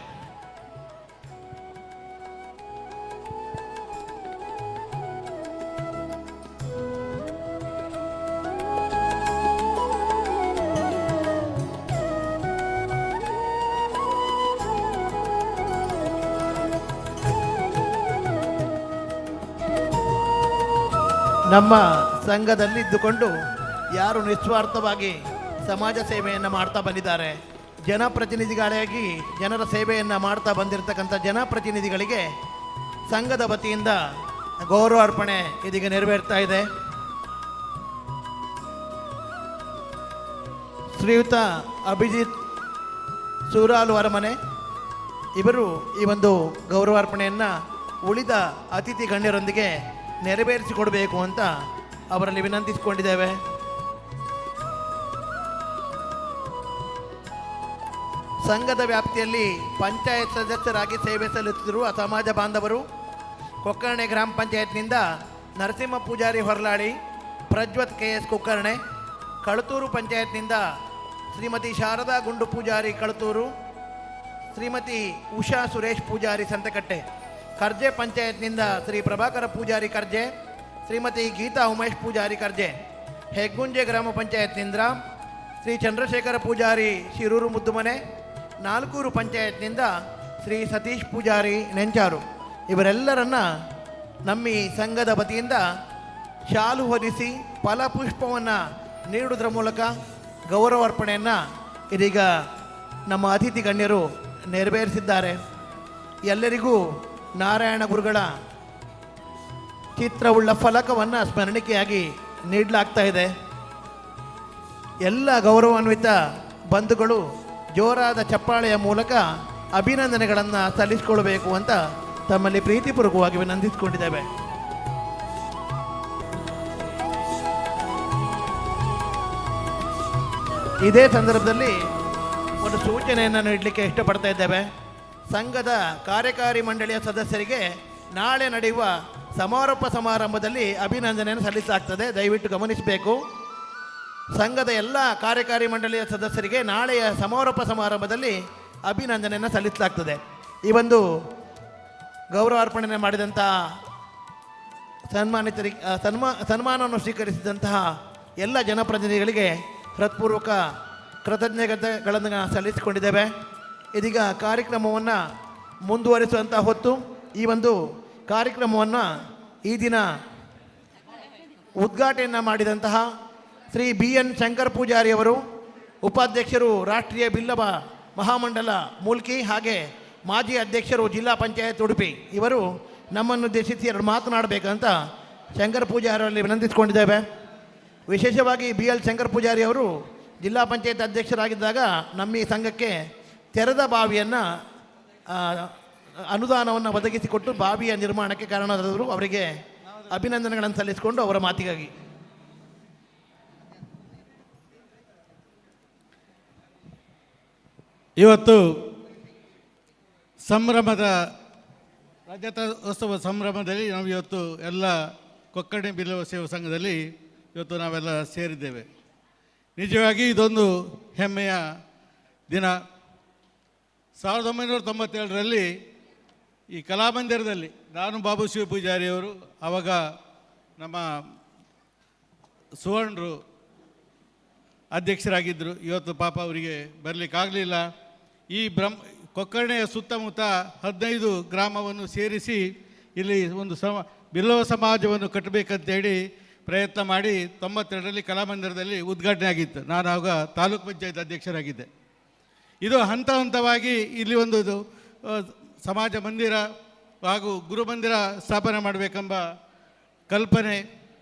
ನಮ್ಮ ಸಂಘದಲ್ಲಿದ್ದುಕೊಂಡು ಯಾರು ನಿಸ್ವಾರ್ಥವಾಗಿ ಸಮಾಜ ಸೇವೆಯನ್ನು ಮಾಡ್ತಾ ಬಂದಿದ್ದಾರೆ, ಜನಪ್ರತಿನಿಧಿಗಳಾಗಿ ಜನರ ಸೇವೆಯನ್ನು ಮಾಡ್ತಾ ಬಂದಿರತಕ್ಕಂಥ ಜನಪ್ರತಿನಿಧಿಗಳಿಗೆ ಸಂಘದ ವತಿಯಿಂದ ಗೌರವಾರ್ಪಣೆ ಇದೀಗ ನೆರವೇರ್ತಾ ಇದೆ. ಶ್ರೀಯುತ ಅಭಿಜಿತ್ ಸೂರಾಲು ಅರಮನೆ ಇವರು ಈ ಒಂದು ಗೌರವಾರ್ಪಣೆಯನ್ನು ಉಳಿದ ಅತಿಥಿ ಗಣ್ಯರೊಂದಿಗೆ ನೆರವೇರಿಸಿಕೊಡಬೇಕು ಅಂತ ಅವರಲ್ಲಿ ವಿನಂತಿಸಿಕೊಂಡಿದ್ದೇವೆ. ಸಂಘದ ವ್ಯಾಪ್ತಿಯಲ್ಲಿ ಪಂಚಾಯತ್ ಸದಸ್ಯರಾಗಿ ಸೇವೆ ಸಲ್ಲಿಸುತ್ತಿರುವ ಸಮಾಜ ಬಾಂಧವರು ಕೊಕ್ಕರ್ಣೆ ಗ್ರಾಮ ಪಂಚಾಯತ್ನಿಂದ ನರಸಿಂಹ ಪೂಜಾರಿ ಹೊರಲಾಳಿ, ಪ್ರಜ್ವತ್ ಕೆ ಎಸ್ ಕೊಕ್ಕರ್ಣೆ, ಕಳತೂರು ಪಂಚಾಯತ್ನಿಂದ ಶ್ರೀಮತಿ ಶಾರದಾ ಗುಂಡು ಪೂಜಾರಿ ಕಳತೂರು, ಶ್ರೀಮತಿ ಉಷಾ ಸುರೇಶ್ ಪೂಜಾರಿ ಸಂತಕಟ್ಟೆ, ಕರ್ಜೆ ಪಂಚಾಯತ್ನಿಂದ ಶ್ರೀ ಪ್ರಭಾಕರ ಪೂಜಾರಿ ಕರ್ಜೆ, ಶ್ರೀಮತಿ ಗೀತಾ ಉಮೇಶ್ ಪೂಜಾರಿ ಕರ್ಜೆ, ಹೆಗ್ಗುಂಜೆ ಗ್ರಾಮ ಪಂಚಾಯತ್ನಿಂದ ಶ್ರೀ ಚಂದ್ರಶೇಖರ ಪೂಜಾರಿ ಶಿರೂರು ಮುದ್ದುಮನೆ, ನಾಲ್ಕೂರು ಪಂಚಾಯತ್ನಿಂದ ಶ್ರೀ ಸತೀಶ್ ಪೂಜಾರಿ ನೆಂಚಾರು. ಇವರೆಲ್ಲರನ್ನ ನಮ್ಮ ಈ ಸಂಘದ ವತಿಯಿಂದ ಶಾಲು ಹೊದಿಸಿ ಫಲಪುಷ್ಪವನ್ನು ನೀಡುವುದರ ಮೂಲಕ ಗೌರವಾರ್ಪಣೆಯನ್ನು ಇದೀಗ ನಮ್ಮ ಅತಿಥಿ ಗಣ್ಯರು ನೆರವೇರಿಸಿದ್ದಾರೆ. ಎಲ್ಲರಿಗೂ ನಾರಾಯಣ ಗುರುಗಳ ಚಿತ್ರವುಳ್ಳ ಫಲಕವನ್ನು ಸ್ಮರಣಿಕೆಯಾಗಿ ನೀಡಲಾಗ್ತಾ ಇದೆ. ಎಲ್ಲ ಗೌರವಾನ್ವಿತ ಬಂಧುಗಳು ಜೋರಾದ ಚಪ್ಪಾಳೆಯ ಮೂಲಕ ಅಭಿನಂದನೆಗಳನ್ನು ಸಲ್ಲಿಸಿಕೊಳ್ಳಬೇಕು ಅಂತ ತಮ್ಮಲ್ಲಿ ಪ್ರೀತಿಪೂರ್ವಕವಾಗಿ ವಿನಂತಿಸಿಕೊಂಡಿದ್ದೇವೆ. ಇದೇ ಸಂದರ್ಭದಲ್ಲಿ ಒಂದು ಸೂಚನೆಯನ್ನು ನೀಡಲಿಕ್ಕೆ ಇಷ್ಟಪಡ್ತಾ ಇದ್ದೇವೆ. ಸಂಘದ ಕಾರ್ಯಕಾರಿ ಮಂಡಳಿಯ ಸದಸ್ಯರಿಗೆ ನಾಳೆ ನಡೆಯುವ ಸಮಾರೋಪ ಸಮಾರಂಭದಲ್ಲಿ ಅಭಿನಂದನೆಯನ್ನು ಸಲ್ಲಿಸಲಾಗ್ತದೆ, ದಯವಿಟ್ಟು ಗಮನಿಸಬೇಕು. ಸಂಘದ ಎಲ್ಲ ಕಾರ್ಯಕಾರಿ ಮಂಡಳಿಯ ಸದಸ್ಯರಿಗೆ ನಾಳೆಯ ಸಮಾರೋಪ ಸಮಾರಂಭದಲ್ಲಿ ಅಭಿನಂದನೆಯನ್ನು ಸಲ್ಲಿಸಲಾಗ್ತದೆ. ಈ ಒಂದು ಗೌರವಾರ್ಪಣೆ ಮಾಡಿದಂಥ ಸನ್ಮಾನವನ್ನು ಸ್ವೀಕರಿಸಿದಂತಹ ಎಲ್ಲ ಜನಪ್ರತಿನಿಧಿಗಳಿಗೆ ಹೃತ್ಪೂರ್ವಕ ಕೃತಜ್ಞತೆಗಳನ್ನು ಸಲ್ಲಿಸಿಕೊಂಡಿದ್ದೇವೆ. ಇದೀಗ ಕಾರ್ಯಕ್ರಮವನ್ನು ಮುಂದುವರಿಸುವಂಥ ಹೊತ್ತು ಈ ಒಂದು ಕಾರ್ಯಕ್ರಮವನ್ನು ಈ ದಿನ ಉದ್ಘಾಟನೆಯನ್ನು ಮಾಡಿದಂತಹ ಶ್ರೀ BN ಶಂಕರ್ ಪೂಜಾರಿಯವರು, ಉಪಾಧ್ಯಕ್ಷರು ರಾಷ್ಟ್ರೀಯ ಬಿಲ್ಲವ ಮಹಾಮಂಡಲ ಮೂಲ್ಕಿ, ಹಾಗೆ ಮಾಜಿ ಅಧ್ಯಕ್ಷರು ಜಿಲ್ಲಾ ಪಂಚಾಯತ್ ಉಡುಪಿ, ಇವರು ನಮ್ಮನ್ನು ಉದ್ದೇಶಿಸಿ ಎರಡು ಮಾತನಾಡಬೇಕಂತ ಶಂಕರ್ ಪೂಜಾರಿಯವರಲ್ಲಿ ವಿನಂತಿಸಿಕೊಂಡಿದ್ದೇವೆ. ವಿಶೇಷವಾಗಿ BL ಶಂಕರ್ ಪೂಜಾರಿಯವರು ಜಿಲ್ಲಾ ಪಂಚಾಯತ್ ಅಧ್ಯಕ್ಷರಾಗಿದ್ದಾಗ ನಮ್ಮ ಈ ಸಂಘಕ್ಕೆ ತೆರೆದ ಬಾವಿಯನ್ನು ಅನುದಾನವನ್ನು ಒದಗಿಸಿಕೊಟ್ಟು ಬಾವಿಯ ನಿರ್ಮಾಣಕ್ಕೆ ಕಾರಣರಾದರು. ಅವರಿಗೆ ಅಭಿನಂದನೆಗಳನ್ನು ಸಲ್ಲಿಸಿಕೊಂಡು ಅವರ ಮಾತಿಗಾಗಿ ಇವತ್ತು ಸಂಭ್ರಮದ ರಜತೋತ್ಸವ ಸಂಭ್ರಮದಲ್ಲಿ ನಾವು ಇವತ್ತು ಎಲ್ಲ ಕೊಕ್ಕರ್ಣೆ ಬಿಲ್ಲವ ಸೇವಾ ಸಂಘದಲ್ಲಿ ಇವತ್ತು ನಾವೆಲ್ಲ ಸೇರಿದ್ದೇವೆ. ನಿಜವಾಗಿ ಇದೊಂದು ಹೆಮ್ಮೆಯ ದಿನ. 1997ರಲ್ಲಿ ಈ ಕಲಾಮಂದಿರದಲ್ಲಿ ನಾನು ಬಾಬು ಶಿವ ಪೂಜಾರಿಯವರು, ಆವಾಗ ನಮ್ಮ ಸುವರ್ಣರು ಅಧ್ಯಕ್ಷರಾಗಿದ್ದರು. ಇವತ್ತು ಪಾಪ ಅವರಿಗೆ ಬರಲಿಕ್ಕಾಗಲಿಲ್ಲ. ಈ ಕೊಕ್ಕರ್ಣೆಯ ಸುತ್ತಮುತ್ತ 15 ಗ್ರಾಮವನ್ನು ಸೇರಿಸಿ ಇಲ್ಲಿ ಒಂದು ಬಿಲ್ಲವ ಸಮಾಜವನ್ನು ಕಟ್ಟಬೇಕಂತೇಳಿ ಪ್ರಯತ್ನ ಮಾಡಿ 92ರಲ್ಲಿ ಕಲಾಮಂದಿರದಲ್ಲಿ ಉದ್ಘಾಟನೆ ಆಗಿತ್ತು. ನಾನು ಆಗ ತಾಲೂಕು ಪಂಚಾಯತ್ ಅಧ್ಯಕ್ಷರಾಗಿದ್ದೆ. ಇದು ಹಂತ ಹಂತವಾಗಿ ಇಲ್ಲಿ ಒಂದು ಸಮಾಜ ಮಂದಿರ ಹಾಗೂ ಗುರುಮಂದಿರ ಸ್ಥಾಪನೆ ಮಾಡಬೇಕೆಂಬ ಕಲ್ಪನೆ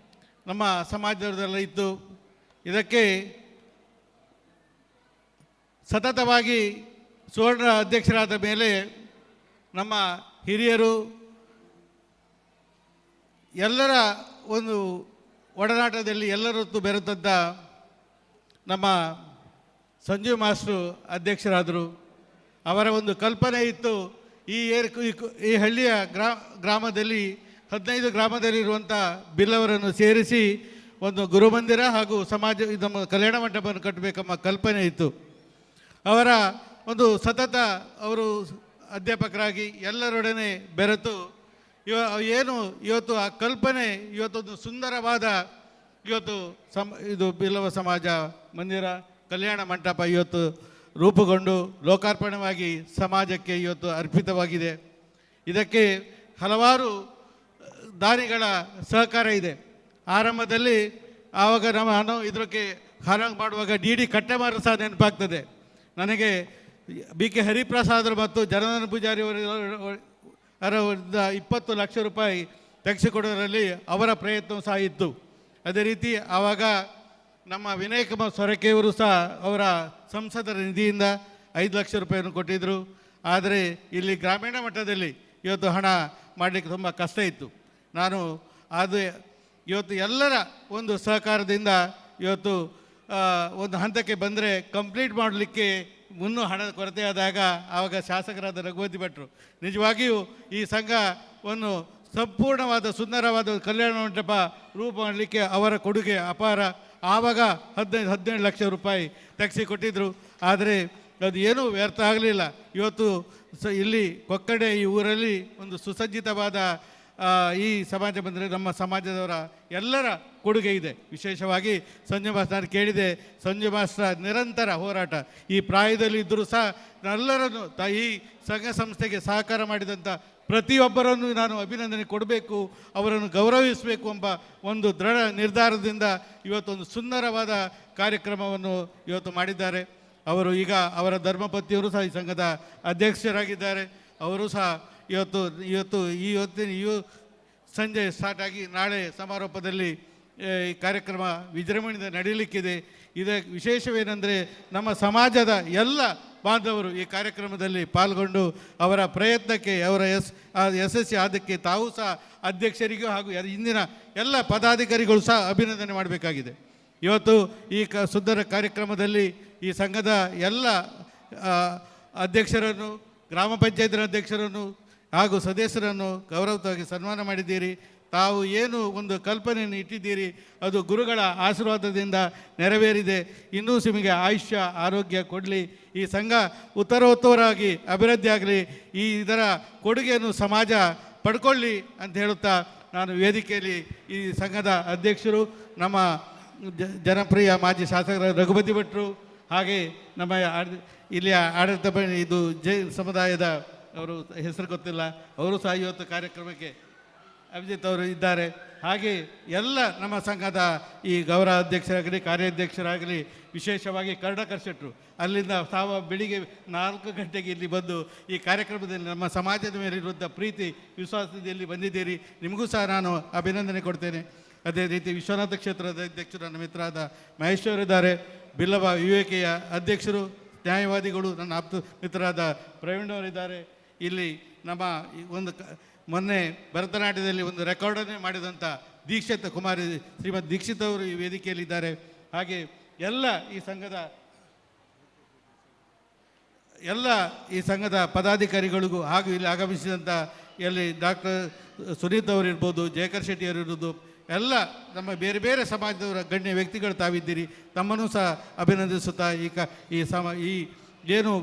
ನಮ್ಮ ಸಮಾಜದಲ್ಲ ಇತ್ತು. ಇದಕ್ಕೆ ಸತತವಾಗಿ ಸುವರ್ಣ ಅಧ್ಯಕ್ಷರಾದ ಮೇಲೆ ನಮ್ಮ ಹಿರಿಯರು ಎಲ್ಲರ ಒಂದು ಒಡನಾಟದಲ್ಲಿ ಎಲ್ಲರೊತ್ತು ಬೆರೆತದ್ದ ನಮ್ಮ ಸಂಜೀವ್ ಮಾಸ್ಟ್ರು ಅಧ್ಯಕ್ಷರಾದರು. ಅವರ ಒಂದು ಕಲ್ಪನೆ ಇತ್ತು, ಈ ಹಳ್ಳಿಯ ಗ್ರಾಮದಲ್ಲಿ 15 ಗ್ರಾಮದಲ್ಲಿರುವಂಥ ಬಿಲ್ಲವರನ್ನು ಸೇರಿಸಿ ಒಂದು ಗುರುಮಂದಿರ ಹಾಗೂ ನಮ್ಮ ಕಲ್ಯಾಣ ಮಂಟಪವನ್ನು ಕಟ್ಟಬೇಕೆಂಬ ಕಲ್ಪನೆ ಇತ್ತು. ಅವರ ಒಂದು ಸತತ ಅವರು ಅಧ್ಯಾಪಕರಾಗಿ ಎಲ್ಲರೊಡನೆ ಬೆರೆತು ಇವತ್ತು ಆ ಕಲ್ಪನೆ ಇವತ್ತೊಂದು ಸುಂದರವಾದ ಇದು ಬಿಲ್ಲವ ಸಮಾಜ ಮಂದಿರ ಕಲ್ಯಾಣ ಮಂಟಪ ಇವತ್ತು ರೂಪುಗೊಂಡು ಲೋಕಾರ್ಪಣವಾಗಿ ಸಮಾಜಕ್ಕೆ ಇವತ್ತು ಅರ್ಪಿತವಾಗಿದೆ. ಇದಕ್ಕೆ ಹಲವಾರು ದಾನಿಗಳ ಸಹಕಾರ ಇದೆ. ಆರಂಭದಲ್ಲಿ ಆವಾಗ ನಾನು ಇದಕ್ಕೆ ಹಾರಂಗ್ ಮಾಡುವಾಗ DD ಕಟ್ಟೆಮಾರು ಸಹ ನೆನಪಾಗ್ತದೆ ನನಗೆ. BK ಹರಿಪ್ರಸಾದರು ಮತ್ತು ಜನಾರ್ದನ ಪೂಜಾರಿ ಅವರಿಂದ 20 ಲಕ್ಷ ರೂಪಾಯಿ ತೆಗೆಸಿಕೊಡೋದರಲ್ಲಿ ಅವರ ಪ್ರಯತ್ನ ಸಹ ಇತ್ತು. ಅದೇ ರೀತಿ ಆವಾಗ ನಮ್ಮ ವಿನಯ್ ಕುಮಾರ್ ಸೊರಕೆಯವರು ಸಹ ಅವರ ಸಂಸದರ ನಿಧಿಯಿಂದ 5 ಲಕ್ಷ ರೂಪಾಯಿಯನ್ನು ಕೊಟ್ಟಿದ್ದರು. ಆದರೆ ಇಲ್ಲಿ ಗ್ರಾಮೀಣ ಮಟ್ಟದಲ್ಲಿ ಇವತ್ತು ಹಣ ಮಾಡಲಿಕ್ಕೆ ತುಂಬ ಕಷ್ಟ ಇತ್ತು. ನಾನು ಇವತ್ತು ಎಲ್ಲರ ಒಂದು ಸಹಕಾರದಿಂದ ಇವತ್ತು ಒಂದು ಹಂತಕ್ಕೆ ಬಂದರೆ ಕಂಪ್ಲೀಟ್ ಮಾಡಲಿಕ್ಕೆ ಮುನ್ನೂ ಹಣದ ಕೊರತೆ ಆದಾಗ ಆವಾಗ ಶಾಸಕರಾದ ರಘುಪತಿ ಭಟ್ರು ನಿಜವಾಗಿಯೂ ಈ ಸಂಘವನ್ನು ಸಂಪೂರ್ಣವಾದ ಸುಂದರವಾದ ಕಲ್ಯಾಣ ಮಂಟಪ ರೂಪ ಮಾಡಲಿಕ್ಕೆ ಅವರ ಕೊಡುಗೆ ಅಪಾರ. ಆವಾಗ 15 ಲಕ್ಷ ರೂಪಾಯಿ ತೆಗೆಸಿಕೊಟ್ಟಿದ್ದರು. ಆದರೆ ಅದು ಏನೂ ವ್ಯರ್ಥ ಆಗಲಿಲ್ಲ. ಇವತ್ತು ಇಲ್ಲಿ ಕೊಕ್ಕಡೆ ಈ ಊರಲ್ಲಿ ಒಂದು ಸುಸಜ್ಜಿತವಾದ ಈ ಸಮಾಜ ಬಂದರೆ ನಮ್ಮ ಸಮಾಜದವರ ಎಲ್ಲರ ಕೊಡುಗೆ ಇದೆ. ವಿಶೇಷವಾಗಿ ಸಂಜು ಮಾಸ್ಟರ್ ಕೇಳಿದೆ, ಸಂಜು ಮಾಸ್ಟರ್ ನಿರಂತರ ಹೋರಾಟ ಈ ಪ್ರಾಯದಲ್ಲಿ ಇದ್ದರೂ ಸಹ ಎಲ್ಲರನ್ನು ಈ ಸಂಘ ಸಂಸ್ಥೆಗೆ ಸಹಕಾರ ಮಾಡಿದಂಥ ಪ್ರತಿಯೊಬ್ಬರನ್ನು ನಾನು ಅಭಿನಂದನೆ ಕೊಡಬೇಕು, ಅವರನ್ನು ಗೌರವಿಸಬೇಕು ಎಂಬ ಒಂದು ದೃಢ ನಿರ್ಧಾರದಿಂದ ಇವತ್ತೊಂದು ಸುಂದರವಾದ ಕಾರ್ಯಕ್ರಮವನ್ನು ಇವತ್ತು ಮಾಡಿದ್ದಾರೆ. ಅವರು ಈಗ ಅವರ ಧರ್ಮಪತಿಯವರು ಸಹ ಈ ಸಂಘದ ಅಧ್ಯಕ್ಷರಾಗಿದ್ದಾರೆ. ಅವರು ಸಹ ಇವತ್ತಿನ ಸಂಜೆ ಸ್ಟಾರ್ಟ್ ಆಗಿ ನಾಳೆ ಸಮಾರೋಪದಲ್ಲಿ ಈ ಕಾರ್ಯಕ್ರಮ ವಿಜೃಂಭಣೆಯಿಂದ ನಡೆಯಲಿಕ್ಕಿದೆ. ಇದಕ್ಕೆ ವಿಶೇಷವೇನೆಂದರೆ ನಮ್ಮ ಸಮಾಜದ ಎಲ್ಲ ಬಾಂಧವರು ಈ ಕಾರ್ಯಕ್ರಮದಲ್ಲಿ ಪಾಲ್ಗೊಂಡು ಅವರ ಪ್ರಯತ್ನಕ್ಕೆ ಅವರ ಯಶಸ್ವಿ ಆದಕ್ಕೆ ತಾವು ಸಹ ಅಧ್ಯಕ್ಷರಿಗೂ ಹಾಗೂ ಇಂದಿನ ಎಲ್ಲ ಪದಾಧಿಕಾರಿಗಳು ಸಹ ಅಭಿನಂದನೆ ಮಾಡಬೇಕಾಗಿದೆ. ಇವತ್ತು ಈ ಸುಂದರ ಕಾರ್ಯಕ್ರಮದಲ್ಲಿ ಈ ಸಂಘದ ಎಲ್ಲ ಅಧ್ಯಕ್ಷರನ್ನು, ಗ್ರಾಮ ಪಂಚಾಯತಿನ ಅಧ್ಯಕ್ಷರನ್ನು ಹಾಗೂ ಸದಸ್ಯರನ್ನು ಗೌರವವಾಗಿ ಸನ್ಮಾನ ಮಾಡಿದ್ದೀರಿ. ತಾವು ಏನು ಒಂದು ಕಲ್ಪನೆಯನ್ನು ಇಟ್ಟಿದ್ದೀರಿ ಅದು ಗುರುಗಳ ಆಶೀರ್ವಾದದಿಂದ ನೆರವೇರಿದೆ. ಇನ್ನೂ ನಿಮಗೆ ಆಯುಷ್ಯ ಆರೋಗ್ಯ ಕೊಡಲಿ, ಈ ಸಂಘ ಉತ್ತರೋತ್ತರವಾಗಿ ಅಭಿವೃದ್ಧಿ ಆಗಲಿ, ಇದರ ಕೊಡುಗೆಯನ್ನು ಸಮಾಜ ಪಡ್ಕೊಳ್ಳಿ ಅಂತ ಹೇಳುತ್ತಾ ನಾನು ವೇದಿಕೆಯಲ್ಲಿ ಈ ಸಂಘದ ಅಧ್ಯಕ್ಷರು ನಮ್ಮ ಜನಪ್ರಿಯ ಮಾಜಿ ಶಾಸಕರ ರಘುಪತಿ ಭಟ್ರು, ಹಾಗೆ ನಮ್ಮ ಇಲ್ಲಿಯ ಆಡಳಿತ ಇದು ಜೈನ್ ಸಮುದಾಯದ ಅವರು ಹೆಸರು ಗೊತ್ತಿಲ್ಲ, ಅವರು ಸಹ ಇವತ್ತು ಕಾರ್ಯಕ್ರಮಕ್ಕೆ ಅಭಿಜಿತ್ ಅವರು ಇದ್ದಾರೆ. ಹಾಗೆ ಎಲ್ಲ ನಮ್ಮ ಸಂಘದ ಈ ಗೌರವ ಅಧ್ಯಕ್ಷರಾಗಲಿ ಕಾರ್ಯಾಧ್ಯಕ್ಷರಾಗಲಿ, ವಿಶೇಷವಾಗಿ ಕರ್ಣಕರ್ ಶೆಟ್ಟರು ಅಲ್ಲಿಂದ ಬೆಳಿಗ್ಗೆ 4 ಗಂಟೆಗೆ ಇಲ್ಲಿ ಬಂದು ಈ ಕಾರ್ಯಕ್ರಮದಲ್ಲಿ ನಮ್ಮ ಸಮಾಜದ ಮೇಲೆ ಇರುವಂಥ ಪ್ರೀತಿ ವಿಶ್ವಾಸದಲ್ಲಿ ಬಂದಿದ್ದೀರಿ. ನಿಮಗೂ ಸಹ ನಾನು ಅಭಿನಂದನೆ ಕೊಡ್ತೇನೆ. ಅದೇ ರೀತಿ ವಿಶ್ವನಾಥ ಕ್ಷೇತ್ರದ ಅಧ್ಯಕ್ಷರು ನನ್ನ ಮಿತ್ರರಾದ ಮಹೇಶ್ವರಿದ್ದಾರೆ, ಬಿಲ್ಲವ ವಿವೇಕೆಯ ಅಧ್ಯಕ್ಷರು, ನ್ಯಾಯವಾದಿಗಳು ನನ್ನ ಆಪ್ತ ಮಿತ್ರರಾದ ಪ್ರವೀಣವರಿದ್ದಾರೆ. ಇಲ್ಲಿ ನಮ್ಮ ಒಂದು ಮೊನ್ನೆ ಭರತನಾಟ್ಯದಲ್ಲಿ ಒಂದು ರೆಕಾರ್ಡನ್ನೇ ಮಾಡಿದಂಥ ದೀಕ್ಷಿತ ಕುಮಾರಿ ಶ್ರೀಮತಿ ದೀಕ್ಷಿತ್ ಅವರು ಈ ವೇದಿಕೆಯಲ್ಲಿದ್ದಾರೆ. ಹಾಗೆ ಎಲ್ಲ ಈ ಸಂಘದ ಪದಾಧಿಕಾರಿಗಳಿಗೂ ಹಾಗೂ ಇಲ್ಲಿ ಆಗಮಿಸಿದಂಥ ಡಾಕ್ಟರ್ ಸುನೀತ್ ಅವರಿರ್ಬೋದು, ಜಯಕರ್ ಶೆಟ್ಟಿ ಅವರಿರ್ಬೋದು, ಎಲ್ಲ ನಮ್ಮ ಬೇರೆ ಬೇರೆ ಸಮಾಜದವರ ಗಣ್ಯ ವ್ಯಕ್ತಿಗಳು ತಾವಿದ್ದೀರಿ. ತಮ್ಮನ್ನು ಸಹ ಅಭಿನಂದಿಸುತ್ತಾ ಈ ಏನು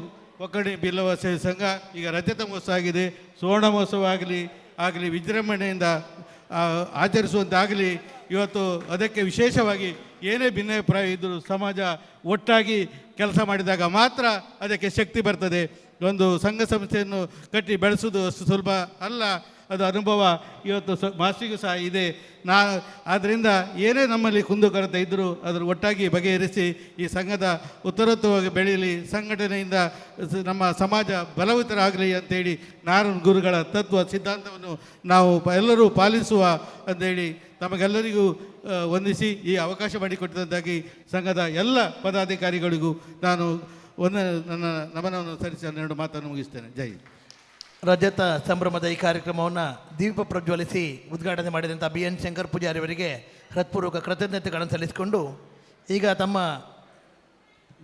ಒಕ್ಕಣೆ ಬಿಲ್ಲವ ಸೇವೆ ಸಂಘ ಈಗ ರಜತ ಮಹೋತ್ಸವ ಆಗಿದೆ, ಸುವರ್ಣ ಮಹೋತ್ಸವ ಆಗಲಿ ವಿಜೃಂಭಣೆಯಿಂದ ಆಚರಿಸುವಂತಾಗಲಿ. ಇವತ್ತು ಅದಕ್ಕೆ ವಿಶೇಷವಾಗಿ ಏನೇ ಭಿನ್ನಾಭಿಪ್ರಾಯ ಇದ್ದರೂ ಸಮಾಜ ಒಟ್ಟಾಗಿ ಕೆಲಸ ಮಾಡಿದಾಗ ಮಾತ್ರ ಅದಕ್ಕೆ ಶಕ್ತಿ ಬರ್ತದೆ. ಒಂದು ಸಂಘ ಸಂಸ್ಥೆಯನ್ನು ಕಟ್ಟಿ ಬೆಳೆಸೋದು ಅಷ್ಟು ಸುಲಭ ಅಲ್ಲ. ಅದು ಅನುಭವ ಇವತ್ತು ಮಾಸ್ಟರಿಗೂ ಸಹ ಇದೆ. ಆದ್ದರಿಂದ ಏನೇ ನಮ್ಮಲ್ಲಿ ಕುಂದುಕೊರತೆ ಇದ್ದರೂ ಅದರ ಒಟ್ಟಾಗಿ ಬಗೆಹರಿಸಿ ಈ ಸಂಘದ ಉತ್ತರೋತ್ತರವಾಗಿ ಬೆಳೀಲಿ, ಸಂಘಟನೆಯಿಂದ ನಮ್ಮ ಸಮಾಜ ಬಲವತ್ತರಾಗಲಿ ಅಂತೇಳಿ ನಾರಾಯಣ ಗುರುಗಳ ತತ್ವ ಸಿದ್ಧಾಂತವನ್ನು ನಾವು ಎಲ್ಲರೂ ಪಾಲಿಸುವ ಅಂತೇಳಿ ತಮಗೆಲ್ಲರಿಗೂ ವಂದಿಸಿ ಈ ಅವಕಾಶ ಮಾಡಿಕೊಟ್ಟಿದ್ದಕ್ಕಾಗಿ ಸಂಘದ ಎಲ್ಲ ಪದಾಧಿಕಾರಿಗಳಿಗೂ ನಾನು ನನ್ನ ನಮನವನ್ನು ಸಲ್ಲಿಸಿ 12 ಮಾತನ್ನು ಮುಗಿಸ್ತೇನೆ. ಜೈ. ರಜತ ಸಂಭ್ರಮದ ಈ ಕಾರ್ಯಕ್ರಮವನ್ನು ದೀಪ ಪ್ರಜ್ವಲಿಸಿ ಉದ್ಘಾಟನೆ ಮಾಡಿದಂಥ BN ಶಂಕರ್ ಪೂಜಾರಿ ಅವರಿಗೆ ಹೃತ್ಪೂರ್ವಕ ಕೃತಜ್ಞತೆಗಳನ್ನು ಸಲ್ಲಿಸಿಕೊಂಡು ಈಗ ತಮ್ಮ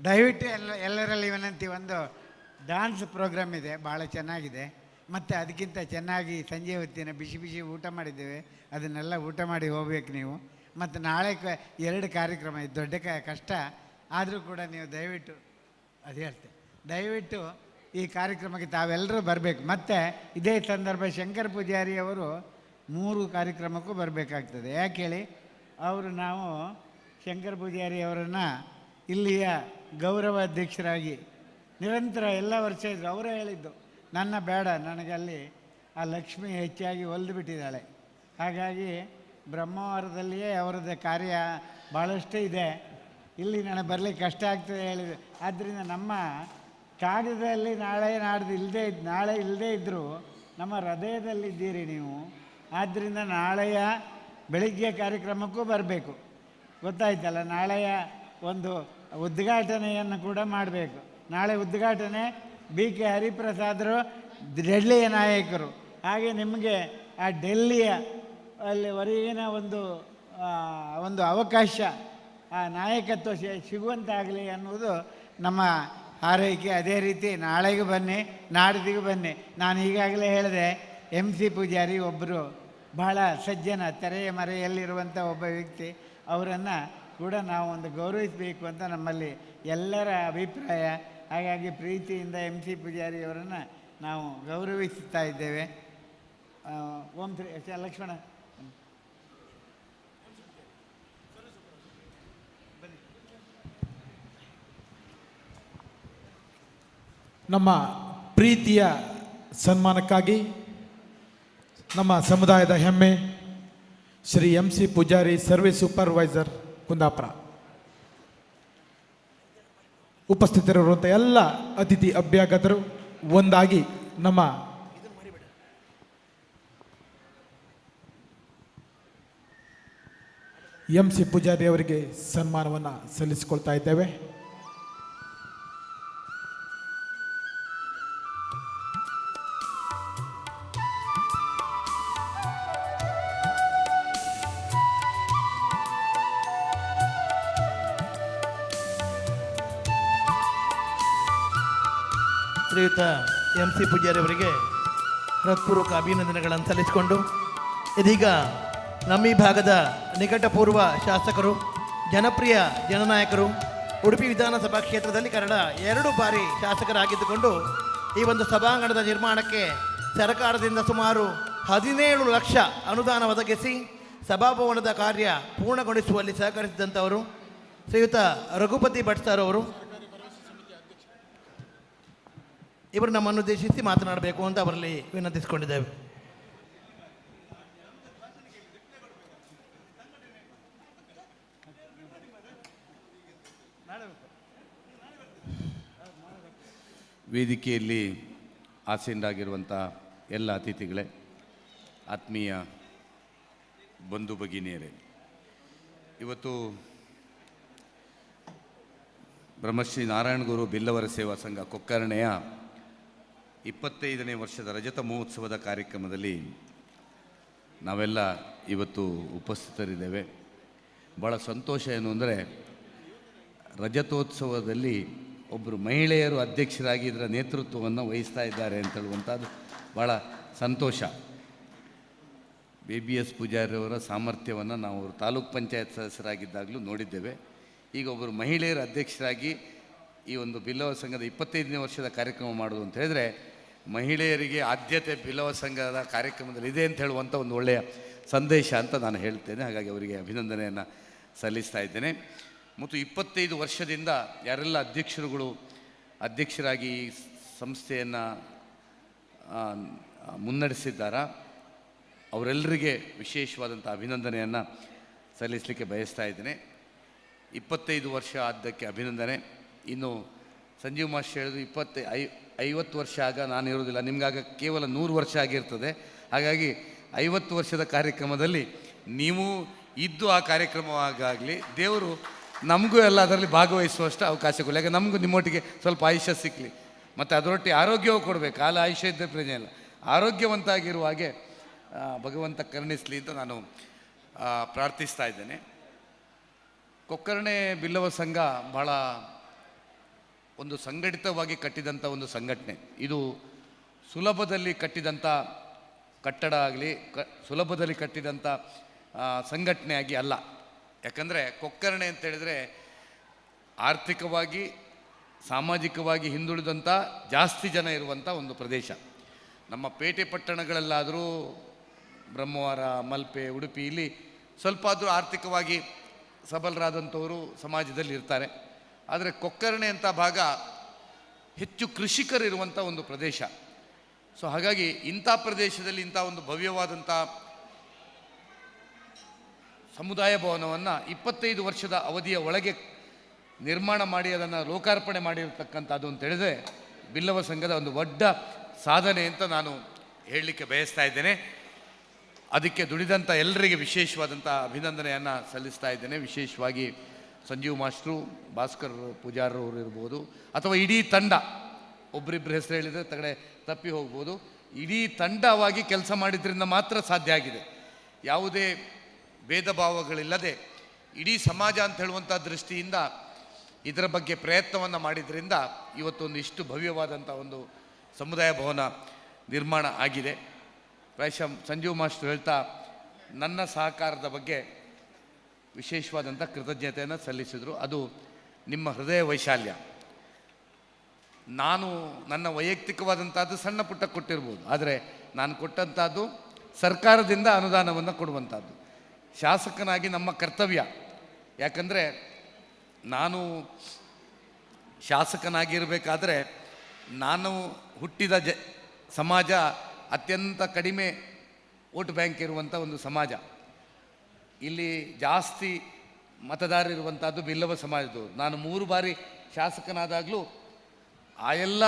ದಯವಿಟ್ಟು ಎಲ್ಲರಲ್ಲಿ ವಿನಂತಿ, ಒಂದು ಡ್ಯಾನ್ಸ್ ಪ್ರೋಗ್ರಾಮ್ ಇದೆ, ಭಾಳ ಚೆನ್ನಾಗಿದೆ. ಮತ್ತು ಅದಕ್ಕಿಂತ ಚೆನ್ನಾಗಿ ಸಂಜೆ ಹೊತ್ತಿನ ಬಿಸಿ ಬಿಸಿ ಊಟ ಮಾಡಿದ್ದೇವೆ, ಅದನ್ನೆಲ್ಲ ಊಟ ಮಾಡಿ ಹೋಗ್ಬೇಕು ನೀವು. ಮತ್ತು ನಾಳೆ 2 ಕಾರ್ಯಕ್ರಮ ಇದೆ, ದೊಡ್ಡ ಕಷ್ಟ ಆದರೂ ಕೂಡ ನೀವು ದಯವಿಟ್ಟು ಅದು ಹೇಳ್ತೆ, ದಯವಿಟ್ಟು ಈ ಕಾರ್ಯಕ್ರಮಕ್ಕೆ ತಾವೆಲ್ಲರೂ ಬರಬೇಕು. ಮತ್ತು ಇದೇ ಸಂದರ್ಭ ಶಂಕರ್ ಪೂಜಾರಿ ಅವರು 3 ಕಾರ್ಯಕ್ರಮಕ್ಕೂ ಬರಬೇಕಾಗ್ತದೆ. ಯಾಕೆ ಹೇಳಿ, ನಾವು ಶಂಕರ್ ಪೂಜಾರಿ ಅವರನ್ನು ಇಲ್ಲಿಯ ಗೌರವ ಅಧ್ಯಕ್ಷರಾಗಿ ನಿರಂತರ ಎಲ್ಲ ವರ್ಷ ಇದ್ದರು. ಅವರೇ ಹೇಳಿದ್ದು, ನನ್ನ ಬೇಡ, ನನಗೆ ಅಲ್ಲಿ ಆ ಲಕ್ಷ್ಮಿ ಹೆಚ್ಚಾಗಿ ಒಲ್ದು ಬಿಟ್ಟಿದ್ದಾಳೆ, ಹಾಗಾಗಿ ಬ್ರಹ್ಮಾವರದಲ್ಲಿಯೇ ಅವರದ್ದು ಕಾರ್ಯ ಭಾಳಷ್ಟು ಇದೆ, ಇಲ್ಲಿ ನನಗೆ ಬರಲಿಕ್ಕೆ ಕಷ್ಟ ಆಗ್ತದೆ ಹೇಳಿದೆ. ಆದ್ದರಿಂದ ನಮ್ಮ ಕಾಗದದಲ್ಲಿ ನಾಳೆ ಇಲ್ಲದೇ ಇದ್ದರೂ ನಮ್ಮ ಹೃದಯದಲ್ಲಿದ್ದೀರಿ ನೀವು. ಆದ್ದರಿಂದ ನಾಳೆಯ ಬೆಳಿಗ್ಗೆ ಕಾರ್ಯಕ್ರಮಕ್ಕೂ ಬರಬೇಕು, ಗೊತ್ತಾಯ್ತಲ್ಲ. ನಾಳೆಯ ಒಂದು ಉದ್ಘಾಟನೆಯನ್ನು ಕೂಡ ಮಾಡಬೇಕು. ನಾಳೆ ಉದ್ಘಾಟನೆ BK ಹರಿಪ್ರಸಾದರು, ಡೆಲ್ಲಿಯ ನಾಯಕರು. ಹಾಗೆ ನಿಮಗೆ ಆ ಡೆಲ್ಲಿಯ ಅಲ್ಲಿ ಹೊರಗಿನ ಒಂದು ಅವಕಾಶ, ಆ ನಾಯಕತ್ವ ಸಿಗುವಂತಾಗಲಿ ಅನ್ನುವುದು ನಮ್ಮ ಹಾರೈಕೆ. ಅದೇ ರೀತಿ ನಾಳೆಗೂ ಬನ್ನಿ, ನಾಡಿದಿಗೂ ಬನ್ನಿ. ನಾನು ಈಗಾಗಲೇ ಹೇಳಿದೆ, MC ಪೂಜಾರಿ ಒಬ್ಬರು ಬಹಳ ಸಜ್ಜನ, ತೆರೆಯ ಮರೆಯಲ್ಲಿರುವಂಥ ಒಬ್ಬ ವ್ಯಕ್ತಿ, ಅವರನ್ನು ಕೂಡ ನಾವು ಒಂದು ಗೌರವಿಸಬೇಕು ಅಂತ ನಮ್ಮಲ್ಲಿ ಎಲ್ಲರ ಅಭಿಪ್ರಾಯ. ಹಾಗಾಗಿ ಪ್ರೀತಿಯಿಂದ MC ಪೂಜಾರಿ ಅವರನ್ನು ನಾವು ಗೌರವಿಸುತ್ತಾ ಇದ್ದೇವೆ. ಓಂ ಶ್ರೀ ಲಕ್ಷ್ಮಣ ನಮ್ಮ ಪ್ರೀತಿಯ ಸನ್ಮಾನಕ್ಕಾಗಿ ನಮ್ಮ ಸಮುದಾಯದ ಹೆಮ್ಮೆ Shri MC Poojary service supervisor Kundapura, ಉಪಸ್ಥಿತರಿರುವಂಥ ಎಲ್ಲ ಅತಿಥಿ ಅಭ್ಯಾಗತರು ಒಂದಾಗಿ ನಮ್ಮ MC ಪೂಜಾರಿ ಅವರಿಗೆ ಸನ್ಮಾನವನ್ನು ಸಲ್ಲಿಸಿಕೊಳ್ತಾ ಇದ್ದೇವೆ. ಶ್ರೀಯುತ MC ಪೂಜಾರಿ ಅವರಿಗೆ ಹೃತ್ಪೂರ್ವಕ ಅಭಿನಂದನೆಗಳನ್ನು ಸಲ್ಲಿಸಿಕೊಂಡು ಇದೀಗ ನಮ್ಮ ಈ ಭಾಗದ ನಿಕಟಪೂರ್ವ ಶಾಸಕರು, ಜನಪ್ರಿಯ ಜನನಾಯಕರು, ಉಡುಪಿ ವಿಧಾನಸಭಾ ಕ್ಷೇತ್ರದಲ್ಲಿ ಕನ್ನಡ 2 ಬಾರಿ ಶಾಸಕರಾಗಿದ್ದುಕೊಂಡು ಈ ಒಂದು ಸಭಾಂಗಣದ ನಿರ್ಮಾಣಕ್ಕೆ ಸರ್ಕಾರದಿಂದ ಸುಮಾರು 17 ಲಕ್ಷ ಅನುದಾನ ಒದಗಿಸಿ ಸಭಾಭವನದ ಕಾರ್ಯ ಪೂರ್ಣಗೊಳಿಸುವಲ್ಲಿ ಸಹಕರಿಸಿದಂಥವರು ಶ್ರೀಯುತ ರಘುಪತಿ ಭಟ್ ಸರ್ ಅವರು. ಇವರು ನಮ್ಮನ್ನು ಉದ್ದೇಶಿಸಿ ಮಾತನಾಡಬೇಕು ಅಂತ ಅವರಲ್ಲಿ ವಿನಂತಿಸಿಕೊಂಡಿದ್ದೇವೆ. ವೇದಿಕೆಯಲ್ಲಿ ಆಸೀನರಾಗಿರುವಂಥ ಎಲ್ಲ ಅತಿಥಿಗಳೇ, ಆತ್ಮೀಯ ಬಂಧು ಭಗಿನಿಯರೇ, ಇವತ್ತು ಬ್ರಹ್ಮಶ್ರೀ ನಾರಾಯಣ ಗುರು ಬಿಲ್ಲವರ ಸೇವಾ ಸಂಘ ಕೊಕ್ಕರ್ಣೆಯ 25ನೇ ವರ್ಷದ ರಜತ ಮಹೋತ್ಸವದ ಕಾರ್ಯಕ್ರಮದಲ್ಲಿ ನಾವೆಲ್ಲ ಇವತ್ತು ಉಪಸ್ಥಿತರಿದ್ದೇವೆ. ಭಾಳ ಸಂತೋಷ ಏನು ಅಂದರೆ, ರಜತೋತ್ಸವದಲ್ಲಿ ಒಬ್ಬರು ಮಹಿಳೆಯರು ಅಧ್ಯಕ್ಷರಾಗಿ ಇದರ ನೇತೃತ್ವವನ್ನು ವಹಿಸ್ತಾ ಇದ್ದಾರೆ ಅಂತ ಹೇಳುವಂಥದ್ದು ಭಾಳ ಸಂತೋಷ. BBS ಪೂಜಾರಿಯವರ ಸಾಮರ್ಥ್ಯವನ್ನು ನಾವು ತಾಲೂಕ್ ಪಂಚಾಯತ್ ಸದಸ್ಯರಾಗಿದ್ದಾಗಲೂ ನೋಡಿದ್ದೇವೆ. ಈಗ ಒಬ್ಬರು ಮಹಿಳೆಯರ ಅಧ್ಯಕ್ಷರಾಗಿ ಈ ಒಂದು ಬಿಲ್ಲವ ಸಂಘದ 25ನೇ ವರ್ಷದ ಕಾರ್ಯಕ್ರಮ ಮಾಡೋದು ಅಂತ ಹೇಳಿದ್ರೆ, ಮಹಿಳೆಯರಿಗೆ ಆದ್ಯತೆ ಬಿಲ್ಲವ ಸಂಘದ ಕಾರ್ಯಕ್ರಮದಲ್ಲಿ ಇದೆ ಅಂತ ಹೇಳುವಂಥ ಒಂದು ಒಳ್ಳೆಯ ಸಂದೇಶ ಅಂತ ನಾನು ಹೇಳ್ತೇನೆ. ಹಾಗಾಗಿ ಅವರಿಗೆ ಅಭಿನಂದನೆಯನ್ನು ಸಲ್ಲಿಸ್ತಾ ಇದ್ದೇನೆ. ಮತ್ತು 25 ವರ್ಷದಿಂದ ಯಾರೆಲ್ಲ ಅಧ್ಯಕ್ಷರಾಗಿ ಈ ಸಂಸ್ಥೆಯನ್ನು ಮುನ್ನಡೆಸಿದ್ದಾರ ಅವರೆಲ್ಲರಿಗೆ ವಿಶೇಷವಾದಂಥ ಅಭಿನಂದನೆಯನ್ನು ಸಲ್ಲಿಸಲಿಕ್ಕೆ ಬಯಸ್ತಾ ಇದ್ದೇನೆ. 25 ವರ್ಷ ಆದ್ದಕ್ಕೆ ಅಭಿನಂದನೆ. ಇನ್ನು ಸಂಜೀವ್ ಮಾಸ್ಟರ್ ಹೇಳಿದ್ರು 50 ವರ್ಷ ಆಗ ನಾನು ಇರೋದಿಲ್ಲ, ನಿಮಗಾಗ ಕೇವಲ 100 ವರ್ಷ ಆಗಿರ್ತದೆ. ಹಾಗಾಗಿ 50 ವರ್ಷದ ಕಾರ್ಯಕ್ರಮದಲ್ಲಿ ನೀವು ಇದ್ದು ಆ ಕಾರ್ಯಕ್ರಮವಾಗಲಿ ದೇವರು ನಮಗೂ ಎಲ್ಲ ಅದರಲ್ಲಿ ಭಾಗವಹಿಸುವಷ್ಟು ಅವಕಾಶ ಕೊಡಲಿ. ಯಾಕೆ ನಮಗೂ ನಿಮ್ಮೊಟ್ಟಿಗೆ ಸ್ವಲ್ಪ ಆಯುಷ್ಯ ಸಿಕ್ಕಲಿ, ಮತ್ತು ಅದರೊಟ್ಟಿಗೆ ಆರೋಗ್ಯವೂ ಕೊಡಬೇಕು. ಕಾಲ ಆಯುಷ್ಯ ಇದ್ದರೆ ಪ್ರಯೋಜನ ಇಲ್ಲ. ಆರೋಗ್ಯವಂತಾಗಿರುವ ಹಾಗೆ ಭಗವಂತ ಕರುಣಿಸಲಿ ಅಂತ ನಾನು ಪ್ರಾರ್ಥಿಸ್ತಾ ಇದ್ದೇನೆ. ಕೊಕ್ಕರ್ಣೆ ಬಿಲ್ಲವ ಸಂಘ ಬಹಳ ಒಂದು ಸಂಘಟಿತವಾಗಿ ಕಟ್ಟಿದಂಥ ಒಂದು ಸಂಘಟನೆ. ಇದು ಸುಲಭದಲ್ಲಿ ಕಟ್ಟಿದಂಥ ಕಟ್ಟಡ ಆಗಲಿ, ಸುಲಭದಲ್ಲಿ ಕಟ್ಟಿದಂಥ ಸಂಘಟನೆಯಾಗಿ ಅಲ್ಲ. ಯಾಕಂದರೆ ಕೊಕ್ಕರ್ಣೆ ಅಂತ ಹೇಳಿದರೆ ಆರ್ಥಿಕವಾಗಿ ಸಾಮಾಜಿಕವಾಗಿ ಹಿಂದುಳಿದಂಥ ಜಾಸ್ತಿ ಜನ ಇರುವಂಥ ಒಂದು ಪ್ರದೇಶ. ನಮ್ಮ ಪೇಟೆ ಪಟ್ಟಣಗಳಲ್ಲಾದರೂ ಬ್ರಹ್ಮವಾರ, ಮಲ್ಪೆ, ಉಡುಪಿ ಇಲ್ಲಿ ಸ್ವಲ್ಪ ಆದರೂ ಆರ್ಥಿಕವಾಗಿ ಸಬಲರಾದಂಥವರು ಸಮಾಜದಲ್ಲಿ ಇರ್ತಾರೆ. ಆದರೆ ಕೊಕ್ಕರ್ಣೆ ಅಂತ ಭಾಗ ಹೆಚ್ಚು ಕೃಷಿಕರಿರುವಂಥ ಒಂದು ಪ್ರದೇಶ. ಸೊ ಹಾಗಾಗಿ ಇಂಥ ಪ್ರದೇಶದಲ್ಲಿ ಇಂಥ ಒಂದು ಭವ್ಯವಾದಂಥ ಸಮುದಾಯ ಭವನವನ್ನು 25 ವರ್ಷದ ಅವಧಿಯ ಒಳಗೆ ನಿರ್ಮಾಣ ಮಾಡಿ ಅದನ್ನು ಲೋಕಾರ್ಪಣೆ ಮಾಡಿರತಕ್ಕಂಥದ್ದು ಅಂತ ಹೇಳಿದ್ರೆ ಬಿಲ್ಲವ ಸಂಘದ ಒಂದು ದೊಡ್ಡ ಸಾಧನೆ ಅಂತ ನಾನು ಹೇಳಲಿಕ್ಕೆ ಬಯಸ್ತಾ ಇದ್ದೇನೆ. ಅದಕ್ಕೆ ದುಡಿದಂಥ ಎಲ್ಲರಿಗೆ ವಿಶೇಷವಾದಂಥ ಅಭಿನಂದನೆಯನ್ನು ಸಲ್ಲಿಸ್ತಾ ಇದ್ದೇನೆ. ವಿಶೇಷವಾಗಿ ಸಂಜೀವ್ ಮಾಸ್ಟ್ರು, ಭಾಸ್ಕರ್ ಪೂಜಾರವರು ಇರ್ಬೋದು, ಅಥವಾ ಇಡೀ ತಂಡ, ಒಬ್ಬರಿಬ್ಬರು ಹೆಸರು ಹೇಳಿದರೆ ತಗಡೆ ತಪ್ಪಿ ಹೋಗ್ಬೋದು. ಇಡೀ ತಂಡವಾಗಿ ಕೆಲಸ ಮಾಡಿದ್ರಿಂದ ಮಾತ್ರ ಸಾಧ್ಯ ಆಗಿದೆ. ಯಾವುದೇ ಭೇದ ಭಾವಗಳಿಲ್ಲದೆ ಇಡೀ ಸಮಾಜ ಅಂತ ಹೇಳುವಂಥ ದೃಷ್ಟಿಯಿಂದ ಇದರ ಬಗ್ಗೆ ಪ್ರಯತ್ನವನ್ನು ಮಾಡಿದ್ರಿಂದ ಇವತ್ತೊಂದು ಇಷ್ಟು ಭವ್ಯವಾದಂಥ ಒಂದು ಸಮುದಾಯ ಭವನ ನಿರ್ಮಾಣ ಆಗಿದೆ. ಪ್ರಾಯಶಃ ಸಂಜೀವ್ ಮಾಸ್ಟರ್ ಹೇಳ್ತಾ ನನ್ನ ಸಹಕಾರದ ಬಗ್ಗೆ ವಿಶೇಷವಾದಂಥ ಕೃತಜ್ಞತೆಯನ್ನು ಸಲ್ಲಿಸಿದರು. ಅದು ನಿಮ್ಮ ಹೃದಯ ವೈಶಾಲ್ಯ. ನಾನು ನನ್ನ ವೈಯಕ್ತಿಕವಾದಂಥದ್ದು ಸಣ್ಣ ಪುಟ್ಟ ಕೊಟ್ಟಿರ್ಬೋದು, ಆದರೆ ನಾನು ಕೊಟ್ಟಂಥದ್ದು ಸರ್ಕಾರದಿಂದ ಅನುದಾನವನ್ನು ಕೊಡುವಂಥದ್ದು. ಶಾಸಕನಾಗಿ ನಮ್ಮ ಕರ್ತವ್ಯ. ಯಾಕಂದರೆ ನಾನು ಶಾಸಕನಾಗಿರಬೇಕಾದ್ರೆ ನಾನು ಹುಟ್ಟಿದ ಸಮಾಜ ಅತ್ಯಂತ ಕಡಿಮೆ ವೋಟ್ ಬ್ಯಾಂಕ್ ಇರುವಂಥ ಒಂದು ಸಮಾಜ. ಇಲ್ಲಿ ಜಾಸ್ತಿ ಮತದಾರರಿರುವಂಥದ್ದು ಬಿಲ್ಲವ ಸಮಾಜದವರು. ನಾನು 3 ಬಾರಿ ಶಾಸಕನಾದಾಗಲೂ ಆ ಎಲ್ಲ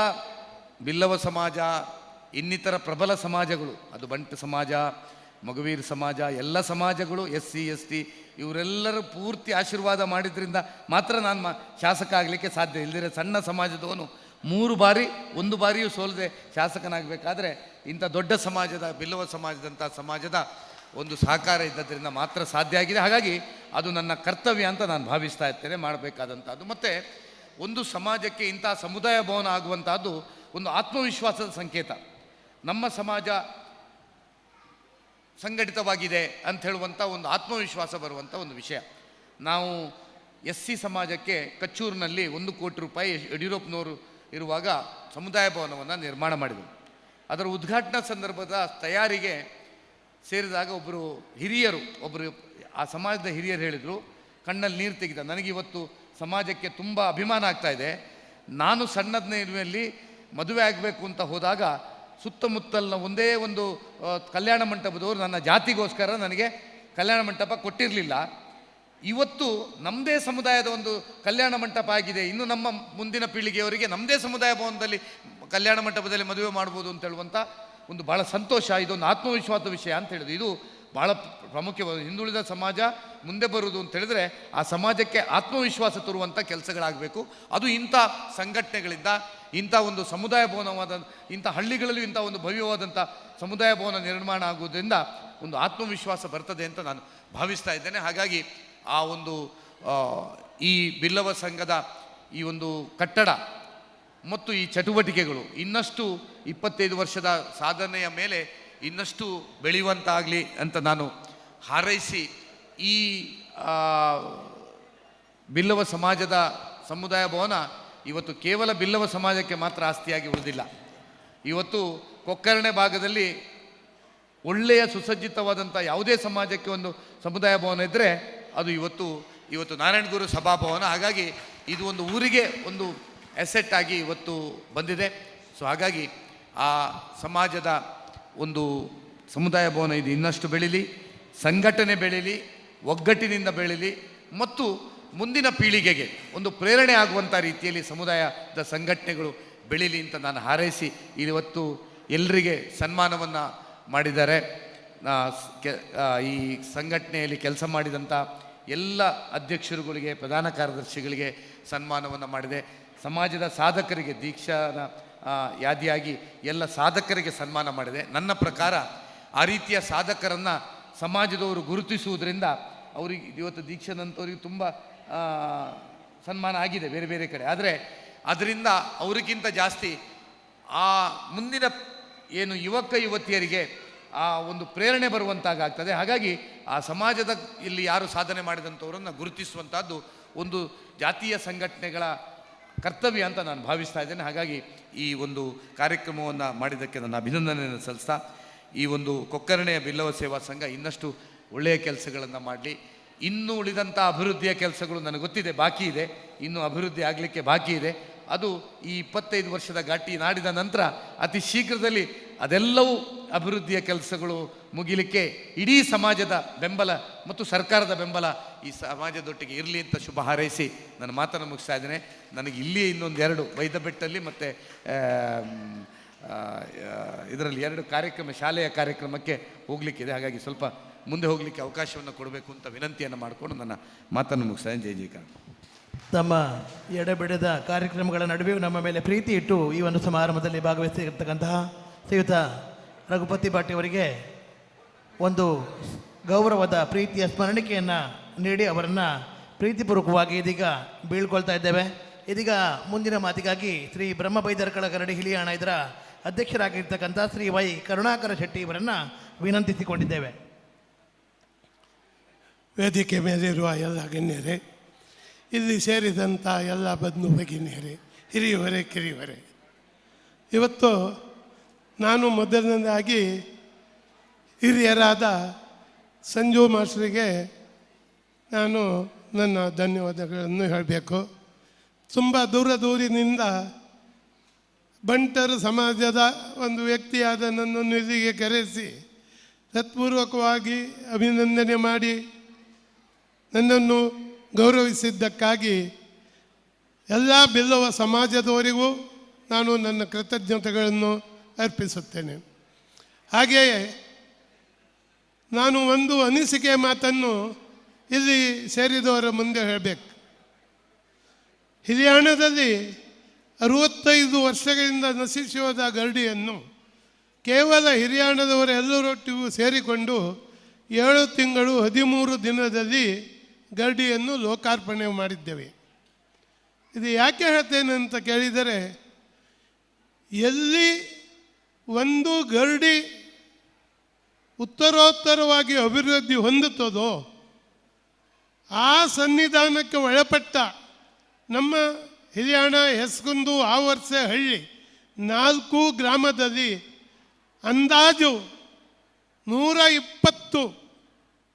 ಬಿಲ್ಲವ ಸಮಾಜ, ಇನ್ನಿತರ ಪ್ರಬಲ ಸಮಾಜಗಳು, ಅದು ಬಂಟ ಸಮಾಜ, ಮಗುವೀರ್ ಸಮಾಜ, ಎಲ್ಲ ಸಮಾಜಗಳು, SC ST ಇವರೆಲ್ಲರೂ ಪೂರ್ತಿ ಆಶೀರ್ವಾದ ಮಾಡಿದ್ರಿಂದ ಮಾತ್ರ ನಾನು ಶಾಸಕ ಆಗಲಿಕ್ಕೆ ಸಾಧ್ಯ. ಇಲ್ಲದಿರೆ ಸಣ್ಣ ಸಮಾಜದವನು 3 ಬಾರಿ 1 ಬಾರಿಯೂ ಸೋಲದೆ ಶಾಸಕನಾಗಬೇಕಾದ್ರೆ ಇಂಥ ದೊಡ್ಡ ಸಮಾಜದ, ಬಿಲ್ಲವ ಸಮಾಜದಂಥ ಸಮಾಜದ ಒಂದು ಸಹಕಾರ ಇದ್ದದ್ರಿಂದ ಮಾತ್ರ ಸಾಧ್ಯ ಆಗಿದೆ. ಹಾಗಾಗಿ ಅದು ನನ್ನ ಕರ್ತವ್ಯ ಅಂತ ನಾನು ಭಾವಿಸ್ತಾ ಇರ್ತೇನೆ, ಮಾಡಬೇಕಾದಂಥದ್ದು. ಮತ್ತು ಒಂದು ಸಮಾಜಕ್ಕೆ ಇಂಥ ಸಮುದಾಯ ಭವನ ಆಗುವಂಥದ್ದು ಒಂದು ಆತ್ಮವಿಶ್ವಾಸದ ಸಂಕೇತ. ನಮ್ಮ ಸಮಾಜ ಸಂಘಟಿತವಾಗಿದೆ ಅಂತ ಹೇಳುವಂಥ ಒಂದು ಆತ್ಮವಿಶ್ವಾಸ ಬರುವಂಥ ಒಂದು ವಿಷಯ. ನಾವು SC ಸಮಾಜಕ್ಕೆ ಕಚ್ಚೂರಿನಲ್ಲಿ 1 ಕೋಟಿ ರೂಪಾಯಿ ಯಡಿಯೂರಪ್ಪನವರು ಇರುವಾಗ ಸಮುದಾಯ ಭವನವನ್ನು ನಿರ್ಮಾಣ ಮಾಡಿದರು. ಅದರ ಉದ್ಘಾಟನಾ ಸಂದರ್ಭದ ತಯಾರಿಗೆ ಸೇರಿದಾಗ ಒಬ್ಬರು ಹಿರಿಯರು, ಆ ಸಮಾಜದ ಹಿರಿಯರು ಹೇಳಿದರು, ಕಣ್ಣಲ್ಲಿ ನೀರು ತೆಗೆದ, ನನಗಿವತ್ತು ಸಮಾಜಕ್ಕೆ ತುಂಬ ಅಭಿಮಾನ ಆಗ್ತಾ ಇದೆ. ನಾನು ಸಣ್ಣದನೇಲಿ ಮದುವೆ ಆಗಬೇಕು ಅಂತ ಹೋದಾಗ ಸುತ್ತಮುತ್ತಲಿನ ಒಂದೇ ಒಂದು ಕಲ್ಯಾಣ ಮಂಟಪದವರು ನನ್ನ ಜಾತಿಗೋಸ್ಕರ ನನಗೆ ಕಲ್ಯಾಣ ಮಂಟಪ ಕೊಟ್ಟಿರಲಿಲ್ಲ. ಇವತ್ತು ನಮ್ಮದೇ ಸಮುದಾಯದ ಒಂದು ಕಲ್ಯಾಣ ಮಂಟಪ ಆಗಿದೆ. ಇನ್ನು ನಮ್ಮ ಮುಂದಿನ ಪೀಳಿಗೆಯವರಿಗೆ ನಮ್ಮದೇ ಸಮುದಾಯ ಭವನದಲ್ಲಿ ಕಲ್ಯಾಣ ಮಂಟಪದಲ್ಲಿ ಮದುವೆ ಮಾಡ್ಬೋದು ಅಂತ ಹೇಳುವಂಥ ಒಂದು ಭಾಳ ಸಂತೋಷ. ಇದೊಂದು ಆತ್ಮವಿಶ್ವಾಸದ ವಿಷಯ ಅಂತ ಹೇಳಿದ್ರು. ಇದು ಭಾಳ ಪ್ರಾಮುಖ್ಯವಾದ. ಹಿಂದುಳಿದ ಸಮಾಜ ಮುಂದೆ ಬರುವುದು ಅಂತ ಹೇಳಿದ್ರೆ ಆ ಸಮಾಜಕ್ಕೆ ಆತ್ಮವಿಶ್ವಾಸ ತರುವಂಥ ಕೆಲಸಗಳಾಗಬೇಕು. ಅದು ಇಂಥ ಸಂಘಟನೆಗಳಿಂದ, ಇಂಥ ಒಂದು ಸಮುದಾಯ ಭವನವಾದ, ಇಂಥ ಹಳ್ಳಿಗಳಲ್ಲೂ ಇಂಥ ಒಂದು ಭವ್ಯವಾದಂಥ ಸಮುದಾಯ ಭವನ ನಿರ್ಮಾಣ ಆಗುವುದರಿಂದ ಒಂದು ಆತ್ಮವಿಶ್ವಾಸ ಬರ್ತದೆ ಅಂತ ನಾನು ಭಾವಿಸ್ತಾ ಇದ್ದೇನೆ. ಹಾಗಾಗಿ ಆ ಒಂದು ಈ ಬಿಲ್ಲವ ಸಂಘದ ಈ ಒಂದು ಕಟ್ಟಡ ಮತ್ತು ಈ ಚಟುವಟಿಕೆಗಳು ಇನ್ನಷ್ಟು 25 ವರ್ಷದ ಸಾಧನೆಯ ಮೇಲೆ ಇನ್ನಷ್ಟು ಬೆಳೆಯುವಂತಾಗಲಿ ಅಂತ ನಾನು ಹಾರೈಸಿ, ಈ ಬಿಲ್ಲವ ಸಮಾಜದ ಸಮುದಾಯ ಭವನ ಇವತ್ತು ಕೇವಲ ಬಿಲ್ಲವ ಸಮಾಜಕ್ಕೆ ಮಾತ್ರ ಆಸ್ತಿಯಾಗಿ ಉಳಿದಿಲ್ಲ. ಇವತ್ತು ಕೊಕ್ಕರ್ಣೆ ಭಾಗದಲ್ಲಿ ಒಳ್ಳೆಯ ಸುಸಜ್ಜಿತವಾದಂಥ ಯಾವುದೇ ಸಮಾಜಕ್ಕೆ ಒಂದು ಸಮುದಾಯ ಭವನ ಇದ್ದರೆ ಅದು ಇವತ್ತು ನಾರಾಯಣಗುರು ಸಭಾಭವನ. ಹಾಗಾಗಿ ಇದು ಒಂದು ಊರಿಗೆ ಒಂದು ಅಸೆಟ್ ಆಗಿ ಇವತ್ತು ಬಂದಿದೆ. ಸೊ ಹಾಗಾಗಿ ಆ ಸಮಾಜದ ಒಂದು ಸಮುದಾಯ ಭವನ ಇದು ಇನ್ನಷ್ಟು ಬೆಳೀಲಿ, ಸಂಘಟನೆ ಬೆಳೀಲಿ, ಒಗ್ಗಟ್ಟಿನಿಂದ ಬೆಳೀಲಿ ಮತ್ತು ಮುಂದಿನ ಪೀಳಿಗೆಗೆ ಒಂದು ಪ್ರೇರಣೆ ಆಗುವಂಥ ರೀತಿಯಲ್ಲಿ ಸಮುದಾಯದ ಸಂಘಟನೆಗಳು ಬೆಳೀಲಿ ಅಂತ ನಾನು ಹಾರೈಸಿ ಇವತ್ತು ಎಲ್ಲರಿಗೆ ಸನ್ಮಾನವನ್ನು ಮಾಡಿದ್ದಾರೆ. ಈ ಸಂಘಟನೆಯಲ್ಲಿ ಕೆಲಸ ಮಾಡಿದಂಥ ಎಲ್ಲ ಅಧ್ಯಕ್ಷರುಗಳಿಗೆ, ಪ್ರಧಾನ ಕಾರ್ಯದರ್ಶಿಗಳಿಗೆ ಸನ್ಮಾನವನ್ನು ಮಾಡಿದೆ. ಸಮಾಜದ ಸಾಧಕರಿಗೆ ದೀಕ್ಷಾನ ಯಾದಿಯಾಗಿ ಎಲ್ಲ ಸಾಧಕರಿಗೆ ಸನ್ಮಾನ ಮಾಡಿದೆ. ನನ್ನ ಪ್ರಕಾರ ಆ ರೀತಿಯ ಸಾಧಕರನ್ನು ಸಮಾಜದವರು ಗುರುತಿಸುವುದರಿಂದ ಅವರಿಗೆ ಇವತ್ತು ದೀಕ್ಷಾದಂಥವ್ರಿಗೆ ತುಂಬ ಸನ್ಮಾನ ಆಗಿದೆ ಬೇರೆ ಬೇರೆ ಕಡೆ. ಆದರೆ ಅದರಿಂದ ಅವರಿಗಿಂತ ಜಾಸ್ತಿ ಆ ಮುಂದಿನ ಏನು ಯುವಕ ಯುವತಿಯರಿಗೆ ಆ ಒಂದು ಪ್ರೇರಣೆ ಬರುವಂತಾಗ್ತದೆ. ಹಾಗಾಗಿ ಆ ಸಮಾಜದ ಇಲ್ಲಿ ಯಾರು ಸಾಧನೆ ಮಾಡಿದಂಥವರನ್ನು ಗುರುತಿಸುವಂಥದ್ದು ಒಂದು ಜಾತೀಯ ಸಂಘಟನೆಗಳ ಕರ್ತವ್ಯ ಅಂತ ನಾನು ಭಾವಿಸ್ತಾ ಇದ್ದೇನೆ. ಹಾಗಾಗಿ ಈ ಒಂದು ಕಾರ್ಯಕ್ರಮವನ್ನು ಮಾಡಿದ್ದಕ್ಕೆ ನನ್ನ ಅಭಿನಂದನೆಯನ್ನು ಸಲ್ಲಿಸ್ತಾ, ಈ ಒಂದು ಕೊಕ್ಕರ್ಣೆಯ ಬಿಲ್ಲವ ಸೇವಾ ಸಂಘ ಇನ್ನಷ್ಟು ಒಳ್ಳೆಯ ಕೆಲಸಗಳನ್ನು ಮಾಡಲಿ. ಇನ್ನೂ ಉಳಿದಂಥ ಅಭಿವೃದ್ಧಿಯ ಕೆಲಸಗಳು ನನಗೆ ಗೊತ್ತಿದೆ, ಬಾಕಿ ಇದೆ, ಇನ್ನೂ ಅಭಿವೃದ್ಧಿ ಆಗಲಿಕ್ಕೆ ಬಾಕಿ ಇದೆ. ಅದು ಈ 25 ವರ್ಷದ ಘಾಟಿ ನಾಡಿದ ನಂತರ ಅತಿ ಶೀಘ್ರದಲ್ಲಿ ಅದೆಲ್ಲವೂ ಅಭಿವೃದ್ಧಿಯ ಕೆಲಸಗಳು ಮುಗಿಲಿಕ್ಕೆ ಇಡೀ ಸಮಾಜದ ಬೆಂಬಲ ಮತ್ತು ಸರ್ಕಾರದ ಬೆಂಬಲ ಈ ಸಮಾಜದೊಟ್ಟಿಗೆ ಇರಲಿ ಅಂತ ಶುಭ ಹಾರೈಸಿ ನನ್ನ ಮಾತನ್ನು ಮುಗಿಸ್ತಾ ಇದ್ದೇನೆ. ನನಗೆ ಇಲ್ಲಿಯೇ ಇನ್ನೊಂದು 2 ಬೈದಬೆಟ್ಟಲ್ಲಿ ಮತ್ತು ಇದರಲ್ಲಿ 2 ಕಾರ್ಯಕ್ರಮ, ಶಾಲೆಯ ಕಾರ್ಯಕ್ರಮಕ್ಕೆ ಹೋಗಲಿಕ್ಕಿದೆ. ಹಾಗಾಗಿ ಸ್ವಲ್ಪ ಮುಂದೆ ಹೋಗಲಿಕ್ಕೆ ಅವಕಾಶವನ್ನು ಕೊಡಬೇಕು ಅಂತ ವಿನಂತಿಯನ್ನು ಮಾಡಿಕೊಂಡು ನನ್ನ ಮಾತನ್ನು ಮುಗಿಸ್ತಾ ಇದ್ದೇನೆ. ಜೈ ಜೈಕಾರ. ತಮ್ಮ ಎಡೆಬಿಡದ ಕಾರ್ಯಕ್ರಮಗಳ ನಡುವೆಯೂ ನಮ್ಮ ಮೇಲೆ ಪ್ರೀತಿ ಇಟ್ಟು ಈ ಒಂದು ಸಮಾರಂಭದಲ್ಲಿ ಭಾಗವಹಿಸಿರ್ತಕ್ಕಂತಹ ಶ್ರೀಯುತ ರಘುಪತಿ ಭಟ್ ಅವರಿಗೆ ಒಂದು ಗೌರವದ ಪ್ರೀತಿಯ ಸ್ಮರಣಿಕೆಯನ್ನು ನೀಡಿ ಅವರನ್ನು ಪ್ರೀತಿಪೂರ್ವಕವಾಗಿ ಇದೀಗ ಬೀಳ್ಕೊಳ್ತಾ ಇದ್ದೇವೆ. ಇದೀಗ ಮುಂದಿನ ಮಾತಿಗಾಗಿ ಶ್ರೀ ಬ್ರಹ್ಮಬೈದರ್ಕಳ ಗರಡಿ ಹಿಲಿಯಾಣ ಇದರ ಅಧ್ಯಕ್ಷರಾಗಿರ್ತಕ್ಕಂಥ ಶ್ರೀ ವೈ ಕರುಣಾಕರ ಶೆಟ್ಟಿ ಇವರನ್ನು ವಿನಂತಿಸಿಕೊಂಡಿದ್ದೇವೆ. ವೇದಿಕೆ ಮೇಲಿರುವ ಎಲ್ಲ ಗಣ್ಯರೇ, ಇಲ್ಲಿ ಸೇರಿದಂಥ ಎಲ್ಲ ಬಂಧು ಭಗಿನಿಯರೇ, ಹಿರಿಯವರೇ, ಕಿರಿಯವರೇ, ಇವತ್ತು ನಾನು ಮೊದಲನೇದಾಗಿ ಹಿರಿಯರಾದ ಸಂಜು ಮಾಸ್ಟರಿಗೆ ನಾನು ನನ್ನ ಧನ್ಯವಾದಗಳನ್ನು ಹೇಳಬೇಕು. ತುಂಬ ದೂರದೂರಿನಿಂದ ಬಂಟರು ಸಮಾಜದ ಒಂದು ವ್ಯಕ್ತಿಯಾದ ನನ್ನನ್ನು ಇಲ್ಲಿಗೆ ಕರೆಸಿ ಹೃತ್ಪೂರ್ವಕವಾಗಿ ಅಭಿನಂದನೆ ಮಾಡಿ ನನ್ನನ್ನು ಗೌರವಿಸಿದ್ದಕ್ಕಾಗಿ ಎಲ್ಲ ಬಿಲ್ಲವ ಸಮಾಜದವರಿಗೂ ನಾನು ನನ್ನ ಕೃತಜ್ಞತೆಗಳನ್ನು ಅರ್ಪಿಸುತ್ತೇನೆ. ಹಾಗೆಯೇ ನಾನು ಒಂದು ಅನಿಸಿಕೆ ಮಾತನ್ನು ಇಲ್ಲಿ ಸೇರಿದವರ ಮುಂದೆ ಹೇಳಬೇಕು. ಹಿರಿಯಾಣದಲ್ಲಿ 65 ವರ್ಷಗಳಿಂದ ನಶಿಸಿ ಹೋದ ಗರಡಿಯನ್ನು ಕೇವಲ ಹಿರಿಯಾಣದವರೆಲ್ಲರೊಟ್ಟಿಗೂ ಸೇರಿಕೊಂಡು 7 ತಿಂಗಳು 13 ದಿನದಲ್ಲಿ ಗರಡಿಯನ್ನು ಲೋಕಾರ್ಪಣೆ ಮಾಡಿದ್ದೇವೆ. ಇದು ಯಾಕೆ ಹೇಳ್ತೇನೆ ಅಂತ ಕೇಳಿದರೆ, ಎಲ್ಲಿ ಒಂದು ಗರಡಿ ಉತ್ತರೋತ್ತರವಾಗಿ ಅಭಿವೃದ್ಧಿ ಹೊಂದುತ್ತದೋ ಆ ಸನ್ನಿಧಾನಕ್ಕೆ ಒಳಪಟ್ಟ ನಮ್ಮ ಹಿರಿಯಾಣ, ಹೆಸ್ಗುಂದು, ಆವರ್ಸೆ, ಹಳ್ಳಿ 4 ಗ್ರಾಮದಲ್ಲಿ ಅಂದಾಜು 120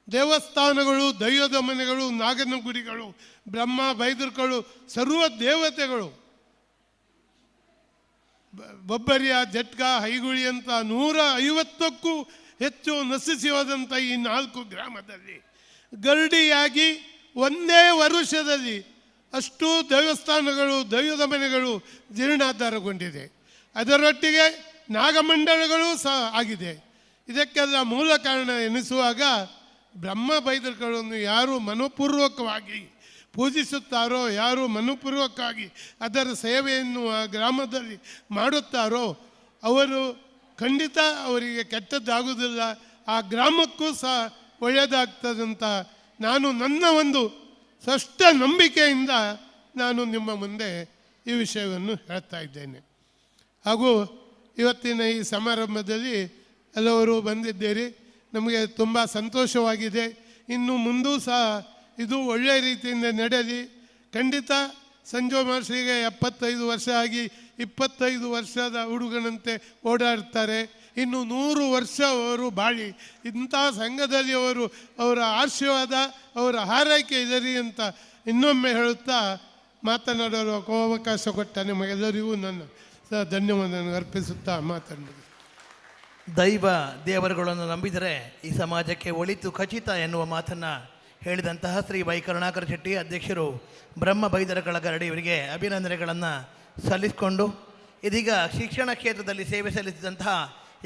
ದೇವಸ್ಥಾನಗಳು, ದೈವದ ಮನೆಗಳು, ನಾಗನಗುಡಿಗಳು, ಬ್ರಹ್ಮ ಬೈದರ್ಕಳು, ಸರ್ವ ದೇವತೆಗಳು, ಬೊಬ್ಬರಿಯ, ಜಟ್ಗ, ಹೈಗುಳಿ ಅಂತ 150ಕ್ಕೂ ಹೆಚ್ಚು ನಶಿಸಿ ಹೋದಂಥ ಈ 4 ಗ್ರಾಮದಲ್ಲಿ ಗರಡಿಯಾಗಿ ಒಂದೇ ವರ್ಷದಲ್ಲಿ ಅಷ್ಟು ದೇವಸ್ಥಾನಗಳು, ದೈವದ ಮನೆಗಳು ಜೀರ್ಣಾಧಾರಗೊಂಡಿದೆ. ಅದರೊಟ್ಟಿಗೆ ನಾಗಮಂಡಲಗಳು ಸಹ ಆಗಿದೆ. ಇದಕ್ಕೆಲ್ಲ ಮೂಲ ಕಾರಣ ಎನಿಸುವಾಗ ಬ್ರಹ್ಮ ಬೈದರ್ಗಳನ್ನು ಯಾರು ಮನಪೂರ್ವಕವಾಗಿ ಪೂಜಿಸುತ್ತಾರೋ, ಯಾರು ಮನಪೂರ್ವಕವಾಗಿ ಅದರ ಸೇವೆಯನ್ನು ಆ ಗ್ರಾಮದಲ್ಲಿ ಮಾಡುತ್ತಾರೋ ಅವರು ಖಂಡಿತ ಅವರಿಗೆ ಕೆಟ್ಟದ್ದಾಗುವುದಿಲ್ಲ, ಆ ಗ್ರಾಮಕ್ಕೂ ಸಹ ಒಳ್ಳೆಯದಾಗ್ತದಂತ ನಾನು ನನ್ನ ಒಂದು ಸ್ಪಷ್ಟ ನಂಬಿಕೆಯಿಂದ ನಾನು ನಿಮ್ಮ ಮುಂದೆ ಈ ವಿಷಯವನ್ನು ಹೇಳ್ತಾ ಇದ್ದೇನೆ. ಹಾಗೂ ಇವತ್ತಿನ ಈ ಸಮಾರಂಭದಲ್ಲಿ ಎಲ್ಲವರು ಬಂದಿದ್ದೀರಿ, ನಮಗೆ ತುಂಬ ಸಂತೋಷವಾಗಿದೆ. ಇನ್ನು ಮುಂದೂ ಸಹ ಇದು ಒಳ್ಳೆಯ ರೀತಿಯಿಂದ ನಡೆಯಲಿ. ಖಂಡಿತ ಸಂಜು ಮಾಸ್ಟರಿಗೆ 75 ವರ್ಷ ಆಗಿ 25 ವರ್ಷದ ಹುಡುಗನಂತೆ ಓಡಾಡ್ತಾರೆ. ಇನ್ನು 100 ವರ್ಷ ಅವರು ಬಾಳಿ ಇಂಥ ಸಂಘದಲ್ಲಿ ಅವರ ಆಶೀರ್ವಾದ, ಅವರ ಹಾರೈಕೆ ಇದರಿ ಅಂತ ಇನ್ನೊಮ್ಮೆ ಹೇಳುತ್ತಾ ಮಾತನಾಡಲು ಅವಕಾಶ ಕೊಟ್ಟ ನಿಮಗೆಲ್ಲರಿಗೂ ನನ್ನ ಧನ್ಯವಾದವನ್ನು ಅರ್ಪಿಸುತ್ತಾ ಮಾತನಾಡಿ. ದೈವ ದೇವರುಗಳನ್ನು ನಂಬಿದರೆ ಈ ಸಮಾಜಕ್ಕೆ ಒಳಿತು ಖಚಿತ ಎನ್ನುವ ಮಾತನ್ನು ಹೇಳಿದಂತಹ ಶ್ರೀ ವೈ ಕರುಣಾಕರ ಶೆಟ್ಟಿ ಅಧ್ಯಕ್ಷರು ಬ್ರಹ್ಮ ಬೈದರ ಕಳಗರಡಿ ಇವರಿಗೆ ಅಭಿನಂದನೆಗಳನ್ನು ಸಲ್ಲಿಸಿಕೊಂಡು ಇದೀಗ ಶಿಕ್ಷಣ ಕ್ಷೇತ್ರದಲ್ಲಿ ಸೇವೆ ಸಲ್ಲಿಸಿದಂತಹ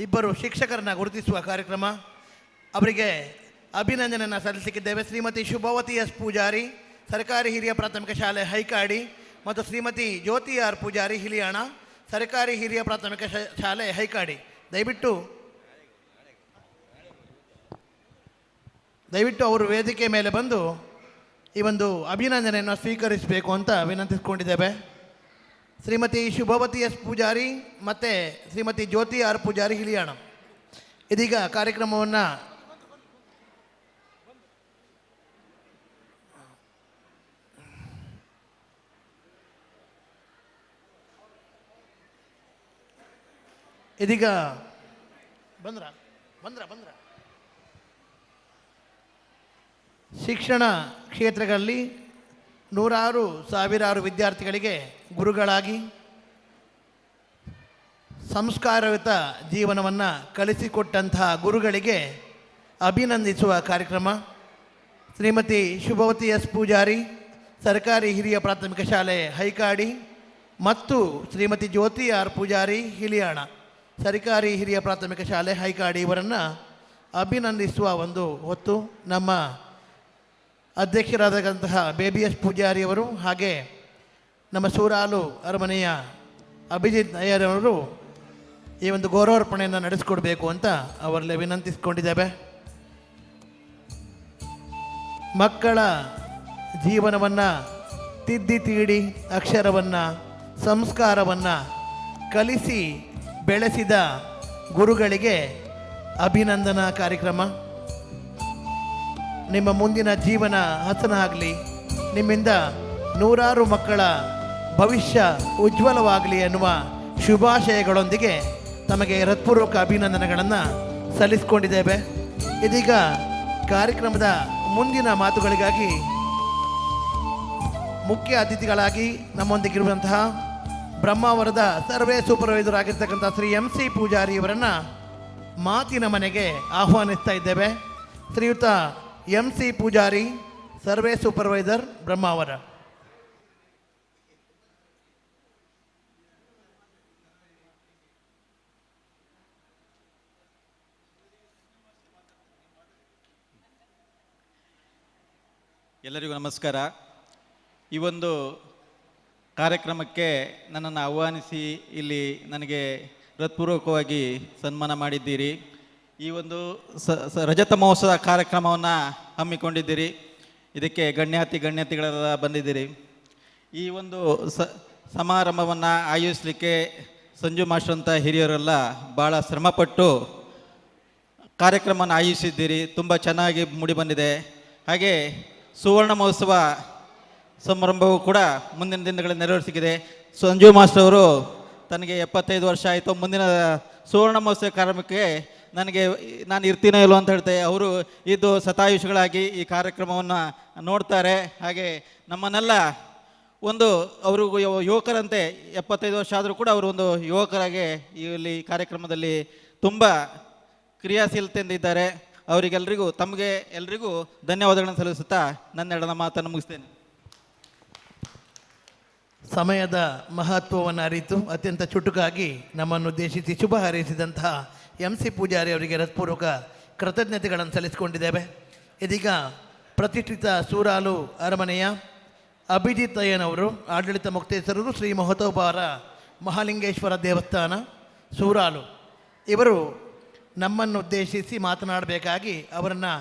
ಇಬ್ಬರು ಶಿಕ್ಷಕರನ್ನು ಗುರುತಿಸುವ ಕಾರ್ಯಕ್ರಮ. ಅವರಿಗೆ ಅಭಿನಂದನೆಯನ್ನು ಸಲ್ಲಿಸಲಿಕ್ಕಿದ್ದೇವೆ. ಶ್ರೀಮತಿ ಶುಭವತಿ ಎಸ್ ಪೂಜಾರಿ, ಸರ್ಕಾರಿ ಹಿರಿಯ ಪ್ರಾಥಮಿಕ ಶಾಲೆ ಹೈಕಾಡಿ, ಮತ್ತು ಶ್ರೀಮತಿ ಜ್ಯೋತಿ ಆರ್ ಪೂಜಾರಿ, ಹಿಲಿಯಾಣ, ಸರ್ಕಾರಿ ಹಿರಿಯ ಪ್ರಾಥಮಿಕ ಶಾಲೆ ಹೈಕಾಡಿ. ದಯವಿಟ್ಟು ಅವರು ವೇದಿಕೆ ಮೇಲೆ ಬಂದು ಈ ಒಂದು ಅಭಿನಂದನೆಯನ್ನು ಸ್ವೀಕರಿಸಬೇಕು ಅಂತ ವಿನಂತಿಸಿಕೊಂಡಿದ್ದೇವೆ. ಶ್ರೀಮತಿ ಶುಭವತಿ ಎಸ್ ಪೂಜಾರಿ ಮತ್ತು ಶ್ರೀಮತಿ ಜ್ಯೋತಿ ಆರ್ ಪೂಜಾರಿ, ಹಿಲಿಯಾಣ. ಇದೀಗ ಕಾರ್ಯಕ್ರಮವನ್ನು ಬಂದ್ರ ಶಿಕ್ಷಣ ಕ್ಷೇತ್ರಗಳಲ್ಲಿ ನೂರಾರು ಸಾವಿರಾರು ವಿದ್ಯಾರ್ಥಿಗಳಿಗೆ ಗುರುಗಳಾಗಿ ಸಂಸ್ಕಾರಯುತ ಜೀವನವನ್ನು ಕಲಿಸಿಕೊಟ್ಟಂತಹ ಗುರುಗಳಿಗೆ ಅಭಿನಂದಿಸುವ ಕಾರ್ಯಕ್ರಮ. ಶ್ರೀಮತಿ ಶುಭವತಿ ಎಸ್ ಪೂಜಾರಿ, ಸರ್ಕಾರಿ ಹಿರಿಯ ಪ್ರಾಥಮಿಕ ಶಾಲೆ ಹೈಕಾಡಿ, ಮತ್ತು ಶ್ರೀಮತಿ ಜ್ಯೋತಿ ಆರ್ ಪೂಜಾರಿ, ಹಿಲಿಯಾಣ, ಸರ್ಕಾರಿ ಹಿರಿಯ ಪ್ರಾಥಮಿಕ ಶಾಲೆ ಹೈಕಾಡಿ ಇವರನ್ನು ಅಭಿನಂದಿಸುವ ಒಂದು ಹೊತ್ತು ನಮ್ಮ ಅಧ್ಯಕ್ಷರಾದಂತಹ ಬೇಬಿ ಎಸ್ ಪೂಜಾರಿಯವರು ಹಾಗೆ ನಮ್ಮ ಸೂರಾಲು ಅರಮನೆಯ ಅಭಿಜಿತ್ ಅಯ್ಯರವರು ಈ ಒಂದು ಗೌರವಾರ್ಪಣೆಯನ್ನು ನಡೆಸಿಕೊಡ್ಬೇಕು ಅಂತ ಅವರಲ್ಲಿ ವಿನಂತಿಸಿಕೊಂಡಿದ್ದೇವೆ. ಮಕ್ಕಳ ಜೀವನವನ್ನು ತಿದ್ದಿ ತೀಡಿ ಅಕ್ಷರವನ್ನು ಸಂಸ್ಕಾರವನ್ನು ಕಲಿಸಿ ಬೆಳೆಸಿದ ಗುರುಗಳಿಗೆ ಅಭಿನಂದನಾ ಕಾರ್ಯಕ್ರಮ. ನಿಮ್ಮ ಮುಂದಿನ ಜೀವನ ಹಸನಾಗಲಿ, ನಿಮ್ಮಿಂದ ನೂರಾರು ಮಕ್ಕಳ ಭವಿಷ್ಯ ಉಜ್ವಲವಾಗಲಿ ಎನ್ನುವ ಶುಭಾಶಯಗಳೊಂದಿಗೆ ತಮಗೆ ಹೃತ್ಪೂರ್ವಕ ಅಭಿನಂದನೆಗಳನ್ನು ಸಲ್ಲಿಸಿಕೊಂಡಿದ್ದೇವೆ. ಇದೀಗ ಕಾರ್ಯಕ್ರಮದ ಮುಂದಿನ ಮಾತುಗಳಿಗಾಗಿ ಮುಖ್ಯ ಅತಿಥಿಗಳಾಗಿ ನಮ್ಮೊಂದಿಗಿರುವಂತಹ ಬ್ರಹ್ಮಾವರದ ಸರ್ವೆ ಸೂಪರ್ವೈಸರ್ ಆಗಿರ್ತಕ್ಕಂಥ ಶ್ರೀ MC ಪೂಜಾರಿ ಇವರನ್ನು ಮಾತಿನ ಮನೆಗೆ ಆಹ್ವಾನಿಸ್ತಾ ಇದ್ದೇವೆ. ಶ್ರೀಯುತ MC Poojary, survey supervisor, Brahmavar. ಎಲ್ಲರಿಗೂ ನಮಸ್ಕಾರ. ಈ ಒಂದು ಕಾರ್ಯಕ್ರಮಕ್ಕೆ ನನ್ನನ್ನು ಆಹ್ವಾನಿಸಿ ಇಲ್ಲಿ ನನಗೆ ಹೃತ್ಪೂರ್ವಕವಾಗಿ ಸನ್ಮಾನ ಮಾಡಿದ್ದೀರಿ. ಈ ಒಂದು ರಜತ ಮಹೋತ್ಸವ ಕಾರ್ಯಕ್ರಮವನ್ನು ಹಮ್ಮಿಕೊಂಡಿದ್ದೀರಿ. ಇದಕ್ಕೆ ಗಣ್ಯತಿಗಳೆಲ್ಲ ಬಂದಿದ್ದೀರಿ. ಈ ಒಂದು ಸಮಾರಂಭವನ್ನು ಆಯೋಜಿಸಲಿಕ್ಕೆ ಸಂಜು ಮಾಸ್ಟರ್ ಅಂತ ಹಿರಿಯರೆಲ್ಲ ಭಾಳ ಶ್ರಮಪಟ್ಟು ಕಾರ್ಯಕ್ರಮವನ್ನು ಆಯೋಜಿಸಿದ್ದೀರಿ. ತುಂಬ ಚೆನ್ನಾಗಿ ಮೂಡಿಬಂದಿದೆ. ಹಾಗೆ ಸುವರ್ಣ ಮಹೋತ್ಸವ ಸಮಾರಂಭವು ಕೂಡ ಮುಂದಿನ ದಿನಗಳಲ್ಲಿ ನೆರವೇರಿಸಿದೆ. ಸಂಜು ಮಾಸ್ಟರ್ ಅವರು ತನಗೆ 75 ವರ್ಷ ಆಯಿತು. ಮುಂದಿನ ಸುವರ್ಣ ಮಹೋತ್ಸವ ಕಾರ್ಯಕ್ರಮಕ್ಕೆ ನಾನು ಇರ್ತೀನೋ ಇಲ್ಲೋ ಅಂತ ಹೇಳ್ತೆ. ಅವರು ಇದು ಶತಾಯುಷಿಗಳಾಗಿ ಈ ಕಾರ್ಯಕ್ರಮವನ್ನು ನೋಡ್ತಾರೆ. ಹಾಗೆ ನಮ್ಮನ್ನೆಲ್ಲ ಒಂದು ಅವರು ಯುವಕರಂತೆ 75 ವರ್ಷ ಆದರೂ ಕೂಡ ಅವರು ಒಂದು ಯುವಕರಾಗಿ ಇಲ್ಲಿ ಕಾರ್ಯಕ್ರಮದಲ್ಲಿ ತುಂಬ ಕ್ರಿಯಾಶೀಲತೆಯಿಂದ ಇದ್ದಾರೆ. ಅವರಿಗೆಲ್ಲರಿಗೂ ಎಲ್ರಿಗೂ ಧನ್ಯವಾದಗಳನ್ನು ಸಲ್ಲಿಸುತ್ತಾ ನನ್ನೆರಡನ ಮಾತನ್ನು ಮುಗಿಸ್ತೇನೆ. ಸಮಯದ ಮಹತ್ವವನ್ನು ಅರಿತು ಅತ್ಯಂತ ಚುಟುಕಾಗಿ ನಮ್ಮನ್ನು ಉದ್ದೇಶಿಸಿ ಶುಭ ಹಾರೈಸಿದಂತಹ MC ಪೂಜಾರಿ ಅವರಿಗೆ ಹೃತ್ಪೂರ್ವಕ ಕೃತಜ್ಞತೆಗಳನ್ನು ಸಲ್ಲಿಸಿಕೊಂಡಿದ್ದೇವೆ. ಇದೀಗ ಪ್ರತಿಷ್ಠಿತ ಸೂರಾಲು ಅರಮನೆಯ ಅಭಿಜಿತ್ ಅಯ್ಯನವರು, ಆಡಳಿತ ಮುಕ್ತೇಶ್ವರರು, ಶ್ರೀ ಮಹತೋಬಾರ ಮಹಾಲಿಂಗೇಶ್ವರ ದೇವಸ್ಥಾನ ಸೂರಾಲು, ಇವರು ನಮ್ಮನ್ನು ಉದ್ದೇಶಿಸಿ ಮಾತನಾಡಬೇಕಾಗಿ ಅವರನ್ನು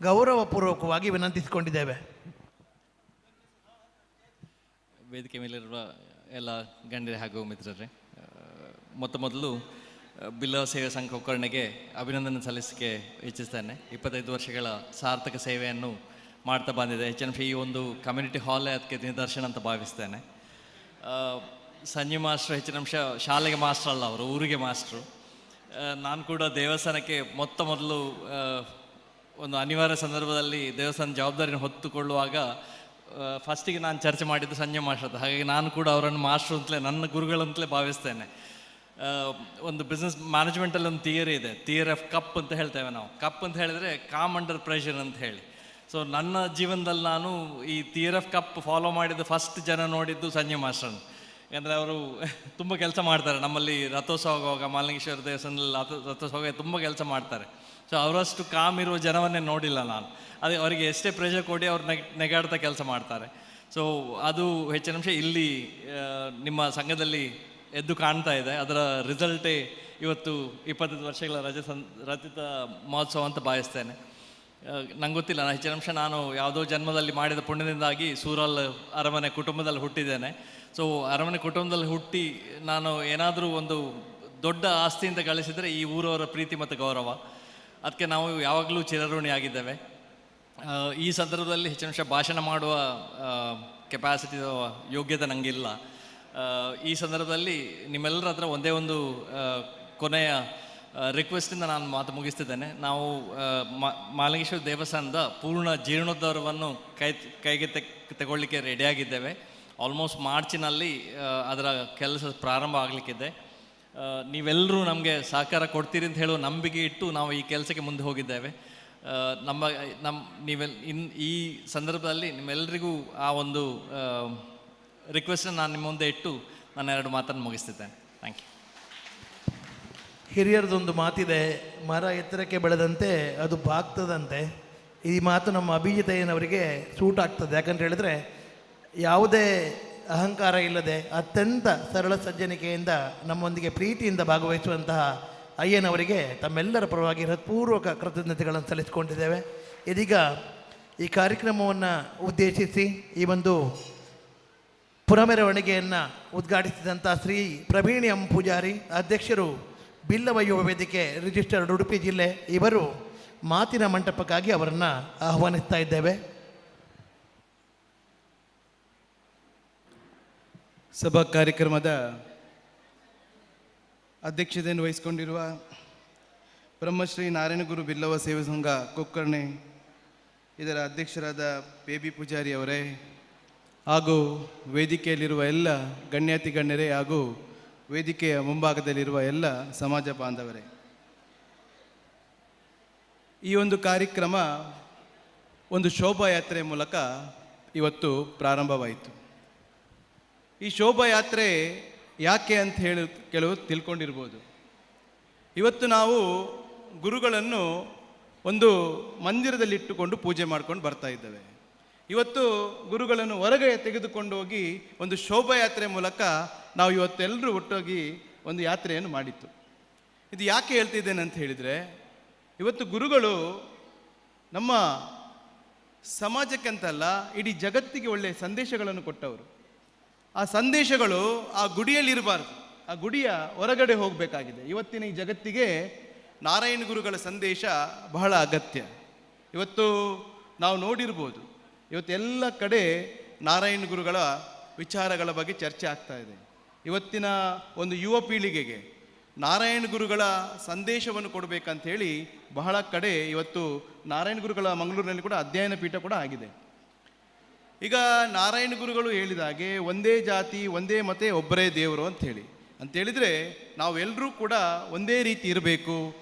ಗೌರವಪೂರ್ವಕವಾಗಿ ವಿನಂತಿಸಿಕೊಂಡಿದ್ದೇವೆ. ವೇದಿಕೆ ಮೇಲಿರುವ ಎಲ್ಲ ಗಣ್ಯರೇ ಹಾಗೂ ಮಿತ್ರರೇ, ಮೊದಲು ಬಿಲ್ಲವ ಸೇವೆ ಸಂಘ ಕೊಕ್ಕರ್ಣೆಗೆ ಅಭಿನಂದನೆ ಸಲ್ಲಿಸಲಿಕ್ಕೆ ಇಚ್ಛಿಸ್ತೇನೆ. 25 ವರ್ಷಗಳ ಸಾರ್ಥಕ ಸೇವೆಯನ್ನು ಮಾಡ್ತಾ ಬಂದಿದೆ. HNF ಈ ಒಂದು ಕಮ್ಯುನಿಟಿ ಹಾಲೇ ಅದಕ್ಕೆ ನಿದರ್ಶನ ಅಂತ ಭಾವಿಸ್ತೇನೆ. ಸಂಜೀವ್ ಮಾಸ್ಟ್ರು HNF ಶಾಲೆಗೆ ಮಾಸ್ಟರ್ ಅಲ್ಲ, ಅವರು ಊರಿಗೆ ಮಾಸ್ಟ್ರು. ನಾನು ಕೂಡ ದೇವಸ್ಥಾನಕ್ಕೆ ಮೊದಲು ಒಂದು ಅನಿವಾರ್ಯ ಸಂದರ್ಭದಲ್ಲಿ ದೇವಸ್ಥಾನ ಜವಾಬ್ದಾರಿನ ಹೊತ್ತುಕೊಳ್ಳುವಾಗ ಫಸ್ಟಿಗೆ ನಾನು ಚರ್ಚೆ ಮಾಡಿದ್ದು ಸಂಜಯ್ ಮಾಸ್ಟರ್. ಹಾಗಾಗಿ ನಾನು ಕೂಡ ಅವರನ್ನು ಮಾಸ್ಟ್ರು ಅಂತಲೇ, ನನ್ನ ಗುರುಗಳಂತಲೇ ಭಾವಿಸ್ತೇನೆ. ಒಂದು ಬಿಸ್ನೆಸ್ ಮ್ಯಾನೇಜ್ಮೆಂಟಲ್ಲಿ ಒಂದು ಥಿಯರಿ ಇದೆ, ಥಿಯರಿ ಆಫ್ ಕಪ್ ಅಂತ ಹೇಳ್ತೇವೆ ನಾವು. ಕಪ್ ಅಂತ ಹೇಳಿದರೆ ಕಾಮ್ ಅಂಡರ್ ಪ್ರೆಷರ್ ಅಂತ ಹೇಳಿ. ಸೊ ನನ್ನ ಜೀವನದಲ್ಲಿ ನಾನು ಈ ಥಿಯರಿ ಆಫ್ ಕಪ್ ಫಾಲೋ ಮಾಡಿದ್ದು ಫಸ್ಟ್ ಜನ ನೋಡಿದ್ದು ಸಂಜೀವ್ ಮಾಸ್ಟರ್ನ. ಯಾಕಂದರೆ ಅವರು ತುಂಬ ಕೆಲಸ ಮಾಡ್ತಾರೆ ನಮ್ಮಲ್ಲಿ. ರಥೋತ್ಸವ ಆಗುವಾಗ ಮಾಲಿಂಗೇಶ್ವರ ದೇವಸ್ಥಾನದಲ್ಲಿ ರಥೋತ್ಸವ ತುಂಬ ಕೆಲಸ ಮಾಡ್ತಾರೆ. ಸೊ ಅವರಷ್ಟು ಕಾಮ್ ಇರುವ ಜನವನ್ನೇ ನೋಡಿಲ್ಲ ನಾನು. ಅದೇ ಅವರಿಗೆ ಎಷ್ಟೇ ಪ್ರೆಷರ್ ಕೊಡಿ ಅವ್ರು ನೆಗಾಡ್ತಾ ಕೆಲಸ ಮಾಡ್ತಾರೆ. ಸೊ ಅದು ಹೆಚ್ಚಿನ ಅಂಶ ಇಲ್ಲಿ ನಿಮ್ಮ ಸಂಘದಲ್ಲಿ ಎದ್ದು ಕಾಣ್ತಾ ಇದೆ. ಅದರ ರಿಸಲ್ಟೇ ಇವತ್ತು 25 ವರ್ಷಗಳ ರಜತ ಮಹೋತ್ಸವ ಅಂತ ಭಾವಿಸ್ತೇನೆ. ನಂಗೆ ಗೊತ್ತಿಲ್ಲ, ಹೆಚ್ಚಿನ ಅಂಶ ನಾನು ಯಾವುದೋ ಜನ್ಮದಲ್ಲಿ ಮಾಡಿದ ಪುಣ್ಯದಿಂದಾಗಿ ಸೂರಲ್ ಅರಮನೆ ಕುಟುಂಬದಲ್ಲಿ ಹುಟ್ಟಿದ್ದೇನೆ. ಸೊ ಅರಮನೆ ಕುಟುಂಬದಲ್ಲಿ ಹುಟ್ಟಿ ನಾನು ಏನಾದರೂ ಒಂದು ದೊಡ್ಡ ಆಸ್ತಿಯಿಂದ ಗಳಿಸಿದರೆ ಈ ಊರವರ ಪ್ರೀತಿ ಮತ್ತು ಗೌರವ. ಅದಕ್ಕೆ ನಾವು ಯಾವಾಗಲೂ ಚಿರಋಣಿಯಾಗಿದ್ದೇವೆ. ಈ ಸಂದರ್ಭದಲ್ಲಿ ಹೆಚ್ಚಿನ ಅಂಶ ಭಾಷಣ ಮಾಡುವ ಕೆಪಾಸಿಟಿ ಯೋಗ್ಯತೆ ನನಗಿಲ್ಲ. ಈ ಸಂದರ್ಭದಲ್ಲಿ ನಿಮ್ಮೆಲ್ಲರ ಹತ್ರ ಒಂದೇ ಒಂದು ಕೊನೆಯ ರಿಕ್ವೆಸ್ಟಿಂದ ನಾನು ಮಾತು ಮುಗಿಸ್ತಿದ್ದೇನೆ. ನಾವು ಮಾಲಿಂಗೇಶ್ವರ ದೇವಸ್ಥಾನದ ಪೂರ್ಣ ಜೀರ್ಣೋದ್ಧಾರವನ್ನು ಕೈಗೆ ತಗೊಳ್ಳಿಕ್ಕೆ ರೆಡಿಯಾಗಿದ್ದೇವೆ. ಆಲ್ಮೋಸ್ಟ್ ಮಾರ್ಚಿನಲ್ಲಿ ಅದರ ಕೆಲಸ ಪ್ರಾರಂಭ ಆಗಲಿಕ್ಕಿದೆ. ನೀವೆಲ್ಲರೂ ನಮಗೆ ಸಹಕಾರ ಕೊಡ್ತೀರಿ ಅಂತ ಹೇಳುವ ನಂಬಿಕೆ ಇಟ್ಟು ನಾವು ಈ ಕೆಲಸಕ್ಕೆ ಮುಂದೆ ಹೋಗಿದ್ದೇವೆ. ಈ ಸಂದರ್ಭದಲ್ಲಿ ನಿಮ್ಮೆಲ್ಲರಿಗೂ ಆ ಒಂದು ರಿಕ್ವೆಸ್ಟನ್ನು ನಾನು ನಿಮ್ಮ ಮುಂದೆ ಇಟ್ಟು ನಾನು 2 ಮಾತನ್ನು ಮುಗಿಸ್ತಿದ್ದೇನೆ. Thank you. ಹಿರಿಯರದೊಂದು ಮಾತಿದೆ, ಮರ ಎತ್ತರಕ್ಕೆ ಬೆಳೆದಂತೆ ಅದು ಬಾಗ್ತದಂತೆ. ಈ ಮಾತು ನಮ್ಮ ಅಭಿಜಿತಯ್ಯನವರಿಗೆ ಸೂಟ್ ಆಗ್ತದೆ. ಯಾಕಂತ ಹೇಳಿದರೆ ಯಾವುದೇ ಅಹಂಕಾರ ಇಲ್ಲದೆ ಅತ್ಯಂತ ಸರಳ ಸಜ್ಜನಿಕೆಯಿಂದ ನಮ್ಮೊಂದಿಗೆ ಪ್ರೀತಿಯಿಂದ ಭಾಗವಹಿಸುವಂತಹ ಅಯ್ಯನವರಿಗೆ ತಮ್ಮೆಲ್ಲರ ಪರವಾಗಿ ಹೃತ್ಪೂರ್ವಕ ಕೃತಜ್ಞತೆಗಳನ್ನು ಸಲ್ಲಿಸಿಕೊಂಡಿದ್ದೇವೆ. ಇದೀಗ ಈ ಕಾರ್ಯಕ್ರಮವನ್ನು ಉದ್ದೇಶಿಸಿ ಈ ಒಂದು ಪುರಮೆರವಣಿಗೆಯನ್ನು ಉದ್ಘಾಟಿಸಿದಂಥ ಶ್ರೀ ಪ್ರವೀಣ್ ಎಂ ಪೂಜಾರಿ, ಅಧ್ಯಕ್ಷರು ಬಿಲ್ಲವ ಯುವ ವೇದಿಕೆ ರಿಜಿಸ್ಟರ್ಡ್ ಉಡುಪಿ ಜಿಲ್ಲೆ, ಇವರು ಮಾತಿನ ಮಂಟಪಕ್ಕಾಗಿ ಅವರನ್ನು ಆಹ್ವಾನಿಸ್ತಾ ಇದ್ದೇವೆ. ಸಭಾ ಕಾರ್ಯಕ್ರಮದ ಅಧ್ಯಕ್ಷತೆಯನ್ನು ವಹಿಸಿಕೊಂಡಿರುವ ಬ್ರಹ್ಮಶ್ರೀ ನಾರಾಯಣಗುರು ಬಿಲ್ಲವ ಸೇವಾ ಸಂಘ ಕೊಕ್ಕರ್ಣೆ ಇದರ ಅಧ್ಯಕ್ಷರಾದ ಬೇಬಿ ಪೂಜಾರಿ ಅವರೇ, ಹಾಗೂ ವೇದಿಕೆಯಲ್ಲಿರುವ ಎಲ್ಲ ಗಣ್ಯಾತಿ ಗಣ್ಯರೇ ಹಾಗೂ ವೇದಿಕೆಯ ಮುಂಭಾಗದಲ್ಲಿರುವ ಎಲ್ಲ ಸಮಾಜ ಬಾಂಧವರೇ, ಈ ಒಂದು ಕಾರ್ಯಕ್ರಮ ಒಂದು ಶೋಭಾಯಾತ್ರೆ ಮೂಲಕ ಇವತ್ತು ಪ್ರಾರಂಭವಾಯಿತು. ಈ ಶೋಭಾಯಾತ್ರೆ ಯಾಕೆ ಅಂತ ಹೇಳಿ ಕೆಲವರು ತಿಳ್ಕೊಂಡಿರ್ಬೋದು. ಇವತ್ತು ನಾವು ಗುರುಗಳನ್ನು ಒಂದು ಮಂದಿರದಲ್ಲಿಟ್ಟುಕೊಂಡು ಪೂಜೆ ಮಾಡ್ಕೊಂಡು ಬರ್ತಾ ಇದ್ದೇವೆ. ಇವತ್ತು ಗುರುಗಳನ್ನು ಹೊರಗೆ ತೆಗೆದುಕೊಂಡು ಹೋಗಿ ಒಂದು ಶೋಭಾಯಾತ್ರೆ ಮೂಲಕ ನಾವು ಇವತ್ತೆಲ್ಲರೂ ಒಟ್ಟೋಗಿ ಒಂದು ಯಾತ್ರೆಯನ್ನು ಮಾಡಿತ್ತು. ಇದು ಯಾಕೆ ಹೇಳ್ತಿದ್ದೇನೆ ಅಂತ ಹೇಳಿದರೆ, ಇವತ್ತು ಗುರುಗಳು ನಮ್ಮ ಸಮಾಜಕ್ಕಂತಲ್ಲ ಇಡೀ ಜಗತ್ತಿಗೆ ಒಳ್ಳೆಯ ಸಂದೇಶಗಳನ್ನು ಕೊಟ್ಟವರು. ಆ ಸಂದೇಶಗಳು ಆ ಗುಡಿಯಲ್ಲಿರಬಾರ್ದು, ಆ ಗುಡಿಯ ಹೊರಗಡೆ ಹೋಗಬೇಕಾಗಿದೆ. ಇವತ್ತಿನ ಈ ಜಗತ್ತಿಗೆ ನಾರಾಯಣ ಗುರುಗಳ ಸಂದೇಶ ಬಹಳ ಅಗತ್ಯ. ಇವತ್ತು ನಾವು ನೋಡಿರ್ಬೋದು, ಇವತ್ತು ಎಲ್ಲ ಕಡೆ ನಾರಾಯಣ ಗುರುಗಳ ವಿಚಾರಗಳ ಬಗ್ಗೆ ಚರ್ಚೆ ಆಗ್ತಾ ಇದೆ. ಇವತ್ತಿನ ಒಂದು ಯುವ ಪೀಳಿಗೆಗೆ ನಾರಾಯಣ ಗುರುಗಳ ಸಂದೇಶವನ್ನು ಕೊಡಬೇಕಂಥೇಳಿ ಬಹಳ ಕಡೆ ಇವತ್ತು ನಾರಾಯಣ ಗುರುಗಳ ಮಂಗಳೂರಿನಲ್ಲಿ ಕೂಡ ಅಧ್ಯಯನ ಪೀಠ ಕೂಡ ಆಗಿದೆ. ಈಗ ನಾರಾಯಣ ಗುರುಗಳು ಹೇಳಿದ ಹಾಗೆ ಒಂದೇ ಜಾತಿ ಒಂದೇ ಮತೆ ಒಬ್ಬರೇ ದೇವರು ಅಂತೇಳಿದರೆ ನಾವೆಲ್ಲರೂ ಕೂಡ ಒಂದೇ ರೀತಿ ಇರಬೇಕು,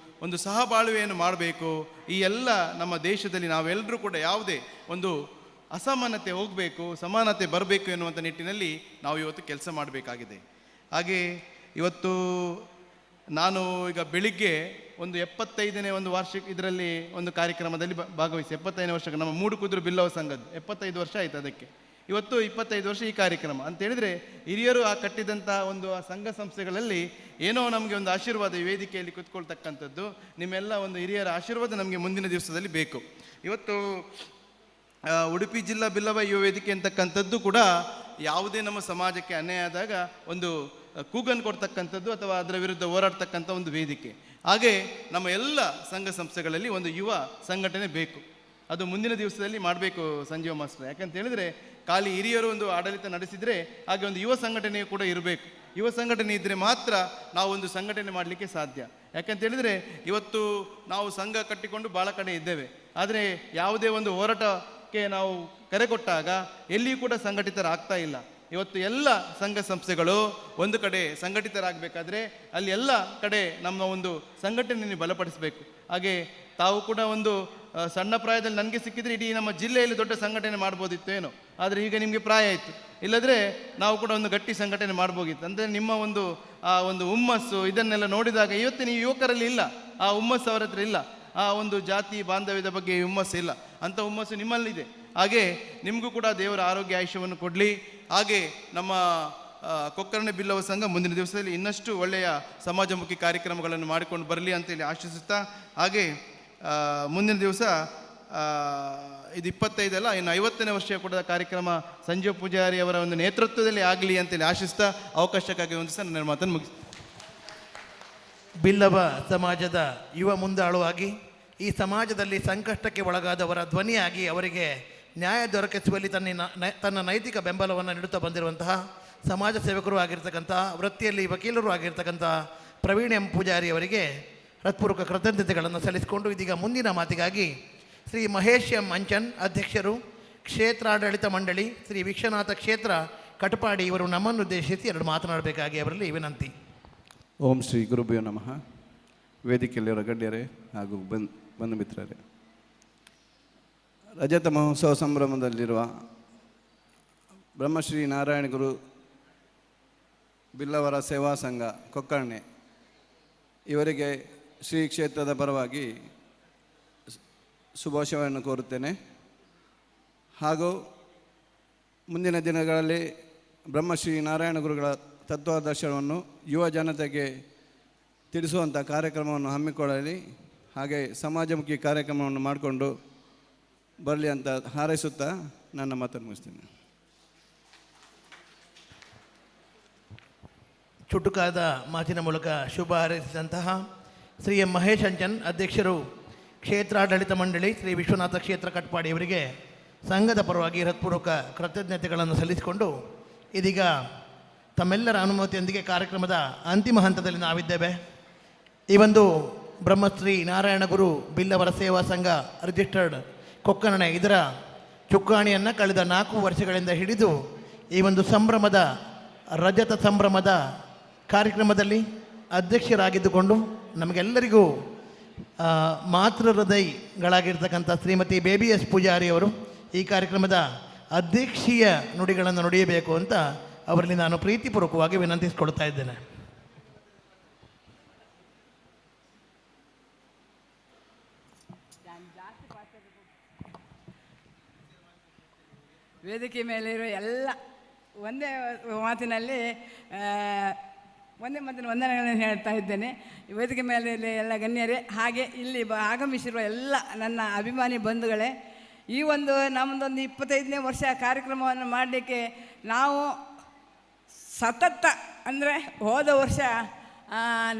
ಒಂದು ಸಹಬಾಳ್ವೆಯನ್ನು ಮಾಡಬೇಕು. ಈ ಎಲ್ಲ ನಮ್ಮ ದೇಶದಲ್ಲಿ ನಾವೆಲ್ಲರೂ ಕೂಡ ಯಾವುದೇ ಒಂದು ಅಸಮಾನತೆ ಹೋಗಬೇಕು, ಸಮಾನತೆ ಬರಬೇಕು ಎನ್ನುವಂಥ ನಿಟ್ಟಿನಲ್ಲಿ ನಾವು ಇವತ್ತು ಕೆಲಸ ಮಾಡಬೇಕಾಗಿದೆ. ಹಾಗೆ ಇವತ್ತು ನಾನು ಈಗ ಬೆಳಿಗ್ಗೆ ಒಂದು 75ನೇ ಒಂದು ವಾರ್ಷಿಕ ಇದರಲ್ಲಿ ಒಂದು ಕಾರ್ಯಕ್ರಮದಲ್ಲಿ ಭಾಗವಹಿಸಿ 75ನೇ ವರ್ಷಕ್ಕೆ ನಮ್ಮ ಮೂಡುಕುದ್ರು ಬಿಲ್ಲವ ಸಂಘದ್ದು 75 ವರ್ಷ ಆಯಿತು. ಅದಕ್ಕೆ ಇವತ್ತು 25 ವರ್ಷ ಈ ಕಾರ್ಯಕ್ರಮ ಅಂತೇಳಿದರೆ ಹಿರಿಯರು ಆ ಕಟ್ಟಿದಂಥ ಒಂದು ಆ ಸಂಘ ಸಂಸ್ಥೆಗಳಲ್ಲಿ ಏನೋ ನಮಗೆ ಒಂದು ಆಶೀರ್ವಾದ ಈ ವೇದಿಕೆಯಲ್ಲಿ ಕೂತ್ಕೊಳ್ತಕ್ಕಂಥದ್ದು, ನಿಮ್ಮೆಲ್ಲ ಒಂದು ಹಿರಿಯರ ಆಶೀರ್ವಾದ ನಮಗೆ ಮುಂದಿನ ದಿವಸದಲ್ಲಿ ಬೇಕು. ಇವತ್ತು ಉಡುಪಿ ಜಿಲ್ಲಾ ಬಿಲ್ಲವ ಯುವ ವೇದಿಕೆ ಅಂತಕ್ಕಂಥದ್ದು ಕೂಡ ಯಾವುದೇ ನಮ್ಮ ಸಮಾಜಕ್ಕೆ ಅನ್ಯಾಯ ಆದಾಗ ಒಂದು ಕೂಗನ್ನು ಕೊಡ್ತಕ್ಕಂಥದ್ದು ಅಥವಾ ಅದರ ವಿರುದ್ಧ ಹೋರಾಡ್ತಕ್ಕಂಥ ಒಂದು ವೇದಿಕೆ. ಹಾಗೆ ನಮ್ಮ ಎಲ್ಲ ಸಂಘ ಸಂಸ್ಥೆಗಳಲ್ಲಿ ಒಂದು ಯುವ ಸಂಘಟನೆ ಬೇಕು. ಅದು ಮುಂದಿನ ದಿವಸದಲ್ಲಿ ಮಾಡಬೇಕು ಸಂಜೀವ ಮಾಸ್ಟರ್. ಯಾಕಂತ ಹೇಳಿದರೆ ಖಾಲಿ ಹಿರಿಯರು ಒಂದು ಆಡಳಿತ ನಡೆಸಿದರೆ ಹಾಗೆ ಒಂದು ಯುವ ಸಂಘಟನೆಯು ಕೂಡ ಇರಬೇಕು. ಯುವ ಸಂಘಟನೆ ಇದ್ದರೆ ಮಾತ್ರ ನಾವು ಒಂದು ಸಂಘಟನೆ ಮಾಡಲಿಕ್ಕೆ ಸಾಧ್ಯ. ಯಾಕಂತ ಹೇಳಿದರೆ ಇವತ್ತು ನಾವು ಸಂಘ ಕಟ್ಟಿಕೊಂಡು ಭಾಳ ಕಡೆ ಇದ್ದೇವೆ, ಆದರೆ ಯಾವುದೇ ಒಂದು ಹೋರಾಟಕ್ಕೆ ನಾವು ಕರೆ ಕೊಟ್ಟಾಗ ಎಲ್ಲಿಯೂ ಕೂಡ ಸಂಘಟಿತರಾಗ್ತಾ ಇಲ್ಲ. ಇವತ್ತು ಎಲ್ಲ ಸಂಘ ಸಂಸ್ಥೆಗಳು ಒಂದು ಕಡೆ ಸಂಘಟಿತರಾಗಬೇಕಾದ್ರೆ ಅಲ್ಲಿ ಎಲ್ಲ ಕಡೆ ನಮ್ಮ ಒಂದು ಸಂಘಟನೆಯನ್ನು ಬಲಪಡಿಸಬೇಕು. ಹಾಗೆ ತಾವು ಕೂಡ ಒಂದು ಸಣ್ಣ ಪ್ರಾಯದಲ್ಲಿ ನನಗೆ ಸಿಕ್ಕಿದರೆ ಇಡೀ ನಮ್ಮ ಜಿಲ್ಲೆಯಲ್ಲಿ ದೊಡ್ಡ ಸಂಘಟನೆ ಮಾಡ್ಬೋದಿತ್ತು ಏನೋ, ಆದರೆ ಈಗ ನಿಮಗೆ ಪ್ರಾಯ ಆಯಿತು, ಇಲ್ಲದ್ರೆ ನಾವು ಕೂಡ ಒಂದು ಗಟ್ಟಿ ಸಂಘಟನೆ ಮಾಡ್ಬೋದಿತ್ತು. ಅಂದರೆ ನಿಮ್ಮ ಒಂದು ಆ ಒಂದು ಹುಮ್ಮಸ್ಸು ಇದನ್ನೆಲ್ಲ ನೋಡಿದಾಗ ಇವತ್ತಿನ ಈ ಯುವಕರಲ್ಲಿ ಇಲ್ಲ, ಆ ಹುಮ್ಮಸ್ಸು ಅವರ ಹತ್ರ ಇಲ್ಲ, ಆ ಒಂದು ಜಾತಿ ಬಾಂಧವ್ಯದ ಬಗ್ಗೆ ಹುಮ್ಮಸ್ಸು ಇಲ್ಲ, ಅಂಥ ಹುಮ್ಮಸ್ಸು ನಿಮ್ಮಲ್ಲಿದೆ. ಹಾಗೆ ನಿಮಗೂ ಕೂಡ ದೇವರ ಆರೋಗ್ಯ ಆಯುಷ್ಯವನ್ನು ಕೊಡಲಿ. ಹಾಗೆ ನಮ್ಮ ಕೊಕ್ಕರ್ಣೆ ಬಿಲ್ಲವ ಸಂಘ ಮುಂದಿನ ದಿವಸದಲ್ಲಿ ಇನ್ನಷ್ಟು ಒಳ್ಳೆಯ ಸಮಾಜಮುಖಿ ಕಾರ್ಯಕ್ರಮಗಳನ್ನು ಮಾಡಿಕೊಂಡು ಬರಲಿ ಅಂತೇಳಿ ಆಶಿಸುತ್ತಾ, ಹಾಗೆ ಮುಂದಿನ ದಿವಸ ಇದು 25 ಅಲ್ಲ, ಇನ್ನು 50ನೇ ವರ್ಷ ಕೂಡ ಕಾರ್ಯಕ್ರಮ ಸಂಜೀವ್ ಪೂಜಾರಿ ಅವರ ಒಂದು ನೇತೃತ್ವದಲ್ಲಿ ಆಗಲಿ ಅಂತೇಳಿ ಆಶಿಸ್ತಾ ಅವಕಾಶಕ್ಕಾಗಿ ಒಂದು ಸಹ ನನ್ನ ಮಾತನ್ನು ಮುಗಿಸಿ. ಬಿಲ್ಲವ ಸಮಾಜದ ಯುವ ಮುಂದಾಳುವಾಗಿ ಈ ಸಮಾಜದಲ್ಲಿ ಸಂಕಷ್ಟಕ್ಕೆ ಒಳಗಾದವರ ಧ್ವನಿಯಾಗಿ ಅವರಿಗೆ ನ್ಯಾಯ ದೊರಕಿಸುವಲ್ಲಿ ತನ್ನ ನೈತಿಕ ಬೆಂಬಲವನ್ನು ನೀಡುತ್ತಾ ಬಂದಿರುವಂತಹ ಸಮಾಜ ಸೇವಕರು ಆಗಿರ್ತಕ್ಕಂಥ, ವೃತ್ತಿಯಲ್ಲಿ ವಕೀಲರು ಆಗಿರ್ತಕ್ಕಂಥ ಪ್ರವೀಣ್ ಎಂ ಪೂಜಾರಿ ಅವರಿಗೆ ಹೃತ್ಪೂರ್ವಕ ಕೃತಜ್ಞತೆಗಳನ್ನು ಸಲ್ಲಿಸಿಕೊಂಡು ಇದೀಗ ಮುಂದಿನ ಮಾತಿಗಾಗಿ ಶ್ರೀ ಮಹೇಶ್ ಎಂ ಅಂಚನ್ ಅಧ್ಯಕ್ಷರು, ಕ್ಷೇತ್ರಾಡಳಿತ ಮಂಡಳಿ, ಶ್ರೀ ವಿಶ್ವನಾಥ ಕ್ಷೇತ್ರ ಕಟಪಾಡಿ ಇವರು ನಮ್ಮನ್ನು ಉದ್ದೇಶಿಸಿ 2 ಮಾತನಾಡಬೇಕಾಗಿ ಅವರಲ್ಲಿ ವಿನಂತಿ. ಓಂ ಶ್ರೀ ಗುರುಭ್ಯೋ ನಮಃ. ವೇದಿಕೆಯಲ್ಲಿರುವ ಗಣ್ಯರೇ ಹಾಗೂ ಬಂಧು ಮಿತ್ರರೇ, ರಜತ ಮಹೋತ್ಸವ ಸಂಭ್ರಮದಲ್ಲಿರುವ ಬ್ರಹ್ಮಶ್ರೀ ನಾರಾಯಣ ಗುರು ಬಿಲ್ಲವರ ಸೇವಾ ಸಂಘ ಕೊಕ್ಕರ್ಣೆ ಇವರಿಗೆ ಶ್ರೀ ಕ್ಷೇತ್ರದ ಪರವಾಗಿ ಶುಭಾಶಯವನ್ನು ಕೋರುತ್ತೇನೆ. ಹಾಗೂ ಮುಂದಿನ ದಿನಗಳಲ್ಲಿ ಬ್ರಹ್ಮಶ್ರೀ ನಾರಾಯಣ ಗುರುಗಳ ತತ್ವಾದರ್ಶನವನ್ನು ಯುವ ಜನತೆಗೆ ತಿಳಿಸುವಂಥ ಕಾರ್ಯಕ್ರಮವನ್ನು ಹಮ್ಮಿಕೊಳ್ಳಲಿ, ಹಾಗೆ ಸಮಾಜಮುಖಿ ಕಾರ್ಯಕ್ರಮವನ್ನು ಮಾಡಿಕೊಂಡು ಬರಲಿ ಅಂತ ಹಾರೈಸುತ್ತಾ ನನ್ನ ಮಾತನ್ನು ಮುಗಿಸ್ತೇನೆ. ಚುಟುಕಾದ ಮಾತಿನ ಮೂಲಕ ಶುಭ ಹಾರೈಸಿದಂತಹ ಶ್ರೀ ಎಂ ಮಹೇಶ್ ಅಂಚನ್ ಅಧ್ಯಕ್ಷರು, ಕ್ಷೇತ್ರಾಡಳಿತ ಮಂಡಳಿ, ಶ್ರೀ ವಿಶ್ವನಾಥ ಕ್ಷೇತ್ರ ಕಟ್ಪಾಡಿ ಇವರಿಗೆ ಸಂಘದ ಪರವಾಗಿ ಹೃತ್ಪೂರ್ವಕ ಕೃತಜ್ಞತೆಗಳನ್ನು ಸಲ್ಲಿಸಿಕೊಂಡು ಇದೀಗ ತಮ್ಮೆಲ್ಲರ ಅನುಮತಿಯೊಂದಿಗೆ ಕಾರ್ಯಕ್ರಮದ ಅಂತಿಮ ಹಂತದಲ್ಲಿ ನಾವಿದ್ದೇವೆ. ಈ ಒಂದು ಬ್ರಹ್ಮಶ್ರೀ ನಾರಾಯಣ ಗುರು ಬಿಲ್ಲವರ ಸೇವಾ ಸಂಘ ರಿಜಿಸ್ಟರ್ಡ್ ಕೊಕ್ಕರ್ಣೆ ಇದರ ಚುಕ್ಕಾಣಿಯನ್ನು ಕಳೆದ 4 ವರ್ಷಗಳಿಂದ ಹಿಡಿದು ಈ ಒಂದು ಸಂಭ್ರಮದ ರಜತ ಸಂಭ್ರಮದ ಕಾರ್ಯಕ್ರಮದಲ್ಲಿ ಅಧ್ಯಕ್ಷರಾಗಿದ್ದುಕೊಂಡು ನಮಗೆಲ್ಲರಿಗೂ ಮಾತೃ ಹೃದಯಗಳಾಗಿರ್ತಕ್ಕಂಥ ಶ್ರೀಮತಿ ಬೇಬಿ ಎಸ್ ಪೂಜಾರಿ ಅವರು ಈ ಕಾರ್ಯಕ್ರಮದ ಅಧ್ಯಕ್ಷೀಯ ನುಡಿಗಳನ್ನು ನುಡಿಯಬೇಕು ಅಂತ ಅವರಲ್ಲಿ ನಾನು ಪ್ರೀತಿಪೂರ್ವಕವಾಗಿ ವಿನಂತಿಸಿಕೊಳ್ತಾ ಇದ್ದೇನೆ. ವೇದಿಕೆ ಮೇಲಿರುವ ಎಲ್ಲ ಒಂದೇ ಮಾತಿನಲ್ಲಿ ವಂದನೆಗಳನ್ನು ಹೇಳ್ತಾ ಇದ್ದೇನೆ. ವೇದಿಕೆ ಮೇಲೆ ಎಲ್ಲ ಗಣ್ಯರೇ, ಹಾಗೆ ಇಲ್ಲಿ ಆಗಮಿಸಿರುವ ಎಲ್ಲ ನನ್ನ ಅಭಿಮಾನಿ ಬಂಧುಗಳೇ, ಈ ಒಂದು ನಮ್ಮದೊಂದು 25ನೇ ವರ್ಷ ಕಾರ್ಯಕ್ರಮವನ್ನು ಮಾಡಲಿಕ್ಕೆ ನಾವು ಸತತ ಅಂದರೆ ಹೋದ ವರ್ಷ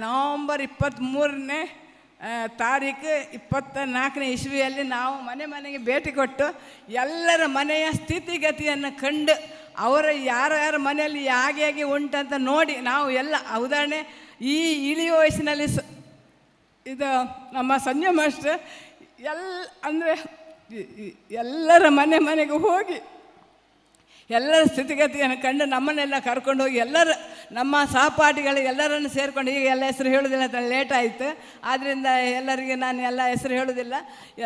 ನವಂಬರ್ 23ನೇ ತಾರೀಕು 24ನೇ ಇಸ್ವಿಯಲ್ಲಿ ನಾವು ಮನೆಗೆ ಭೇಟಿ ಕೊಟ್ಟು ಎಲ್ಲರ ಮನೆಯ ಸ್ಥಿತಿಗತಿಯನ್ನು ಕಂಡು ಅವರ ಯಾರ್ಯಾರ ಮನೆಯಲ್ಲಿ ಹೇಗೆ ಉಂಟಂತ ನೋಡಿ ನಾವು ಎಲ್ಲ ಉದಾಹರಣೆ ಈ ಇಳಿ ವಯಸ್ಸಿನಲ್ಲಿ ಇದು ನಮ್ಮ ಸಂಜೆ ಮಾಸ್ಟರ್ ಅಂದರೆ ಎಲ್ಲರ ಮನೆಗೆ ಹೋಗಿ ಎಲ್ಲರ ಸ್ಥಿತಿಗತಿಯನ್ನು ಕಂಡು ನಮ್ಮನ್ನೆಲ್ಲ ಕರ್ಕೊಂಡು ಹೋಗಿ ಎಲ್ಲರ ನಮ್ಮ ಸಹಪಾಠಿಗಳು ಎಲ್ಲರನ್ನು ಸೇರಿಕೊಂಡು, ಈಗ ಎಲ್ಲ ಹೆಸರು ಹೇಳೋದಿಲ್ಲ ಅಂತ ಲೇಟ್ ಆಯಿತು, ಆದ್ದರಿಂದ ಎಲ್ಲರಿಗೆ ನಾನು ಎಲ್ಲ ಹೆಸರು ಹೇಳೋದಿಲ್ಲ,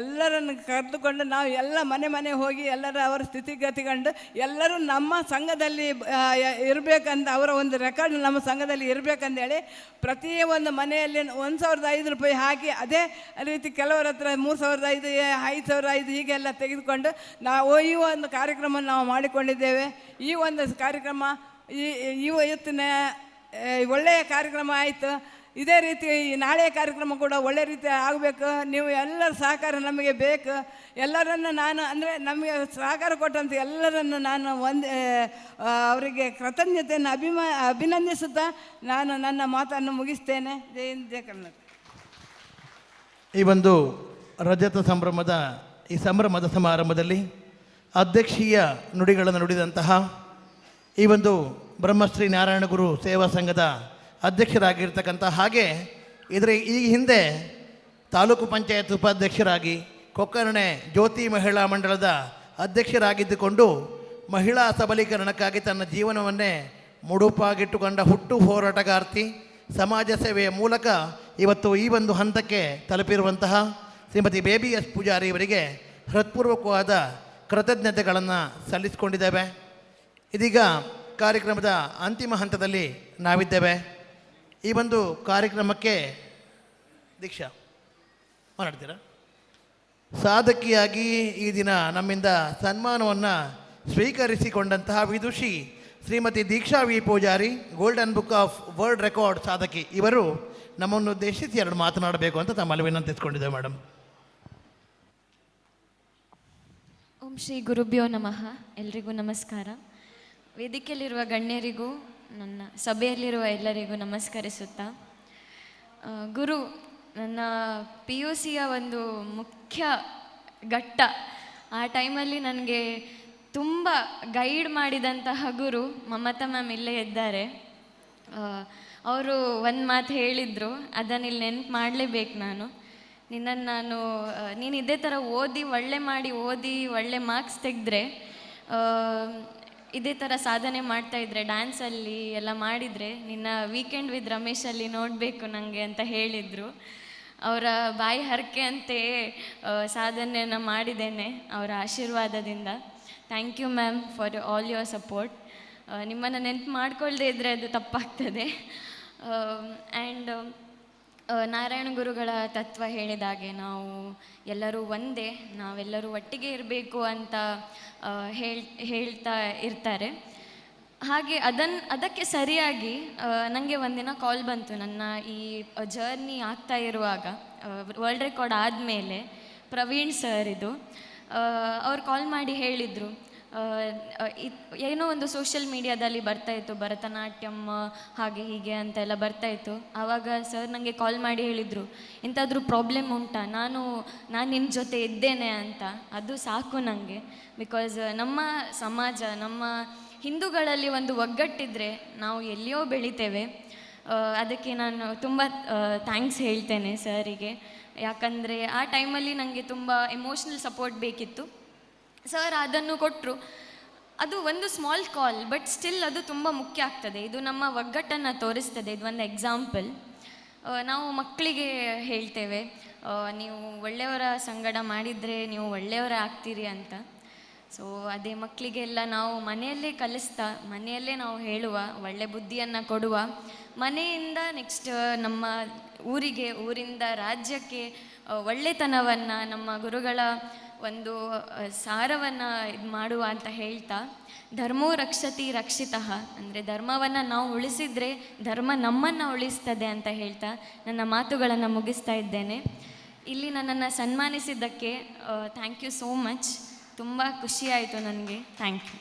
ಎಲ್ಲರನ್ನು ಕರೆದುಕೊಂಡು ನಾವು ಎಲ್ಲ ಮನೆ ಹೋಗಿ ಎಲ್ಲರ ಅವರ ಸ್ಥಿತಿಗತಿ ಕಂಡು ಎಲ್ಲರೂ ನಮ್ಮ ಸಂಘದಲ್ಲಿ ಇರಬೇಕಂತ ಅವರ ಒಂದು ರೆಕಾರ್ಡ್ ನಮ್ಮ ಸಂಘದಲ್ಲಿ ಇರಬೇಕಂದೇಳಿ ಪ್ರತಿಯೊಂದು ಮನೆಯಲ್ಲಿ 1,500 ರೂಪಾಯಿ ಹಾಕಿ, ಅದೇ ರೀತಿ ಕೆಲವರ ಹತ್ರ 3,500, 5,500 ಹೀಗೆಲ್ಲ ತೆಗೆದುಕೊಂಡು ನಾವು ಈ ಒಂದು ಕಾರ್ಯಕ್ರಮ ನಾವು ಮಾಡಿಕೊಂಡಿದ್ದೇವೆ. ಈ ಒಂದು ಕಾರ್ಯಕ್ರಮ ಇವತ್ತಿನ ಒಳ್ಳೆಯ ಕಾರ್ಯಕ್ರಮ ಆಯಿತು. ಇದೇ ರೀತಿ ನಾಳೆಯ ಕಾರ್ಯಕ್ರಮ ಕೂಡ ಒಳ್ಳೆಯ ರೀತಿ ಆಗಬೇಕು. ನೀವು ಎಲ್ಲರ ಸಹಕಾರ ನಮಗೆ ಬೇಕು. ಎಲ್ಲರನ್ನು ನಾನು ಅಂದರೆ ನಮಗೆ ಸಹಕಾರ ಕೊಟ್ಟಂಥ ಎಲ್ಲರನ್ನು ನಾನು ಅವರಿಗೆ ಕೃತಜ್ಞತೆಯನ್ನು ಅಭಿನಂದಿಸುತ್ತಾ ನಾನು ನನ್ನ ಮಾತನ್ನು ಮುಗಿಸ್ತೇನೆ. ಜೈ ಹಿಂದ್, ಜೈ ಕರ್ನಾಟಕ. ಈ ಒಂದು ರಜತ ಸಂಭ್ರಮದ ಈ ಸಂಭ್ರಮದ ಸಮಾರಂಭದಲ್ಲಿ ಅಧ್ಯಕ್ಷೀಯ ನುಡಿಗಳನ್ನು ನುಡಿದಂತಹ ಈ ಒಂದು ಬ್ರಹ್ಮಶ್ರೀ ನಾರಾಯಣ ಗುರು ಸೇವಾ ಸಂಘದ ಅಧ್ಯಕ್ಷರಾಗಿರ್ತಕ್ಕಂಥ, ಹಾಗೆ ಈ ಹಿಂದೆ ತಾಲೂಕು ಪಂಚಾಯತ್ ಉಪಾಧ್ಯಕ್ಷರಾಗಿ ಕೊಕ್ಕರ್ಣೆ ಜ್ಯೋತಿ ಮಹಿಳಾ ಮಂಡಳದ ಅಧ್ಯಕ್ಷರಾಗಿದ್ದುಕೊಂಡು ಮಹಿಳಾ ಸಬಲೀಕರಣಕ್ಕಾಗಿ ತನ್ನ ಜೀವನವನ್ನೇ ಮುಡುಪಾಗಿಟ್ಟುಕೊಂಡ ಹುಟ್ಟು ಹೋರಾಟಗಾರ್ತಿ, ಸಮಾಜ ಸೇವೆಯ ಮೂಲಕ ಇವತ್ತು ಈ ಒಂದು ಹಂತಕ್ಕೆ ತಲುಪಿರುವಂತಹ ಶ್ರೀಮತಿ ಬೇಬಿ ಎಸ್ ಪೂಜಾರಿ ಇವರಿಗೆ ಹೃತ್ಪೂರ್ವಕವಾದ ಕೃತಜ್ಞತೆಗಳನ್ನು ಸಲ್ಲಿಸಿಕೊಂಡಿದ್ದೇವೆ. ಇದೀಗ ಕಾರ್ಯಕ್ರಮದ ಅಂತಿಮ ಹಂತದಲ್ಲಿ ನಾವಿದ್ದೇವೆ. ಈ ಒಂದು ಕಾರ್ಯಕ್ರಮಕ್ಕೆ ದೀಕ್ಷಾ ಮಾತಾಡ್ತೀರಾ? ಸಾಧಕಿಯಾಗಿ ಈ ದಿನ ನಮ್ಮಿಂದ ಸನ್ಮಾನವನ್ನು ಸ್ವೀಕರಿಸಿಕೊಂಡಂತಹ Vidushi Shrimati Deeksha V Poojary, golden book of world record ಸಾಧಕಿ, ಇವರು ನಮ್ಮನ್ನು ಉದ್ದೇಶಿಸಿ ಎರಡು ಮಾತನಾಡಬೇಕು ಅಂತ ತಮ್ಮಲ್ಲಿ ವಿನಂತಿಸಿಕೊಂಡಿದ್ದೇವೆ. ಮೇಡಮ್. ಓಂ ಶ್ರೀ ಗುರುಭ್ಯೋ ನಮಃ. ಎಲ್ರಿಗೂ ನಮಸ್ಕಾರ. ವೇದಿಕೆಯಲ್ಲಿರುವ ಗಣ್ಯರಿಗೂ ನನ್ನ ಸಭೆಯಲ್ಲಿರುವ ಎಲ್ಲರಿಗೂ ನಮಸ್ಕರಿಸುತ್ತಾ, ಗುರು ನನ್ನ PUCಯ ಒಂದು ಮುಖ್ಯ ಘಟ್ಟ, ಆ ಟೈಮಲ್ಲಿ ನನಗೆ ತುಂಬ ಗೈಡ್ ಮಾಡಿದಂತಹ ಗುರು ಮಮತಾ ಮ್ಯಾಮ್ ಇಲ್ಲೇ ಇದ್ದಾರೆ. ಅವರು ಒಂದು ಮಾತು ಹೇಳಿದರು, ಅದನ್ನು ಇಲ್ಲಿ ನೆನ್ಪು ಮಾಡಲೇಬೇಕು ನಾನು. ನೀನು ಇದೇ ಥರ ಓದಿ ಒಳ್ಳೆ ಮಾರ್ಕ್ಸ್ ತೆಗೆದ್ರೆ, ಇದೇ ಥರ ಸಾಧನೆ ಮಾಡ್ತಾಯಿದ್ರೆ, ಡ್ಯಾನ್ಸಲ್ಲಿ ಎಲ್ಲ ಮಾಡಿದರೆ ನಿನ್ನ ವೀಕೆಂಡ್ ವಿತ್ ರಮೇಶಲ್ಲಿ ನೋಡಬೇಕು ನನಗೆ ಅಂತ ಹೇಳಿದರು. ಅವರ ಬಾಯಿ ಹರಕೆ ಅಂತೆಯೇ ಸಾಧನೆಯನ್ನು ಮಾಡಿದ್ದೇನೆ ಅವರ ಆಶೀರ್ವಾದದಿಂದ. Thank you ma'am for all your support. ನಿಮ್ಮನ್ನು ನೆನಪು ಮಾಡ್ಕೊಳ್ಳದೆ ಇದ್ದರೆ ಅದು ತಪ್ಪಾಗ್ತದೆ. ಆ್ಯಂಡ್ ನಾರಾಯಣ ಗುರುಗಳ ತತ್ವ ಹೇಳಿದಾಗೆ ನಾವು ಎಲ್ಲರೂ ಒಂದೇ, ನಾವೆಲ್ಲರೂ ಒಟ್ಟಿಗೆ ಇರಬೇಕು ಅಂತ ಹೇಳ್ತಾ ಇರ್ತಾರೆ. ಹಾಗೆ ಅದಕ್ಕೆ ಸರಿಯಾಗಿ ನನಗೆ ಒಂದಿನ ಕಾಲ್ ಬಂತು. ನನ್ನ ಈ ಜರ್ನಿ ಆಗ್ತಾ ಇರುವಾಗ, ವರ್ಲ್ಡ್ ರೆಕಾರ್ಡ್ ಆದಮೇಲೆ ಪ್ರವೀಣ್ ಸರ್ ಇದು, ಅವ್ರು ಕಾಲ್ ಮಾಡಿ ಹೇಳಿದರು, ಏನೋ ಒಂದು ಸೋಷಿಯಲ್ ಮೀಡಿಯಾದಲ್ಲಿ ಬರ್ತಾಯಿತ್ತು ಭರತನಾಟ್ಯಂ ಹಾಗೆ ಹೀಗೆ ಅಂತೆಲ್ಲ ಬರ್ತಾಯಿತ್ತು. ಆವಾಗ ಸರ್ ನನಗೆ ಕಾಲ್ ಮಾಡಿ ಹೇಳಿದರು, ಎಂತಾದರೂ ಪ್ರಾಬ್ಲಮ್ ಉಂಟಾ, ನಾನು ನಿನ್ನ ಜೊತೆ ಇದ್ದೇನೆ ಅಂತ. ಅದು ಸಾಕು ನನಗೆ. ಬಿಕಾಸ್ ನಮ್ಮ ಸಮಾಜ, ನಮ್ಮ ಹಿಂದೂಗಳಲ್ಲಿ ಒಂದು ಒಗ್ಗಟ್ಟಿದ್ರೆ ನಾವು ಎಲ್ಲಿಯೋ ಬೆಳಿತೇವೆ. ಅದಕ್ಕೆ ನಾನು ತುಂಬ ಥ್ಯಾಂಕ್ಸ್ ಹೇಳ್ತೇನೆ ಸರಿಗೆ. ಯಾಕಂದರೆ ಆ ಟೈಮಲ್ಲಿ ನನಗೆ ತುಂಬ ಎಮೋಷ್ನಲ್ ಸಪೋರ್ಟ್ ಬೇಕಿತ್ತು. ಸರ್ ಅದನ್ನು ಕೊಟ್ಟರು. ಅದು ಒಂದು ಸ್ಮಾಲ್ ಕಾಲ್, ಬಟ್ ಸ್ಟಿಲ್ ಅದು ತುಂಬ ಮುಖ್ಯ ಆಗ್ತದೆ. ಇದು ನಮ್ಮ ಒಗ್ಗಟ್ಟನ್ನು ತೋರಿಸ್ತದೆ. ಇದು ಒಂದು ಎಕ್ಸಾಂಪಲ್. ನಾವು ಮಕ್ಕಳಿಗೆ ಹೇಳ್ತೇವೆ, ನೀವು ಒಳ್ಳೆಯವರ ಸಂಗಡ ಮಾಡಿದರೆ ನೀವು ಒಳ್ಳೆಯವರ ಆಗ್ತೀರಿ ಅಂತ. ಸೊ ಅದೇ ಮಕ್ಕಳಿಗೆಲ್ಲ ನಾವು ಮನೆಯಲ್ಲೇ ಕಲಿಸ್ತಾ, ಮನೆಯಲ್ಲೇ ನಾವು ಹೇಳುವ, ಒಳ್ಳೆ ಬುದ್ಧಿಯನ್ನು ಕೊಡುವ, ಮನೆಯಿಂದ ನೆಕ್ಸ್ಟ್ ನಮ್ಮ ಊರಿಂದ ರಾಜ್ಯಕ್ಕೆ ಒಳ್ಳೆತನವನ್ನು, ನಮ್ಮ ಗುರುಗಳ ಒಂದು ಸಾರವನ್ನು ಇದು ಮಾಡುವ ಅಂತ ಹೇಳ್ತಾ, ಧರ್ಮೋ ರಕ್ಷತಿ ರಕ್ಷಿತಃ, ಅಂದರೆ ಧರ್ಮವನ್ನು ನಾವು ಉಳಿಸಿದರೆ ಧರ್ಮ ನಮ್ಮನ್ನು ಉಳಿಸ್ತದೆ ಅಂತ ಹೇಳ್ತಾ ನನ್ನ ಮಾತುಗಳನ್ನು ಮುಗಿಸ್ತಾ ಇದ್ದೇನೆ. ಇಲ್ಲಿ ನನ್ನನ್ನು ಸನ್ಮಾನಿಸಿದ್ದಕ್ಕೆ ಥ್ಯಾಂಕ್ ಯು ಸೋ ಮಚ್. ತುಂಬ ಖುಷಿಯಾಯಿತು ನನಗೆ. Thank you.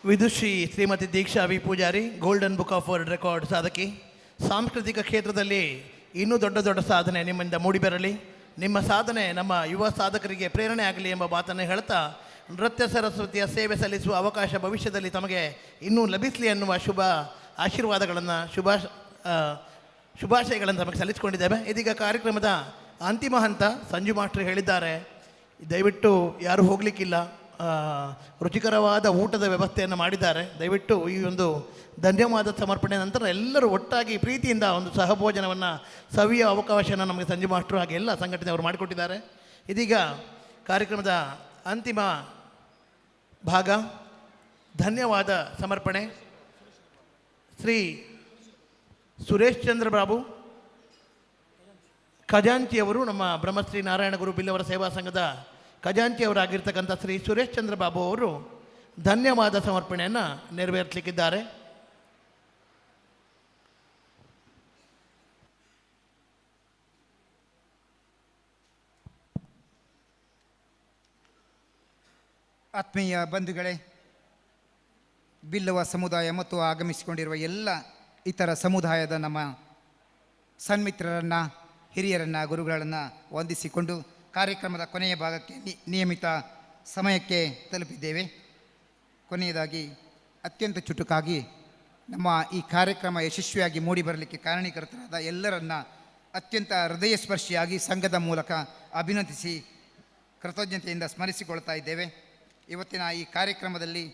Vidushi Shrimati Deeksha V Poojary, golden book of world record ಸಾಧಕಿ. ಸಾಂಸ್ಕೃತಿಕ ಕ್ಷೇತ್ರದಲ್ಲಿ ಇನ್ನೂ ದೊಡ್ಡ ದೊಡ್ಡ ಸಾಧನೆ ನಿಮ್ಮಿಂದ ಮೂಡಿಬರಲಿ. ನಿಮ್ಮ ಸಾಧನೆ ನಮ್ಮ ಯುವ ಸಾಧಕರಿಗೆ ಪ್ರೇರಣೆ ಆಗಲಿ ಎಂಬ ಮಾತನ್ನು ಹೇಳ್ತಾ, ನೃತ್ಯ ಸರಸ್ವತಿಯ ಸೇವೆ ಸಲ್ಲಿಸುವ ಅವಕಾಶ ಭವಿಷ್ಯದಲ್ಲಿ ತಮಗೆ ಇನ್ನೂ ಲಭಿಸಲಿ ಎನ್ನುವ ಶುಭ ಆಶೀರ್ವಾದಗಳನ್ನು, ಶುಭಾಶಯಗಳನ್ನು ತಮಗೆ ಸಲ್ಲಿಸಿಕೊಂಡಿದ್ದೇವೆ. ಇದೀಗ ಕಾರ್ಯಕ್ರಮದ ಅಂತಿಮ ಹಂತ. ಸಂಜು ಮಾಸ್ಟರ್ ಹೇಳಿದ್ದಾರೆ, ದಯವಿಟ್ಟು ಯಾರೂ ಹೋಗಲಿಕ್ಕಿಲ್ಲ, ರುಚಿಕರವಾದ ಊಟದ ವ್ಯವಸ್ಥೆಯನ್ನು ಮಾಡಿದ್ದಾರೆ. ದಯವಿಟ್ಟು ಈ ಒಂದು ಧನ್ಯವಾದ ಸಮರ್ಪಣೆ ನಂತರ ಎಲ್ಲರೂ ಒಟ್ಟಾಗಿ ಪ್ರೀತಿಯಿಂದ ಒಂದು ಸಹಭೋಜನವನ್ನು ಸವಿಯ ಅವಕಾಶನ ನಮಗೆ ಸಂಜು ಮಾಸ್ಟರು ಹಾಗೆ ಎಲ್ಲ ಸಂಘಟನೆಯವರು ಮಾಡಿಕೊಟ್ಟಿದ್ದಾರೆ. ಇದೀಗ ಕಾರ್ಯಕ್ರಮದ ಅಂತಿಮ ಭಾಗ, ಧನ್ಯವಾದ ಸಮರ್ಪಣೆ. ಶ್ರೀ ಸುರೇಶ್ ಚಂದ್ರ ಬಾಬು ಖಜಾಂಚಿಯವರು, ನಮ್ಮ ಬ್ರಹ್ಮಶ್ರೀ ನಾರಾಯಣ ಗುರು ಬಿಲ್ಲವರ ಸೇವಾ ಸಂಘದ ಖಜಾಂಚಿಯವರಾಗಿರ್ತಕ್ಕಂಥ ಶ್ರೀ ಸುರೇಶ್ ಚಂದ್ರ ಬಾಬು ಅವರು ಧನ್ಯವಾದ ಸಮರ್ಪಣೆಯನ್ನು ನೆರವೇರಿಸಲಿಕ್ಕಿದ್ದಾರೆ. ಆತ್ಮೀಯ ಬಂಧುಗಳೇ, ಬಿಲ್ಲವ ಸಮುದಾಯ ಮತ್ತು ಆಗಮಿಸಿಕೊಂಡಿರುವ ಎಲ್ಲ ಇತರ ಸಮುದಾಯದ ನಮ್ಮ ಸನ್ಮಿತ್ರರನ್ನು, ಹಿರಿಯರನ್ನು, ಗುರುಗಳನ್ನು ವಂದಿಸಿಕೊಂಡು ಕಾರ್ಯಕ್ರಮದ ಕೊನೆಯ ಭಾಗಕ್ಕೆ ನಿಯಮಿತ ಸಮಯಕ್ಕೆ ತಲುಪಿದ್ದೇವೆ. ಕೊನೆಯದಾಗಿ ಅತ್ಯಂತ ಚುಟುಕಾಗಿ ನಮ್ಮ ಈ ಕಾರ್ಯಕ್ರಮ ಯಶಸ್ವಿಯಾಗಿ ಮೂಡಿಬರಲಿಕ್ಕೆ ಕಾರಣೀಕರ್ತರಾದ ಎಲ್ಲರನ್ನ ಅತ್ಯಂತ ಹೃದಯ ಸ್ಪರ್ಶಿಯಾಗಿ ಸಂಘದ ಮೂಲಕ ಅಭಿನಂದಿಸಿ ಕೃತಜ್ಞತೆಯಿಂದ ಸ್ಮರಿಸಿಕೊಳ್ತಾ ಇದ್ದೇವೆ. ಇವತ್ತಿನ ಈ ಕಾರ್ಯಕ್ರಮದಲ್ಲಿ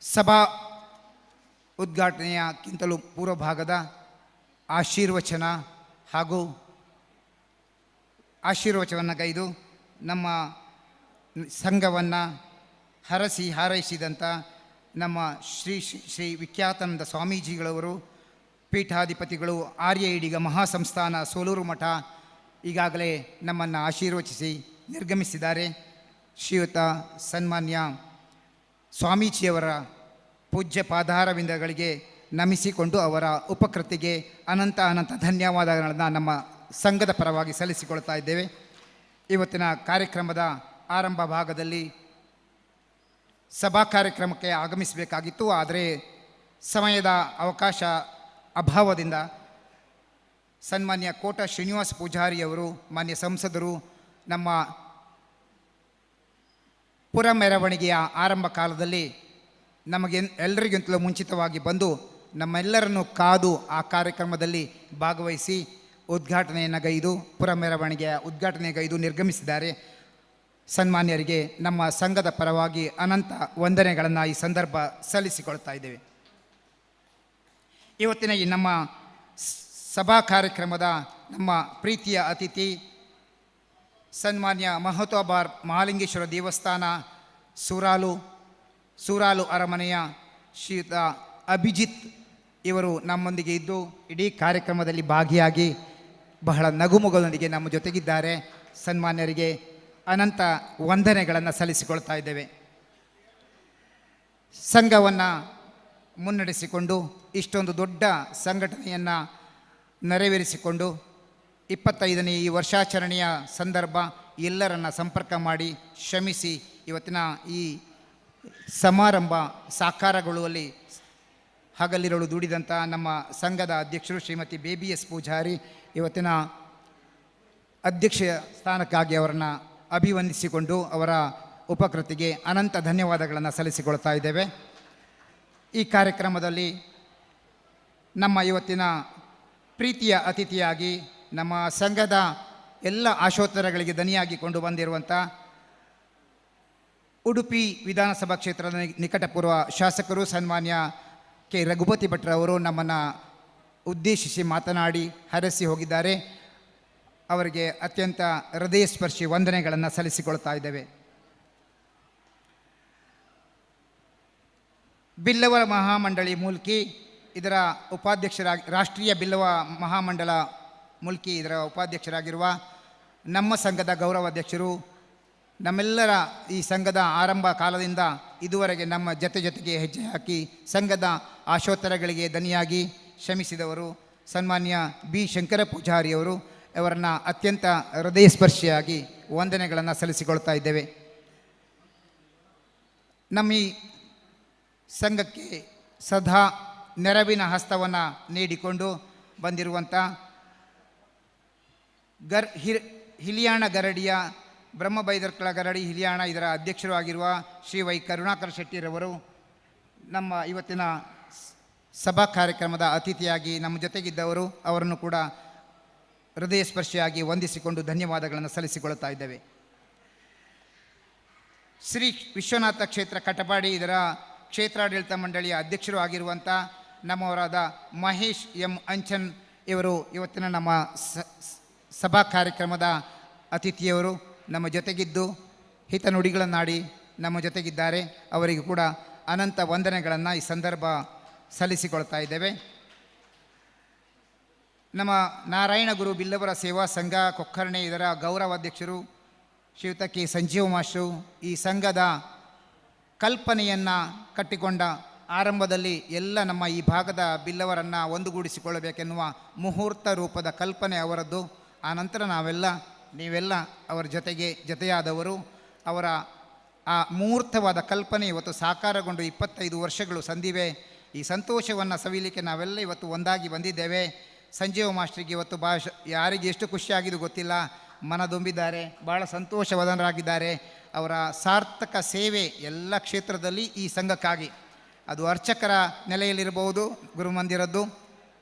ಸಭಾ ಉದ್ಘಾಟನೆಯಕ್ಕಿಂತಲೂ ಪೂರ್ವಭಾಗದ ಆಶೀರ್ವಚನ ಹಾಗೂ ಆಶೀರ್ವಚನಗೈದು ನಮ್ಮ ಸಂಘವನ್ನು ಹರಸಿ ಹಾರೈಸಿದಂಥ ನಮ್ಮ ಶ್ರೀ ಶ್ರೀ ಶ್ರೀ ವಿಖ್ಯಾತಾನಂದ ಸ್ವಾಮೀಜಿಗಳವರು, ಪೀಠಾಧಿಪತಿಗಳು, ಆರ್ಯ ಈಡಿಗ ಮಹಾಸಂಸ್ಥಾನ ಸೋಲೂರು ಮಠ ಈಗಾಗಲೇ ನಮ್ಮನ್ನು ಆಶೀರ್ವಚಿಸಿ ನಿರ್ಗಮಿಸಿದ್ದಾರೆ. ಶ್ರೀಯುತ ಸನ್ಮಾನ್ಯ ಸ್ವಾಮೀಜಿಯವರ ಪೂಜ್ಯ ಪಾದಾರವಿಂದಗಳಿಗೆ ನಮಿಸಿಕೊಂಡು ಅವರ ಉಪಕೃತಿಗೆ ಅನಂತ ಧನ್ಯವಾದಗಳನ್ನು ನಮ್ಮ ಸಂಘದ ಪರವಾಗಿ ಸಲ್ಲಿಸಿಕೊಳ್ತಾ ಇದ್ದೇವೆ. ಇವತ್ತಿನ ಕಾರ್ಯಕ್ರಮದ ಆರಂಭ ಭಾಗದಲ್ಲಿ ಸಭಾ ಕಾರ್ಯಕ್ರಮಕ್ಕೆ ಆಗಮಿಸಬೇಕಾಗಿತ್ತು, ಆದರೆ ಸಮಯದ ಅವಕಾಶ ಅಭಾವದಿಂದ ಸನ್ಮಾನ್ಯ ಕೋಟ ಶ್ರೀನಿವಾಸ ಪೂಜಾರಿಯವರು, ಮಾನ್ಯ ಸಂಸದರು, ನಮ್ಮ ಪುರ ಮೆರವಣಿಗೆಯ ಆರಂಭ ಕಾಲದಲ್ಲಿ ನಮಗೆ ಎಲ್ಲರಿಗಿಂತಲೂ ಮುಂಚಿತವಾಗಿ ಬಂದು ನಮ್ಮೆಲ್ಲರನ್ನು ಕಾದು ಆ ಕಾರ್ಯಕ್ರಮದಲ್ಲಿ ಭಾಗವಹಿಸಿ ಉದ್ಘಾಟನೆಯನ್ನಗೈದು ಪುರ ಮೆರವಣಿಗೆಯ ಉದ್ಘಾಟನೆಗೈದು ನಿರ್ಗಮಿಸಿದ್ದಾರೆ. ಸನ್ಮಾನ್ಯರಿಗೆ ನಮ್ಮ ಸಂಘದ ಪರವಾಗಿ ಅನಂತ ವಂದನೆಗಳನ್ನು ಈ ಸಂದರ್ಭ ಸಲ್ಲಿಸಿಕೊಳ್ತಾ ಇದ್ದೇವೆ. ಇವತ್ತಿನ ಈ ನಮ್ಮ ಸಭಾ ಕಾರ್ಯಕ್ರಮದ ನಮ್ಮ ಪ್ರೀತಿಯ ಅತಿಥಿ ಸನ್ಮಾನ್ಯ ಮಹತೋಬಾರ್ ಮಹಾಲಿಂಗೇಶ್ವರ ದೇವಸ್ಥಾನ ಸೂರಾಲು ಅರಮನೆಯ ಶ್ರೀಯುತ ಅಭಿಜಿತ್ ಇವರು ನಮ್ಮೊಂದಿಗೆ ಇದ್ದು ಇಡೀ ಕಾರ್ಯಕ್ರಮದಲ್ಲಿ ಭಾಗಿಯಾಗಿ ಬಹಳ ನಗುಮೊಗದೊಂದಿಗೆ ನಮ್ಮ ಜೊತೆಗಿದ್ದಾರೆ. ಸನ್ಮಾನ್ಯರಿಗೆ ಅನಂತ ವಂದನೆಗಳನ್ನು ಸಲ್ಲಿಸಿಕೊಳ್ತಾ ಇದ್ದೇವೆ. ಸಂಘವನ್ನು ಮುನ್ನಡೆಸಿಕೊಂಡು ಇಷ್ಟೊಂದು ದೊಡ್ಡ ಸಂಘಟನೆಯನ್ನು ನೆರವೇರಿಸಿಕೊಂಡು 25ನೇ ಈ ವರ್ಷಾಚರಣೆಯ ಸಂದರ್ಭ ಎಲ್ಲರನ್ನ ಸಂಪರ್ಕ ಮಾಡಿ ಶ್ರಮಿಸಿ ಇವತ್ತಿನ ಈ ಸಮಾರಂಭ ಸಾಕಾರಗೊಳ್ಳುವಲ್ಲಿ ಹಗಲಿರುಳು ದುಡಿದಂಥ ನಮ್ಮ ಸಂಘದ ಅಧ್ಯಕ್ಷರು ಶ್ರೀಮತಿ BBS ಪೂಜಾರಿ ಇವತ್ತಿನ ಅಧ್ಯಕ್ಷ ಸ್ಥಾನಕ್ಕಾಗಿ ಅವರನ್ನು ಅಭಿವಂದಿಸಿಕೊಂಡು ಅವರ ಉಪಕೃತಿಗೆ ಅನಂತ ಧನ್ಯವಾದಗಳನ್ನು ಸಲ್ಲಿಸಿಕೊಳ್ತಾ ಇದ್ದೇವೆ. ಈ ಕಾರ್ಯಕ್ರಮದಲ್ಲಿ ನಮ್ಮ ಇವತ್ತಿನ ಪ್ರೀತಿಯ ಅತಿಥಿಯಾಗಿ ನಮ್ಮ ಸಂಘದ ಎಲ್ಲ ಆಶೋತ್ತರಗಳಿಗೆ ದನಿಯಾಗಿಕೊಂಡು ಬಂದಿರುವಂಥ ಉಡುಪಿ ವಿಧಾನಸಭಾ ಕ್ಷೇತ್ರದ ನಿಕಟಪೂರ್ವ ಶಾಸಕರು ಸನ್ಮಾನ್ಯ ಕೆ ರಘುಪತಿ ಭಟ್ರವರು ನಮ್ಮನ್ನು ಉದ್ದೇಶಿಸಿ ಮಾತನಾಡಿ ಹರಸಿ ಹೋಗಿದ್ದಾರೆ. ಅವರಿಗೆ ಅತ್ಯಂತ ಹೃದಯಸ್ಪರ್ಶಿ ವಂದನೆಗಳನ್ನು ಸಲ್ಲಿಸಿಕೊಳ್ತಾ ಇದ್ದೇವೆ. ಬಿಲ್ಲವ ಮಹಾಮಂಡಳಿ ಮೂಲ್ಕಿ ಇದರ ರಾಷ್ಟ್ರೀಯ ಬಿಲ್ಲವ ಮಹಾಮಂಡಲ ಮೂಲ್ಕಿ ಇದರ ಉಪಾಧ್ಯಕ್ಷರಾಗಿರುವ ನಮ್ಮ ಸಂಘದ ಗೌರವಾಧ್ಯಕ್ಷರು, ನಮ್ಮೆಲ್ಲರ ಈ ಸಂಘದ ಆರಂಭ ಕಾಲದಿಂದ ಇದುವರೆಗೆ ನಮ್ಮ ಜೊತೆಗೆ ಹೆಜ್ಜೆ ಹಾಕಿ ಸಂಘದ ಆಶೋತ್ತರಗಳಿಗೆ ದನಿಯಾಗಿ ಶ್ರಮಿಸಿದವರು ಸನ್ಮಾನ್ಯ B ಶಂಕರ ಪೂಜಾರಿಯವರು, ಅವರನ್ನು ಅತ್ಯಂತ ಹೃದಯಸ್ಪರ್ಶಿಯಾಗಿ ವಂದನೆಗಳನ್ನು ಸಲ್ಲಿಸಿಕೊಳ್ತಾ ಇದ್ದೇವೆ. ನಮ್ಮ ಈ ಸಂಘಕ್ಕೆ ಸದಾ ನೆರವಿನ ಹಸ್ತವನ್ನು ನೀಡಿಕೊಂಡು ಬಂದಿರುವಂಥ ಹಿಲಿಯಾಣ ಗರಡಿಯ ಬ್ರಹ್ಮಬೈದರ್ಕಳ ಗರಡಿ ಹಿಲಿಯಾಣ ಇದರ ಅಧ್ಯಕ್ಷರು ಆಗಿರುವ ಶ್ರೀ ವೈ ಕರುಣಾಕರ ಶೆಟ್ಟಿರವರು ನಮ್ಮ ಇವತ್ತಿನ ಸಭಾ ಕಾರ್ಯಕ್ರಮದ ಅತಿಥಿಯಾಗಿ ನಮ್ಮ ಜೊತೆಗಿದ್ದವರು, ಅವರನ್ನು ಕೂಡ ಹೃದಯಸ್ಪರ್ಶಿಯಾಗಿ ವಂದಿಸಿಕೊಂಡು ಧನ್ಯವಾದಗಳನ್ನು ಸಲ್ಲಿಸಿಕೊಳ್ತಾ ಇದ್ದೇವೆ. ಶ್ರೀ ವಿಶ್ವನಾಥ ಕ್ಷೇತ್ರ ಕಟಪಾಡಿ ಇದರ ಕ್ಷೇತ್ರಾಡಳಿತ ಮಂಡಳಿಯ ಅಧ್ಯಕ್ಷರು ಆಗಿರುವಂಥ ನಮ್ಮವರಾದ ಮಹೇಶ್ M ಅಂಚನ್ ಇವರು ಇವತ್ತಿನ ನಮ್ಮ ಸಭಾ ಕಾರ್ಯಕ್ರಮದ ಅತಿಥಿಯವರು ನಮ್ಮ ಜೊತೆಗಿದ್ದು ಹಿತನುಡಿಗಳನ್ನಾಡಿ ನಮ್ಮ ಜೊತೆಗಿದ್ದಾರೆ. ಅವರಿಗೂ ಕೂಡ ಅನಂತ ವಂದನೆಗಳನ್ನು ಈ ಸಂದರ್ಭ ಸಲ್ಲಿಸಿಕೊಳ್ತಾ ಇದ್ದೇವೆ. ನಮ್ಮ ನಾರಾಯಣ ಗುರು ಬಿಲ್ಲವರ ಸೇವಾ ಸಂಘ ಕೊಕ್ಕರ್ಣೆ ಇದರ ಗೌರವಾಧ್ಯಕ್ಷರು ಶ್ರೀಯುತ ಕೆ ಸಂಜೀವ ಮಾಸ್ಟ್ರು ಈ ಸಂಘದ ಕಲ್ಪನೆಯನ್ನು ಕಟ್ಟಿಕೊಂಡ ಆರಂಭದಲ್ಲಿ ಎಲ್ಲ ನಮ್ಮ ಈ ಭಾಗದ ಬಿಲ್ಲವರನ್ನು ಒಂದುಗೂಡಿಸಿಕೊಳ್ಳಬೇಕೆನ್ನುವ ಮುಹೂರ್ತ ರೂಪದ ಕಲ್ಪನೆ ಅವರದ್ದು. ಆನಂತರ ನೀವೆಲ್ಲ ಅವರ ಜೊತೆಯಾದವರು. ಅವರ ಆ ಮುಹೂರ್ತವಾದ ಕಲ್ಪನೆ ಇವತ್ತು ಸಾಕಾರಗೊಂಡು 25 ವರ್ಷಗಳು ಸಂದಿವೆ. ಈ ಸಂತೋಷವನ್ನು ಸವಿಲಿಕ್ಕೆ ನಾವೆಲ್ಲ ಇವತ್ತು ಒಂದಾಗಿ ಬಂದಿದ್ದೇವೆ. ಸಂಜೀವ ಮಾಸ್ಟ್ರಿಗೆ ಇವತ್ತು ಯಾರಿಗೆ ಎಷ್ಟು ಖುಷಿಯಾಗಿದ್ದು ಗೊತ್ತಿಲ್ಲ, ಮನದೊಂಬಿದ್ದಾರೆ, ಭಾಳ ಸಂತೋಷವದನರಾಗಿದ್ದಾರೆ. ಅವರ ಸಾರ್ಥಕ ಸೇವೆ ಎಲ್ಲ ಕ್ಷೇತ್ರದಲ್ಲಿ ಈ ಸಂಘಕ್ಕಾಗಿ, ಅದು ಅರ್ಚಕರ ನೆಲೆಯಲ್ಲಿರಬಹುದು, ಗುರುಮಂದಿರದ್ದು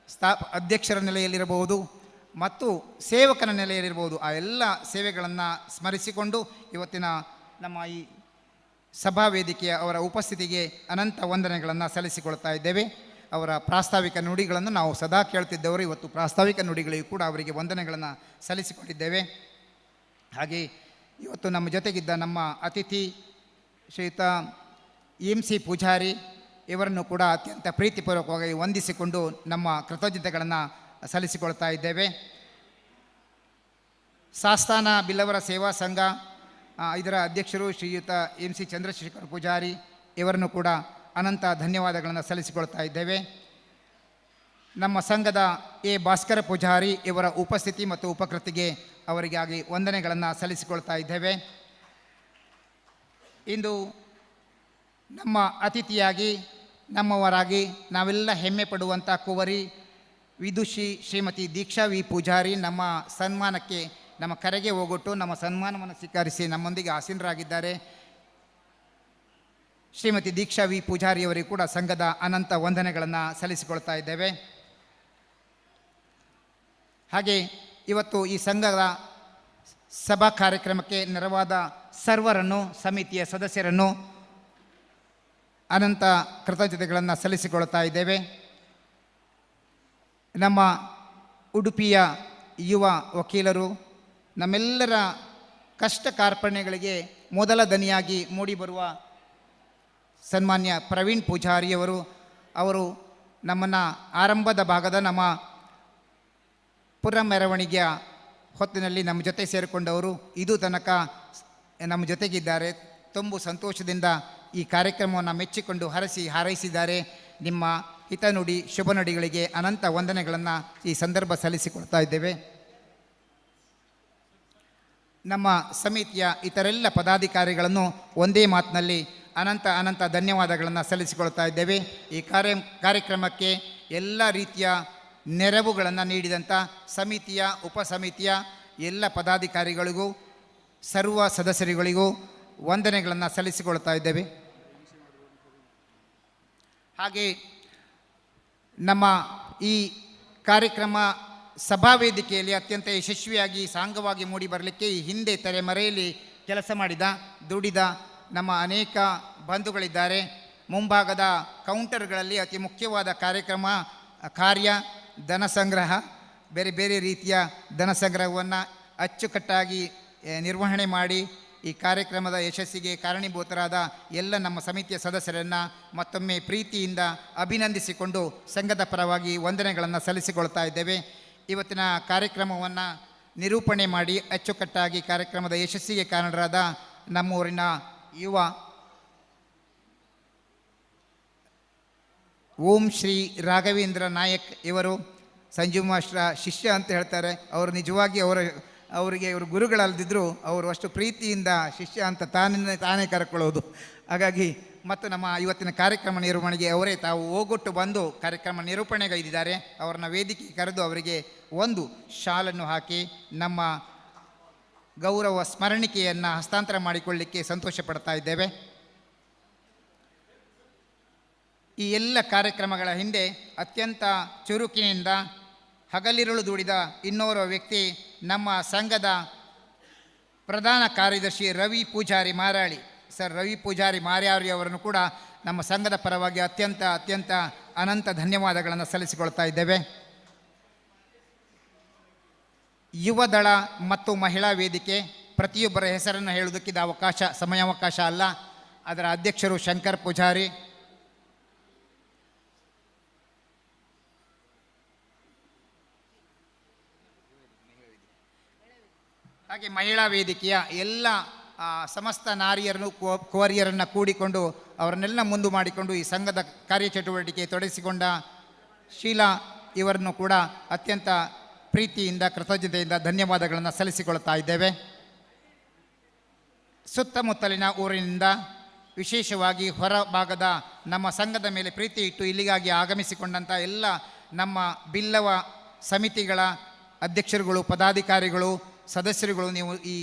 ಅಧ್ಯಕ್ಷರ ನೆಲೆಯಲ್ಲಿರಬಹುದು, ಮತ್ತು ಸೇವಕನ ನೆಲೆಯಲ್ಲಿರ್ಬೋದು ಆ ಎಲ್ಲ ಸೇವೆಗಳನ್ನು ಸ್ಮರಿಸಿಕೊಂಡು ಇವತ್ತಿನ ನಮ್ಮ ಈ ಸಭಾ ವೇದಿಕೆಯ ಅವರ ಉಪಸ್ಥಿತಿಗೆ ಅನಂತ ವಂದನೆಗಳನ್ನು ಸಲ್ಲಿಸಿಕೊಳ್ತಾ ಇದ್ದೇವೆ. ಅವರ ಪ್ರಾಸ್ತಾವಿಕ ನುಡಿಗಳನ್ನು ನಾವು ಸದಾ ಕೇಳ್ತಿದ್ದವರು. ಇವತ್ತು ಪ್ರಾಸ್ತಾವಿಕ ನುಡಿಗಳಿಗೂ ಕೂಡ ಅವರಿಗೆ ವಂದನೆಗಳನ್ನು ಸಲ್ಲಿಸಿಕೊಂಡಿದ್ದೇವೆ. ಹಾಗೆ ಇವತ್ತು ನಮ್ಮ ಜೊತೆಗಿದ್ದ ನಮ್ಮ ಅತಿಥಿ ಶ್ರೀಯುತ MC ಪೂಜಾರಿ ಇವರನ್ನು ಕೂಡ ಅತ್ಯಂತ ಪ್ರೀತಿಪೂರ್ವಕವಾಗಿ ವಂದಿಸಿಕೊಂಡು ನಮ್ಮ ಕೃತಜ್ಞತೆಗಳನ್ನು ಸಲ್ಲಿಸಿಕೊಳ್ತಾ ಇದ್ದೇವೆ. ಸಾಸ್ತಾನ ಬಿಲ್ಲವರ ಸೇವಾ ಸಂಘ ಇದರ ಅಧ್ಯಕ್ಷರು ಶ್ರೀಯುತ MC ಚಂದ್ರಶೇಖರ್ ಪೂಜಾರಿ ಇವರನ್ನು ಕೂಡ ಅನಂತ ಧನ್ಯವಾದಗಳನ್ನು ಸಲ್ಲಿಸಿಕೊಳ್ತಾ ಇದ್ದೇವೆ. ನಮ್ಮ ಸಂಘದ ಭಾಸ್ಕರ ಪೂಜಾರಿ ಇವರ ಉಪಸ್ಥಿತಿ ಮತ್ತು ಉಪಕೃತಿಗೆ ಅವರಿಗಾಗಿ ವಂದನೆಗಳನ್ನು ಸಲ್ಲಿಸಿಕೊಳ್ತಾ ಇದ್ದೇವೆ. ಇಂದು ನಮ್ಮ ಅತಿಥಿಯಾಗಿ ನಮ್ಮವರಾಗಿ ನಾವೆಲ್ಲ ಹೆಮ್ಮೆ ಪಡುವಂಥ ಕುವರಿ ವಿದುಷಿ ಶ್ರೀಮತಿ ದೀಕ್ಷಾ ವಿ ಪೂಜಾರಿ ನಮ್ಮ ಸನ್ಮಾನಕ್ಕೆ ನಮ್ಮ ಕರೆಗೆ ಹೋಗೊಟ್ಟು ನಮ್ಮ ಸನ್ಮಾನವನ್ನು ಸ್ವೀಕರಿಸಿ ನಮ್ಮೊಂದಿಗೆ ಆಸೀನರಾಗಿದ್ದಾರೆ. ಶ್ರೀಮತಿ ದೀಕ್ಷಾ ವಿ ಪೂಜಾರಿಯವರಿಗೂ ಕೂಡ ಸಂಘದ ಅನಂತ ವಂದನೆಗಳನ್ನು ಸಲ್ಲಿಸಿಕೊಳ್ತಾ ಇದ್ದೇವೆ. ಹಾಗೆ ಇವತ್ತು ಈ ಸಂಘದ ಸಭಾ ಕಾರ್ಯಕ್ರಮಕ್ಕೆ ನೆರವಾದ ಸರ್ವರನ್ನು, ಸಮಿತಿಯ ಸದಸ್ಯರನ್ನು ಅನಂತ ಕೃತಜ್ಞತೆಗಳನ್ನು ಸಲ್ಲಿಸಿಕೊಳ್ತಾ ಇದ್ದೇವೆ. ನಮ್ಮ ಉಡುಪಿಯ ಯುವ ವಕೀಲರು ನಮ್ಮೆಲ್ಲರ ಕಷ್ಟ ಕಾರ್ಪಣ್ಯಗಳಿಗೆ ಮೊದಲ ದನಿಯಾಗಿ ಮೂಡಿಬರುವ ಸನ್ಮಾನ್ಯ ಪ್ರವೀಣ್ ಪೂಜಾರಿಯವರು ನಮ್ಮನ್ನು ಆರಂಭದ ಭಾಗದ ನಮ್ಮ ಪುರ ಮೆರವಣಿಗೆಯ ಹೊತ್ತಿನಲ್ಲಿ ನಮ್ಮ ಜೊತೆ ಸೇರಿಕೊಂಡವರು ಇದು ತನಕ ನಮ್ಮ ಜೊತೆಗಿದ್ದಾರೆ. ತುಂಬು ಸಂತೋಷದಿಂದ ಈ ಕಾರ್ಯಕ್ರಮವನ್ನು ಮೆಚ್ಚಿಕೊಂಡು ಹಾರೈಸಿದ್ದಾರೆ. ನಿಮ್ಮ ಹಿತನುಡಿ ಶುಭ ನುಡಿಗಳಿಗೆ ಅನಂತ ವಂದನೆಗಳನ್ನು ಈ ಸಂದರ್ಭ ಸಲ್ಲಿಸಿಕೊಳ್ತಾ ಇದ್ದೇವೆ. ನಮ್ಮ ಸಮಿತಿಯ ಇತರೆಲ್ಲ ಪದಾಧಿಕಾರಿಗಳನ್ನು ಒಂದೇ ಮಾತಿನಲ್ಲಿ ಅನಂತ ಧನ್ಯವಾದಗಳನ್ನು ಸಲ್ಲಿಸಿಕೊಳ್ತಾ ಇದ್ದೇವೆ. ಈ ಕಾರ್ಯಕ್ರಮಕ್ಕೆ ಎಲ್ಲ ರೀತಿಯ ನೆರವುಗಳನ್ನು ನೀಡಿದಂಥ ಸಮಿತಿಯ ಉಪಸಮಿತಿಯ ಎಲ್ಲ ಪದಾಧಿಕಾರಿಗಳಿಗೂ ಸರ್ವ ಸದಸ್ಯರುಗಳಿಗೂ ವಂದನೆಗಳನ್ನು ಸಲ್ಲಿಸಿಕೊಳ್ತಾ ಇದ್ದೇವೆ. ಹಾಗೆ ನಮ್ಮ ಈ ಕಾರ್ಯಕ್ರಮ ಸಭಾ ವೇದಿಕೆಯಲ್ಲಿ ಅತ್ಯಂತ ಯಶಸ್ವಿಯಾಗಿ ಸಾಂಗವಾಗಿ ಮೂಡಿ ಬರಲಿಕ್ಕೆ ಈ ಹಿಂದೆ ತೆರೆಮರೆಯಲ್ಲಿ ಕೆಲಸ ದುಡಿದ ನಮ್ಮ ಅನೇಕ ಬಂಧುಗಳಿದ್ದಾರೆ. ಮುಂಭಾಗದ ಕೌಂಟರ್ಗಳಲ್ಲಿ ಅತಿ ಮುಖ್ಯವಾದ ಕಾರ್ಯ ಧನ ಸಂಗ್ರಹ, ಬೇರೆ ಬೇರೆ ರೀತಿಯ ಧನ ಸಂಗ್ರಹವನ್ನು ಅಚ್ಚುಕಟ್ಟಾಗಿ ನಿರ್ವಹಣೆ ಮಾಡಿ ಈ ಕಾರ್ಯಕ್ರಮದ ಯಶಸ್ಸಿಗೆ ಕಾರಣೀಭೂತರಾದ ಎಲ್ಲ ನಮ್ಮ ಸಮಿತಿಯ ಸದಸ್ಯರನ್ನು ಮತ್ತೊಮ್ಮೆ ಪ್ರೀತಿಯಿಂದ ಅಭಿನಂದಿಸಿಕೊಂಡು ಸಂಘದ ಪರವಾಗಿ ವಂದನೆಗಳನ್ನು ಸಲ್ಲಿಸಿಕೊಳ್ತಾ ಇದ್ದೇವೆ. ಇವತ್ತಿನ ಕಾರ್ಯಕ್ರಮವನ್ನು ನಿರೂಪಣೆ ಮಾಡಿ ಅಚ್ಚುಕಟ್ಟಾಗಿ ಕಾರ್ಯಕ್ರಮದ ಯಶಸ್ಸಿಗೆ ಕಾರಣರಾದ ನಮ್ಮೂರಿನ ಯುವ ಓಂ ಶ್ರೀ ರಾಘವೇಂದ್ರ ನಾಯಕ್ ಇವರು ಸಂಜೀವ್ ಮಾಸ್ಟರ ಶಿಷ್ಯ ಅಂತ ಹೇಳ್ತಾರೆ. ಅವರು ನಿಜವಾಗಿ ಅವರಿಗೆ ಇವರು ಗುರುಗಳಲ್ಲದಿದ್ದರೂ ಅವರು ಅಷ್ಟು ಪ್ರೀತಿಯಿಂದ ಶಿಷ್ಯ ಅಂತ ತಾನೇ ಕರ್ಕೊಳ್ಳೋದು. ಹಾಗಾಗಿ ಮತ್ತು ನಮ್ಮ ಇವತ್ತಿನ ಕಾರ್ಯಕ್ರಮ ನಿರ್ವಹಣೆಗೆ ಅವರೇ ತಾವು ಹೋಗೊಟ್ಟು ಬಂದು ಕಾರ್ಯಕ್ರಮ ನಿರೂಪಣೆಗೈದಿದ್ದಾರೆ. ಅವರನ್ನ ವೇದಿಕೆಗೆ ಕರೆದು ಅವರಿಗೆ ಒಂದು ಶಾಲನ್ನು ಹಾಕಿ ನಮ್ಮ ಗೌರವ ಸ್ಮರಣಿಕೆಯನ್ನು ಹಸ್ತಾಂತರ ಮಾಡಿಕೊಳ್ಳಲಿಕ್ಕೆ ಸಂತೋಷ ಪಡ್ತಾ ಇದ್ದೇವೆ. ಈ ಎಲ್ಲ ಕಾರ್ಯಕ್ರಮಗಳ ಹಿಂದೆ ಅತ್ಯಂತ ಚುರುಕಿನಿಂದ ಹಗಲಿರುಳು ದುಡಿದ ಇನ್ನೋರ್ವ ವ್ಯಕ್ತಿ ನಮ್ಮ ಸಂಘದ ಪ್ರಧಾನ ಕಾರ್ಯದರ್ಶಿ ರವಿ ಪೂಜಾರಿ ಮಾರಾಳಿ. ಸರ್ ರವಿ ಪೂಜಾರಿ ಮಾರ್ಯಾರಿ ಅವರನ್ನು ಕೂಡ ನಮ್ಮ ಸಂಘದ ಪರವಾಗಿ ಅತ್ಯಂತ ಅನಂತ ಧನ್ಯವಾದಗಳನ್ನು ಸಲ್ಲಿಸಿಕೊಳ್ತಾ ಇದ್ದೇವೆ. ಯುವದಳ ಮತ್ತು ಮಹಿಳಾ ವೇದಿಕೆ ಪ್ರತಿಯೊಬ್ಬರ ಹೆಸರನ್ನು ಹೇಳುವುದಕ್ಕಿದ್ದ ಸಮಯಾವಕಾಶ ಅಲ್ಲ. ಅದರ ಅಧ್ಯಕ್ಷರು ಶಂಕರ್ ಪೂಜಾರಿ, ಹಾಗೆ ಮಹಿಳಾ ವೇದಿಕೆಯ ಎಲ್ಲ ಸಮಸ್ತ ನಾರಿಯರನ್ನು ಕುವರಿಯರನ್ನು ಕೂಡಿಕೊಂಡು ಅವರನ್ನೆಲ್ಲ ಮುಂದು ಮಾಡಿಕೊಂಡು ಈ ಸಂಘದ ಕಾರ್ಯಚಟುವಟಿಕೆ ತೊಡಗಿಸಿಕೊಂಡ ಶೀಲಾ ಇವರನ್ನು ಕೂಡ ಅತ್ಯಂತ ಪ್ರೀತಿಯಿಂದ ಕೃತಜ್ಞತೆಯಿಂದ ಧನ್ಯವಾದಗಳನ್ನು ಸಲ್ಲಿಸಿಕೊಳ್ತಾ ಇದ್ದೇವೆ. ಸುತ್ತಮುತ್ತಲಿನ ಊರಿನಿಂದ ವಿಶೇಷವಾಗಿ ಹೊರ ಭಾಗದ ನಮ್ಮ ಸಂಘದ ಮೇಲೆ ಪ್ರೀತಿ ಇಟ್ಟು ಇಲ್ಲಿಗಾಗಿ ಆಗಮಿಸಿಕೊಂಡಂಥ ಎಲ್ಲ ನಮ್ಮ ಬಿಲ್ಲವ ಸಮಿತಿಗಳ ಅಧ್ಯಕ್ಷರುಗಳು, ಪದಾಧಿಕಾರಿಗಳು, ಸದಸ್ಯರುಗಳು, ನೀವು ಈ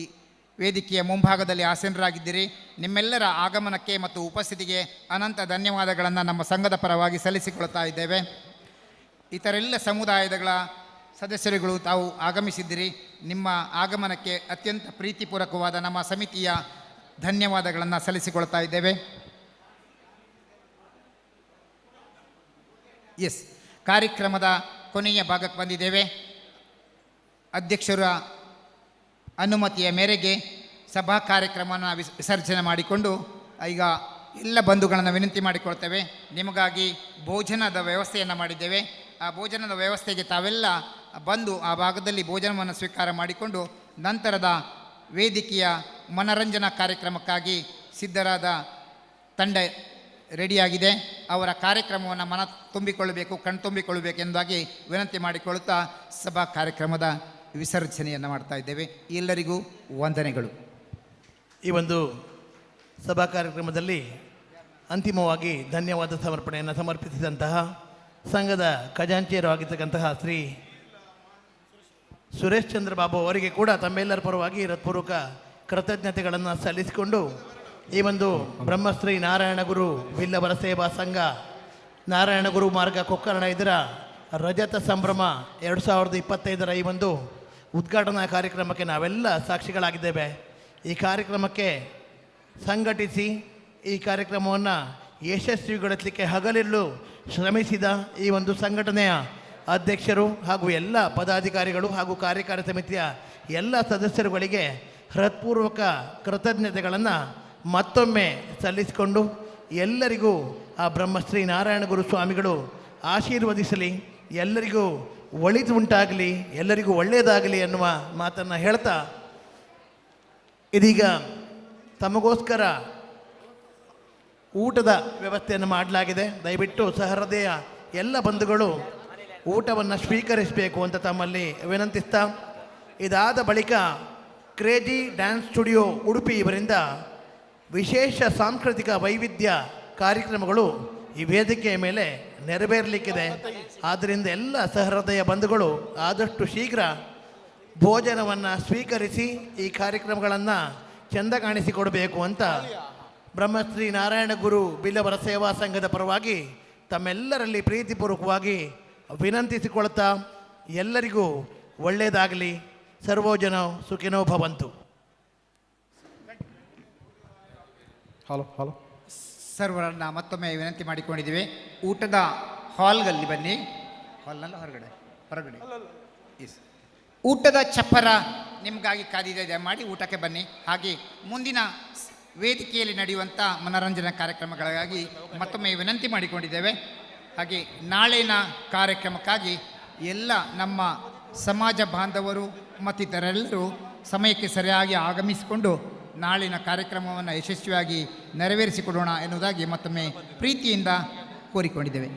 ವೇದಿಕೆಯ ಮುಂಭಾಗದಲ್ಲಿ ಆಸೀನರಾಗಿದ್ದೀರಿ. ನಿಮ್ಮೆಲ್ಲರ ಆಗಮನಕ್ಕೆ ಮತ್ತು ಉಪಸ್ಥಿತಿಗೆ ಅನಂತ ಧನ್ಯವಾದಗಳನ್ನು ನಮ್ಮ ಸಂಘದ ಪರವಾಗಿ ಸಲ್ಲಿಸಿಕೊಳ್ತಾ ಇದ್ದೇವೆ. ಇತರೆಲ್ಲ ಸಮುದಾಯಗಳ ಸದಸ್ಯರುಗಳು ತಾವು ಆಗಮಿಸಿದ್ದೀರಿ. ನಿಮ್ಮ ಆಗಮನಕ್ಕೆ ಅತ್ಯಂತ ಪ್ರೀತಿಪೂರ್ವಕವಾದ ನಮ್ಮ ಸಮಿತಿಯ ಧನ್ಯವಾದಗಳನ್ನು ಸಲ್ಲಿಸಿಕೊಳ್ತಾ ಇದ್ದೇವೆ. ಎಸ್, ಕಾರ್ಯಕ್ರಮದ ಕೊನೆಯ ಭಾಗಕ್ಕೆ ಬಂದಿದ್ದೇವೆ. ಅಧ್ಯಕ್ಷರ ಅನುಮತಿಯ ಮೇರೆಗೆ ಸಭಾ ಕಾರ್ಯಕ್ರಮವನ್ನು ವಿಸರ್ಜನೆ ಮಾಡಿಕೊಂಡು ಈಗ ಎಲ್ಲ ಬಂಧುಗಳನ್ನು ವಿನಂತಿ ಮಾಡಿಕೊಳ್ತೇವೆ. ನಿಮಗಾಗಿ ಭೋಜನದ ವ್ಯವಸ್ಥೆಯನ್ನು ಮಾಡಿದ್ದೇವೆ. ಆ ಭೋಜನದ ವ್ಯವಸ್ಥೆಗೆ ತಾವೆಲ್ಲ ಬಂದು ಆ ಭಾಗದಲ್ಲಿ ಭೋಜನವನ್ನು ಸ್ವೀಕಾರ ಮಾಡಿಕೊಂಡು ನಂತರದ ವೇದಿಕೆಯ ಮನರಂಜನಾ ಕಾರ್ಯಕ್ರಮಕ್ಕಾಗಿ ಸಿದ್ಧರಾದ ತಂಡ ರೆಡಿಯಾಗಿದೆ. ಅವರ ಕಾರ್ಯಕ್ರಮವನ್ನು ಮನ ತುಂಬಿಕೊಳ್ಳಬೇಕು, ಕಣ್ತುಂಬಿಕೊಳ್ಳಬೇಕೆಂದಾಗಿ ವಿನಂತಿ ಮಾಡಿಕೊಳ್ಳುತ್ತಾ ಸಭಾ ಕಾರ್ಯಕ್ರಮದ ವಿಸರ್ಜನೆಯನ್ನು ಮಾಡ್ತಾ ಇದ್ದೇವೆ. ಎಲ್ಲರಿಗೂ ವಂದನೆಗಳು. ಈ ಒಂದು ಸಭಾ ಕಾರ್ಯಕ್ರಮದಲ್ಲಿ ಅಂತಿಮವಾಗಿ ಧನ್ಯವಾದ ಸಮರ್ಪಣೆಯನ್ನು ಸಮರ್ಪಿಸಿದಂತಹ ಸಂಘದ ಖಜಾಂಚಿಯರು ಆಗಿರ್ತಕ್ಕಂತಹ ಶ್ರೀ ಸುರೇಶ್ ಚಂದ್ರ ಬಾಬು ಅವರಿಗೆ ಕೂಡ ತಮ್ಮೆಲ್ಲರ ಪರವಾಗಿ ಹೃತ್ಪೂರ್ವಕ ಕೃತಜ್ಞತೆಗಳನ್ನು ಸಲ್ಲಿಸಿಕೊಂಡು ಈ ಒಂದು ಬ್ರಹ್ಮಶ್ರೀ ನಾರಾಯಣಗುರು ಬಿಲ್ಲವರ ಸೇವಾ ಸಂಘ ನಾರಾಯಣಗುರು ಮಾರ್ಗ ಕೊಕ್ಕರಣ ಇದರ ರಜತ ಸಂಭ್ರಮ 2025 ಈ ಒಂದು ಉದ್ಘಾಟನಾ ಕಾರ್ಯಕ್ರಮಕ್ಕೆ ನಾವೆಲ್ಲ ಸಾಕ್ಷಿಗಳಾಗಿದ್ದೇವೆ. ಈ ಕಾರ್ಯಕ್ರಮಕ್ಕೆ ಸಂಘಟಿಸಿ ಈ ಕಾರ್ಯಕ್ರಮವನ್ನು ಯಶಸ್ವಿಗೊಳಿಸಲಿಕ್ಕೆ ಹಗಲಿರುಳು ಶ್ರಮಿಸಿದ ಈ ಒಂದು ಸಂಘಟನೆಯ ಅಧ್ಯಕ್ಷರು ಹಾಗೂ ಎಲ್ಲ ಪದಾಧಿಕಾರಿಗಳು ಹಾಗೂ ಕಾರ್ಯಕಾರಿ ಸಮಿತಿಯ ಎಲ್ಲ ಸದಸ್ಯರುಗಳಿಗೆ ಹೃತ್ಪೂರ್ವಕ ಕೃತಜ್ಞತೆಗಳನ್ನು ಮತ್ತೊಮ್ಮೆ ಸಲ್ಲಿಸಿಕೊಂಡು ಎಲ್ಲರಿಗೂ ಆ ಬ್ರಹ್ಮಶ್ರೀ ನಾರಾಯಣಗುರು ಸ್ವಾಮಿಗಳು ಆಶೀರ್ವದಿಸಲಿ, ಎಲ್ಲರಿಗೂ ಒಳಿತು ಉಂಟಾಗಲಿ, ಎಲ್ಲರಿಗೂ ಒಳ್ಳೆಯದಾಗಲಿ ಅನ್ನುವ ಮಾತನ್ನು ಹೇಳ್ತಾ ಇದೀಗ ತಮಗೋಸ್ಕರ ಊಟದ ವ್ಯವಸ್ಥೆಯನ್ನು ಮಾಡಲಾಗಿದೆ. ದಯವಿಟ್ಟು ಸಹೃದಯ ಎಲ್ಲ ಬಂಧುಗಳು ಊಟವನ್ನು ಸ್ವೀಕರಿಸಬೇಕು ಅಂತ ತಮ್ಮಲ್ಲಿ ವಿನಂತಿಸ್ತಾ, ಇದಾದ ಬಳಿಕ ಕ್ರೇಜಿ ಡ್ಯಾನ್ಸ್ ಸ್ಟುಡಿಯೋ ಉಡುಪಿ ಇವರಿಂದ ವಿಶೇಷ ಸಾಂಸ್ಕೃತಿಕ ವೈವಿಧ್ಯ ಕಾರ್ಯಕ್ರಮಗಳು ಈ ವೇದಿಕೆಯ ಮೇಲೆ ನೆರವೇರಲಿಕ್ಕಿದೆ. ಆದ್ದರಿಂದ ಎಲ್ಲ ಸಹೃದಯ ಬಂಧುಗಳು ಆದಷ್ಟು ಶೀಘ್ರ ಭೋಜನವನ್ನು ಸ್ವೀಕರಿಸಿ ಈ ಕಾರ್ಯಕ್ರಮಗಳನ್ನು ಚೆಂದ ಕಾಣಿಸಿಕೊಡಬೇಕು ಅಂತ ಬ್ರಹ್ಮಶ್ರೀ ನಾರಾಯಣಗುರು ಬಿಲ್ಲವರ ಸೇವಾ ಸಂಘದ ಪರವಾಗಿ ತಮ್ಮೆಲ್ಲರಲ್ಲಿ ಪ್ರೀತಿಪೂರ್ವಕವಾಗಿ ವಿನಂತಿಸಿಕೊಳ್ತಾ ಎಲ್ಲರಿಗೂ ಒಳ್ಳೆಯದಾಗಲಿ. ಸರ್ವೋಜನ ಸುಖಿನೋ ಭವಂತು. ಹಲೋ ಸರ್ವರನ್ನು ಮತ್ತೊಮ್ಮೆ ವಿನಂತಿ ಮಾಡಿಕೊಂಡಿದ್ದೀವಿ. ಊಟದ ಹಾಲ್ನಲ್ಲಿ ಬನ್ನಿ. ಹಾಲ್ನಲ್ಲ ಹೊರಗಡೆ ಎಸ್, ಊಟದ ಚಪ್ಪರ ನಿಮಗಾಗಿ ಕಾದಿದೆ, ಮಾಡಿ ಊಟಕ್ಕೆ ಬನ್ನಿ. ಹಾಗೆ ಮುಂದಿನ ವೇದಿಕೆಯಲ್ಲಿ ನಡೆಯುವಂಥ ಮನರಂಜನಾ ಕಾರ್ಯಕ್ರಮಗಳಿಗಾಗಿ ಮತ್ತೊಮ್ಮೆ ವಿನಂತಿ ಮಾಡಿಕೊಂಡಿದ್ದೇವೆ. ಹಾಗೆ ನಾಳಿನ ಕಾರ್ಯಕ್ರಮಕ್ಕಾಗಿ ಎಲ್ಲ ನಮ್ಮ ಸಮಾಜ ಬಾಂಧವರು ಮತ್ತಿತರೆಲ್ಲರೂ ಸಮಯಕ್ಕೆ ಸರಿಯಾಗಿ ಆಗಮಿಸಿಕೊಂಡು ನಾಳಿನ ಕಾರ್ಯಕ್ರಮವನ್ನು ಯಶಸ್ವಿಯಾಗಿ ನೆರವೇರಿಸಿಕೊಡೋಣ ಎನ್ನುವುದಾಗಿ ಮತ್ತೊಮ್ಮೆ ಪ್ರೀತಿಯಿಂದ ಕೋರಿಕೊಂಡಿದ್ದೇವೆ.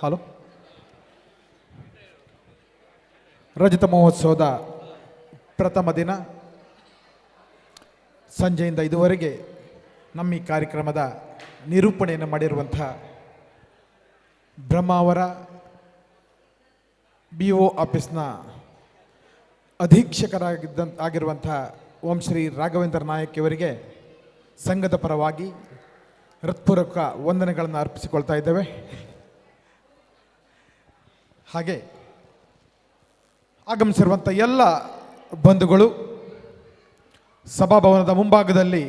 ಹಲೋ ರಜತ ಮಹೋತ್ಸವದ ಪ್ರಥಮ ದಿನ ಸಂಜೆಯಿಂದ ಇದುವರೆಗೆ ನಮ್ಮ ಈ ಕಾರ್ಯಕ್ರಮದ ನಿರೂಪಣೆಯನ್ನು ಮಾಡಿರುವಂಥ ಬ್ರಹ್ಮಾವರ BO ಆಫೀಸ್ನ ಆಗಿರುವಂಥ ಓಂ ಶ್ರೀ ರಾಘವೇಂದ್ರ ನಾಯಕ್ ಇವರಿಗೆ ಸಂಘದ ಪರವಾಗಿ ಹೃತ್ಪೂರ್ವಕ ವಂದನೆಗಳನ್ನು ಅರ್ಪಿಸಿಕೊಳ್ತಾ ಇದ್ದೇವೆ. ಹಾಗೆ ಆಗಮಿಸಿರುವಂಥ ಎಲ್ಲ ಬಂಧುಗಳು ಸಭಾಭವನದ ಮುಂಭಾಗದಲ್ಲಿ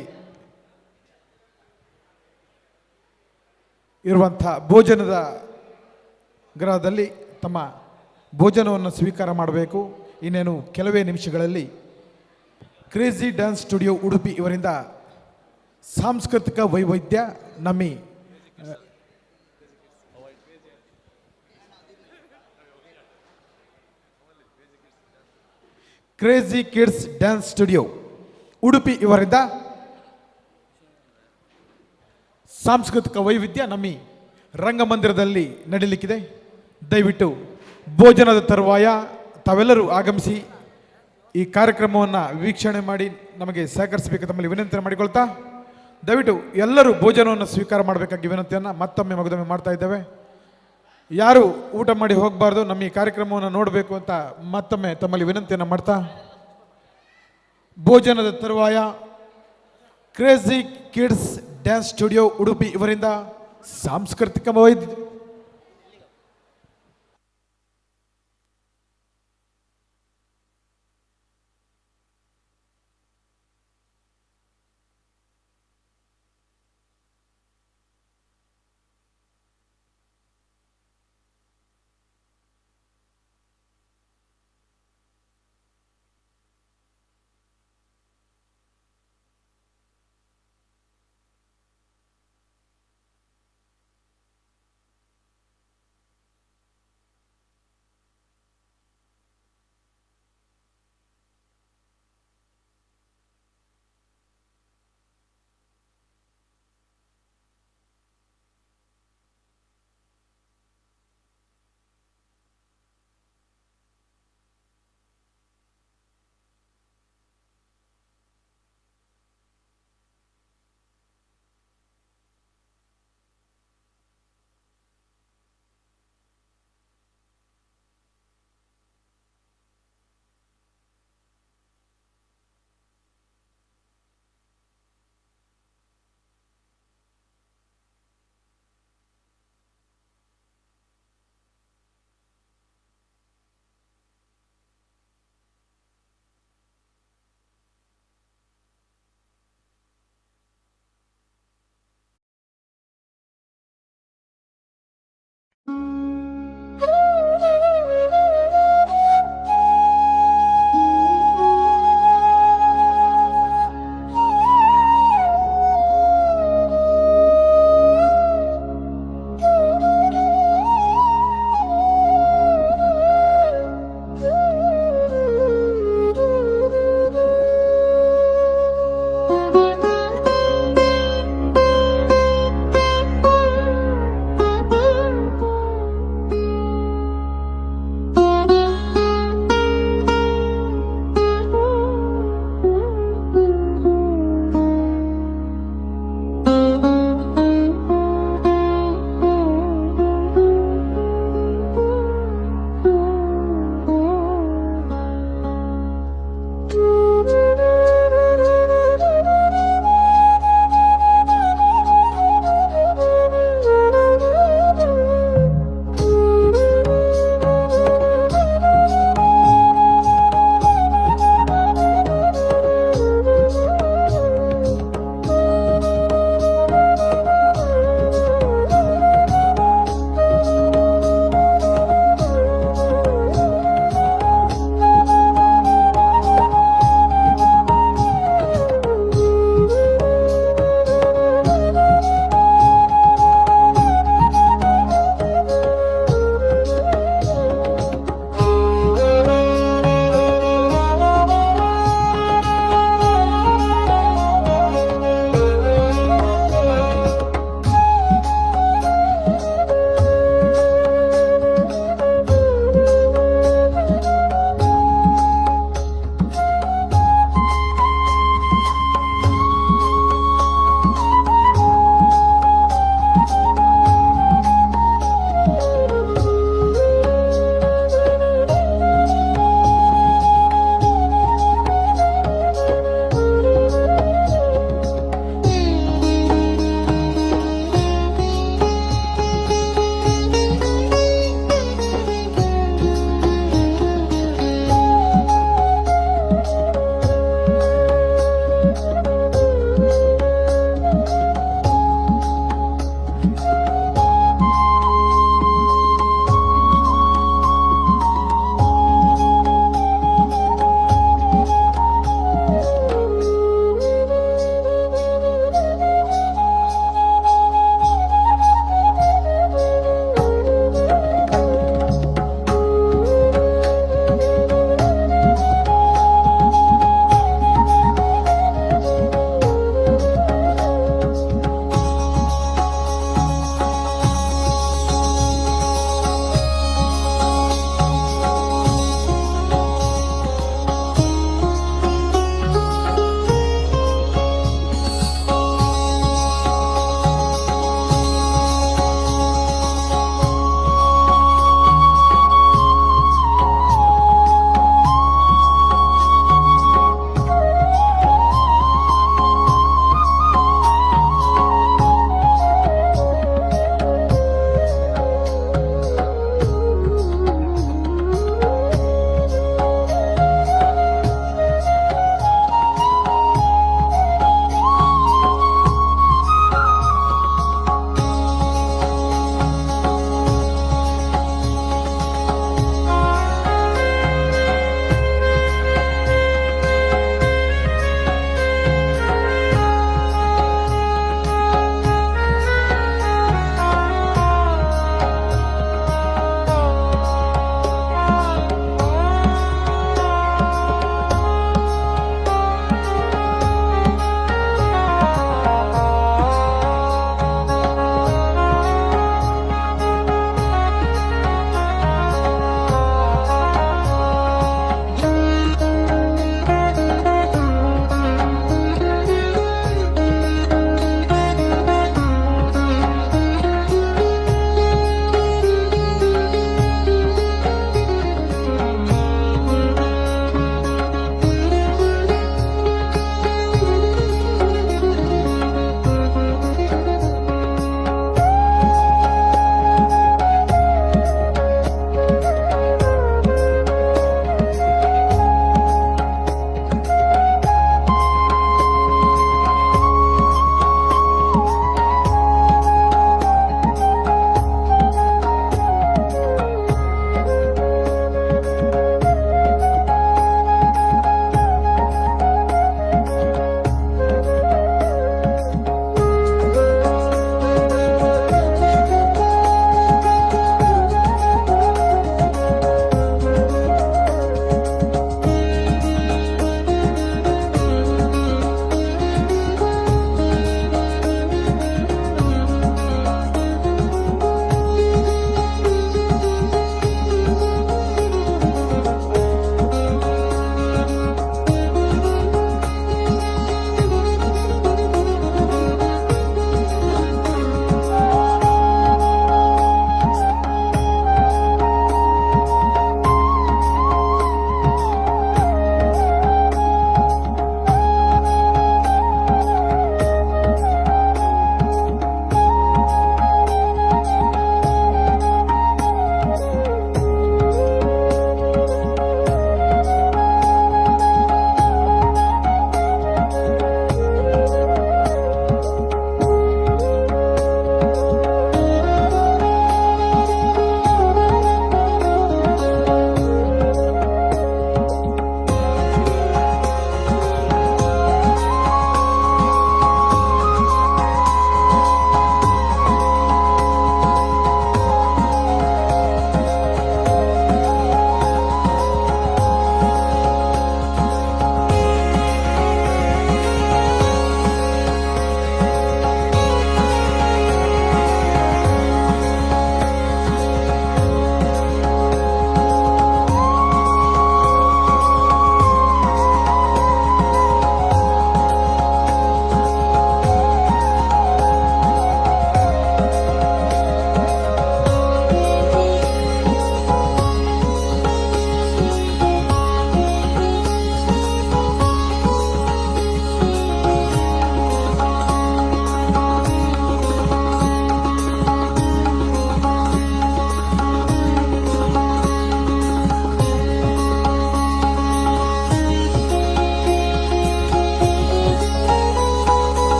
ಇರುವಂಥ ಭೋಜನದ ಗೃಹದಲ್ಲಿ ತಮ್ಮ ಭೋಜನವನ್ನು ಸ್ವೀಕಾರ ಮಾಡಬೇಕು. ಇನ್ನೇನು ಕೆಲವೇ ನಿಮಿಷಗಳಲ್ಲಿ ಕ್ರೇಜಿ ಡ್ಯಾನ್ಸ್ ಸ್ಟುಡಿಯೋ ಉಡುಪಿ ಇವರಿಂದ ಸಾಂಸ್ಕೃತಿಕ ವೈವಿಧ್ಯ ನಮ್ಮಿ crazy kids dance studio Udupi ಇವರಿಂದ ಸಾಂಸ್ಕೃತಿಕ ವೈವಿಧ್ಯ ನಮ್ಮ ರಂಗಮಂದಿರದಲ್ಲಿ ನಡೀಲಿಕ್ಕಿದೆ. ದಯವಿಟ್ಟು ಭೋಜನದ ತರುವಾಯ ತಾವೆಲ್ಲರೂ ಆಗಮಿಸಿ ಈ ಕಾರ್ಯಕ್ರಮವನ್ನು ವೀಕ್ಷಣೆ ಮಾಡಿ ನಮಗೆ ಸಹಕರಿಸಬೇಕು ತಮ್ಮಲ್ಲಿ ವಿನಂತಿ ಮಾಡಿಕೊಳ್ತಾ, ದಯವಿಟ್ಟು ಎಲ್ಲರೂ ಭೋಜನವನ್ನು ಸ್ವೀಕಾರ ಮಾಡಬೇಕಾಗಿ ವಿನಂತಿಯನ್ನು ಮತ್ತೊಮ್ಮೆ ಮಗದೊಮ್ಮೆ ಮಾಡ್ತಾ ಇದ್ದೇವೆ. ಯಾರು ಊಟ ಮಾಡಿ ಹೋಗಬಾರ್ದು, ನಮ್ಮ ಈ ಕಾರ್ಯಕ್ರಮವನ್ನು ನೋಡಬೇಕು ಅಂತ ಮತ್ತೊಮ್ಮೆ ತಮ್ಮಲ್ಲಿ ವಿನಂತಿಯನ್ನು ಮಾಡ್ತಾ, ಭೋಜನದ ತರುವಾಯ crazy kids dance studio Udupi ಇವರಿಂದ ಸಾಂಸ್ಕೃತಿಕ ವೈವಿಧ್ಯ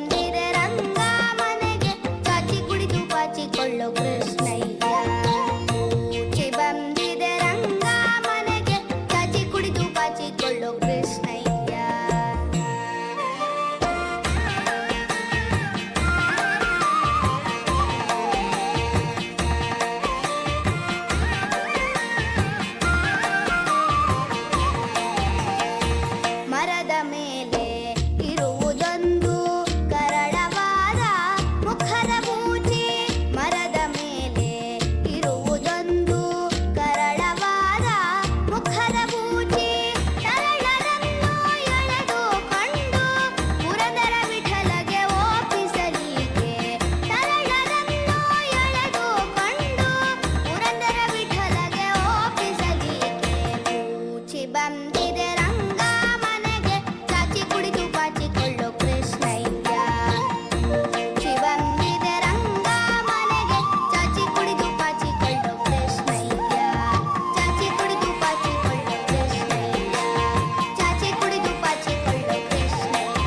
ಬಂದಿದೆ ರಂಗ ಮನೆಗೆ ಚಾಚಿ ಕುಡಿದು ಬಾಚಿಕೊಳ್ಳೋ ಕೃಷ್ಣಯ್ಯ. ಮೂಚೆ ಬಂದಿದೆ ರಂಗ ಮನೆಗೆ ಚಾಚಿ ಕುಡಿದು ಬಾಚಿಕೊಳ್ಳೋ ಕೃಷ್ಣಯ್ಯ. ಮರದ ಮೇಲೆ ಇರುವುದೊಂದು ಕರಳವಾದ ಮುಖದ ಮೂತಿ. ಮರದ ಮೇಲೆ ಇರುವುದೊಂದು ಕರಳವಾದ ಮುಖದ ಮೂತಿ. ತರಳರನ್ನು ಎಳೆದುಕೊಂಡು ಪುರಂದರ ವಿಠಲಗೆ ಒಪ್ಪಿಸಲಿಕ್ಕೆ. ತರಳರನ್ನು ಎಳೆದುಕೊಂಡು ಪುರಂದರ ವಿಠಲಗೆ ಒಪ್ಪಿಸಲಿಕ್ಕೆ. ಮೂಚಿ ಬಂದಿದೆ ರಂಗ ಮನೆಗೆ ಚಾಚಿ ಕುಡಿದು ಬಾಚಿಕೊಳ್ಳೋ ಕೃಷ್ಣಯ್ಯ. ಮೂಚಿ ಬಂದಿದೆ ರಂಗ ಮನೆಗೆ ಚಾಚಿ ಕುಡಿದು ಬಾಚಿಕೊಳ್ಳೋ ಕೃಷ್ಣಯ್ಯ. ಚಾಚಿ ಕುಡಿದು ಬಾಚಿಕೊಳ್ಳೋ ಕೃಷ್ಣಯ್ಯ. ಚಾಚಿ ಕುಡಿದು ಬಾಚಿಕೊಳ್ಳೋ ಕೃಷ್ಣಯ್ಯ.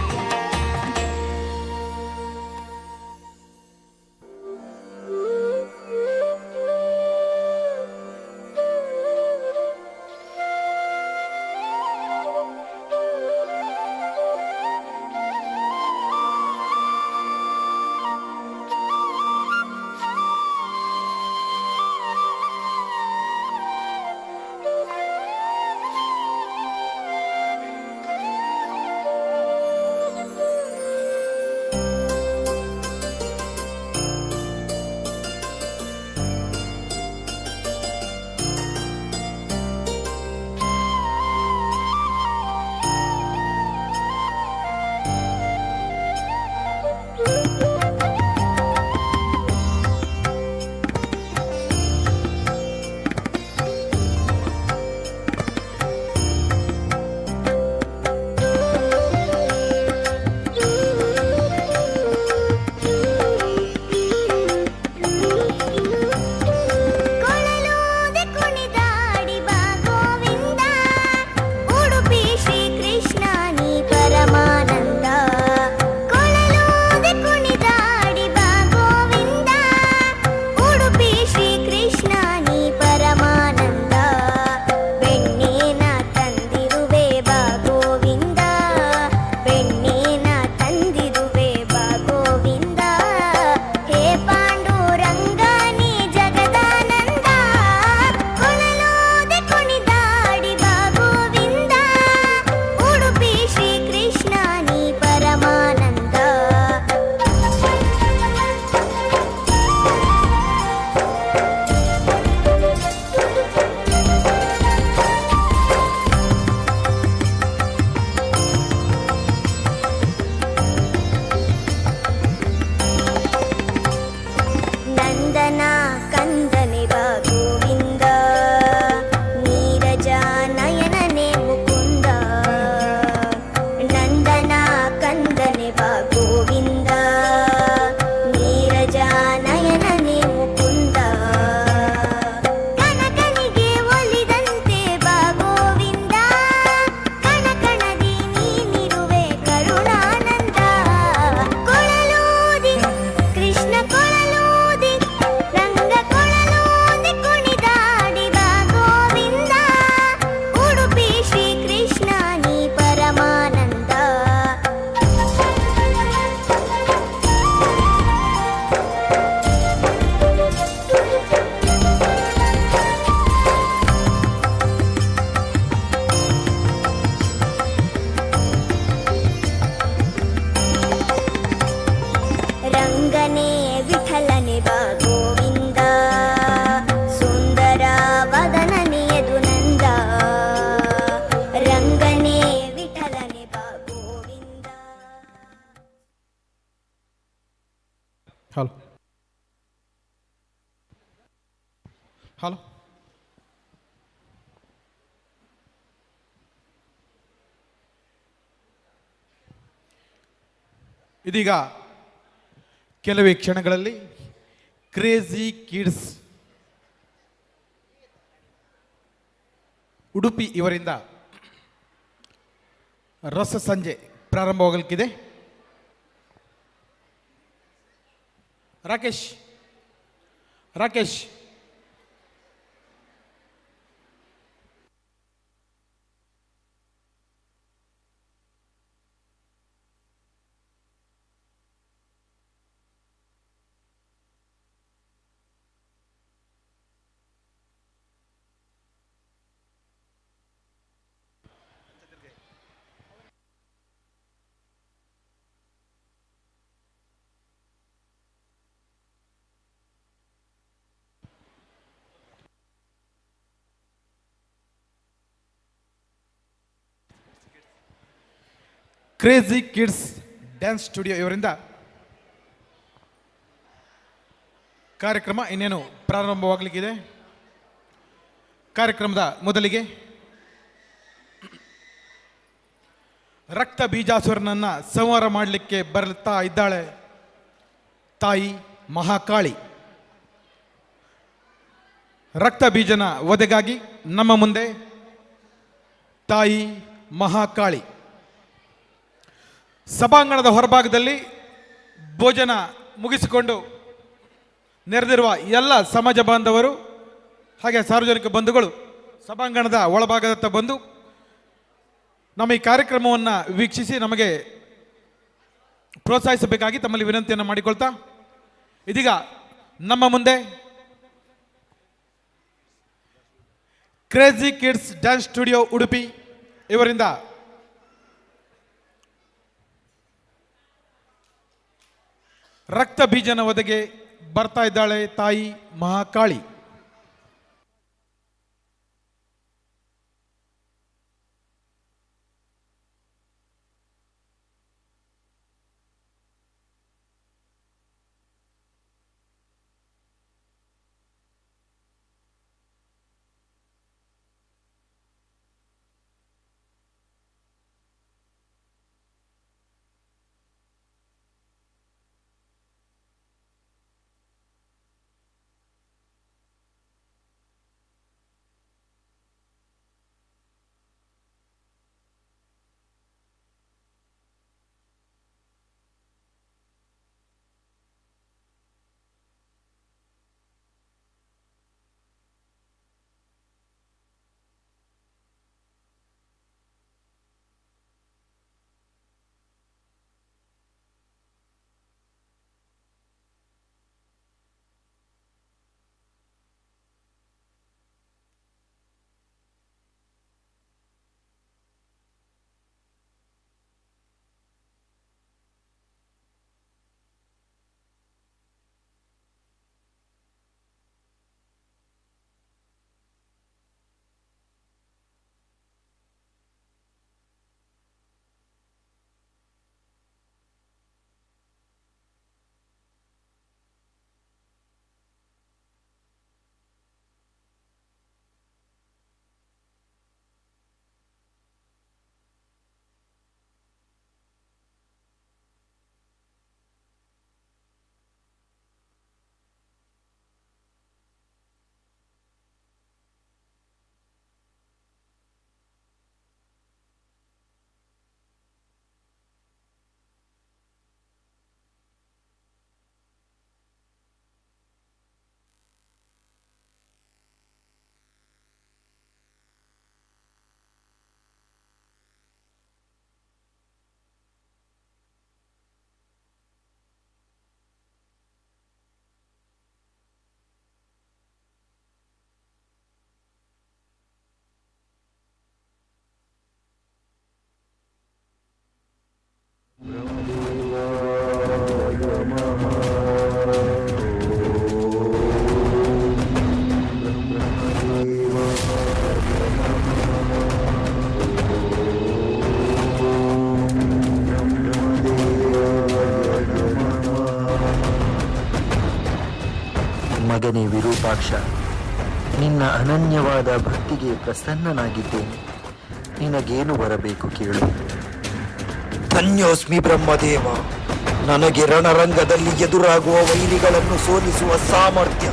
ಕೊಳಲೂದೆ ಕುಣಿದಾಡಿ ಬಾ ಗೋವಿಂದ, ಉಡುಪಿ ಶ್ರೀ ಕೃಷ್ಣ ನೀ ಪರಮಾನಂದ. ಕೊಳಲೂದೆ ಕುಣಿದಾಡಿ ಬಾ ಗೋವಿಂದ, ಉಡುಪಿ ಶ್ರೀ ಕೃಷ್ಣ ನೀ ಪರಮಾನಂದ. ಬೆಣ್ಣೇನ ತಂದಿರುವೆ ಬಾ ಗೋವಿಂದ, ಬೆಣ್ಣೇನ ತಂದಿರುವೆ ಬಾ ಗೋವಿಂದ. ಹೇ ಪಾಂಡುರಂಗ ನೀ ಜಗದಾನಂದ, ಕೊಳಲೂದೆ ಕುಣಿದಾಡಿ ಬಾ ಗೋವಿಂದ, ಉಡುಪಿ ಶ್ರೀ ಕೃಷ್ಣ ನೀ ಪರಮಾನಂದ. ನಂದನ ಕಂದನೆ ಬಾ ಗೋವಿಂದ, ನೀರಜ ನಯನನೆ ಮುಕುಂದ. ನಂದನ ಕಂದನೆ ಬಾ ಗೋವಿಂದ, ನೀರಜ ನಯನನೆ ಮುಕುಂದ. ಕನಕನಿಗೆ ಒಲಿದಂತೆ ಬಾ ಗೋವಿಂದ, ಕಣಕಣದಿ ನೀನಿರುವೆ ಕರುಣಾನಂದ. ಕೊಳಲೂದಿ ಕೃಷ್ಣ ಕೊಳಲೂದಿ ರಂಗ ಕೊಳಲೂದಿ ಕುಣಿದಾಡಿ ಬಾ ಗೋವಿಂದ, ಉಡುಪಿ ಶ್ರೀ ಕೃಷ್ಣ ನೀ ಪರಮಾನಂದ. ರಂಗನೇ ವಿಠಲನೆ ಬಾ ಗೋವಿಂದ, ಸುಂದರ ವದನನೆ ಯದು ನಂದ. ರಂಗನೇ ವಿಠಲನೆ ಬಾ ಗೋವಿಂದ. ಹಲೋ ಹಲೋ ಇದೀಗ ಕೆಲವೇ ಕ್ಷಣಗಳಲ್ಲಿ ಕ್ರೇಜಿ ಕಿಡ್ಸ್ ಉಡುಪಿ ಇವರಿಂದ ರಸ ಸಂಜೆ ಪ್ರಾರಂಭವಾಗಲಿಕ್ಕಿದೆ. Rakesh Rakesh crazy kids dance studio ಇವರಿಂದ ಕಾರ್ಯಕ್ರಮ ಇನ್ನೇನು ಪ್ರಾರಂಭವಾಗಲಿಕ್ಕಿದೆ. ಕಾರ್ಯಕ್ರಮದ ಮೊದಲಿಗೆ ರಕ್ತ ಬೀಜಾಸುರನನ್ನು ಸಂಹಾರ ಮಾಡಲಿಕ್ಕೆ ಬರ್ತಾ ಇದ್ದಾಳೆ ತಾಯಿ ಮಹಾಕಾಳಿ. ರಕ್ತ ಬೀಜನ ವಧೆಗಾಗಿ ನಮ್ಮ ಮುಂದೆ ತಾಯಿ ಮಹಾಕಾಳಿ. ಸಭಾಂಗಣದ ಹೊರಭಾಗದಲ್ಲಿ ಭೋಜನ ಮುಗಿಸಿಕೊಂಡು ನೆರೆದಿರುವ ಎಲ್ಲ ಸಮಾಜ ಬಾಂಧವರು ಹಾಗೆ ಸಾರ್ವಜನಿಕ ಬಂಧುಗಳು ಸಭಾಂಗಣದ ಒಳಭಾಗದತ್ತ ಬಂದು ನಮ್ಮ ಈ ಕಾರ್ಯಕ್ರಮವನ್ನು ವೀಕ್ಷಿಸಿ ನಮಗೆ ಪ್ರೋತ್ಸಾಹಿಸಬೇಕಾಗಿ ತಮ್ಮಲ್ಲಿ ವಿನಂತಿಯನ್ನು ಮಾಡಿಕೊಳ್ತಾ, ಇದೀಗ ನಮ್ಮ ಮುಂದೆ crazy kids dance studio Udupi ಇವರಿಂದ ರಕ್ತ ಬೀಜನ ವಧೆಗೆ ಬರ್ತಾ ಇದ್ದಾಳೆ ತಾಯಿ ಮಹಾಕಾಳಿ. ಮಗನೇ ವಿರೂಪಾಕ್ಷ, ನಿನ್ನ ಅನನ್ಯವಾದ ಭಕ್ತಿಗೆ ಪ್ರಸನ್ನನಾಗಿದ್ದೇನೆ. ನಿನಗೇನು ಬರಬೇಕು ಕೇಳು. ಧನ್ಯೋಸ್ಮಿ ಬ್ರಹ್ಮದೇವ, ನನಗೆ ರಣರಂಗದಲ್ಲಿ ಎದುರಾಗುವ ವೈರಿಗಳನ್ನು ಸೋಲಿಸುವ ಸಾಮರ್ಥ್ಯ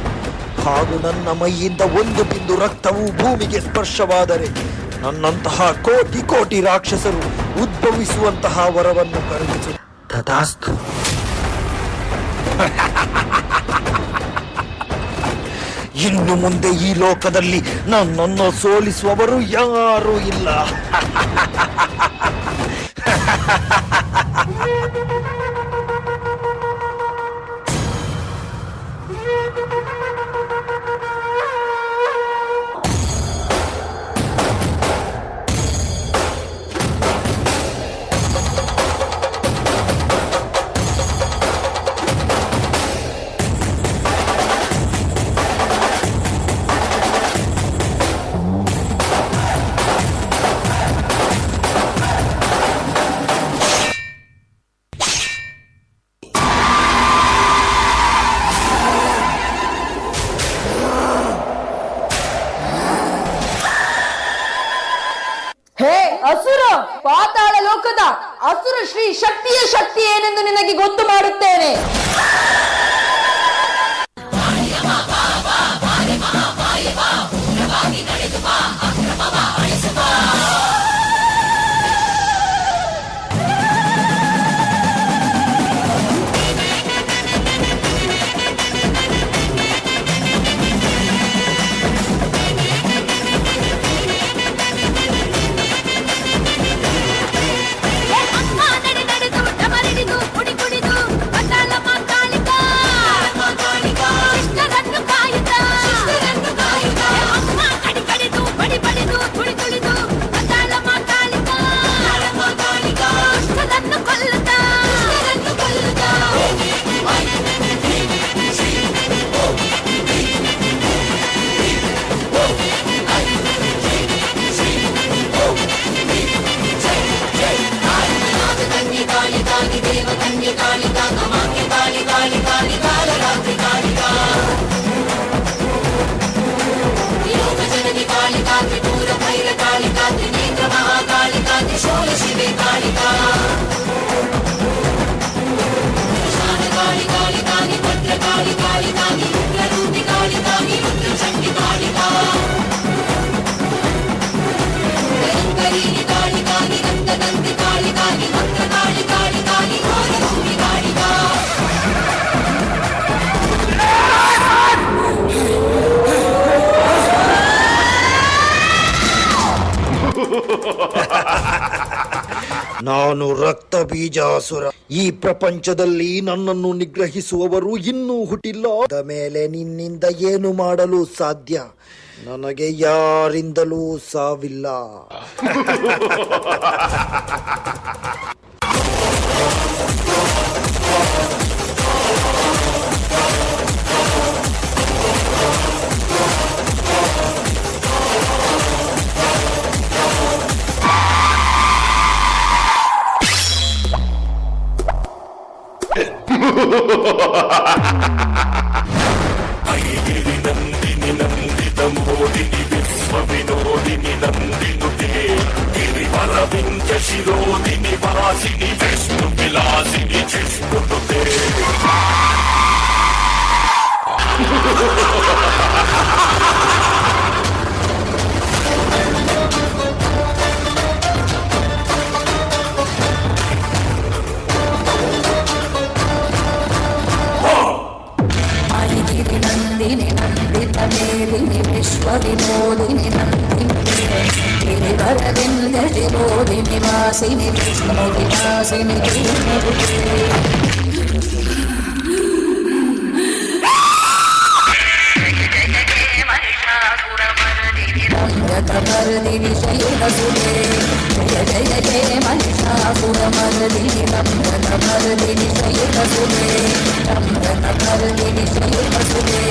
ಹಾಗೂ ನನ್ನ ಮೈಯಿಂದ ಒಂದು ಬಿಂದು ರಕ್ತವು ಭೂಮಿಗೆ ಸ್ಪರ್ಶವಾದರೆ ನನ್ನಂತಹ ಕೋಟಿ ಕೋಟಿ ರಾಕ್ಷಸರು ಉದ್ಭವಿಸುವಂತಹ ವರವನ್ನು ಕರುಣಿಸು. ತಥಾಸ್ತು. ಇನ್ನು ಮುಂದೆ ಈ ಲೋಕದಲ್ಲಿ ನನ್ನನ್ನು ಸೋಲಿಸುವವರು ಯಾರೂ ಇಲ್ಲ. ಹೇ ಅಸುರ, ಪಾತಾಳ ಲೋಕದ ಅಸುರ ಶ್ರೀ ಶಕ್ತಿಯ ಶಕ್ತಿ ಏನೆಂದು ನಿನಗೆ ಗೊತ್ತು ಮಾಡುತ್ತೇನೆ. ನಾನು ರಕ್ತ ಬೀಜಾಸುರ. ಈ ಪ್ರಪಂಚದಲ್ಲಿ ನನ್ನನ್ನು ನಿಗ್ರಹಿಸುವವರು ಇನ್ನೂ ಹುಟ್ಟಿಲ್ಲ. ಅದ ಮೇಲೆ ನಿನ್ನಿಂದ ಏನು ಮಾಡಲು ಸಾಧ್ಯ? ನನಗೆ ಯಾರಿಂದಲೂ ಸಾವಿಲ್ಲ. ಐಗಿರಿ ನಂದಿನಿ ನಂದಿತ ಮೋದಿನಿ ವಿಶ್ವ ವಿನೋದಿನಿ ನಂದಿನುತೆ ಗಿರಿವರ ವಿಂಚ ಶಿರೋದಿನಿ ವಾಸಿನಿ ವಿಷ್ಣು ವಿಲಾಸಿನಿ ಜಿಷ್ಣುನುತೆ. ನಂದಿನಿ ನಂದಿತ ಮೇದಿನಿ ವಿಶ್ವ ವಿನೋದಿನಿ ನಂದಿನಿ ಗಿರಿವರವಿಂದ ಶಿರೋದಿನಿ ವಾಸಿನಿ ವಿಷ್ಣು ವಿಲಾಸಿನಿ ರಂಗಕಮರ್ದಿನಿ ಶೈಲಸುರೇ ಜಯ ಜಯ ಜಯ ಮಹಿಷಾಸುರಮರ್ದಿನಿ ರಂಗಕಮರ್ದಿನಿ ಶೈಲಸುರೇ ರಂಗಕಮರ್ದಿನಿ ಶೈಲಸುರೇ.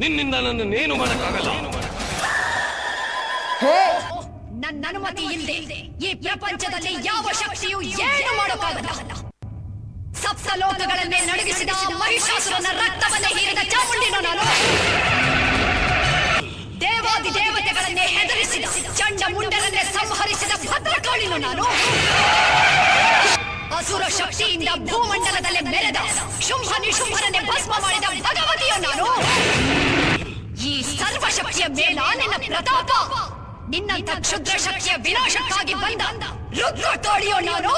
ನಿನ್ನಿಂದ ನನ್ನನ್ನೇನು ಮಾಡಕ್ಕಾಗಲ್ಲ. ನನ್ನ ಅನುಮತಿ ಇಲ್ಲದೆ ಈ ಪ್ರಪಂಚದಲ್ಲಿ ಯಾವ ಶಕ್ತಿಯು ಏನು ಮಾಡೋಕ್ಕಾಗಲ್ಲ. ಸಪ್ತ ಲೋಕಗಳನ್ನೇ ನಡುಗಿಸಿದ ಮಹಿಷಾಸುರನ ರಕ್ತವನ್ನೇ ಹೀರಿದ ಚಾಮುಂಡಿನ ನಾನು. ದೇವಾದಿ ದೇವತೆಗಳನ್ನೇ ಹೆದರಿಸಿದ ಚಂಡ ಮುಂಡರನ್ನೇ ಸಂಹರಿಸಿದ ಭದ್ರಕಾಳಿನು ನಾನು. ಅಸುರ ಶಕ್ತಿಯಿಂದ ಭೂಮಂಡಲದಲ್ಲಿ ಮೆರೆದ ಶುಂಭ ನಿಶುಂಭರನ್ನೇ ಭಸ್ಮ ಮಾಡಿದ ಭಗವತಿಯು ನಾನು. ಈ ಸರ್ವಶಕ್ತಿಯ ಮೇಲ ನಿನ್ನ ಪ್ರತಾಪ, ನಿನ್ನಂತ ಕ್ಷುದ್ರ ಶಕ್ತಿಯ ವಿನಾಶಕ್ಕಾಗಿ ಬಂದ ರುದ್ರ ತೋಳಿಯೋ ನಾನು.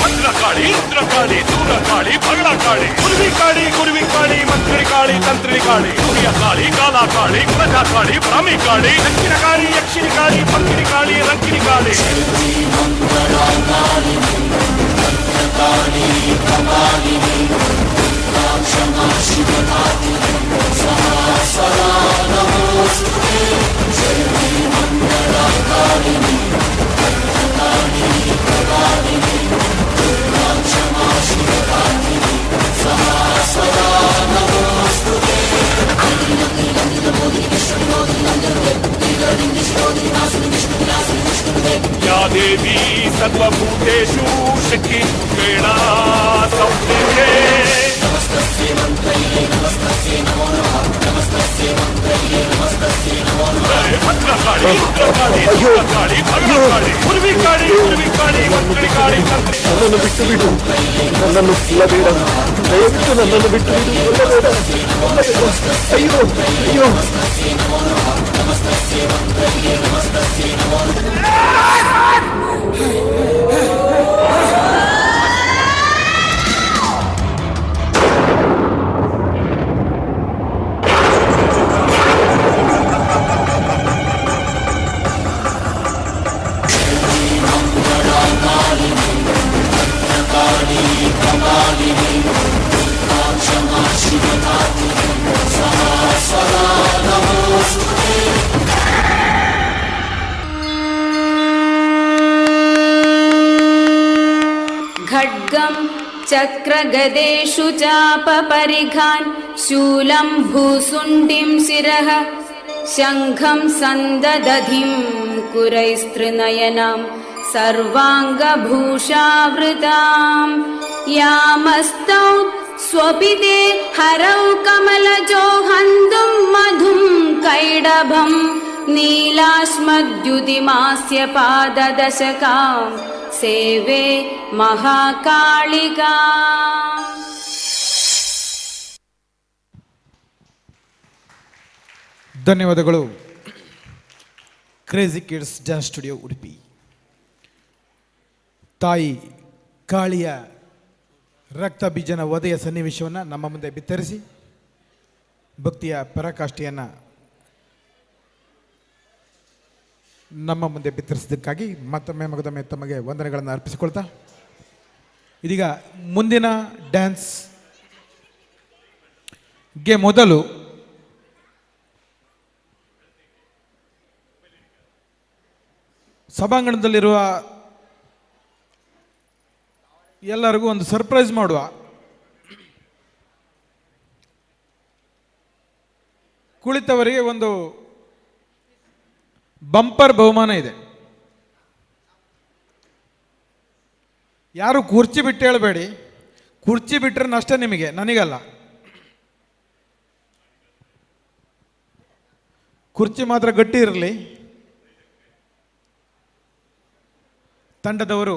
ಭದ್ರಕಾಳಿ, ರುದ್ರಕಾಳಿ, ದೂರಕಾಳಿ, ಭರಳಕಾಳಿ, ಕುರುವಿ ಕಾಳಿ, ಮಂತ್ರಿ ಕಾಳಿ, ತಂತ್ರಿ ಕಾಳಿ, ಸೂರ್ಯ ಕಾಳಿ, ಕಾಲ ಕಾಳಿ, ಕುಲಜ ಕಾಳಿ, ಬ್ರಾಹ್ಮಿ ಕಾಳಿ, ದಕ್ಷಿಣ ಕಾಳಿ, ಯಕ್ಷಿಣಿ ಕಾಳಿ, ಪಂಕಿನಿ ಕಾಳಿ, ರಂಕಿನಿ ಕಾಳಿ. या देवी सर्वभूतेषु शक्तिरूपेण संस्थिते. नमस्तस्यै मन्त्रये नमस्तस्यै नमो नमः नमस्तस्यै मन्त्रये नमस्तस्यै नमो नमः. भद्रकाಳಿ, ರುದ್ರಕಾಳಿ, ದೂರಕಾಳಿ, ಭರಳಕಾಳಿ, ಕುರುವಿ ಕಾಳಿ, ಮಂತ್ರಿ ಕಾಳಿ, ತಂತ್ರಿ. ನನ್ನನ್ನು ಬಿಟ್ಟು ಬಿಡು, ನನ್ನನ್ನು ಕೊಲ್ಲಬೇಡ, ದಯವಿಟ್ಟು ನನ್ನನ್ನು ಬಿಟ್ಟು ಬಿಡು, ಕೊಲ್ಲಬೇಡ. ಅಯ್ಯೋ ಅಯ್ಯೋ. खड्गं चक्रगदेषु चापपरिघान् शूलं भूसुण्डिं शिरः शङ्खं सन्ददधिं कुरैस्त्रिनयनां सर्वाङ्गभूषावृतां यामस्तौ स्वपिते हरौ कमलजो हन्तुं मधुं कैडभं नीलाश्मद्युतिमास्य पाददशकां सेवे महाकालिका. ಧನ್ಯವಾದಗಳು. Crazy kids dance studio Udupi ತಾಯಿ ಕಾಳಿಯ ರಕ್ತ ಬೀಜನ ವಧೆಯ ಸನ್ನಿವೇಶವನ್ನು ನಮ್ಮ ಮುಂದೆ ಬಿತ್ತರಿಸಿ ಭಕ್ತಿಯ ಪರಾಕಾಷ್ಠೆಯನ್ನು ನಮ್ಮ ಮುಂದೆ ಬಿತ್ತರಿಸಿದ್ದಕ್ಕಾಗಿ ಮತ್ತೊಮ್ಮೆ ಮಗದೊಮ್ಮೆ ತಮಗೆ ವಂದನೆಗಳನ್ನು ಅರ್ಪಿಸಿಕೊಳ್ತಾ ಇದೀಗ ಮುಂದಿನ ಡ್ಯಾನ್ಸ್ಗೆ ಮೊದಲು ಸಭಾಂಗಣದಲ್ಲಿರುವ ಎಲ್ಲರಿಗೂ ಒಂದು ಸರ್ಪ್ರೈಸ್ ಮಾಡುವ. ಕುಳಿತವರಿಗೆ ಒಂದು ಬಂಪರ್ ಬಹುಮಾನ ಇದೆ. ಯಾರು ಕುರ್ಚಿ ಬಿಟ್ಟು ಹೇಳಬೇಡಿ, ಕುರ್ಚಿ ಬಿಟ್ಟರೆ ನಷ್ಟ ನಿಮಗೆ, ನನಗಲ್ಲ. ಕುರ್ಚಿ ಮಾತ್ರ ಗಟ್ಟಿ ಇರಲಿ. ತಂಡದವರು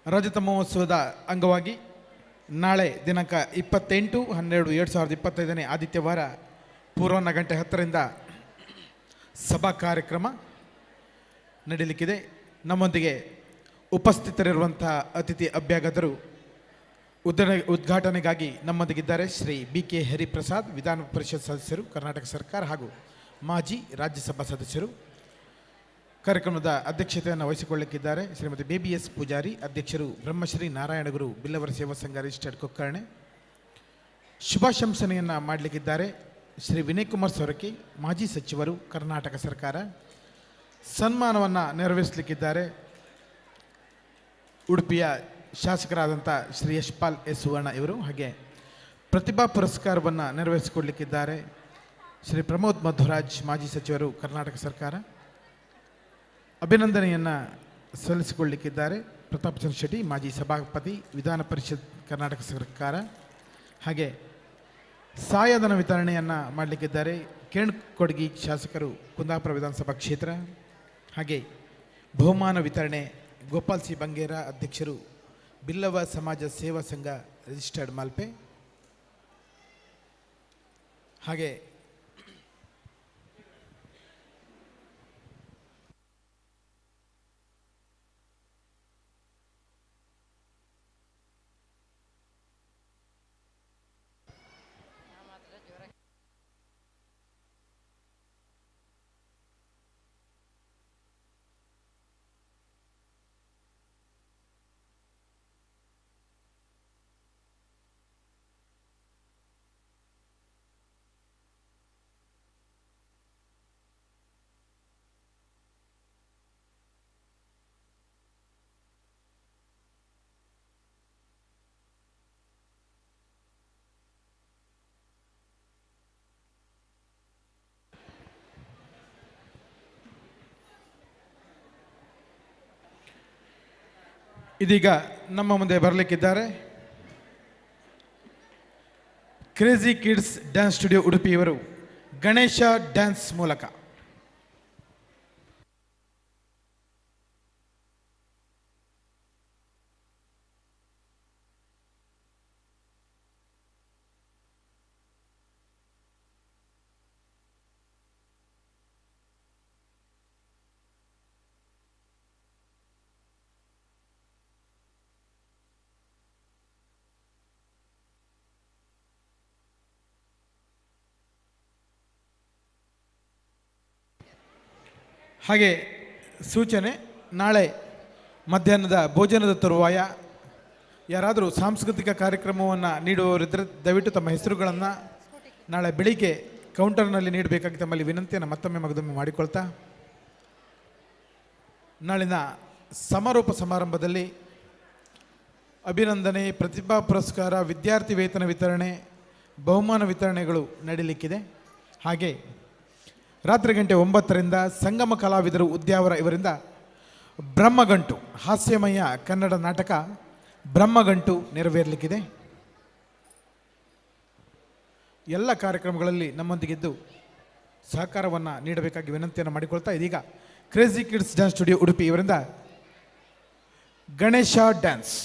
ರಜತ ಮಹೋತ್ಸವದ ಅಂಗವಾಗಿ ನಾಳೆ ದಿನಾಂಕ 28/12/2025 ಆದಿತ್ಯವಾರ ಪೂರ್ವಾಹ್ನ ಗಂಟೆ 10ರಿಂದ ಸಭಾ ಕಾರ್ಯಕ್ರಮ ನಡೆಯಲಿಕ್ಕಿದೆ. ನಮ್ಮೊಂದಿಗೆ ಉಪಸ್ಥಿತರಿರುವಂಥ ಅತಿಥಿ ಅಭ್ಯಾಗತರು ಉದ್ಘಾಟನೆಗಾಗಿ ನಮ್ಮೊಂದಿಗಿದ್ದಾರೆ ಶ್ರೀ BK ಹರಿಪ್ರಸಾದ್, ವಿಧಾನ ಪರಿಷತ್ ಸದಸ್ಯರು, ಕರ್ನಾಟಕ ಸರ್ಕಾರ ಹಾಗೂ ಮಾಜಿ ರಾಜ್ಯಸಭಾ ಸದಸ್ಯರು. ಕಾರ್ಯಕ್ರಮದ ಅಧ್ಯಕ್ಷತೆಯನ್ನು ವಹಿಸಿಕೊಳ್ಳಲಿಕ್ಕಿದ್ದಾರೆ ಶ್ರೀಮತಿ BBS ಪೂಜಾರಿ, ಅಧ್ಯಕ್ಷರು ಬ್ರಹ್ಮಶ್ರೀ ನಾರಾಯಣಗುರು ಬಿಲ್ಲವರ ಸೇವಾ ಸಂಘ ರಿಜಿಸ್ಟರ್ಡ್ ಕೊಕ್ಕರ್ಣೆ. ಶುಭಾಶಂಸನೆಯನ್ನು ಮಾಡಲಿಕ್ಕಿದ್ದಾರೆ ಶ್ರೀ ವಿನಯ್ ಕುಮಾರ್ ಸೊರಕೆ, ಮಾಜಿ ಸಚಿವರು, ಕರ್ನಾಟಕ ಸರ್ಕಾರ. ಸನ್ಮಾನವನ್ನು ನೆರವೇರಿಸಲಿಕ್ಕಿದ್ದಾರೆ ಉಡುಪಿಯ ಶಾಸಕರಾದಂಥ ಶ್ರೀ ಯಶ್ಪಾಲ್ ಎಸ್ ಸುವರ್ಣ ಇವರು. ಹಾಗೆ ಪ್ರತಿಭಾ ಪುರಸ್ಕಾರವನ್ನು ನೆರವೇರಿಸಿಕೊಡಲಿಕ್ಕಿದ್ದಾರೆ ಶ್ರೀ ಪ್ರಮೋದ್ ಮಧ್ವರಾಜ್, ಮಾಜಿ ಸಚಿವರು, ಕರ್ನಾಟಕ ಸರ್ಕಾರ. ಅಭಿನಂದನೆಯನ್ನು ಸಲ್ಲಿಸಿಕೊಳ್ಳಲಿಕ್ಕಿದ್ದಾರೆ ಪ್ರತಾಪ್ ಚಂದ್ರ ಶೆಟ್ಟಿ, ಮಾಜಿ ಸಭಾಪತಿ, ವಿಧಾನ ಪರಿಷತ್, ಕರ್ನಾಟಕ ಸರ್ಕಾರ. ಹಾಗೆ ಸಹಾಯಧನ ವಿತರಣೆಯನ್ನು ಮಾಡಲಿಕ್ಕಿದ್ದಾರೆ ಕಿರಣ್ ಕೊಡ್ಗಿ, ಶಾಸಕರು, ಕುಂದಾಪುರ ವಿಧಾನಸಭಾ ಕ್ಷೇತ್ರ. ಹಾಗೆ ಬಹುಮಾನ ವಿತರಣೆ ಗೋಪಾಲ್ ಸಿ ಬಂಗೇರ, ಅಧ್ಯಕ್ಷರು, ಬಿಲ್ಲವ ಸಮಾಜ ಸೇವಾ ಸಂಘ ರಿಜಿಸ್ಟರ್ಡ್ ಮಾಲ್ಪೆ. ಹಾಗೆ ಇದೀಗ ನಮ್ಮ ಮುಂದೆ ಬರಲಿಕ್ಕಿದ್ದಾರೆ ಕ್ರೇಜಿ ಕಿಡ್ಸ್ ಡ್ಯಾನ್ಸ್ ಸ್ಟುಡಿಯೋ ಉಡುಪಿಯವರು ಗಣೇಶ ಡ್ಯಾನ್ಸ್ ಮೂಲಕ. ಹಾಗೆ ಸೂಚನೆ, ನಾಳೆ ಮಧ್ಯಾಹ್ನದ ಭೋಜನದ ತರುವಾಯ ಯಾರಾದರೂ ಸಾಂಸ್ಕೃತಿಕ ಕಾರ್ಯಕ್ರಮವನ್ನು ನೀಡುವವರಿದ್ದರೆ ದಯವಿಟ್ಟು ತಮ್ಮ ಹೆಸರುಗಳನ್ನು ನಾಳೆ ಬೆಳಿಗ್ಗೆ ಕೌಂಟರ್ನಲ್ಲಿ ನೀಡಬೇಕಾಗಿ ತಮ್ಮಲ್ಲಿ ವಿನಂತಿಯನ್ನು ಮತ್ತೊಮ್ಮೆ ಮಗದೊಮ್ಮೆ ಮಾಡಿಕೊಳ್ತಾ, ನಾಳಿನ ಸಮಾರೋಪ ಸಮಾರಂಭದಲ್ಲಿ ಅಭಿನಂದನೆ, ಪ್ರತಿಭಾ ಪುರಸ್ಕಾರ, ವಿದ್ಯಾರ್ಥಿ ವೇತನ ವಿತರಣೆ, ಬಹುಮಾನ ವಿತರಣೆಗಳು ನಡೀಲಿಕ್ಕಿದೆ. ಹಾಗೆ ರಾತ್ರಿ ಗಂಟೆ 9ರಿಂದ ಸಂಗಮ ಕಲಾವಿದರು ಉದ್ಯಾವರ ಇವರಿಂದ ಬ್ರಹ್ಮಗಂಟು, ಹಾಸ್ಯಮಯ ಕನ್ನಡ ನಾಟಕ ಬ್ರಹ್ಮಗಂಟು ನೆರವೇರಲಿಕ್ಕಿದೆ. ಎಲ್ಲ ಕಾರ್ಯಕ್ರಮಗಳಲ್ಲಿ ನಮ್ಮೊಂದಿಗಿದ್ದು ಸಹಕಾರವನ್ನು ನೀಡಬೇಕಾಗಿ ವಿನಂತಿಯನ್ನು ಮಾಡಿಕೊಳ್ತಾ, ಇದೀಗ crazy kids dance studio Udupi ಇವರಿಂದ ಗಣೇಶ ಡ್ಯಾನ್ಸ್.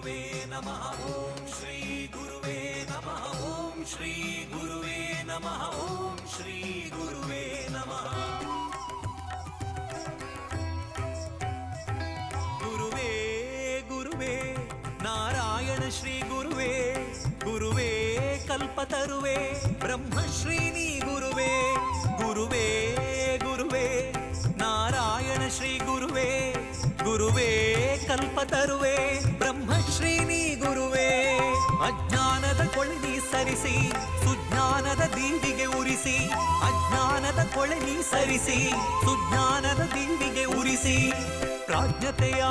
ಗುರುವೇ ನಮಃ ಓಂ ಶ್ರೀ ಗುರುವೇ ನಮಃ ಓಂ ಶ್ರೀ ಗುರುವೇ ನಮಃ ಓಂ ಶ್ರೀ ಗುರುವೇ ನಮಃ. ಗುರುವೇ ಗುರುವೇ ನಾರಾಯಣ ಶ್ರೀ ಗುರುವೇ ಗುರುವೇ ಕಲ್ಪತರುವೇ ಬ್ರಹ್ಮಶ್ರೀನಿ ಗುರುವೇ ಗುರುವೇ ಗುರುವೇ ನಾರಾಯಣ ಶ್ರೀ ಗುರುವೇ ಗುರುವೇ ಕಲ್ಪತರುವೇ ಬ್ರಹ್ಮಶ್ರೀನಿ ಗುರುವೇ. ಅಜ್ಞಾನದ ಕೊಳನಿ ಸರಿಸಿ ಸುಜ್ಞಾನದ ದೀವಿಗೆ ಉರಿಸಿ ಅಜ್ಞಾನದ ಕೊಳನಿ ಸರಿಸಿ ಸುಜ್ಞಾನದ ದೀವಿಗೆ ಉರಿಸಿ ಪ್ರಾಜ್ಞತೆಯ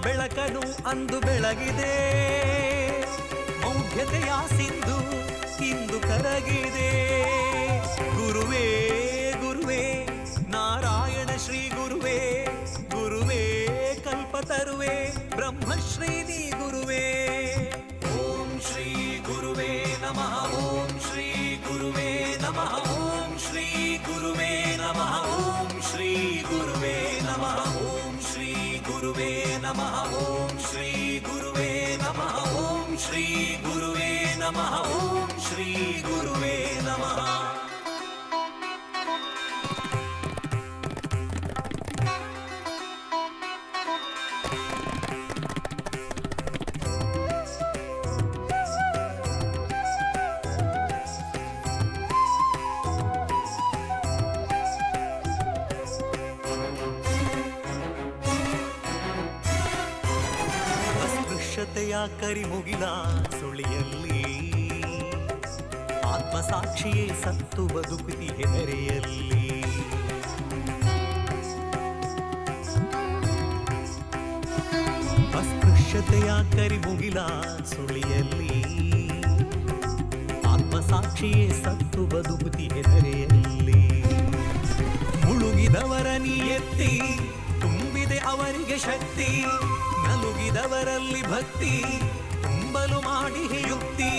ಬೆಳಕನು ಅಂದು ಬೆಳಗಿದೆ ಮೌಢ್ಯತೆಯ ಸಿಂಧು ಇಂದು ಕರಗಿದೆ. ಗುರುವೇ ಗುರುವೇ ನಾರಾಯಣ ಶ್ರೀ ಗುರುವೇ ಗುರುವೇ ಕಲ್ಪತರುವೇ ಬ್ರಹ್ಮಶ್ರೀನಿ ಗುರುವೇ. ಓಂ ಶ್ರೀ ಗುರುವೇ ನಮಃ ಓಂ ಶ್ರೀ ಗುರುವೇ ನಮಃ ಓಂ ಶ್ರೀ ಗುರುವೇ ನಮಃ ಓಂ ಶ್ರೀ ಗುರುವೇ ನಮಃ ಓಂ ಶ್ರೀ ಗುರುವೇ ನಮಃ ಓಂ ಶ್ರೀ ಗುರುವೇ ನಮಃ ಓಂ ಶ್ರೀ ಗುರುವೇ ನಮಃ ಓಂ ಶ್ರೀ ಗುರುವೇ ನಮಃ. ಅಸ್ಪೃಶ್ಯತೆಯ ಕರಿಮುಗಿಲ ಸುಳಿಯಲ್ಲಿ ಆತ್ಮಸಾಕ್ಷಿಯೇ ಸತ್ತು ಬದುಕುತಿ ಹೆದರೆಯಲ್ಲಿ. ಅಸ್ಪೃಶ್ಯತೆಯ ಕರಿಮುಗಿಲ ಸುಳಿಯಲ್ಲಿ ಆತ್ಮಸಾಕ್ಷಿಯೇ ಸತ್ತು ಬದುಕುತಿ ಹೆದರೆಯಲ್ಲಿ. ಮುಳುಗಿದವರ ನೀ ಎತ್ತಿ ತುಂಬಿದೆ ಅವರಿಗೆ ಶಕ್ತಿ ನಲುಗಿದವರಲ್ಲಿ ಭಕ್ತಿ ತುಂಬಲು ಮಾಡಿ ಯುಕ್ತಿ.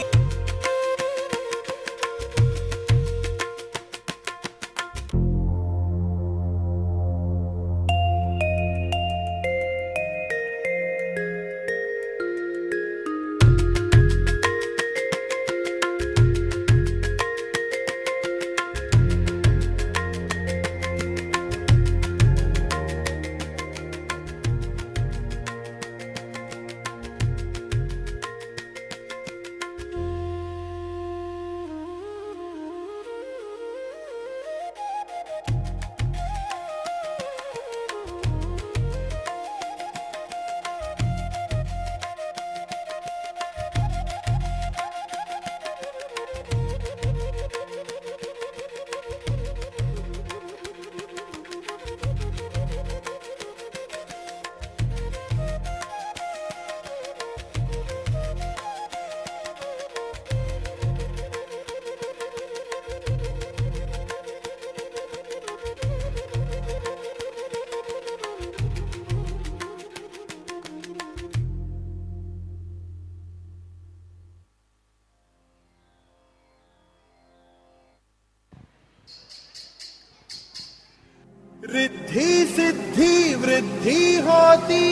रिद्धि सिद्धि वृद्धि होती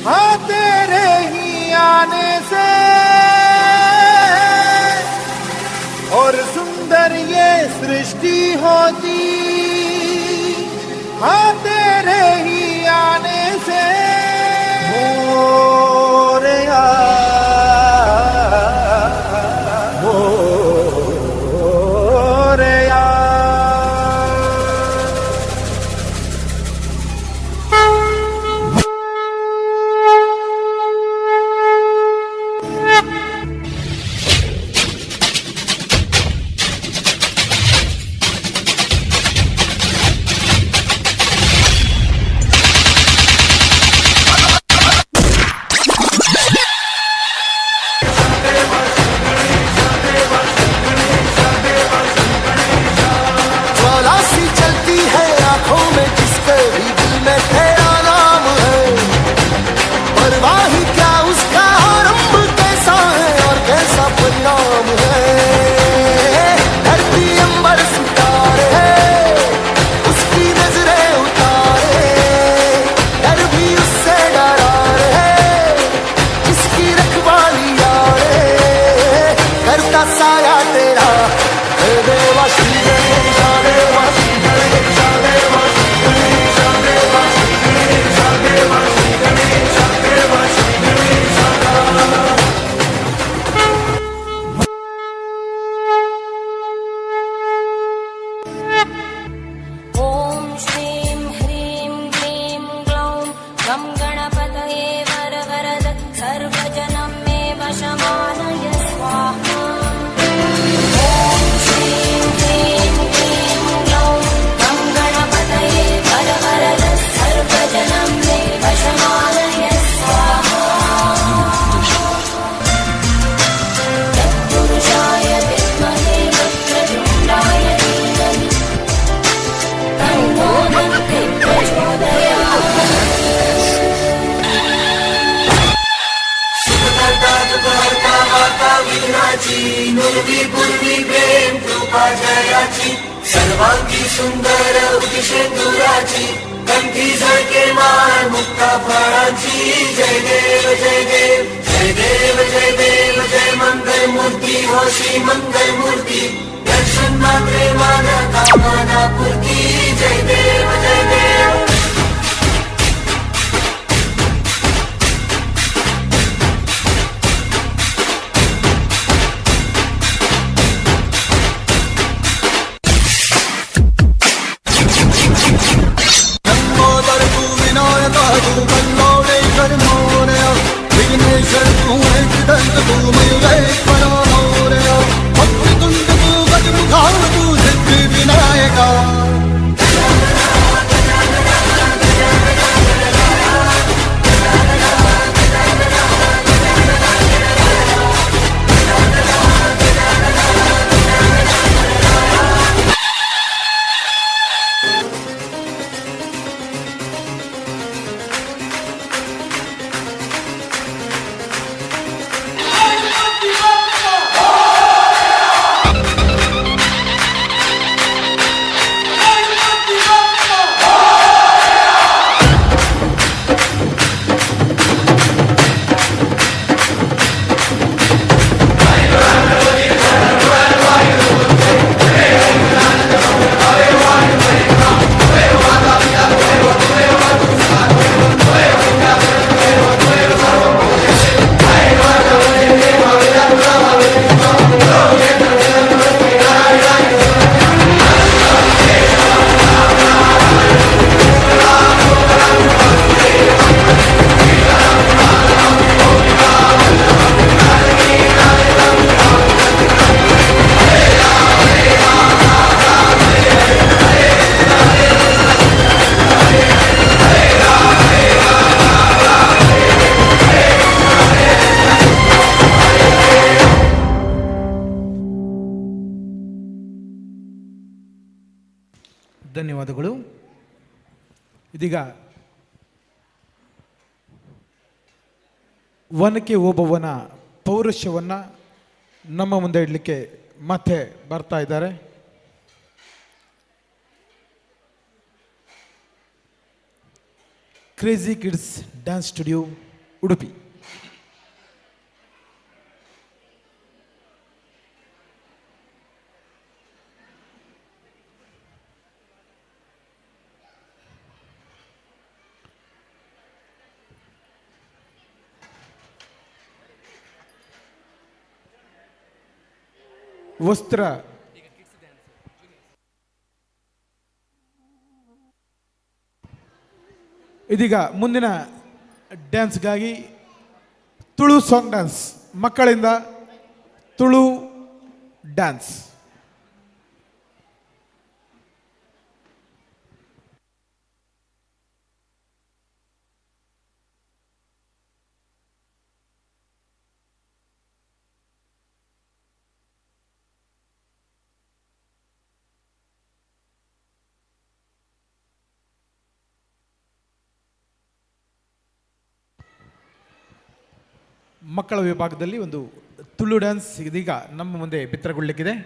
हाँ तेरे ही आने से और सुंदर ये सृष्टि होती हाँ तेरे ही आने से। मोरया मोरया वयाची सर्वांगी सुंदर उदिशेंदुराची कंठी झळके माळ मुक्ता फळांची जय देव जय देव जय देव जय देव जय मंगल मूर्ती होशी मंगल मूर्ती दर्शन मात्रे मान कामना पूर्ती जय देव जय देव ಧನ್ಯವಾದಗಳು. ಇದೀಗ ವನಕ್ಕೆ ಓಬವ್ವನ ಪೌರುಷವನ್ನು ನಮ್ಮ ಮುಂದೆ ಇಡಲಿಕ್ಕೆ ಮತ್ತೆ ಬರ್ತಾ ಇದ್ದಾರೆ. Crazy kids dance studio Udupi. ವಸ್ತ್ರ ಇದೀಗ ಮುಂದಿನ ಡ್ಯಾನ್ಸ್ಗಾಗಿ ತುಳು ಸಾಂಗ್ ಡ್ಯಾನ್ಸ್ ಮಕ್ಕಳಿಂದ ತುಳು ಡ್ಯಾನ್ಸ್. ಮಕ್ಕಳ ವಿಭಾಗದಲ್ಲಿ ಒಂದು ತುಳು ಡ್ಯಾನ್ಸ್ ಇದೀಗ ನಮ್ಮ ಮುಂದೆ ಬಿತ್ತರಗೊಳ್ಳಲಿಕ್ಕಿದೆ.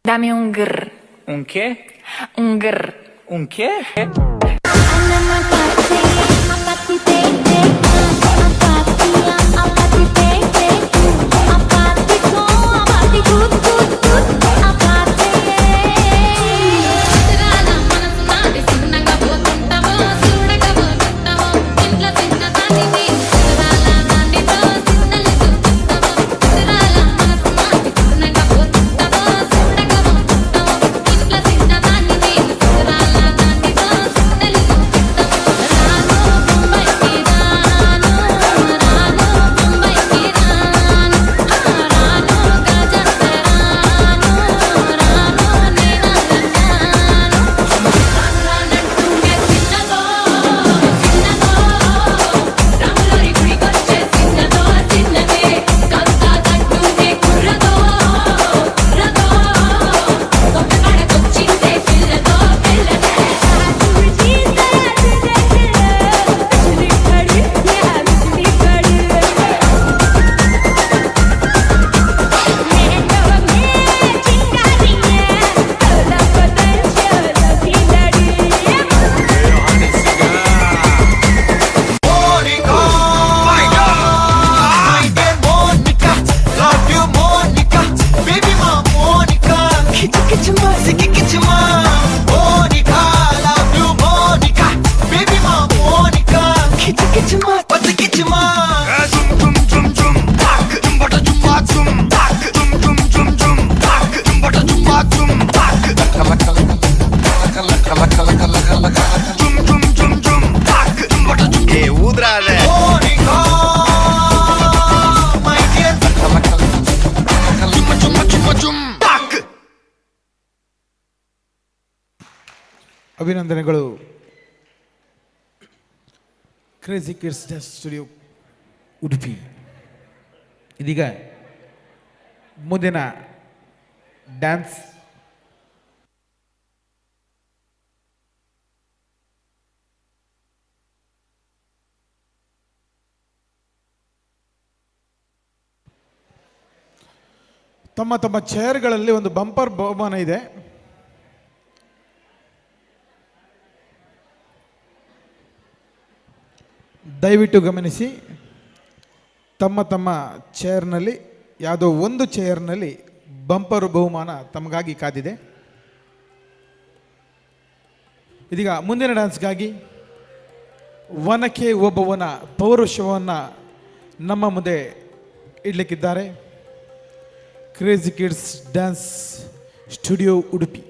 Dammi un grr. Un che? Un grr. Un che? ಅಭಿನಂದನೆಗಳು. Crazy kids dance studio Udupi. ಇದೀಗ ಮುಂದಿನ ಡ್ಯಾನ್ಸ್ ತಮ್ಮ ತಮ್ಮ ಚೇರ್ಗಳಲ್ಲಿ ಒಂದು ಬಂಪರ್ ಬಹುಮಾನ ಇದೆ. ದಯವಿಟ್ಟು ಗಮನಿಸಿ, ತಮ್ಮ ತಮ್ಮ ಚೇರ್ನಲ್ಲಿ ಯಾವುದೋ ಒಂದು ಚೇರ್ನಲ್ಲಿ ಬಂಪರ್ ಬಹುಮಾನ ತಮಗಾಗಿ ಕಾದಿದೆ. ಇದೀಗ ಮುಂದಿನ ಡ್ಯಾನ್ಸ್ಗಾಗಿ ವನಕ್ಕೆ ಒಬ್ಬವನ ಪೌರುಷವನ್ನು ನಮ್ಮ ಮುಂದೆ ಇಡಲಿಕ್ಕಿದ್ದಾರೆ crazy kids dance studio Udupi.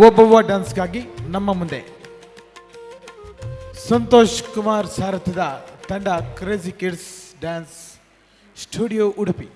Obavva ಡ್ಯಾನ್ಸ್ಗಾಗಿ ನಮ್ಮ ಮುಂದೆ ಸಂತೋಷ್ ಕುಮಾರ್ ಸಾರಥ್ಯದ ತಂಡ crazy kids dance studio Udupi.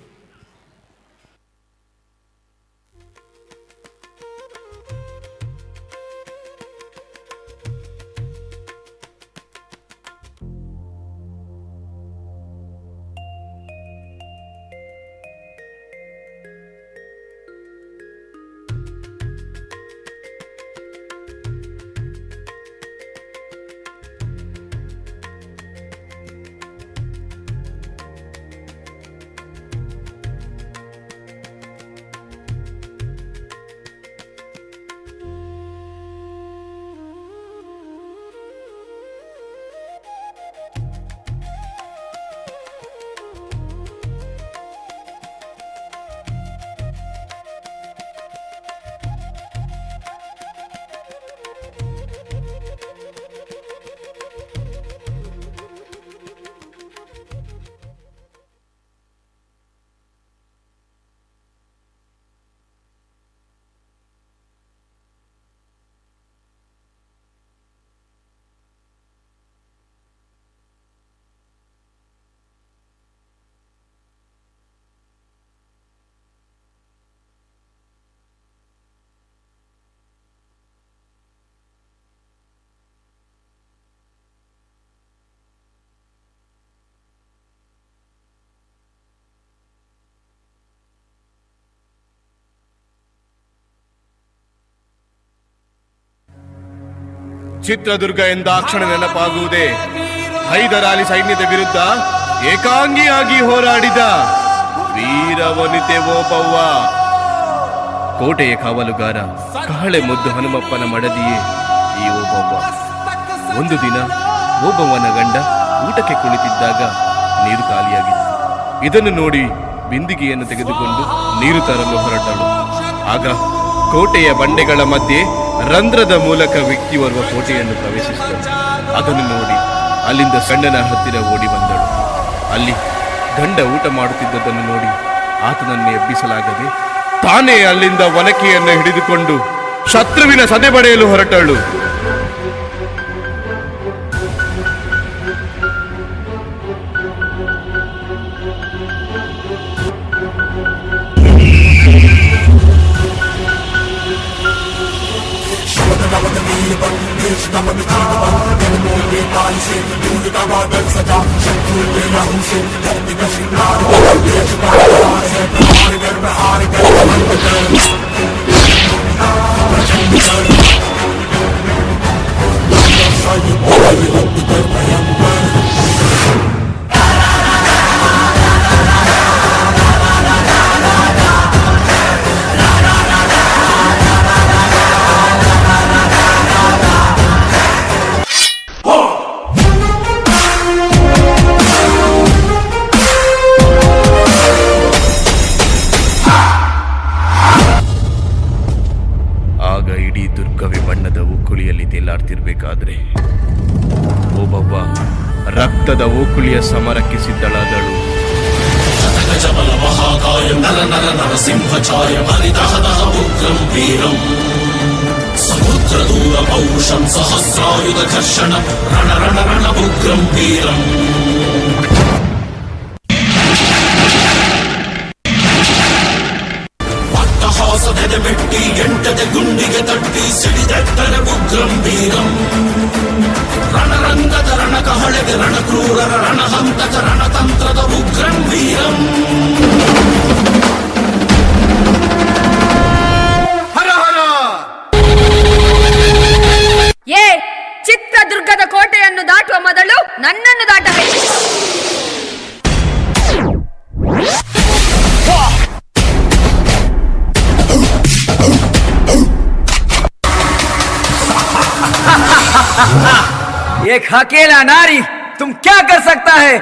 Chitradurga ಎಂದಾಕ್ಷಣ ನೆನಪಾಗುವುದೇ ಹೈದರಾಲಿ ಸೈನ್ಯದ ವಿರುದ್ಧ ಏಕಾಂಗಿಯಾಗಿ ಹೋರಾಡಿದ ವೀರವನಿತೆ ಓಬವ್ವ. ಕೋಟೆಯ ಕಾವಲುಗಾರ ಕಹಳೆ ಮುದ್ದು ಹನುಮಪ್ಪನ ಮಡದಿಯೇ ಈ ಓಬವ್ವ. ಒಂದು ದಿನ ಓಬವ್ವನ ಗಂಡ ಊಟಕ್ಕೆ ಕುಳಿತಿದ್ದಾಗ ನೀರು ಖಾಲಿಯಾಗಿತ್ತು. ಇದನ್ನು ನೋಡಿ ಬಿಂದಿಗೆಯನ್ನು ತೆಗೆದುಕೊಂಡು ನೀರು ತರಲು ಹೊರಟಳು. ಆಗ ಕೋಟೆಯ ಬಂಡೆಗಳ ಮಧ್ಯೆ ರಂಧ್ರದ ಮೂಲಕ ವ್ಯಕ್ತಿಯೋರ್ವ ಕೋಟೆಯನ್ನು ಪ್ರವೇಶಿಸಿದಳು. ಅದನ್ನು ನೋಡಿ ಅಲ್ಲಿಂದ ಗಂಡನ ಹತ್ತಿರ ಓಡಿ ಬಂದಳು. ಅಲ್ಲಿ ಗಂಡ ಊಟ ಮಾಡುತ್ತಿದ್ದದನ್ನು ನೋಡಿ ಆತನನ್ನು ಎಬ್ಬಿಸಲಾಗದೆ ತಾನೇ ಅಲ್ಲಿಂದ ಒನಕೆಯನ್ನು ಹಿಡಿದುಕೊಂಡು ಶತ್ರುವಿನ ಸದೆ ಬಡೆಯಲು ಹೊರಟಳು. ತೇಲಾಡ್ತಿರ್ಬೇಕಾದ್ರೆ ಓಬವ್ವ ರಕ್ತದ ಓಕುಳಿಯ ಸಮರಕ್ಕೆ ಸಿದ್ಧಳಾದಳು. ಜಬಲ ಮಹಾಕಾಯ ನರ ನರ ನರಸಿಂಹಚಾಯ ಪರಿದಹದಹ ಉಗ್ರಂ ವೀರಂ ಸಮುದ್ರ ದೂರ ಪೌರುಷಂ ಸಹಸ್ರಾಯುಧ ಘರ್ಷಣ ರಣ ರಣ ರಣ ಉಗ್ರಂ ವೀರಂ. ಅಟ್ಟಹಾಸದ ಮೆಟ್ಟಿ ಎಂಟದ ಗುಂಡಿಗೆ ತಟ್ಟಿ ಸಿಡಿದೆಟ್ಟರೆ ಉಗ್ರಂ ವೀರಂ. ರಣರಂಗದ ರಣಕಹಳೆಗೆ ರಣಕ್ರೂರರ ರಣಹಂತಕ ರಣತಂತ್ರದ ಉಗ್ರಂ ವೀರಂ. ಹರ ಹರ. ಏ ಚಿತ್ರದುರ್ಗದ ಕೋಟೆಯನ್ನು ದಾಟುವ ಮೊದಲು ನನ್ನನ್ನು ದಾಟಬೇಕು. एक अकेला नारी तुम क्या कर सकता है?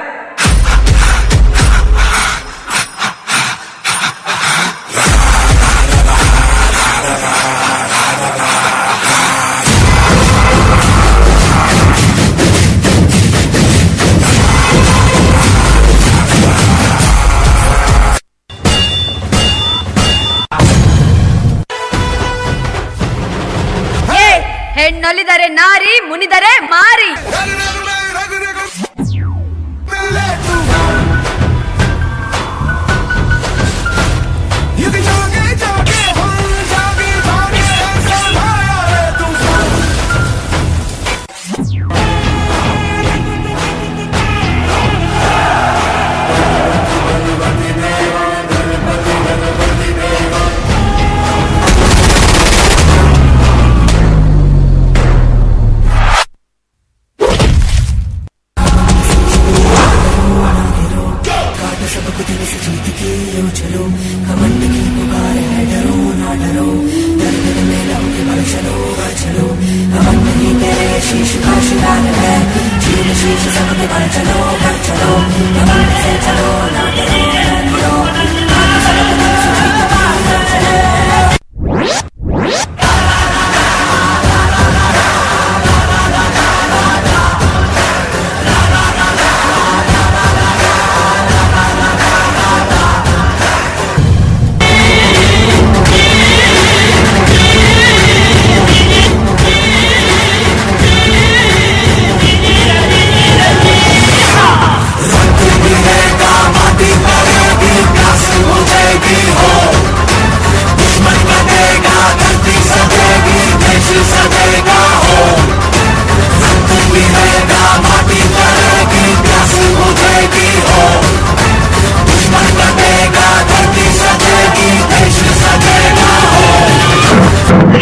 ಹೆಣ್ಣೊಲಿದರೆ ನಾರಿ, ಮುನಿದರೆ ಮಾರಿ.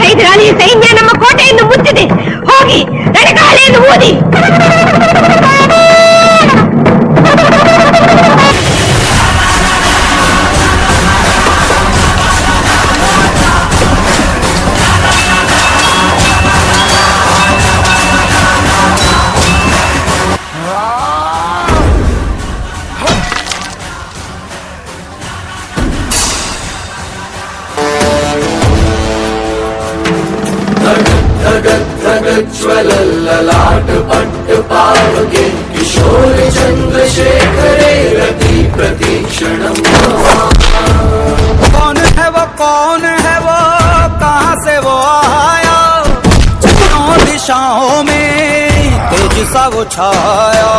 ಹೈದರಾಲಿ ಸೈನ್ಯ ನಮ್ಮ ಕೋಟೆಯನ್ನು ಮುತ್ತಿದೆ. ಹೋಗಿ ರಣಗಾಲೆಯನ್ನು ಊದಿ. ज्वलल्ललाट पट्ट पावके किशोर चंद्रशेखरे रति प्रतीक्षणम्. कौन है वो कहाँ से वो आया, चारों दिशाओं में तेज सा वो छाया.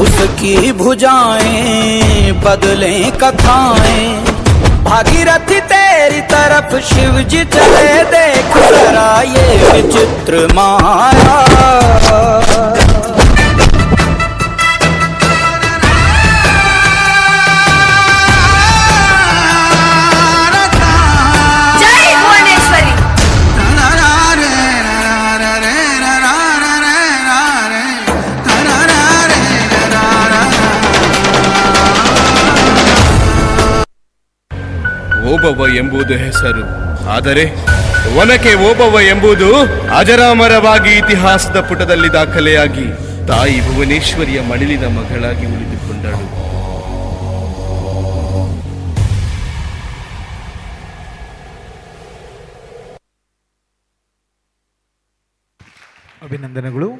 उसकी भुजाएं बदलें कथाएं, भागीरथी तेरी तरफ शिव जी चले. देख जरा ये विचित्र माया. जय भुवनेश्वरी. ಓಬವ್ವ ಎಂಬುದು ಹೆಸರು, ಆದರೆ ಒನಕೆ ಓಬವ್ವ ಎಂಬುದು ಅಜರಾಮರವಾಗಿ ಇತಿಹಾಸದ ಪುಟದಲ್ಲಿ ದಾಖಲೆಯಾಗಿ ತಾಯಿ ಭುವನೇಶ್ವರಿಯ ಮಡಿಲಿನ ಮಗಳಾಗಿ ಉಳಿದುಕೊಂಡಳು. ಅಭಿನಂದನೆಗಳು.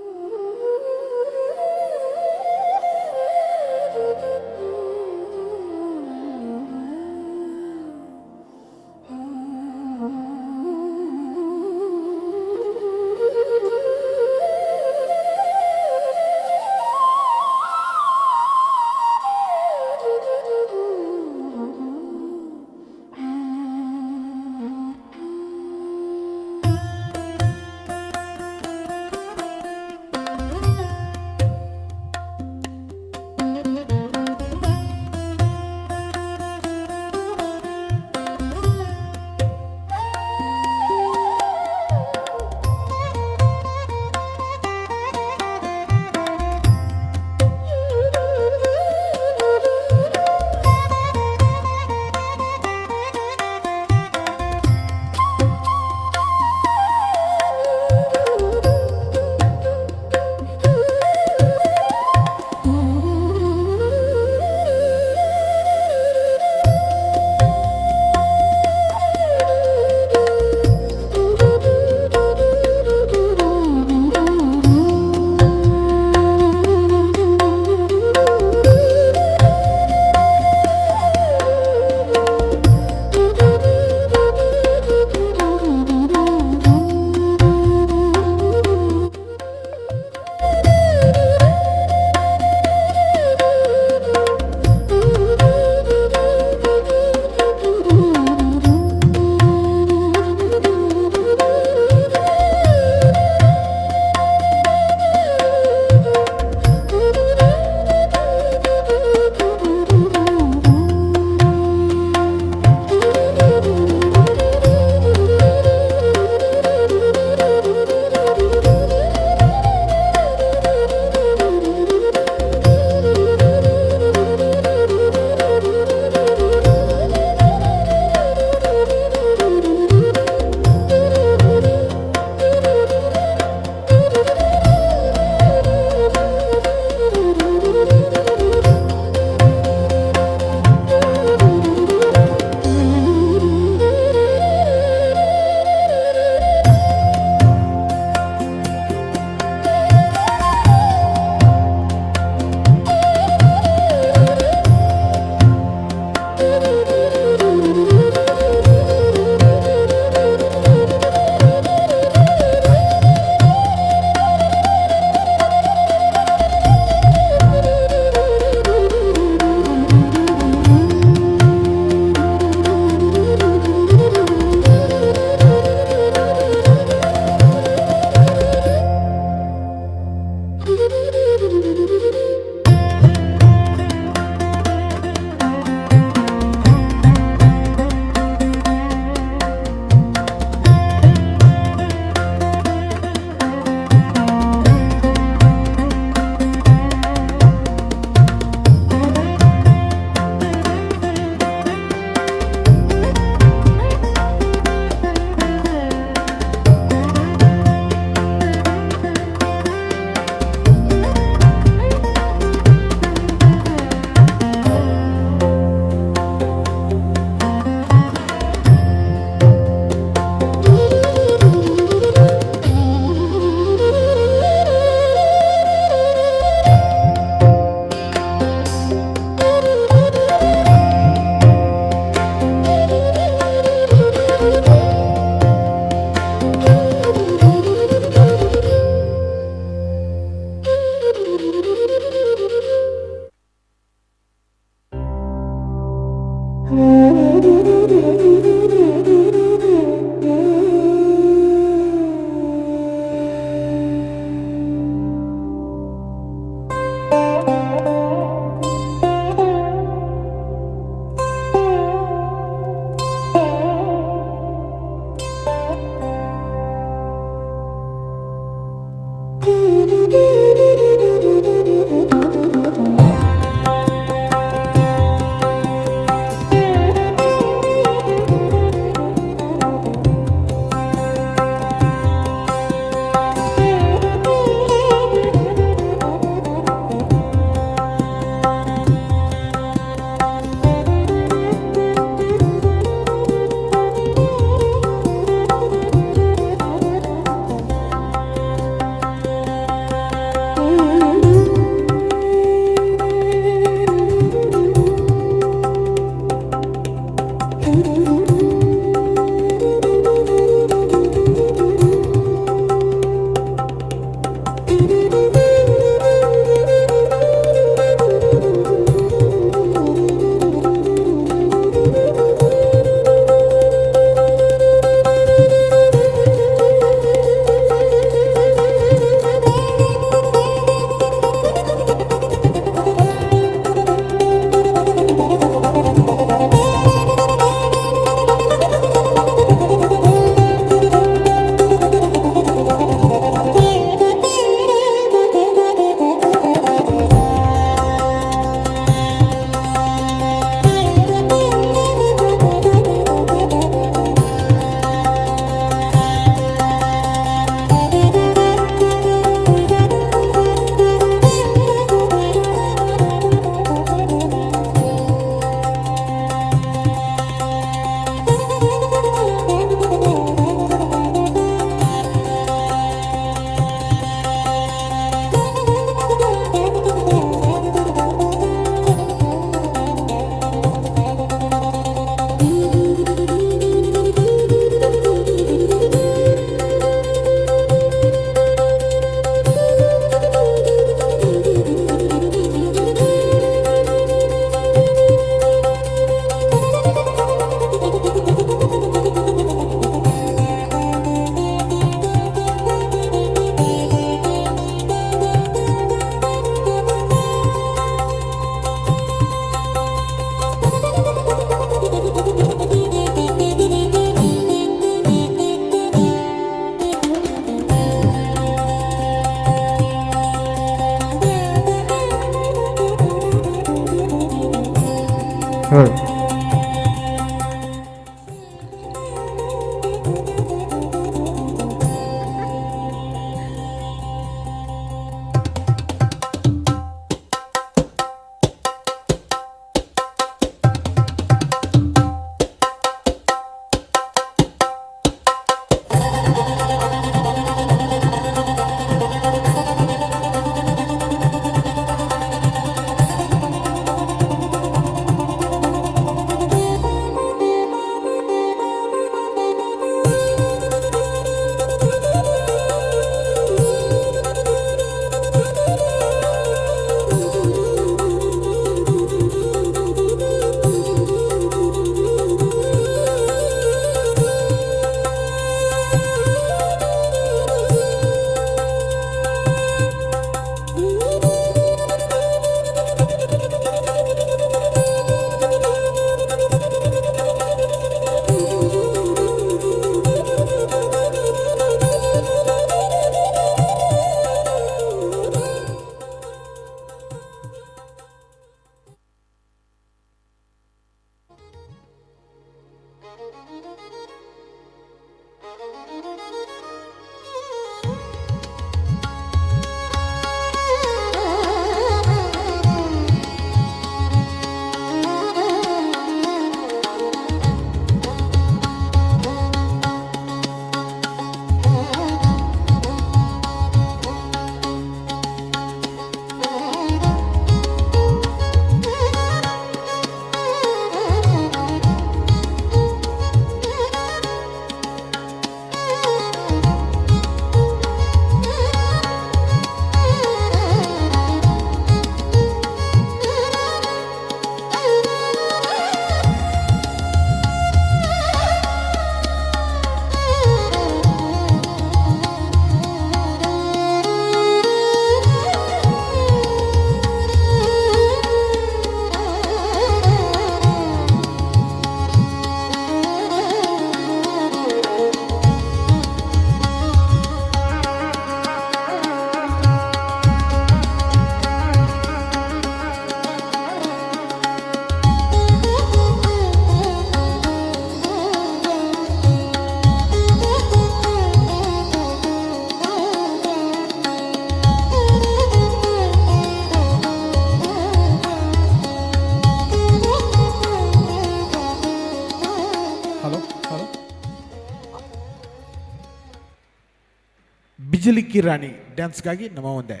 ಬಿಜಲಿ ಕಿ ರಾಣಿ ಡ್ಯಾನ್ಸ್ಗಾಗಿ ನಮ್ಮ ಒಂದೇ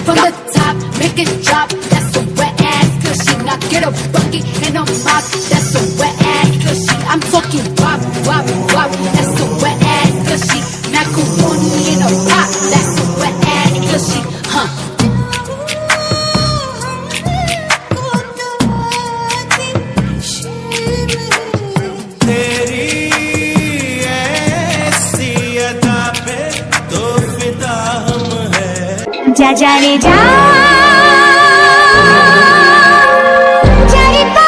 From the top, make it drop. That's a wet ass cushy. Now get a bucket and a mop. That's a wet ass cushy. I'm talking wop, wop, wop. That's a wet ass cushy. Macaroni in a pot. That's a wet ass cushy. Huh? जा जा रे जा जा रे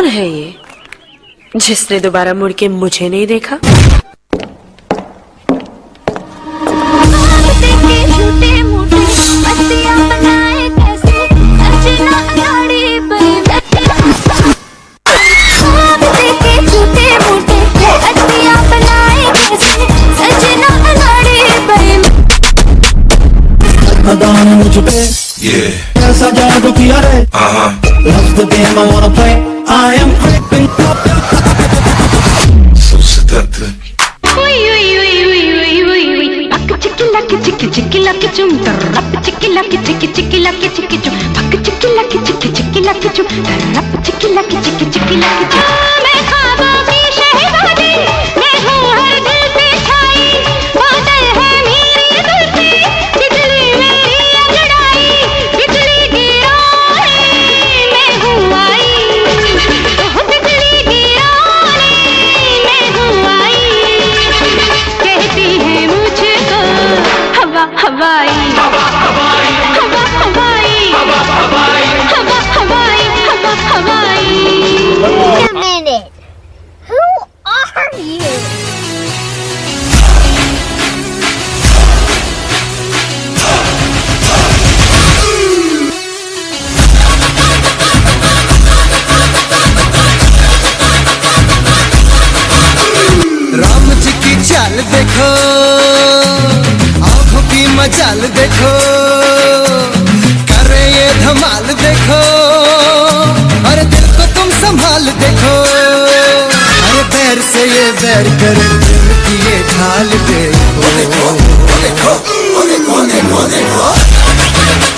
कौन है ये जिसने दोबारा मुड़ के मुझे नहीं देखा? ऐसा जादू किया रे Loves the game I wanna play I am creeping up Sosyete Laki chiki chiki laki chum tarap chiki laki chiki chiki laki chiki chum pak chiki laki chiki chiki laki chum tarap chiki laki chiki chiki laki chum मैं ख्वाबों की शहजादी मैं हूँ हर दिल पे छाई बादल है मेरी जुल्फी बिजली मेरी अंगड़ाई बिजली गिराने मैं हूँ आई बिजली गिराने मैं हूँ आई कहती है मुझको हवा हवाई हवा हवाई हवा हवाई हवा हवाई हवा हवाई हवा हवाई Wait a minute. Who are you? Ram ji की चाल देखो आंखों की मजाल देखो करे ये धमाल देखो अरे दिल को तुम संभाल देखो अरे पैर से ये बैर करे दिल की ये ढाल देखो देखो देखो देखो देखो देखो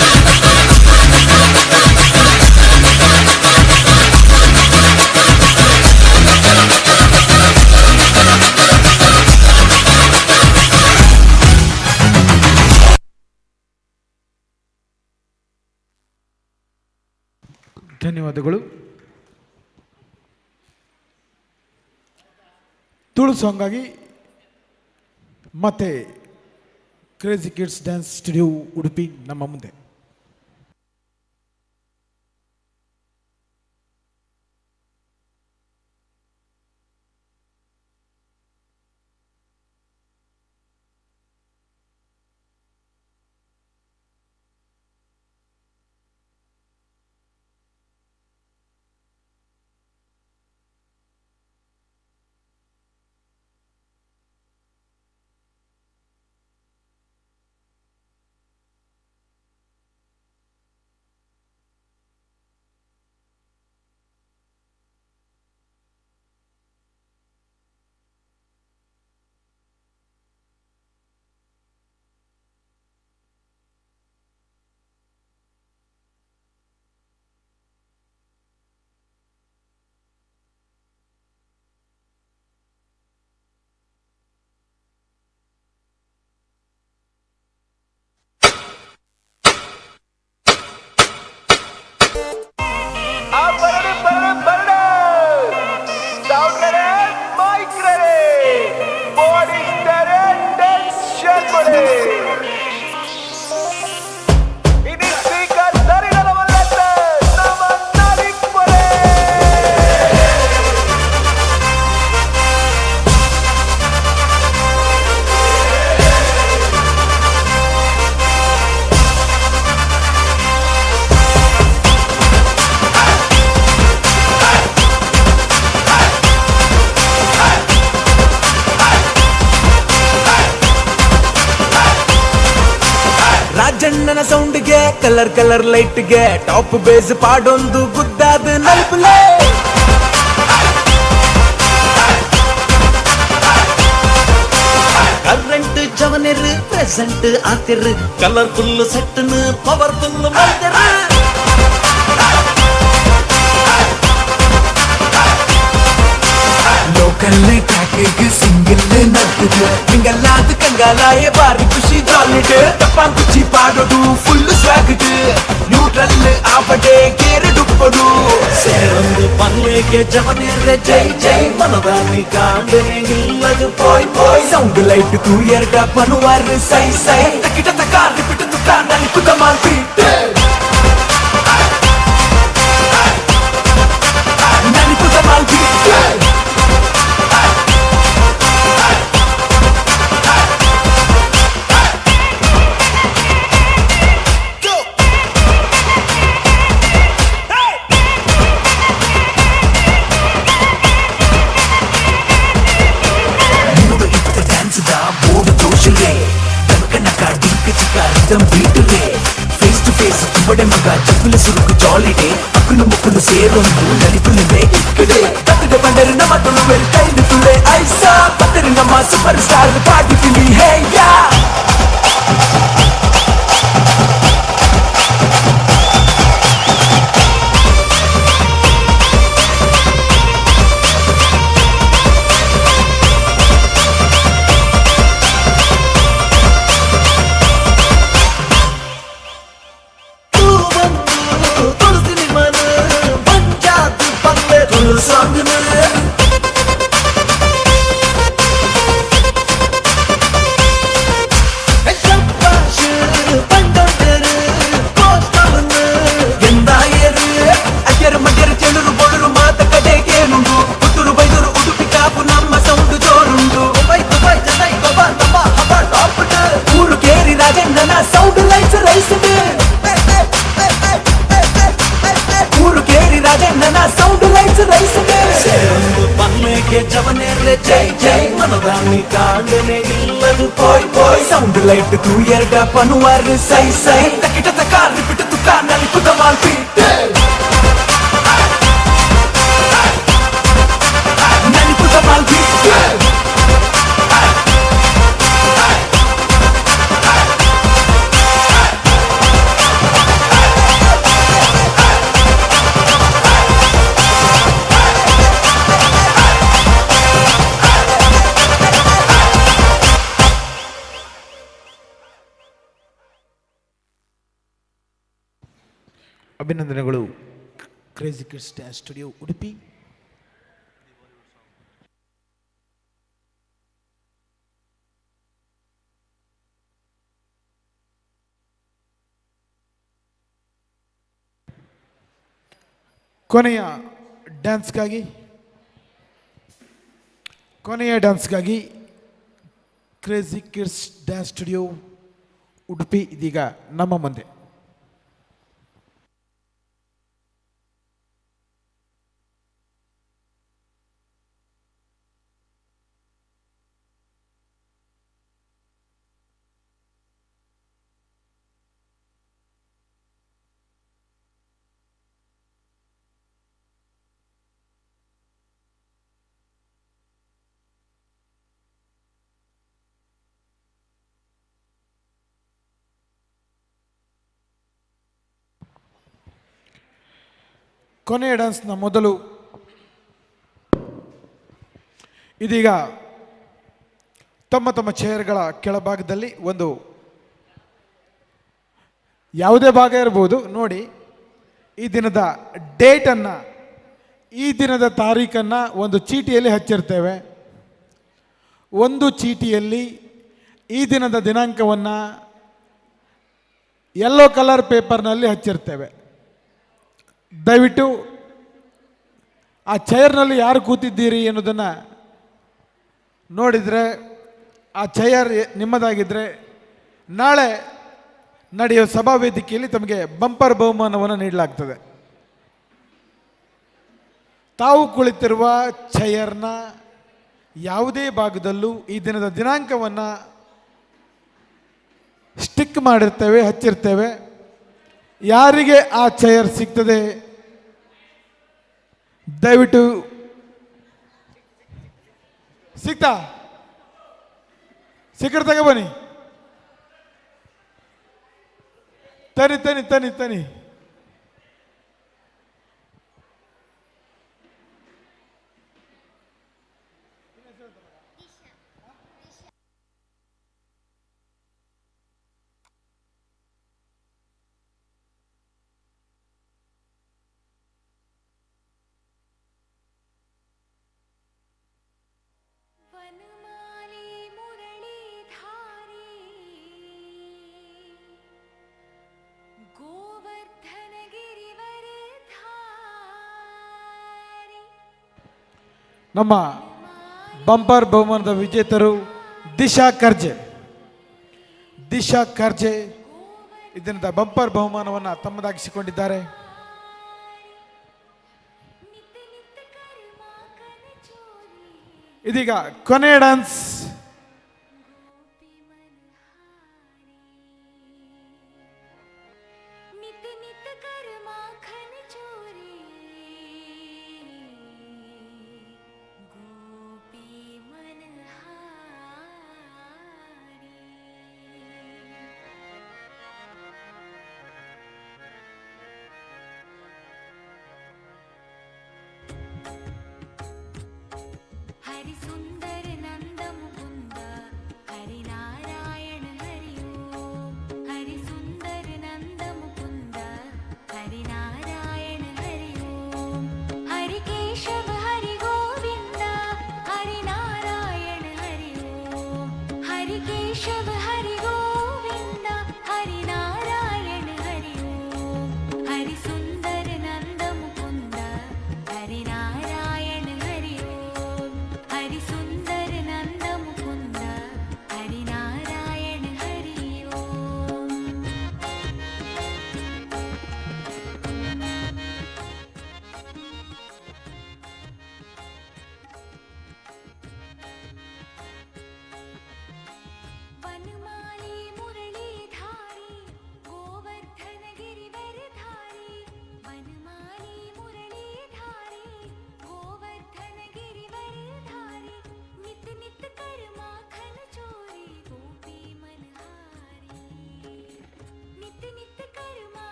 ಧನ್ಯವಾದಗಳು. ತುಳು ಸಾಂಗ್ ಆಗಿ ಮತ್ತೆ crazy kids dance studio Udupi ನಮ್ಮ ಮುಂದೆ. ರಾಜಣ್ಣನ ಸೌಂಡ್ಗೆ ಕಲರ್ ಕಲರ್ ಲೈಟ್ಗೆ ಟಾಪ್ ಬೇಸ್ ಪಾಡೊಂದು ಗುದ್ದಾದ ನಲ್ಪಲೆ ಕರೆಂಟ್ ಜವನಿರ್ ಪ್ರೆಸೆಂಟ್ ಆತಿರ್ ಕಲರ್ಫುಲ್ ಸೆಟ್ನ ಪವರ್ಫುಲ್ ಮಾಡ್ತಿರ್ ಲೋಕಲ್ ಟ್ರ್ಯಾಕಿಗೆ ಸಿಂಗಲ್ ನಡ್ತಿದ್ ಹಿಂಗಲ್ಲಾದ ಕಂಗಾಲಾಯ ಬಾರಿ ಖುಷಿ ಜಾಲಿಡ್ ತಪ್ಪಾನ್ ಕುಚ್ಚಿ ಪಾಡೋದು ಫುಲ್ ಸ್ವಾಗಡ್ ನ್ಯೂಟ್ರಲ್ ಆಪಡೆ ಕೇರು ಡುಪ್ಪಡು ಸೇರೊಂದು ಪಲ್ಲೆಗೆ ಜವನೇರೆ ಜೈ ಜೈ ಮನದಾನಿ ಕಾಂಬೆ ಇಲ್ಲದು ಪೋಯ್ ಪೋಯ್ ಸೌಂಡ್ ಲೈಟ್ ತೂ ಎರಡ ಪನುವಾರ್ ಸೈ ಸೈ ತಕಿಟ ತಕಾರ ರಿಪಿಟ್ ತುಕಾನಲ್ಲಿ ತುಕಮಾನ್ ಪೀಟ್ ನನಿತು రిదం బీటులే ఫేస్ టు ఫేస్ చువ్వడే మగ చెప్పుల సురుకు జాలిడే అక్కులు ముక్కులు సేరొందు నలిపులే ఇక్కడే కట్టుడ పండరిన మతులు వెల్కైంది తుడే ఐసా పత్తరిన మా సూపర్ స్టార్ పార్టీ పిలి హే యా సౌండ్ లైట్ తూ ఎరగా పనువారు సై సై తకిట తకా రిపిట తుకా నలిపుద మాల్పి నలిపుద మాల్పి ಅಭಿನಂದನೆಗಳು crazy kids dance studio Udupi. ಕೊನೆಯ ಡ್ಯಾನ್ಸ್ಗಾಗಿ crazy kids dance studio Udupi ಇದೀಗ ನಮ್ಮ ಮುಂದೆ. ಕೊನೆಯ ಡ್ಯಾನ್ಸ್ನ ಮೊದಲು ಇದೀಗ ತಮ್ಮ ತಮ್ಮ ಚೇರ್ಗಳ ಕೆಳಭಾಗದಲ್ಲಿ ಒಂದು ಯಾವುದೇ ಭಾಗ ಇರಬಹುದು ನೋಡಿ, ಈ ದಿನದ ಡೇಟನ್ನು, ಈ ದಿನದ ತಾರೀಖನ್ನು ಒಂದು ಚೀಟಿಯಲ್ಲಿ ಹಚ್ಚಿರ್ತೇವೆ. ಒಂದು ಚೀಟಿಯಲ್ಲಿ ಈ ದಿನದ ದಿನಾಂಕವನ್ನು ಯೆಲ್ಲೋ ಕಲರ್ ಪೇಪರ್ನಲ್ಲಿ ಹಚ್ಚಿರ್ತೇವೆ. ದಯವಿಟ್ಟು ಆ ಚೇರ್ನಲ್ಲಿ ಯಾರು ಕೂತಿದ್ದೀರಿ ಎನ್ನುವುದನ್ನು ನೋಡಿದರೆ, ಆ ಚೇರ್ ನಿಮ್ಮದಾಗಿದ್ದರೆ ನಾಳೆ ನಡೆಯುವ ಸಭಾ ವೇದಿಕೆಯಲ್ಲಿ ತಮಗೆ ಬಂಪರ್ ಬಹುಮಾನವನ್ನು ನೀಡಲಾಗ್ತದೆ. ತಾವು ಕುಳಿತಿರುವ ಚೇರ್ನ ಯಾವುದೇ ಭಾಗದಲ್ಲೂ ಈ ದಿನದ ದಿನಾಂಕವನ್ನು ಸ್ಟಿಕ್ ಮಾಡಿರ್ತೇವೆ, ಹಚ್ಚಿರ್ತೇವೆ. ಯಾರಿಗೆ ಆ ಚೇರ್ ಸಿಗ್ತದೆ ದಯವಿಟ್ಟು ಸಿಕ್ಕರೆ ತಗೊಬನ್ನಿ. ತನಿ ನಮ್ಮ ಬಂಪರ್ ಬಹುಮಾನದ ವಿಜೇತರು ದಿಶಾ ಕರ್ಜೆ ಇದರಿಂದ ಬಂಪರ್ ಬಹುಮಾನವನ್ನು ತಮ್ಮದಾಗಿಸಿಕೊಂಡಿದ್ದಾರೆ. ಇದೀಗ ಕೊನೆಯ ಡ್ಯಾನ್ಸ್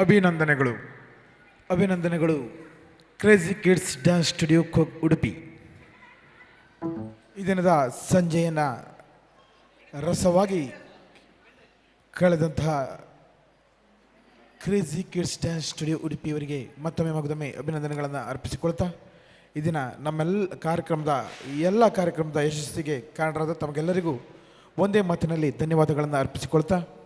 ಅಭಿನಂದನೆಗಳು. ಅಭಿನಂದನೆಗಳು crazy kids dance studio Udupi. ಈ ದಿನದ ಸಂಜೆಯನ್ನು ರಸವಾಗಿ ಕಳೆದಂತಹ ಕ್ರೇಜಿ ಕಿಡ್ಸ್ ಡ್ಯಾನ್ಸ್ ಸ್ಟುಡಿಯೋ ಉಡುಪಿಯವರಿಗೆ ಮತ್ತೊಮ್ಮೆ ಮಗದೊಮ್ಮೆ ಅಭಿನಂದನೆಗಳನ್ನು ಅರ್ಪಿಸಿಕೊಳ್ತಾ ಈ ದಿನ ಎಲ್ಲ ಕಾರ್ಯಕ್ರಮದ ಯಶಸ್ಸಿಗೆ ಕಾರಣರಾದ ತಮಗೆಲ್ಲರಿಗೂ ಒಂದೇ ಮಾತಿನಲ್ಲಿ ಧನ್ಯವಾದಗಳನ್ನು ಅರ್ಪಿಸಿಕೊಳ್ತಾ